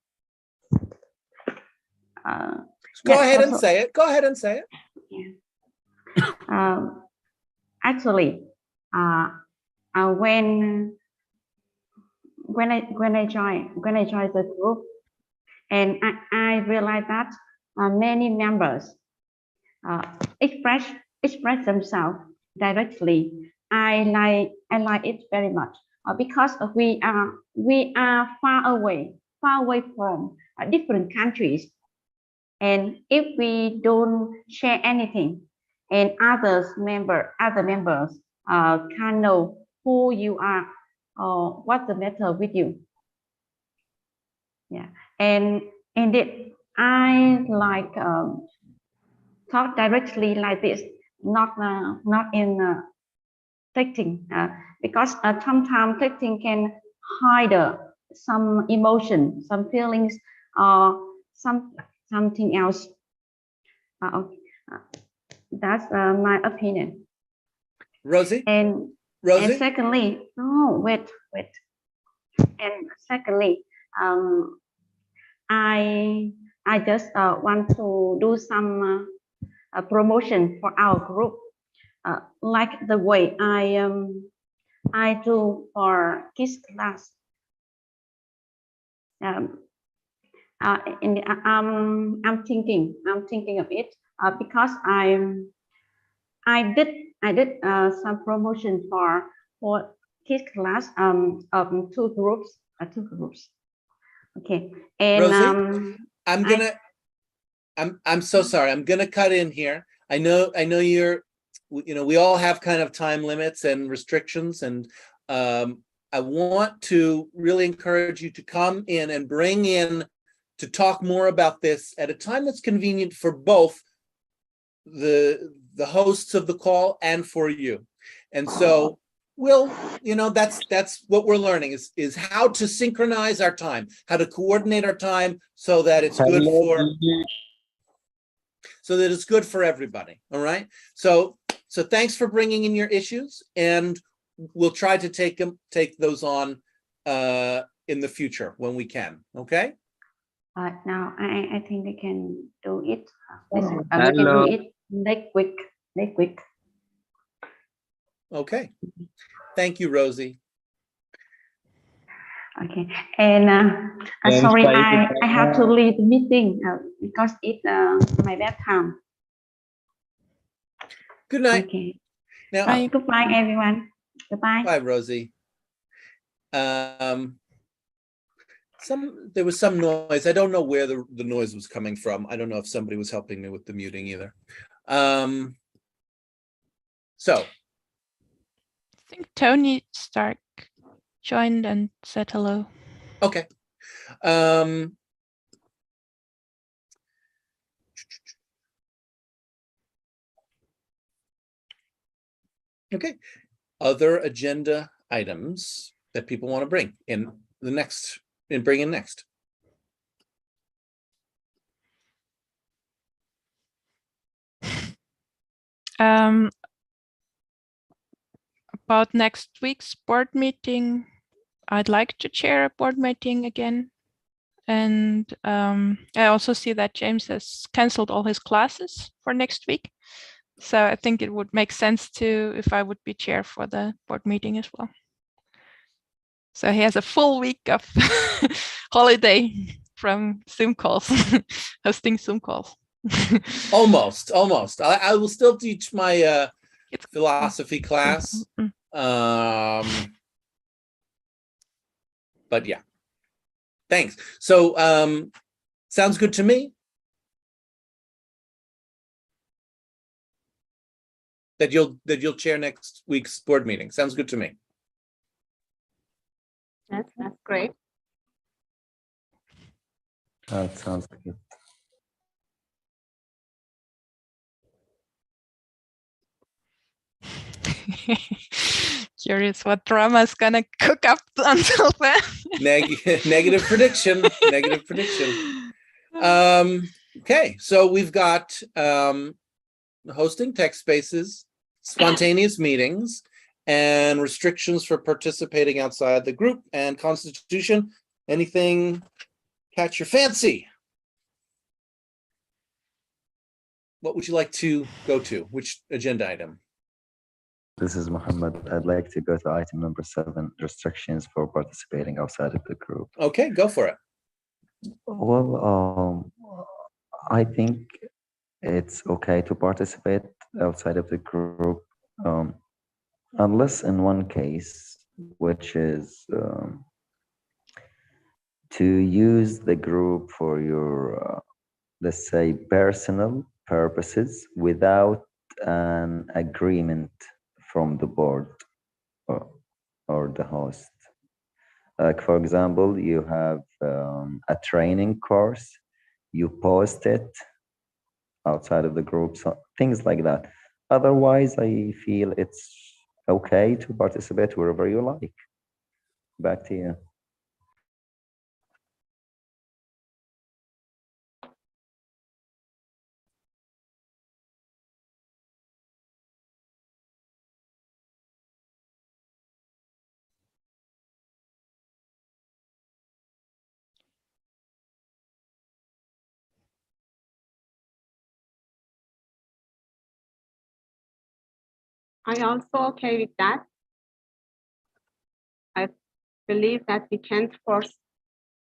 Go ahead and say it. Go ahead and say it. Yeah. Actually, when I joined the group, and I realized that many members express themselves directly. I like it very much because we are far away from different countries, and if we don't share anything, and other members can know who you are or what's the matter with you. Yeah, and indeed, I like talk directly like this, not in texting, because sometimes texting can hide some emotion, some feelings, or something else. That's my opinion. Rosie? And secondly, wait. And secondly, I just want to do some promotion for our group, like the way I do for kids class. I'm thinking of it because I did some promotion for kids class of two groups. Okay, and Rosie, I'm so sorry. I'm gonna cut in here. I know you're, we all have kind of time limits and restrictions, and I want to really encourage you to come in and bring in to talk more about this at a time that's convenient for both the hosts of the call and for you. And so that's what we're learning is how to synchronize our time, how to coordinate our time so that it's good for everybody. All right. So thanks for bringing in your issues, and we'll try to take those on in the future when we can. Okay. Now I think we can do it. We can do it next week. Okay. Thank you, Rosie. Okay, and sorry, I have to leave the meeting because it's my bedtime. Good night. Okay. Now, goodbye, everyone. Goodbye. Bye, Rosie. There was some noise. I don't know where the noise was coming from. I don't know if somebody was helping me with the muting either. So. I think Tony Stark joined and said hello. Okay. Okay. Other agenda items that people want to bring in next. About next week's board meeting, I'd like to chair a board meeting again. And I also see that James has canceled all his classes for next week. So I think it would make sense if I would be chair for the board meeting as well. So he has a full week of holiday from Zoom calls, hosting Zoom calls. Almost. I will still teach my philosophy class. But yeah, thanks. So sounds good to me. That you'll chair next week's board meeting. Sounds good to me. That's great. That sounds good. Curious what drama's gonna cook up until then. Negative prediction. Negative prediction. Okay, so we've got hosting text spaces, spontaneous meetings, and restrictions for participating outside the group and constitution. Anything catch your fancy? What would you like to go to? Which agenda item? This is Muhammad. I'd like to go to item number 7, restrictions for participating outside of the group. Okay, go for it. Well, I think it's okay to participate outside of the group, unless in one case, which is to use the group for your, let's say, personal purposes without an agreement from the board or the host. Like, for example, you have a training course, you post it outside of the group, so things like that. Otherwise, I feel it's okay to participate wherever you like. Back to you. I also okay with that. I believe that we can't force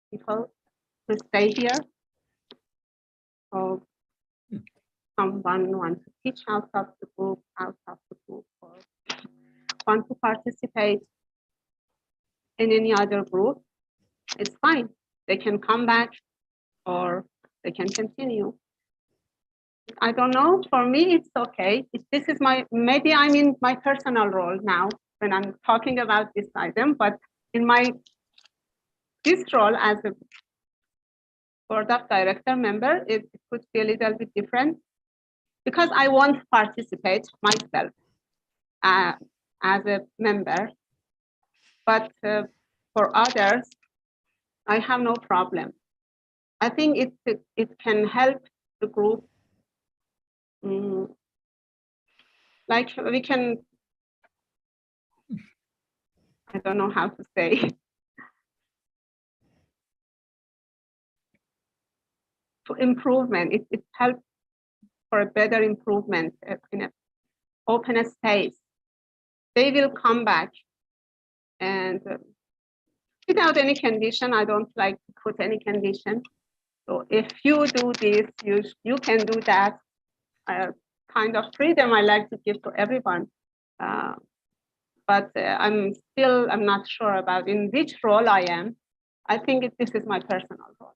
people to stay here. So someone wants to teach out of the group, or want to participate in any other group, it's fine. They can come back or they can continue. I don't know, for me, it's okay. This is maybe I'm in my personal role now when I'm talking about this item, but in this role as a board of director member, it could be a little bit different because I won't participate myself as a member, but for others, I have no problem. I think it can help the group. Like we can, I don't know how to say, to improvement. It helps for a better improvement in an open space. They will come back and without any condition. I don't like to put any condition. So if you do this, you can do that. Kind of freedom I like to give to everyone. But I'm not sure about in which role I am. I think this is my personal role.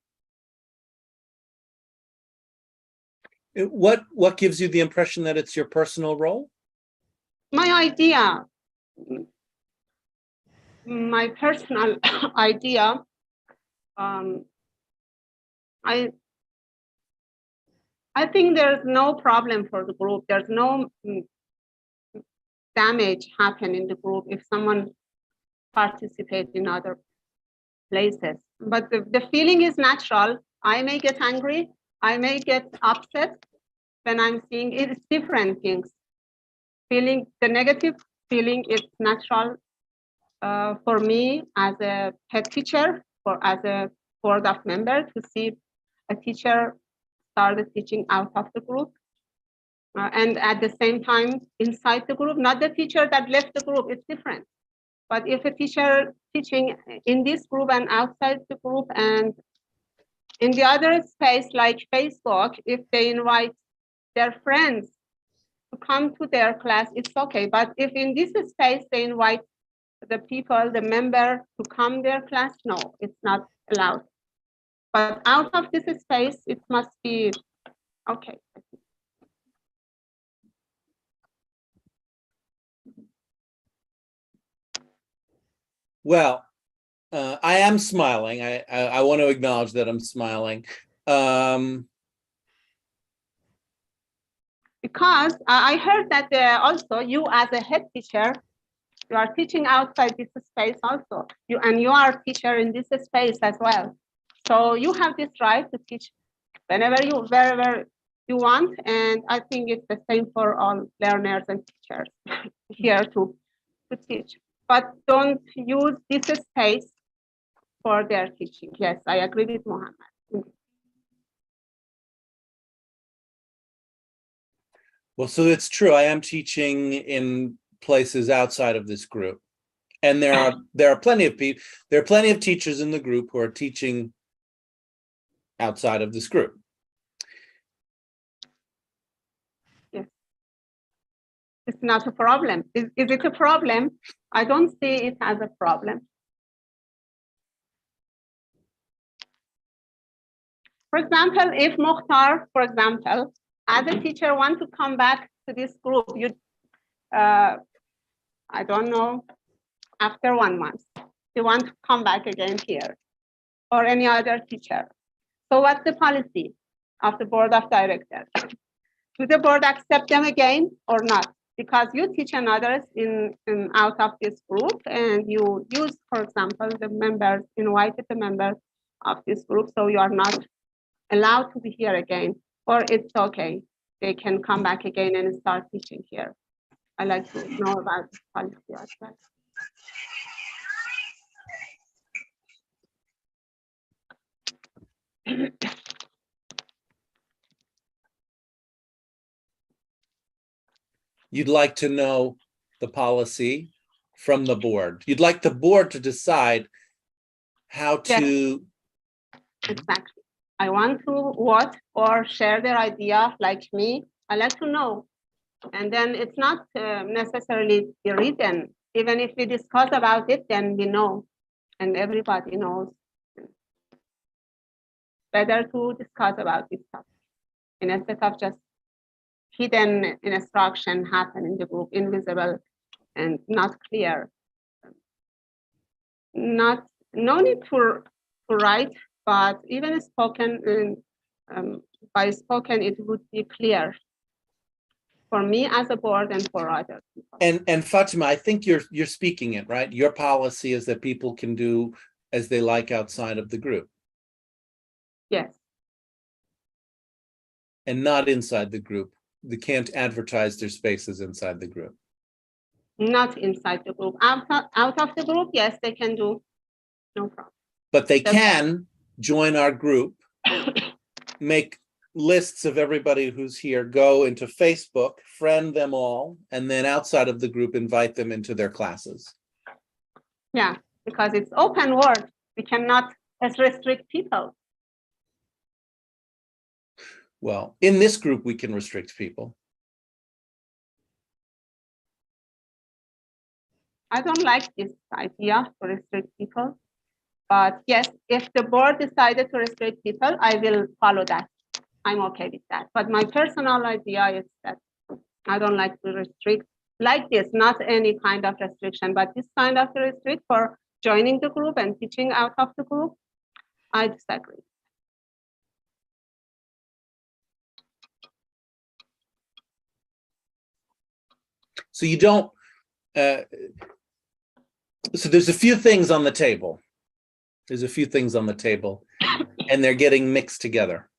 What gives you the impression that it's your personal role? My idea, my personal idea, I think there's no problem for the group. There's no damage happen in the group if someone participates in other places. But the feeling is natural. I may get angry. I may get upset when I'm seeing it. It's different things. The negative feeling is natural for me as a head teacher or as a board of member to see a teacher started teaching out of the group. And at the same time, inside the group, not the teacher that left the group, it's different. But if a teacher teaching in this group and outside the group and in the other space like Facebook, if they invite their friends to come to their class, it's okay. But if in this space they invite the people, the member to come their class, no, it's not allowed. But out of this space, it must be okay. Well, I am smiling. I want to acknowledge that I'm smiling. Because I heard that also you as a head teacher, you are teaching outside this space also. You are a teacher in this space as well. So you have this right to teach wherever you want. And I think it's the same for all learners and teachers here to teach. But don't use this space for their teaching. Yes, I agree with Mohammed. Well, so it's true. I am teaching in places outside of this group, and there are plenty of people. There are plenty of teachers in the group who are teaching outside of this group. Yes, it's not a problem. Is it a problem? I don't see it as a problem. For example, if Mukhtar, for example, as a teacher want to come back to this group, I don't know, after 1 month, you want to come back again here, or any other teacher. So what's the policy of the board of directors? Do the board accept them again or not? Because you teach another in out of this group, and you use, for example, the members, invited the members of this group, so you are not allowed to be here again, or it's okay, they can come back again and start teaching here. I like to know about this policy as well. You'd like to know the policy from the board. You'd like the board to decide how to. Exactly. I want to vote or share their idea like me. I like to know. And then it's not necessarily the written. Even if we discuss about it, then we know, and everybody knows. Better to discuss about this topic instead of just hidden instruction happen in the group, invisible and not clear. No need to write, but even spoken, by spoken, it would be clear for me as a board and for other people. And Fatima, I think you're speaking it, right? Your policy is that people can do as they like outside of the group. Yes. And not inside the group. They can't advertise their spaces inside the group. Not inside the group. Out of the group, yes, they can do. No problem. But they can join our group, make lists of everybody who's here, go into Facebook, friend them all, and then outside of the group, invite them into their classes. Yeah, because it's open world. We cannot restrict people. Well, in this group, we can restrict people. I don't like this idea to restrict people. But yes, if the board decided to restrict people, I will follow that. I'm okay with that. But my personal idea is that I don't like to restrict like this, not any kind of restriction, but this kind of restrict for joining the group and teaching out of the group, I disagree. So you don't, so there's a few things on the table. There's a few things on the table and they're getting mixed together.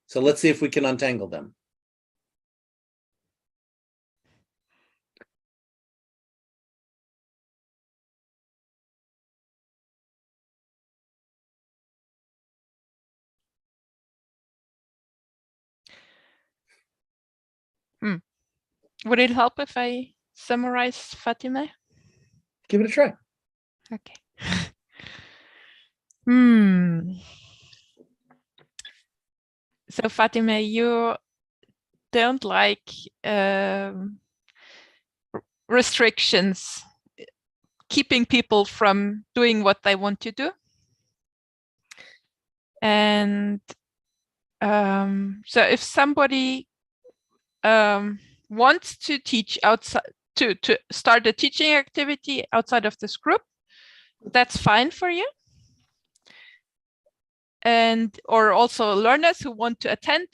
So let's see if we can untangle them. Would it help if I summarize, Fatima? Give it a try. Okay. So Fatima, you don't like restrictions, keeping people from doing what they want to do. And so if somebody wants to teach outside, to start a teaching activity outside of this group, that's fine for you. And or also learners who want to attend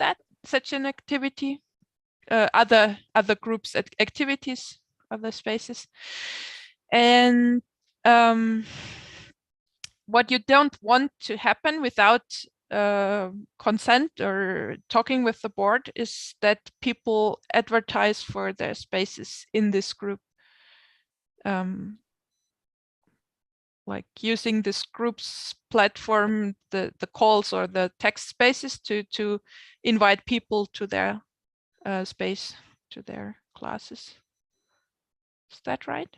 such an activity, other groups activities, other spaces. And what you don't want to happen without consent or talking with the board is that people advertise for their spaces in this group. Like using this group's platform, the calls or the text spaces to invite people to their space, to their classes. Is that right?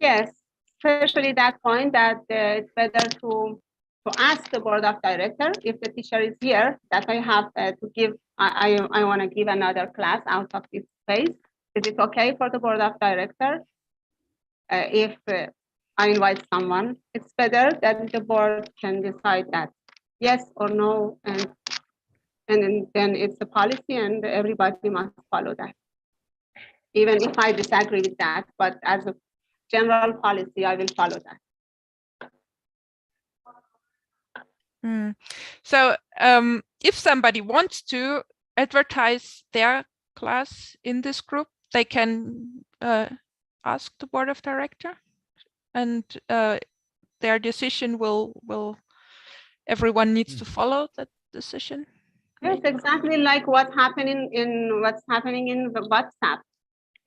Yes, especially that point that it's better to ask the board of director if the teacher is here that I have to give, I want to give another class out of this space. Is it okay for the board of director if I invite someone? It's better that the board can decide that yes or no, and then it's a policy and everybody must follow that. Even if I disagree with that, but as a general policy, I will follow that. So if somebody wants to advertise their class in this group, they can ask the board of director, and their decision will everyone needs to follow that decision. Yes, exactly like what's happening in the WhatsApp.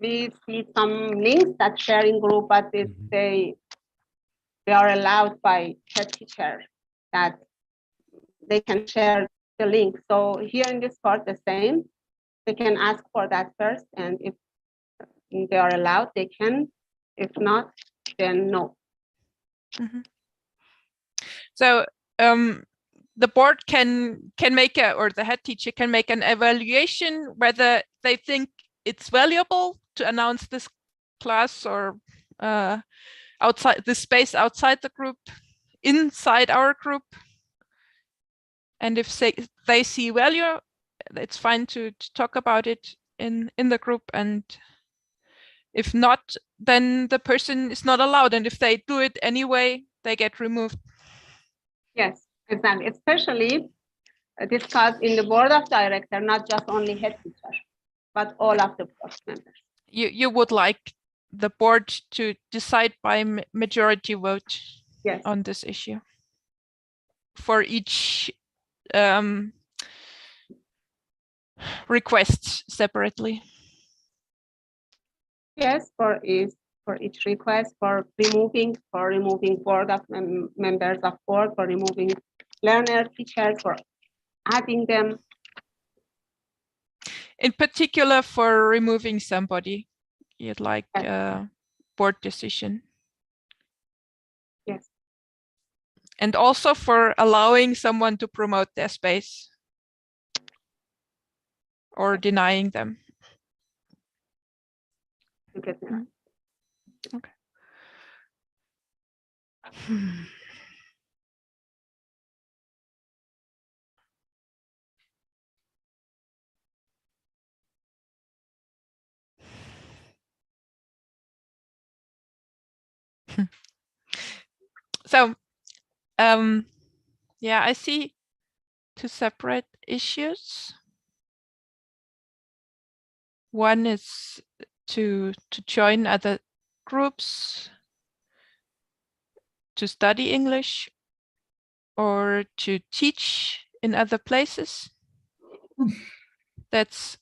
We see some links that share in group, but they are allowed by head teacher that they can share the link. So here in this part, the same. They can ask for that first, and if they are allowed, they can. If not, then no. So the board can make or the head teacher can make an evaluation whether they think it's valuable to announce this class or outside this space, outside the group, inside our group. And if they see value, it's fine to talk about it in the group. And if not, then the person is not allowed. And if they do it anyway, they get removed. Yes, exactly. Especially discussed in the board of director, not just only head teacher, but all of the board members. You would like the board to decide by majority vote on this issue for each request separately. Yes, for each request, for removing board of members of board, for removing learner teachers, for adding them. In particular, for removing somebody, you'd like a board decision. Yes. And also for allowing someone to promote their space or denying them. Okay. Okay. So, yeah, I see two separate issues. One is to join other groups, to study English, or to teach in other places. That's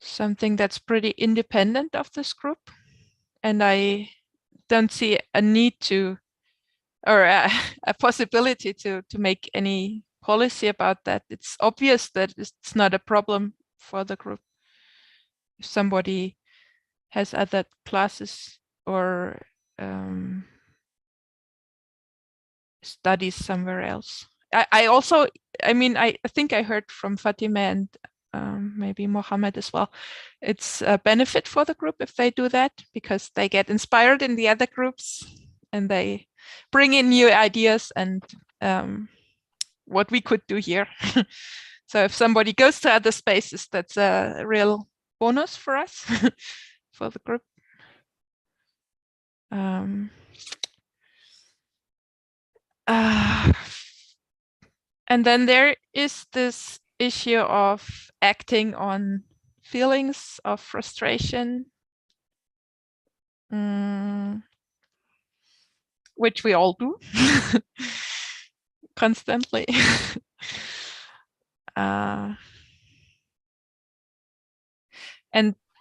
something that's pretty independent of this group, and I don't see a need to, or a possibility to make any policy about that. It's obvious that it's not a problem for the group if somebody has other classes or studies somewhere else. I mean, I think I heard from Fatima and maybe Mohammed as well. It's a benefit for the group if they do that, because they get inspired in the other groups and they bring in new ideas and what we could do here. So if somebody goes to other spaces, that's a real bonus for us, for the group. And then there is this issue of acting on feelings of frustration, which we all do constantly. And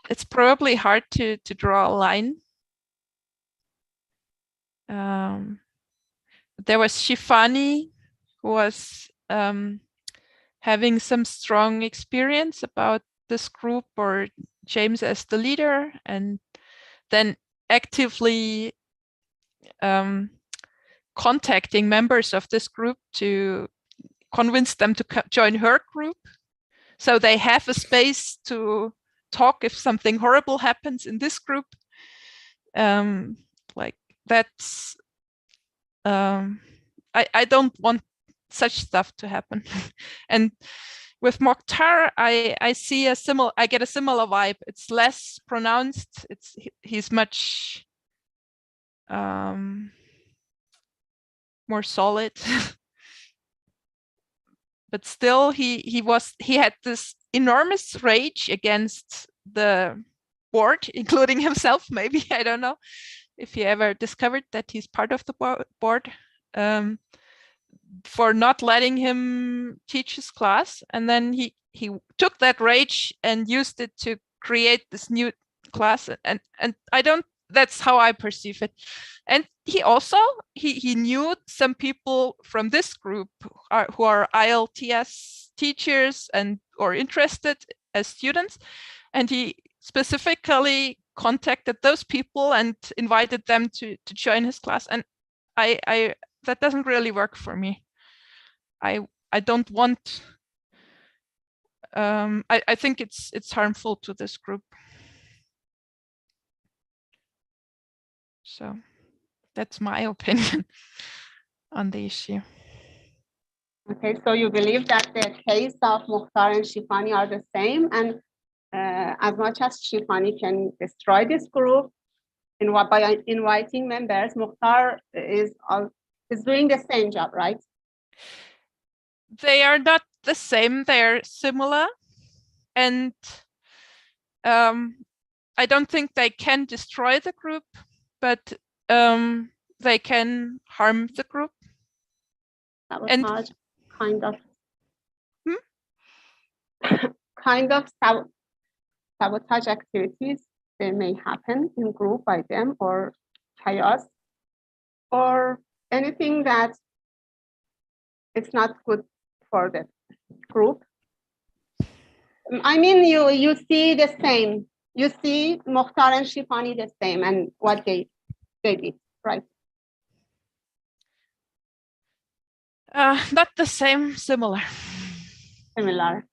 it's probably hard to draw a line. There was Shifani, who was having some strong experience about this group, or James as the leader, and then actively contacting members of this group to convince them to join her group, so they have a space to talk if something horrible happens in this group. Like that's I don't want such stuff to happen. And with Mokhtar, I see a similar, I get a similar vibe. It's less pronounced. He's much more solid. But still he had this enormous rage against the board, including himself, maybe. I don't know if he ever discovered that he's part of the board, for not letting him teach his class. And then he took that rage and used it to create this new class. And I don't, that's how I perceive it. And he also, he knew some people from this group who are IELTS teachers and or interested as students. And he specifically contacted those people and invited them to join his class. And I that doesn't really work for me. I don't want, I think it's harmful to this group. So that's my opinion on the issue. Okay, so you believe that the case of Mokhtar and Shifani are the same, and as much as Shifani can destroy this group by inviting members, Mokhtar is doing the same job, right? They are not the same, they're similar. And I don't think they can destroy the group, but they can harm the group. Sabotage, kind of sabotage activities that may happen in group by them, or chaos, or anything that it's not good for the group. I mean, you see the same. You see Mokhtar and Shifani the same, and what they did, right? Not the same, similar. Similar.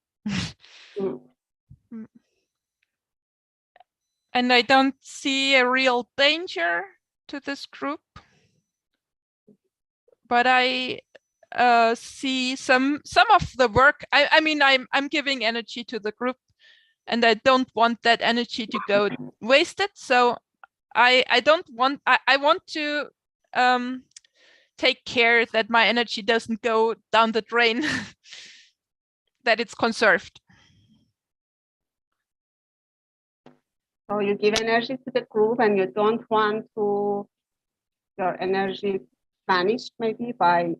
And I don't see a real danger to this group, but I see some of the work. I mean, I'm giving energy to the group, and I don't want that energy to go wasted. So I don't want. I want to take care that my energy doesn't go down the drain. That it's conserved. So you give energy to the group, and you don't want to your energy vanished maybe by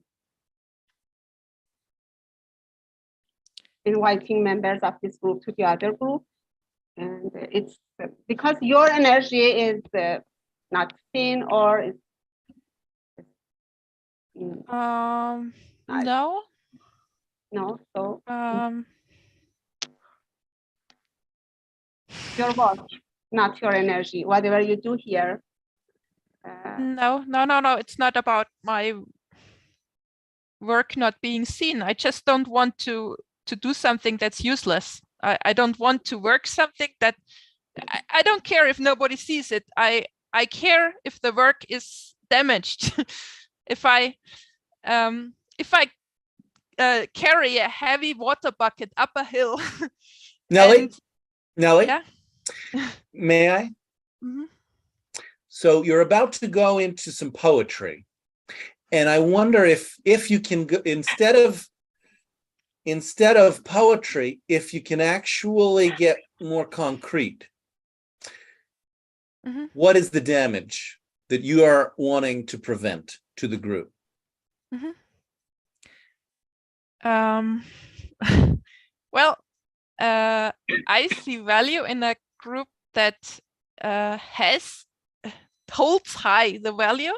inviting members of this group to the other group. And it's because your energy is not seen, or it's no. No, so your work, not your energy, whatever you do here. No, it's not about my work not being seen. I just don't want to do something that's useless. I don't want to work something that I don't care if nobody sees it. I care if the work is damaged. If I carry a heavy water bucket up a hill. Nelly, Yeah. may I? Mm-hmm. So you're about to go into some poetry. And I wonder if you can go, instead of poetry, if you can actually get more concrete. Mhm. What is the damage that you are wanting to prevent to the group? Well, I see value in a group that holds high the value,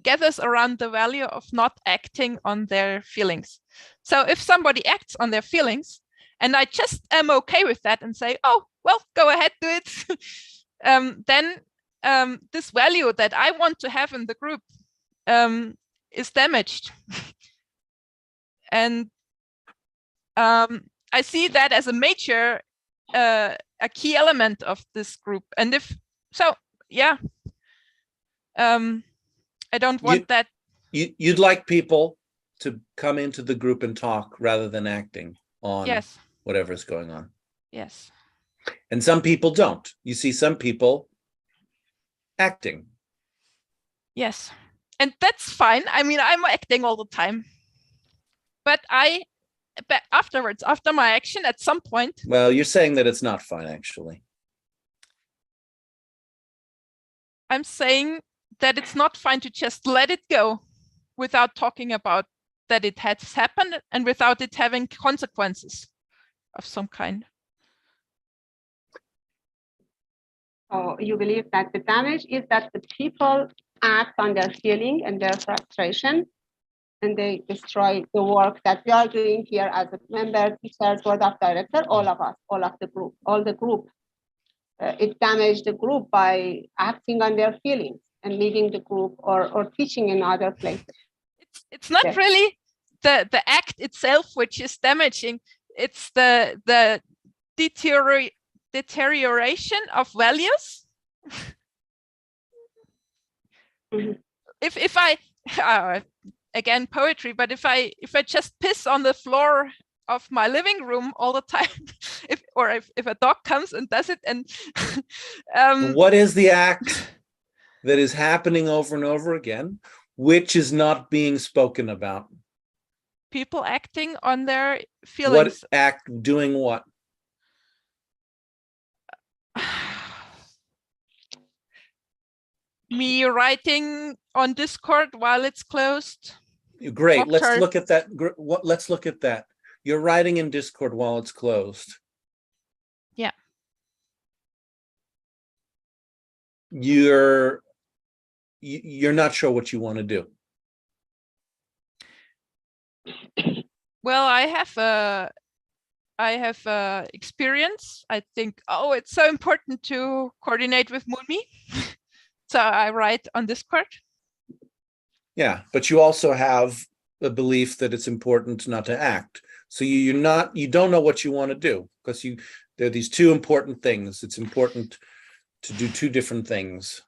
gathers around the value of not acting on their feelings. So if somebody acts on their feelings, and I just am okay with that and say, oh, well, go ahead, do it, then this value that I want to have in the group is damaged. And I see that as a major, a key element of this group. And if so, yeah, I don't want that. You'd like people to come into the group and talk rather than acting on Yes. whatever's going on. Yes. And some people don't. You see some people acting. Yes. And that's fine. I mean, I'm acting all the time. But afterwards, after my action, at some point. Well, you're saying that it's not fun, actually. I'm saying that it's not fine to just let it go without talking about that it has happened and without it having consequences of some kind. So you believe that the damage is that the people act on their feeling and their frustration, and they destroy the work that we are doing here as a member, teachers, board of director, all of us, all of the group, all the group. It damaged the group by acting on their feelings and leaving the group or teaching in other places. It's not really the act itself which is damaging. It's the deterioration of values. If I again poetry, but if I just piss on the floor of my living room all the time, if a dog comes and does it, and what is the act that is happening over and over again, which is not being spoken about? People acting on their feelings. What act doing what? Me writing on Discord while it's closed. Great. Let's Doctor. look at that. Let's look at that. You're writing in Discord while it's closed. Yeah. You're not sure what you want to do. Well, I have experience. I think, oh, it's so important to coordinate with Moonme. So I write on Discord. Yeah, but you also have a belief that it's important not to act. So you don't know what you want to do, because there are these two important things. It's important to do two different things.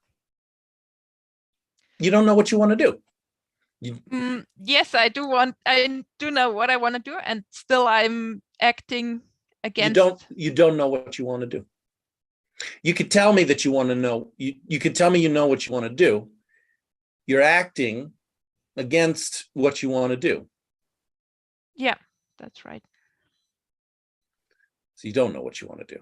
You don't know what you want to do. Yes, I do know what I want to do, and still I'm acting against. You don't know what you want to do. You could tell me that you want to know. You could tell me you know what you want to do. You're acting against what you want to do. Yeah, that's right. So you don't know what you want to do.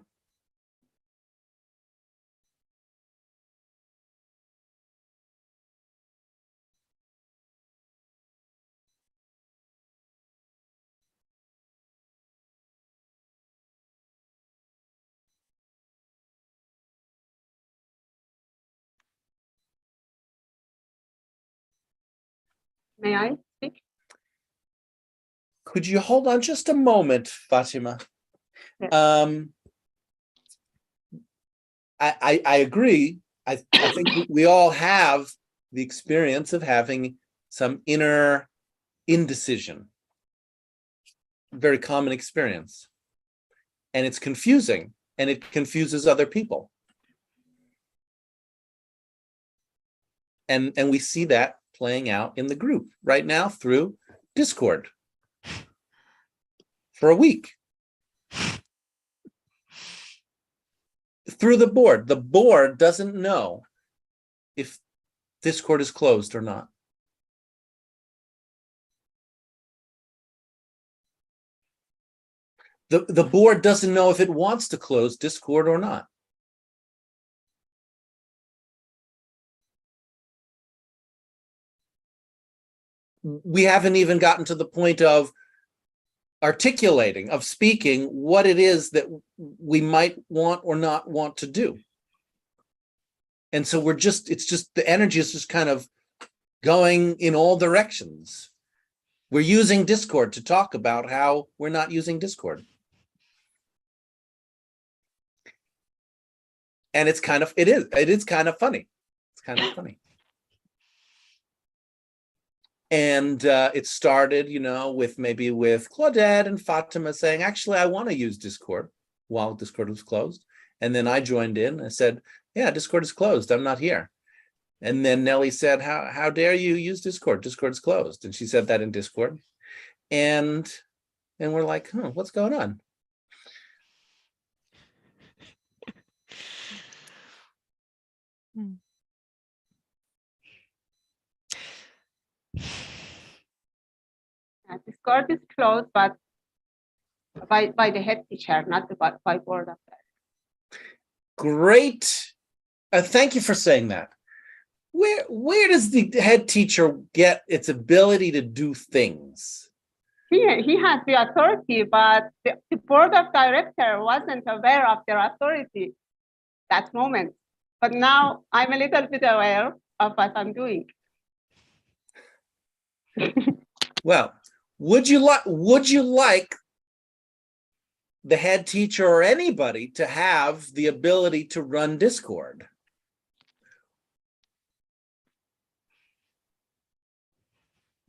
May I speak? Could you hold on just a moment, Fatima? Yes. I agree. I think we all have the experience of having some inner indecision. Very common experience. And it's confusing, and it confuses other people. And we see that playing out in the group right now through Discord for a week. Through the board. The board doesn't know if Discord is closed or not? The board doesn't know if it wants to close Discord or not. We haven't even gotten to the point of articulating, of speaking what it is that we might want or not want to do. And so it's just the energy is just kind of going in all directions. We're using Discord to talk about how we're not using Discord. And it is kind of funny. It's kind of funny. And it started, with Claudette and Fatima saying, actually, I want to use Discord while Discord was closed. And then I joined in. I said, yeah, Discord is closed. I'm not here. And then Nellie said, how dare you use Discord? Discord's closed. And she said that in Discord. And we're like, what's going on? Discord is closed, but by the head teacher, not by board of directors. Great. Thank you for saying that. Where does the head teacher get its ability to do things? He has the authority, but the board of director wasn't aware of their authority that moment. But now I'm a little bit aware of what I'm doing. Well, would you like the head teacher or anybody to have the ability to run Discord?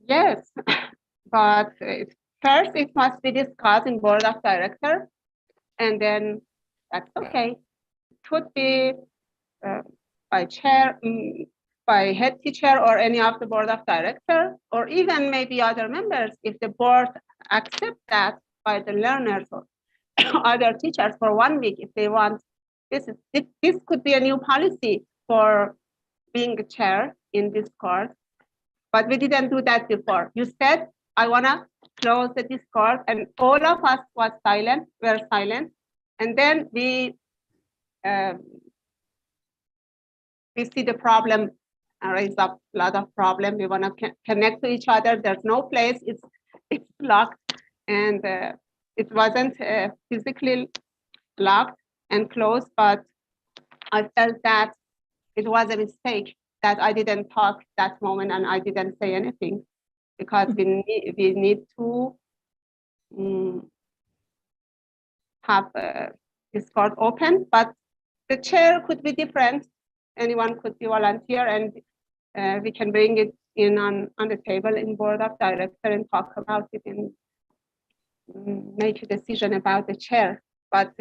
Yes, but first it must be discussed in board of directors, and then that's okay. It could be by chair, by head teacher or any of the board of directors, or even maybe other members, if the board accept that by the learners or other teachers for 1 week, if they want. This could be a new policy for being a chair in Discord. But we didn't do that before. You said, I want to close the Discord, and all of us were silent. And then we see the problem raise up a lot of problem. We want to connect to each other. There's no place. It's locked, and it wasn't physically locked and closed. But I felt that it was a mistake that I didn't talk that moment and I didn't say anything, because we need to have Discord open, but the chair could be different. Anyone could be volunteer, and we can bring it in on the table in board of director and talk about it and make a decision about the chair. But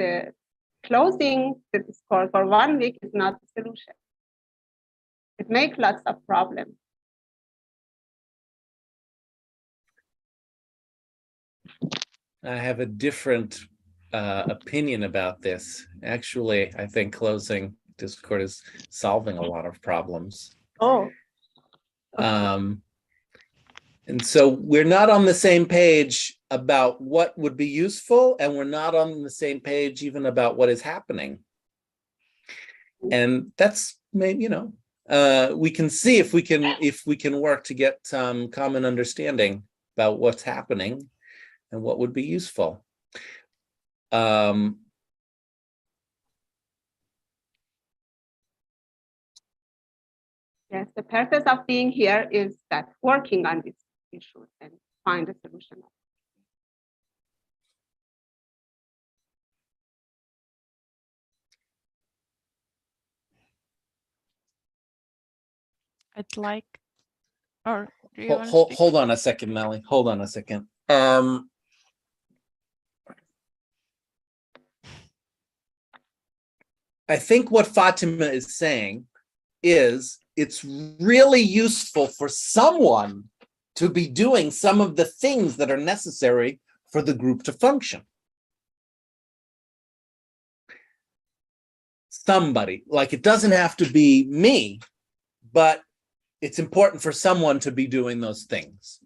closing the Discord for 1 week is not the solution. It makes lots of problems. I have a different opinion about this. Actually, I think closing Discord is solving a lot of problems. Oh. And so we're not on the same page about what would be useful, and we're not on the same page even about what is happening. And that's maybe, we can see if we can work to get some common understanding about what's happening and what would be useful. Yes, the purpose of being here is that working on these issues and find a solution. I'd like, or do you want to speak? Hold on a second, Melly. Hold on a second. I think what Fatima is saying is it's really useful for someone to be doing some of the things that are necessary for the group to function. Somebody, like it doesn't have to be me, but it's important for someone to be doing those things.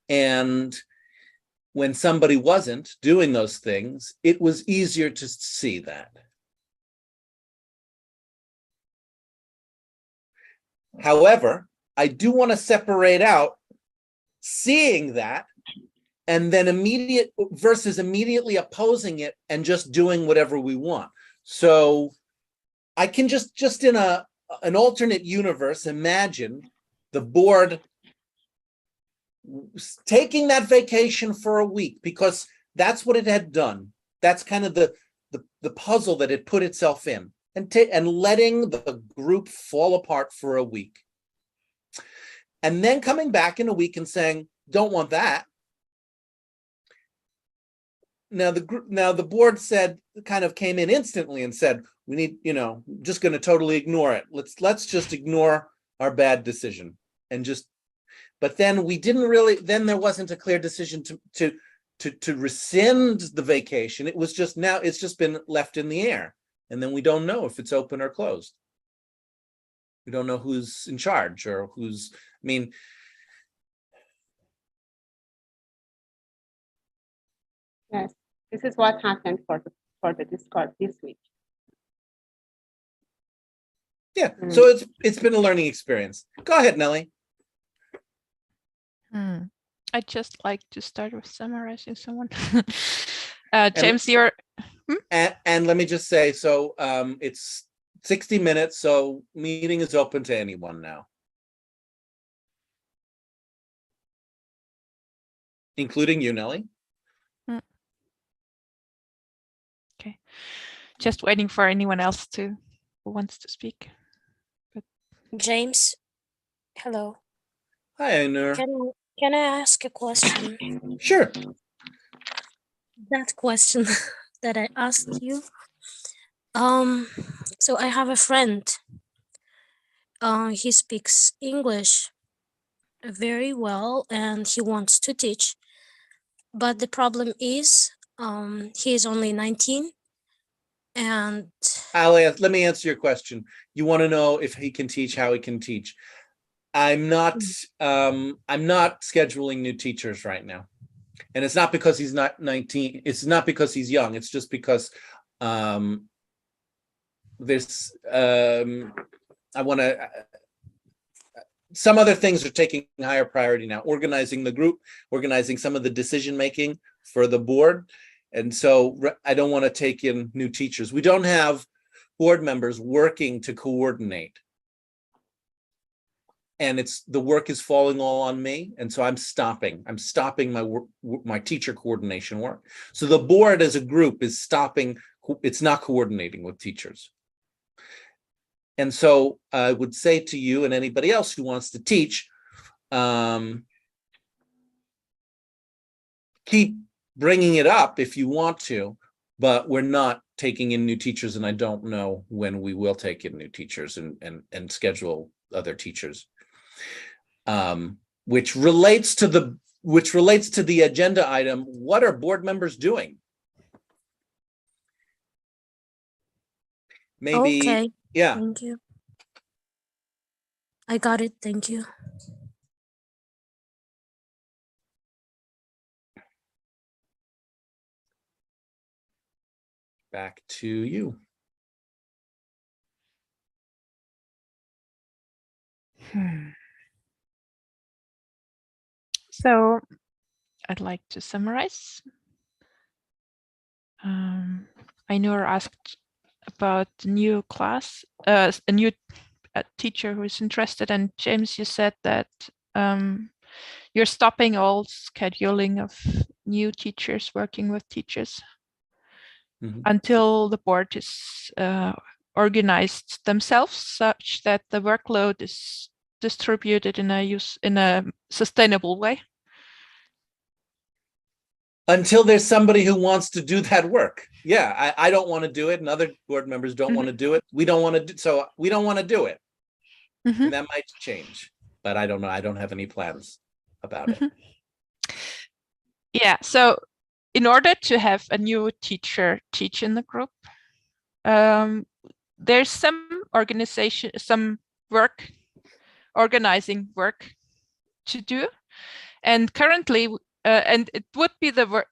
And when somebody wasn't doing those things, it was easier to see that. However, I do want to separate out seeing that and then immediate versus immediately opposing it and just doing whatever we want. So I can just in an alternate universe, imagine the board taking that vacation for a week because that's what it had done. That's kind of the puzzle that it put itself in, and letting the group fall apart for a week. And then coming back in a week and saying, don't want that. Now the board said, kind of came in instantly and said, we need, just going to totally ignore it. Let's just ignore our bad decision and just, but then we didn't really, then there wasn't a clear decision to rescind the vacation. It was just, now it's just been left in the air. And then we don't know if it's open or closed. We don't know who's in charge or who's, I mean, yes, this is what happened for the Discord this week. yeah, so it's been a learning experience. Go ahead, Nelly. I'd just like to start with summarizing someone. James, you're... And let me just say, so it's 60 minutes, so meeting is open to anyone now. Including you, Nelly. Okay. Just waiting for anyone else who wants to speak. But... James, hello. Hi, Ainur. Can I ask a question? Sure. That question that I asked you. So I have a friend. He speaks English very well and he wants to teach. But the problem is he is only 19 and Let me answer your question. You want to know if he can teach, how he can teach. I'm not scheduling new teachers right now. And it's not because he's not 19. It's not because he's young. It's just because there's I want to some other things are taking higher priority now, organizing the group, organizing some of the decision making for the board. And so I don't want to take in new teachers. We don't have board members working to coordinate. And the work is falling all on me. And so I'm stopping my work, my teacher coordination work. So the board as a group is stopping, it's not coordinating with teachers. And so I would say to you and anybody else who wants to teach, keep bringing it up if you want to, but we're not taking in new teachers, and I don't know when we will take in new teachers and schedule other teachers. Which relates to the agenda item. What are board members doing? Maybe, okay. Yeah. Thank you. I got it. Thank you. Back to you. So I'd like to summarize. Ainur asked about the new class, a new teacher who is interested, and James, you said that you're stopping all scheduling of new teachers working with teachers until the board is organized themselves such that the workload is distributed in a sustainable way. Until there's somebody who wants to do that work. Yeah, I don't want to do it, and other board members don't want to do it. We don't want to do, so we don't want to do it. And that might change, but I don't know. I don't have any plans about it. Yeah, so in order to have a new teacher teach in the group, there's some organization, some work organizing work to do. And currently, and it would be the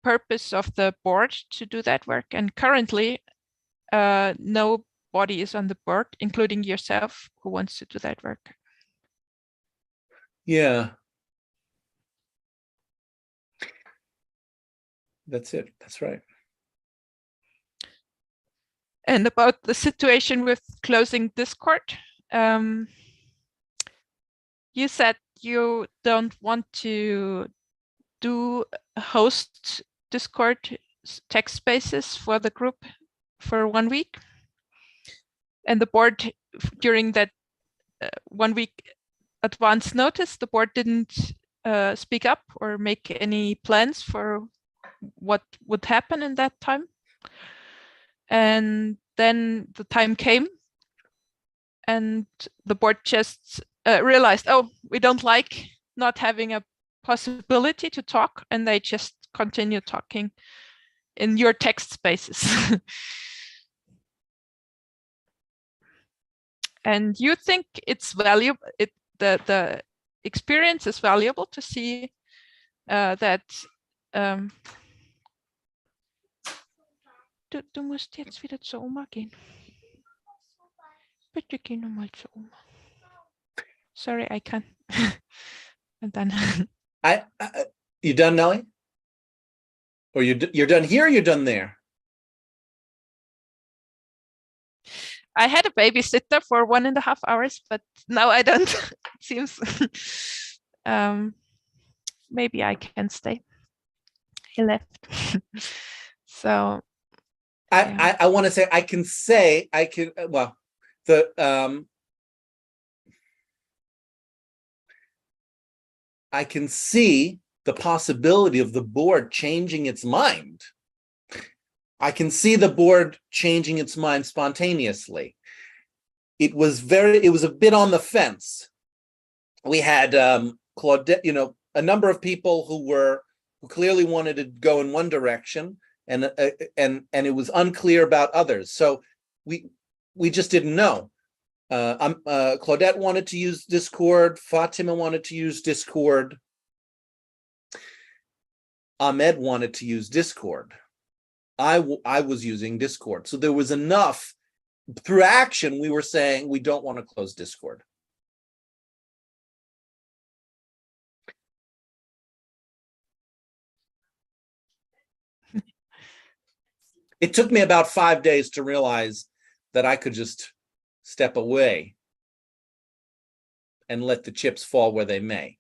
purpose of the board to do that work. And currently, nobody is on the board, including yourself, who wants to do that work. Yeah. That's it. That's right. And about the situation with closing Discord, you said you don't want to host Discord text spaces for the group for 1 week. And the board, during that 1 week advance notice, the board didn't speak up or make any plans for what would happen in that time. And then the time came and the board just realized, oh, we don't like not having a possibility to talk, and they just continue talking in your text spaces. And you think it's valuable, the experience is valuable to see that du musst jetzt wieder zur Oma gehen. Bitte geh nochmal zur Oma. Sorry, I can't. And then you done, Nelly? Or you're done here or you're done there? I had a babysitter for 1.5 hours, but now I don't. It seems maybe I can stay. He left. So I want to say I can well, I can see the possibility of the board changing its mind. I can see the board changing its mind spontaneously. It was a bit on the fence. We had Claudette, a number of people who clearly wanted to go in one direction, and it was unclear about others. So we just didn't know. Claudette wanted to use Discord. Fatima wanted to use Discord. Ahmed wanted to use Discord. I was using Discord. So there was enough. Through action, we were saying we don't want to close Discord. It took me about 5 days to realize that I could just step away and let the chips fall where they may.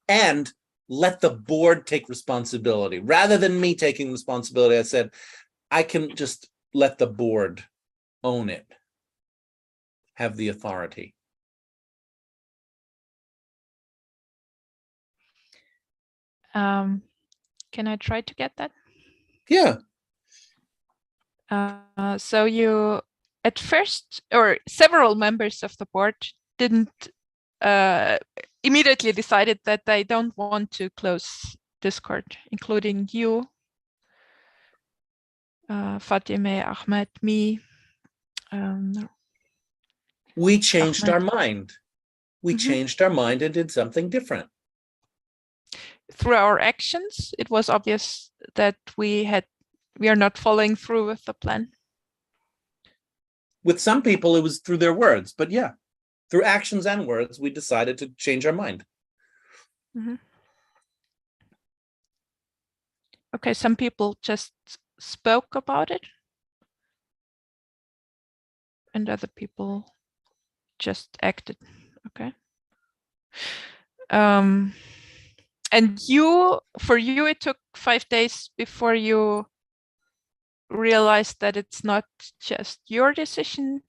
And let the board take responsibility. Rather than me taking responsibility, I said, I can just let the board own it, have the authority. Can I try to get that? Yeah. So you, at first, or several members of the board didn't immediately decided that they don't want to close Discord, including you, Fatime, Ahmed, me. We changed our mind. We changed our mind and did something different. Through our actions, it was obvious that we are not following through with the plan. With some people, it was through their words, but yeah, through actions and words, we decided to change our mind. Okay, some people just spoke about it, and other people just acted. Okay. And for you, it took 5 days before you realized that it's not just your decision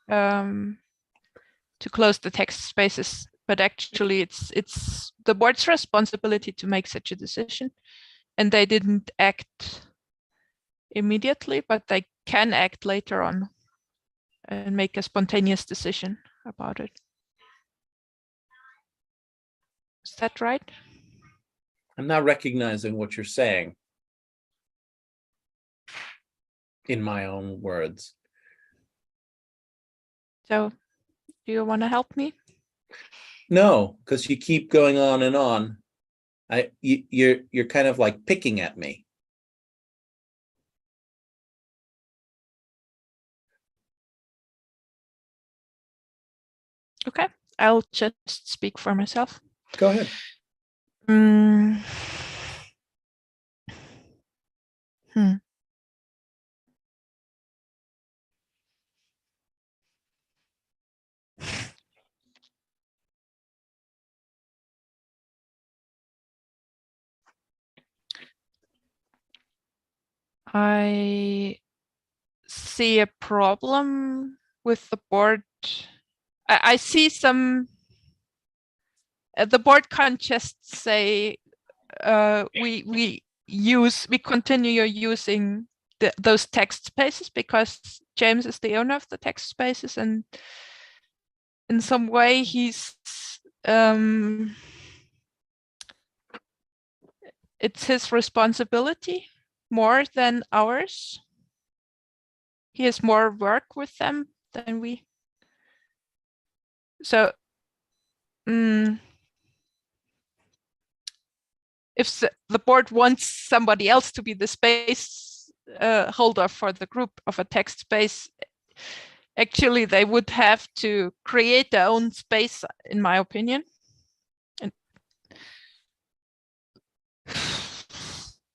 to close the text spaces, but actually it's the board's responsibility to make such a decision. And they didn't act immediately, but they can act later on and make a spontaneous decision about it. Is that right? I'm not recognizing what you're saying in my own words. So do you want to help me? No, because you keep going on and on. You're kind of like picking at me. Okay, I'll just speak for myself. Go ahead. Hmm. I see a problem with the board. I see some, the board can't just say, we continue using those text spaces because James is the owner of the text spaces, and in some way he's it's his responsibility more than ours. He has more work with them than we. So if the board wants somebody else to be the space holder for the group of a text space, actually they would have to create their own space, in my opinion. And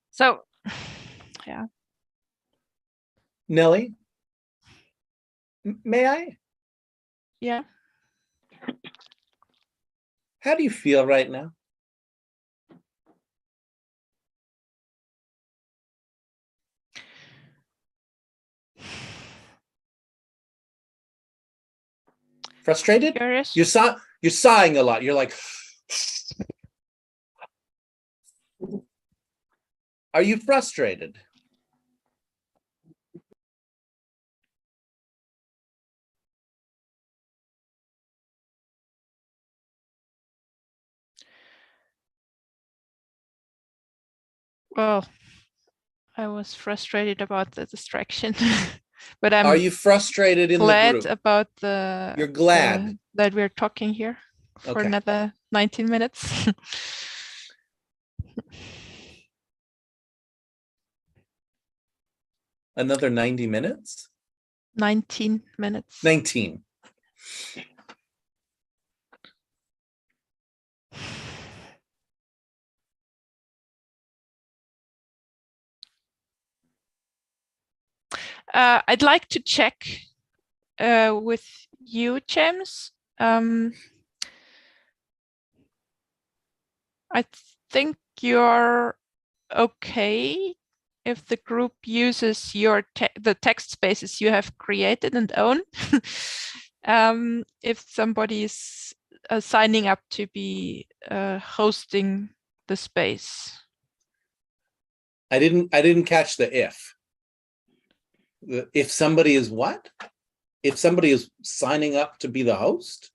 so, yeah. Nelly, may I? Yeah. How do you feel right now? Frustrated? Curious. You're sighing a lot. You're like, are you frustrated? Well, I was frustrated about the distraction, but I'm. Are you frustrated in the glad group? about the. You're glad that we're talking here for Okay. another 19 minutes. Another 90 minutes? 19 minutes. 19. I'd like to check with you, James. I think you're okay if the group uses your the text spaces you have created and own. If somebody is signing up to be hosting the space. I didn't catch the if. If somebody is what? If somebody is signing up to be the host?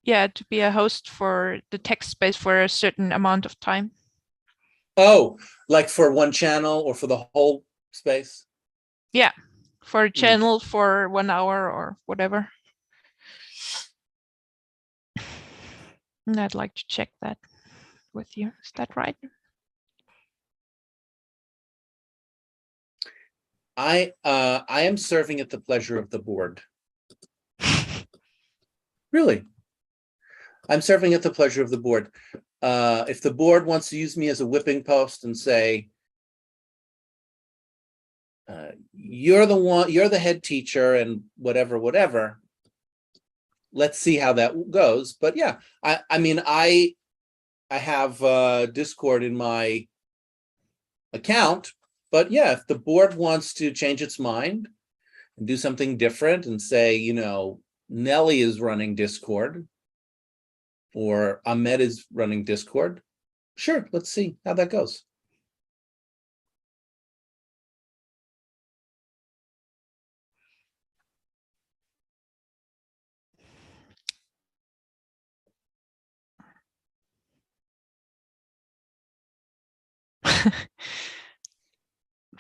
Yeah, to be a host for the text space for a certain amount of time. Oh, like for one channel or for the whole space? Yeah, for a channel for 1 hour or whatever. And I'd like to check that with you. Is that right? I am serving at the pleasure of the board. Really? I'm serving at the pleasure of the board. If the board wants to use me as a whipping post and say, you're the head teacher and whatever, let's see how that goes. But yeah, I mean, I have Discord in my account, but yeah, if the board wants to change its mind and do something different and say, you know, Nelly is running Discord or Ahmed is running Discord, sure, let's see how that goes.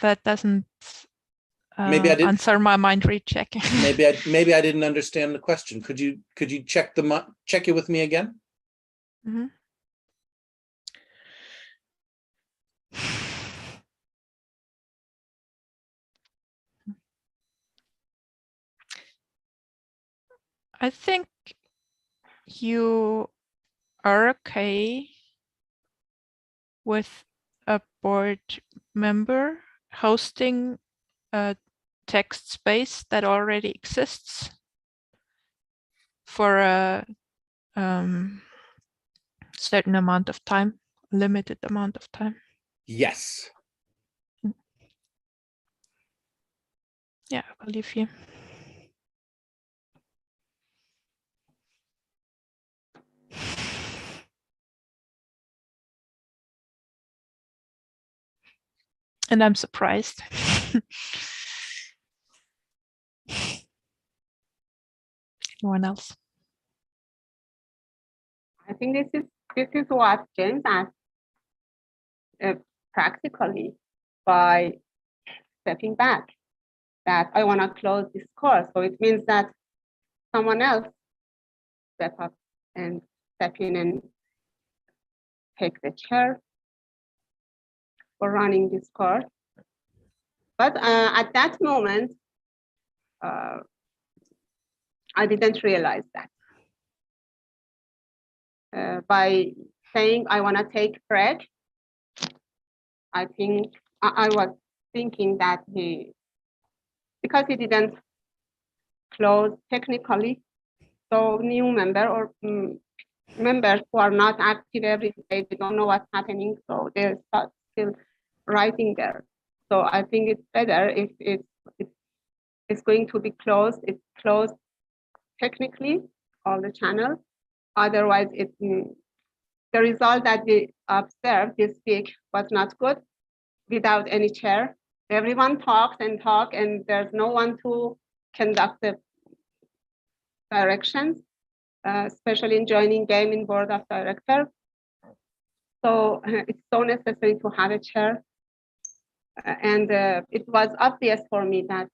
that doesn't Maybe I didn't- answer my mind rechecking. maybe I didn't understand the question. Could you check it with me again? Mhm. I think you are okay with a board member hosting a text space that already exists for a certain amount of time, limited amount of time. Yes. Yeah, I believe you. And I'm surprised. Anyone else? I think this is what James asked practically by stepping back, that I want to close this course. So it means that someone else step up and step in and take the chair for running this course. But at that moment, I didn't realize that. By saying I want to take Fred, I think I was thinking that because he didn't close technically, so new member or members who are not active every day, they don't know what's happening, so they're still writing there. So I think it's better if it's going to be closed. It's closed technically, all the channels. Otherwise, the result that we observed this week was not good without any chair. Everyone talks, and there's no one to conduct the directions, especially in joining game in board of directors. So it's so necessary to have a chair. And it was obvious for me that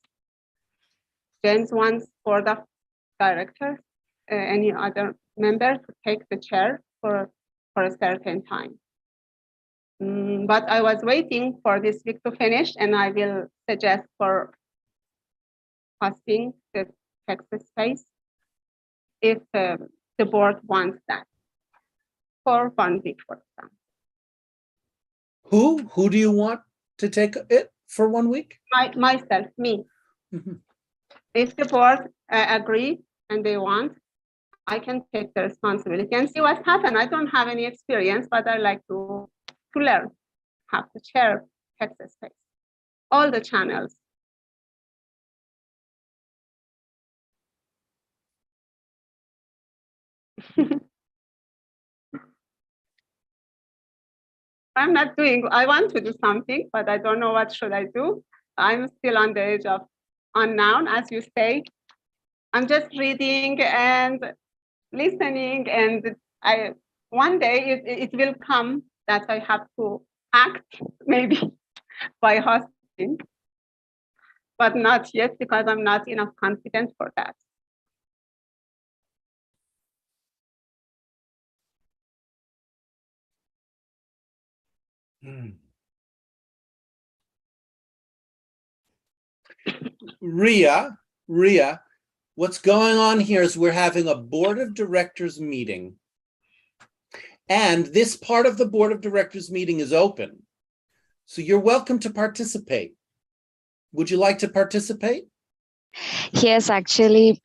James wants board of directors, any other member to take the chair for a certain time. But I was waiting for this week to finish, and I will suggest for hosting the text space if the board wants that for 1 week, for example. Who do you want to take it for 1 week? Myself, me. If the board agree and they want, I can take the responsibility and see what's happened. I don't have any experience, but I like to learn how to chair text space, all the channels. I'm not doing, I want to do something, but I don't know what should I do. I'm still on the age of unknown, as you say. I'm just reading and listening, and one day it will come that I have to act, maybe by hosting, but not yet because I'm not enough confident for that. Ria, what's going on here is we're having a board of directors meeting. And this part of the board of directors meeting is open. So you're welcome to participate. Would you like to participate? Yes, actually,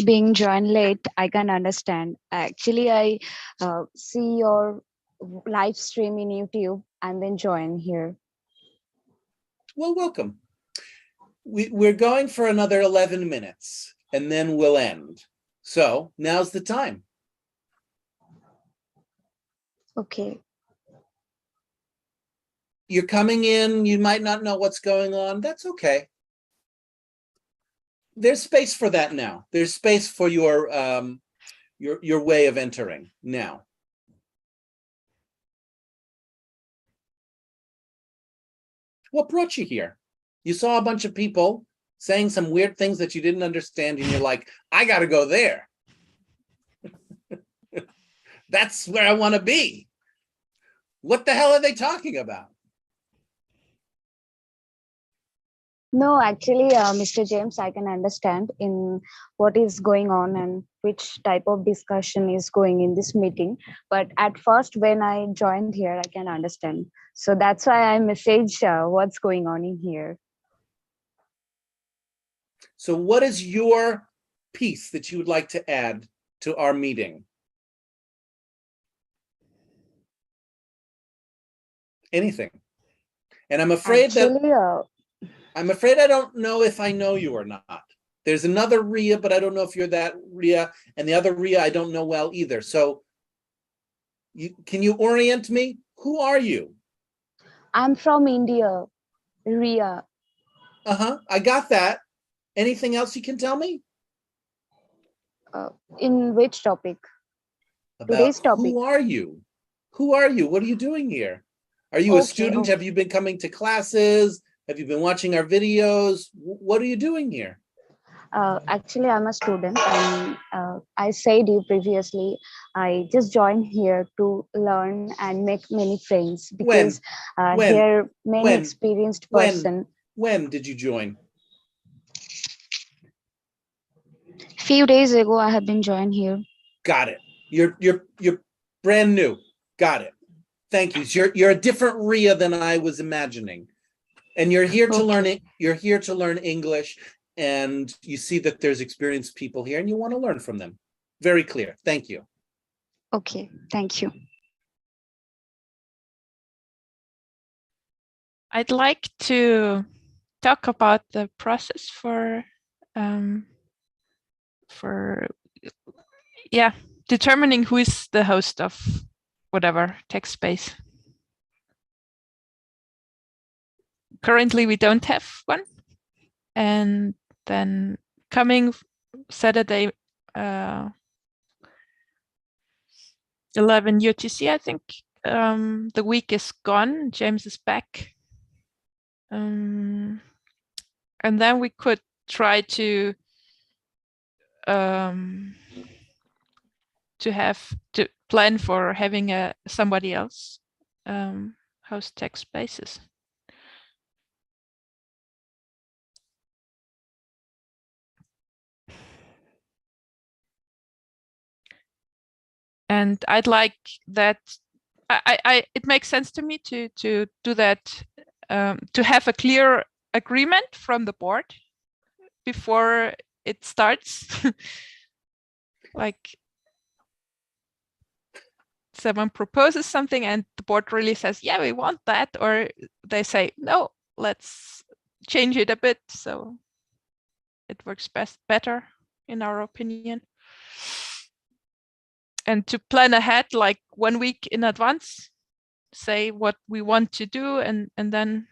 being joined late, I can understand. Actually, I see your live stream in YouTube and then join here. Well, welcome. We're going for another 11 minutes and then we'll end. So now's the time. Okay. You're coming in, you might not know what's going on. That's okay. There's space for that now. There's space for your way of entering now. What brought you here? You saw a bunch of people saying some weird things that you didn't understand, and you're like, I got to go there. That's where I want to be. What the hell are they talking about? No, actually, Mr. James, I can understand in what is going on and which type of discussion is going in this meeting. But at first, when I joined here, I can understand. So that's why I message what's going on in here. So what is your piece that you would like to add to our meeting? Anything. And I'm afraid Actually, I'm afraid I don't know if I know you or not. There's another Ria, but I don't know if you're that Ria, and the other Ria I don't know well either. So can you orient me? Who are you? I'm from India, Ria. I got that. Anything else you can tell me? In which topic? About Today's topic. who are you? Who are you? What are you doing here? Are you a Okay, student? okay. Have you been coming to classes? Have you been watching our videos? What are you doing here? Actually, I'm a student, and I said you previously, I just joined here to learn and make many friends because here many experienced person. When did you join? Few days ago, I have been joined here. Got it. You're brand new. Got it. Thank you. You're a different Ria than I was imagining. And you're here to learn it. You're here to learn English, and you see that there's experienced people here and you want to learn from them. Very clear. Thank you. Okay, thank you. I'd like to talk about the process for determining who is the host of whatever text space. Currently, we don't have one. And then coming Saturday, 11 UTC, I think, the week is gone. James is back. And then we could try to plan for having somebody else host text spaces. And I'd like that. It makes sense to me to do that, to have a clear agreement from the board before it starts. Like someone proposes something and the board really says, yeah, we want that, or they say, no, let's change it a bit so it works better in our opinion. And to plan ahead, like 1 week in advance, say what we want to do, and then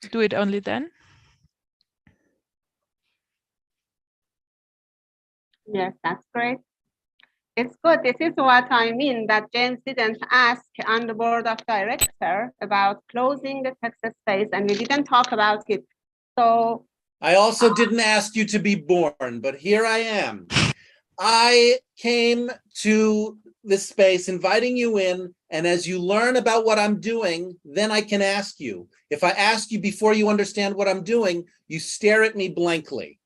do it only then. Yes, that's great. It's good. This is what I mean, that James didn't ask on the board of director about closing the text space, and we didn't talk about it. So I also didn't ask you to be born, but here I am. I came to this space inviting you in, and as you learn about what I'm doing, then I can ask you. If I ask you before you understand what I'm doing, you stare at me blankly.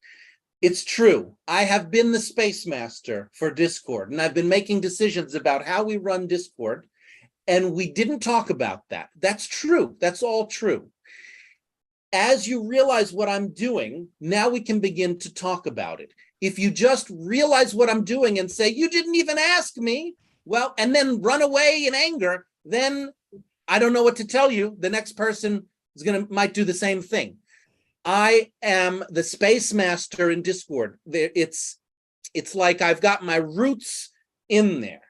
It's true. I have been the space master for Discord, and I've been making decisions about how we run Discord, and we didn't talk about that. That's true. That's all true. As you realize what I'm doing, now we can begin to talk about it. If you just realize what I'm doing and say, you didn't even ask me, well, and then run away in anger, then I don't know what to tell you. The next person might do the same thing. I am the space master in Discord. It's like I've got my roots in there.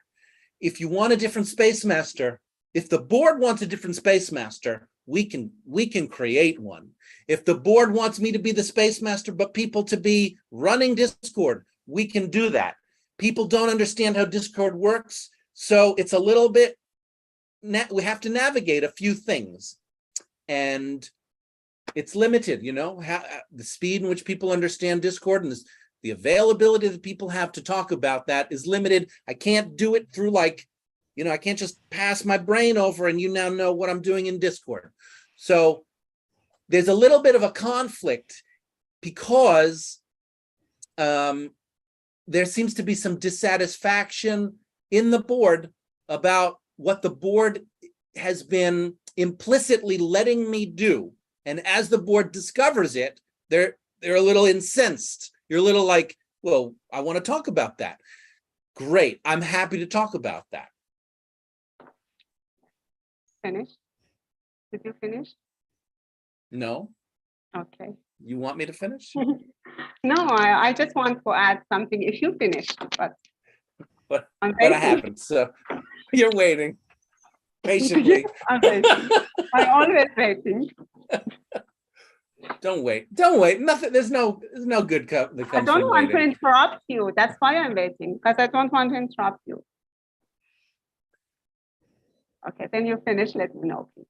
If you want a different space master, if the board wants a different space master, we can create one. If the board wants me to be the space master, but people to be running Discord, we can do that. People don't understand how Discord works, so it's a little bit, we have to navigate a few things. and it's limited, you know, the speed in which people understand Discord and the availability that people have to talk about that is limited. I can't do it through like, you know, I can't just pass my brain over and you now know what I'm doing in Discord. So there's a little bit of a conflict because there seems to be some dissatisfaction in the board about what the board has been implicitly letting me do. And as the board discovers it, they're a little incensed. You're a little like, well, I want to talk about that. Great, I'm happy to talk about that. Finish? Did you finish? No? Okay. You want me to finish? No, I just want to add something if you finish, but But I'm I waiting. haven't, so you're waiting patiently. I'm waiting. I'm always waiting. Don't wait. Nothing. There's no good that I comes don't from want to waiting. interrupt you. That's why I'm waiting, because I don't want to interrupt you. Okay, then you finish, let me know, please.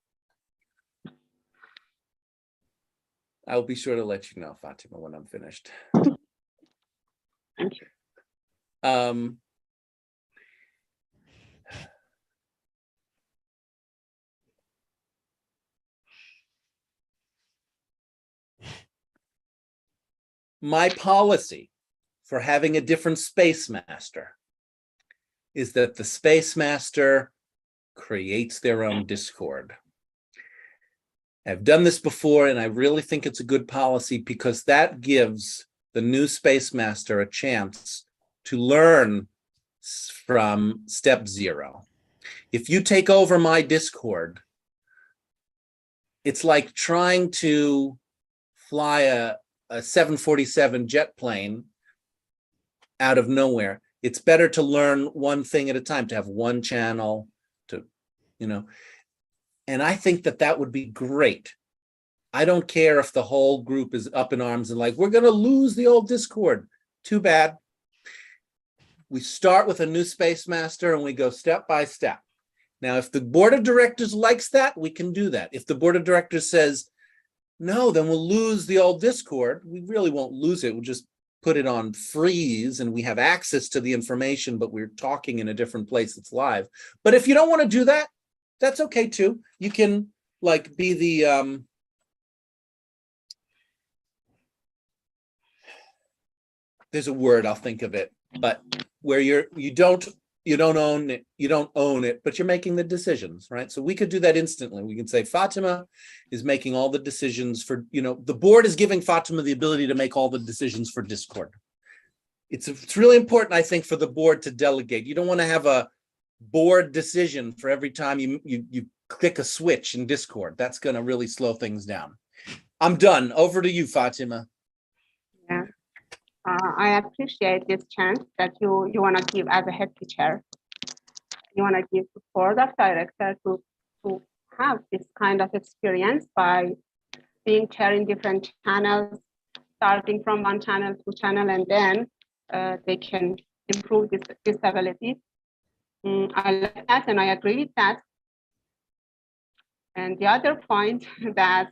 I'll be sure to let you know, Fatima, when I'm finished. Thank you. My policy for having a different space master is that the space master creates their own Discord. I've done this before, and I really think it's a good policy because that gives the new space master a chance to learn from step 0. If you take over my Discord, it's like trying to fly a 747 jet plane out of nowhere. It's better to learn one thing at a time, to have one channel, to, you know, and I think that would be great. I don't care if the whole group is up in arms and like, we're going to lose the old Discord. Too bad. We start with a new space master and we go step by step. Now, if the board of directors likes that, we can do that. If the board of directors says, no, then we'll lose the old Discord. We really won't lose it. We'll just put it on freeze and we have access to the information, but we're talking in a different place that's live. But if you don't want to do that, that's okay too. You can like be the, there's a word, I'll think of it, but where you don't own it, but you're making the decisions, right? So we could do that instantly. We can say Fatima is making all the decisions for, you know, the board is giving Fatima the ability to make all the decisions for Discord. It's really important, I think, for the board to delegate. You don't want to have a board decision for every time you click a switch in Discord. That's going to really slow things down. I'm done. Over to you, Fatima. Yeah. I appreciate this chance that you want to give as a head teacher. You want to give the board of directors to have this kind of experience by being chair in different channels, starting from one channel to channel, and then they can improve this ability. I like that and I agree with that. And the other point that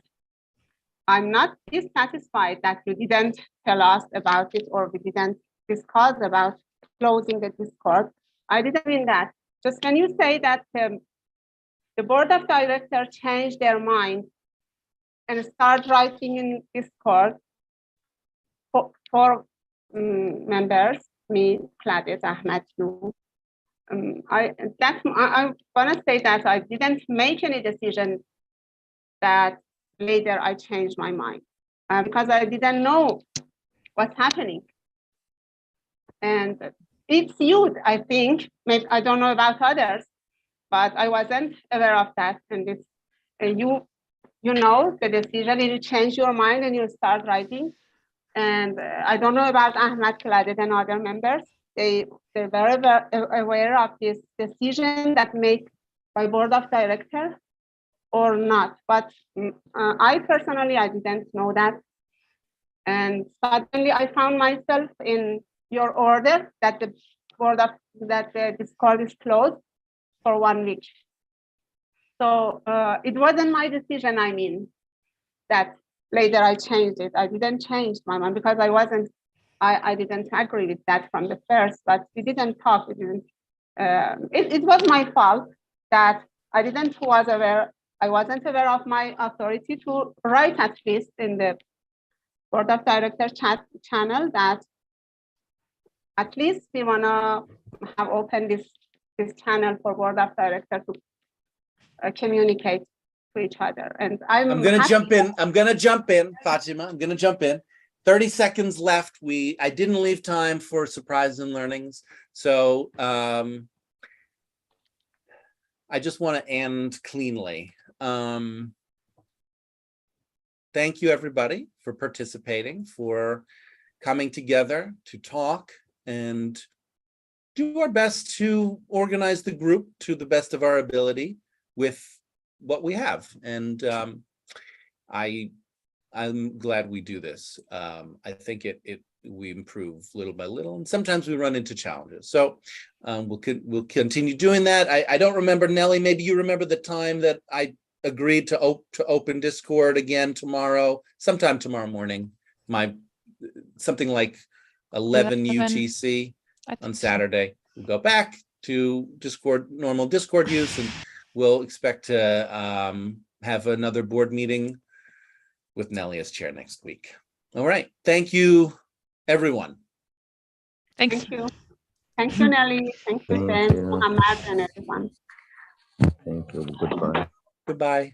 I'm not dissatisfied that you didn't tell us about it or we didn't discuss about closing the Discord. I didn't mean that. Just when you say that the board of directors changed their mind and start writing in Discord for members, me, Claudia, Ahmed, you. I want to say that I didn't make any decision that later I changed my mind because I didn't know what's happening. And it's you, I think. Maybe I don't know about others, but I wasn't aware of that. And it's you know the decision. You change your mind and you start writing. And I don't know about Ahmed, Khaled, and other members. They were aware of this decision that made by board of directors or not. But I personally, I didn't know that. And suddenly I found myself in your order that the Discord is closed for 1 week. So it wasn't my decision, I mean, that later I changed it. I didn't change my mind because I didn't agree with that from the first, but we didn't talk. It was my fault that I wasn't aware of my authority to write at least in the Board of Directors channel that at least we wanna have opened this channel for Board of Directors to communicate to each other. And I'm gonna jump in. I'm gonna jump in, Fatima. I'm gonna jump in. 30 seconds left. I didn't leave time for surprises and learnings. So I just want to end cleanly. Thank you, everybody, for participating, for coming together to talk and do our best to organize the group to the best of our ability with what we have. And I'm glad we do this. I think we improve little by little, and sometimes we run into challenges. So we'll continue doing that. I don't remember, Nelly, maybe you remember the time that I agreed to open Discord again tomorrow, sometime tomorrow morning, something like 11 UTC on Saturday. We'll go back to normal Discord use, and we'll expect to have another board meeting with Nelly as chair next week. All right. Thank you, everyone. Thank you. Thank you, Nelly. Thank you, James, Muhammad, and everyone. Thank you. Goodbye. Goodbye.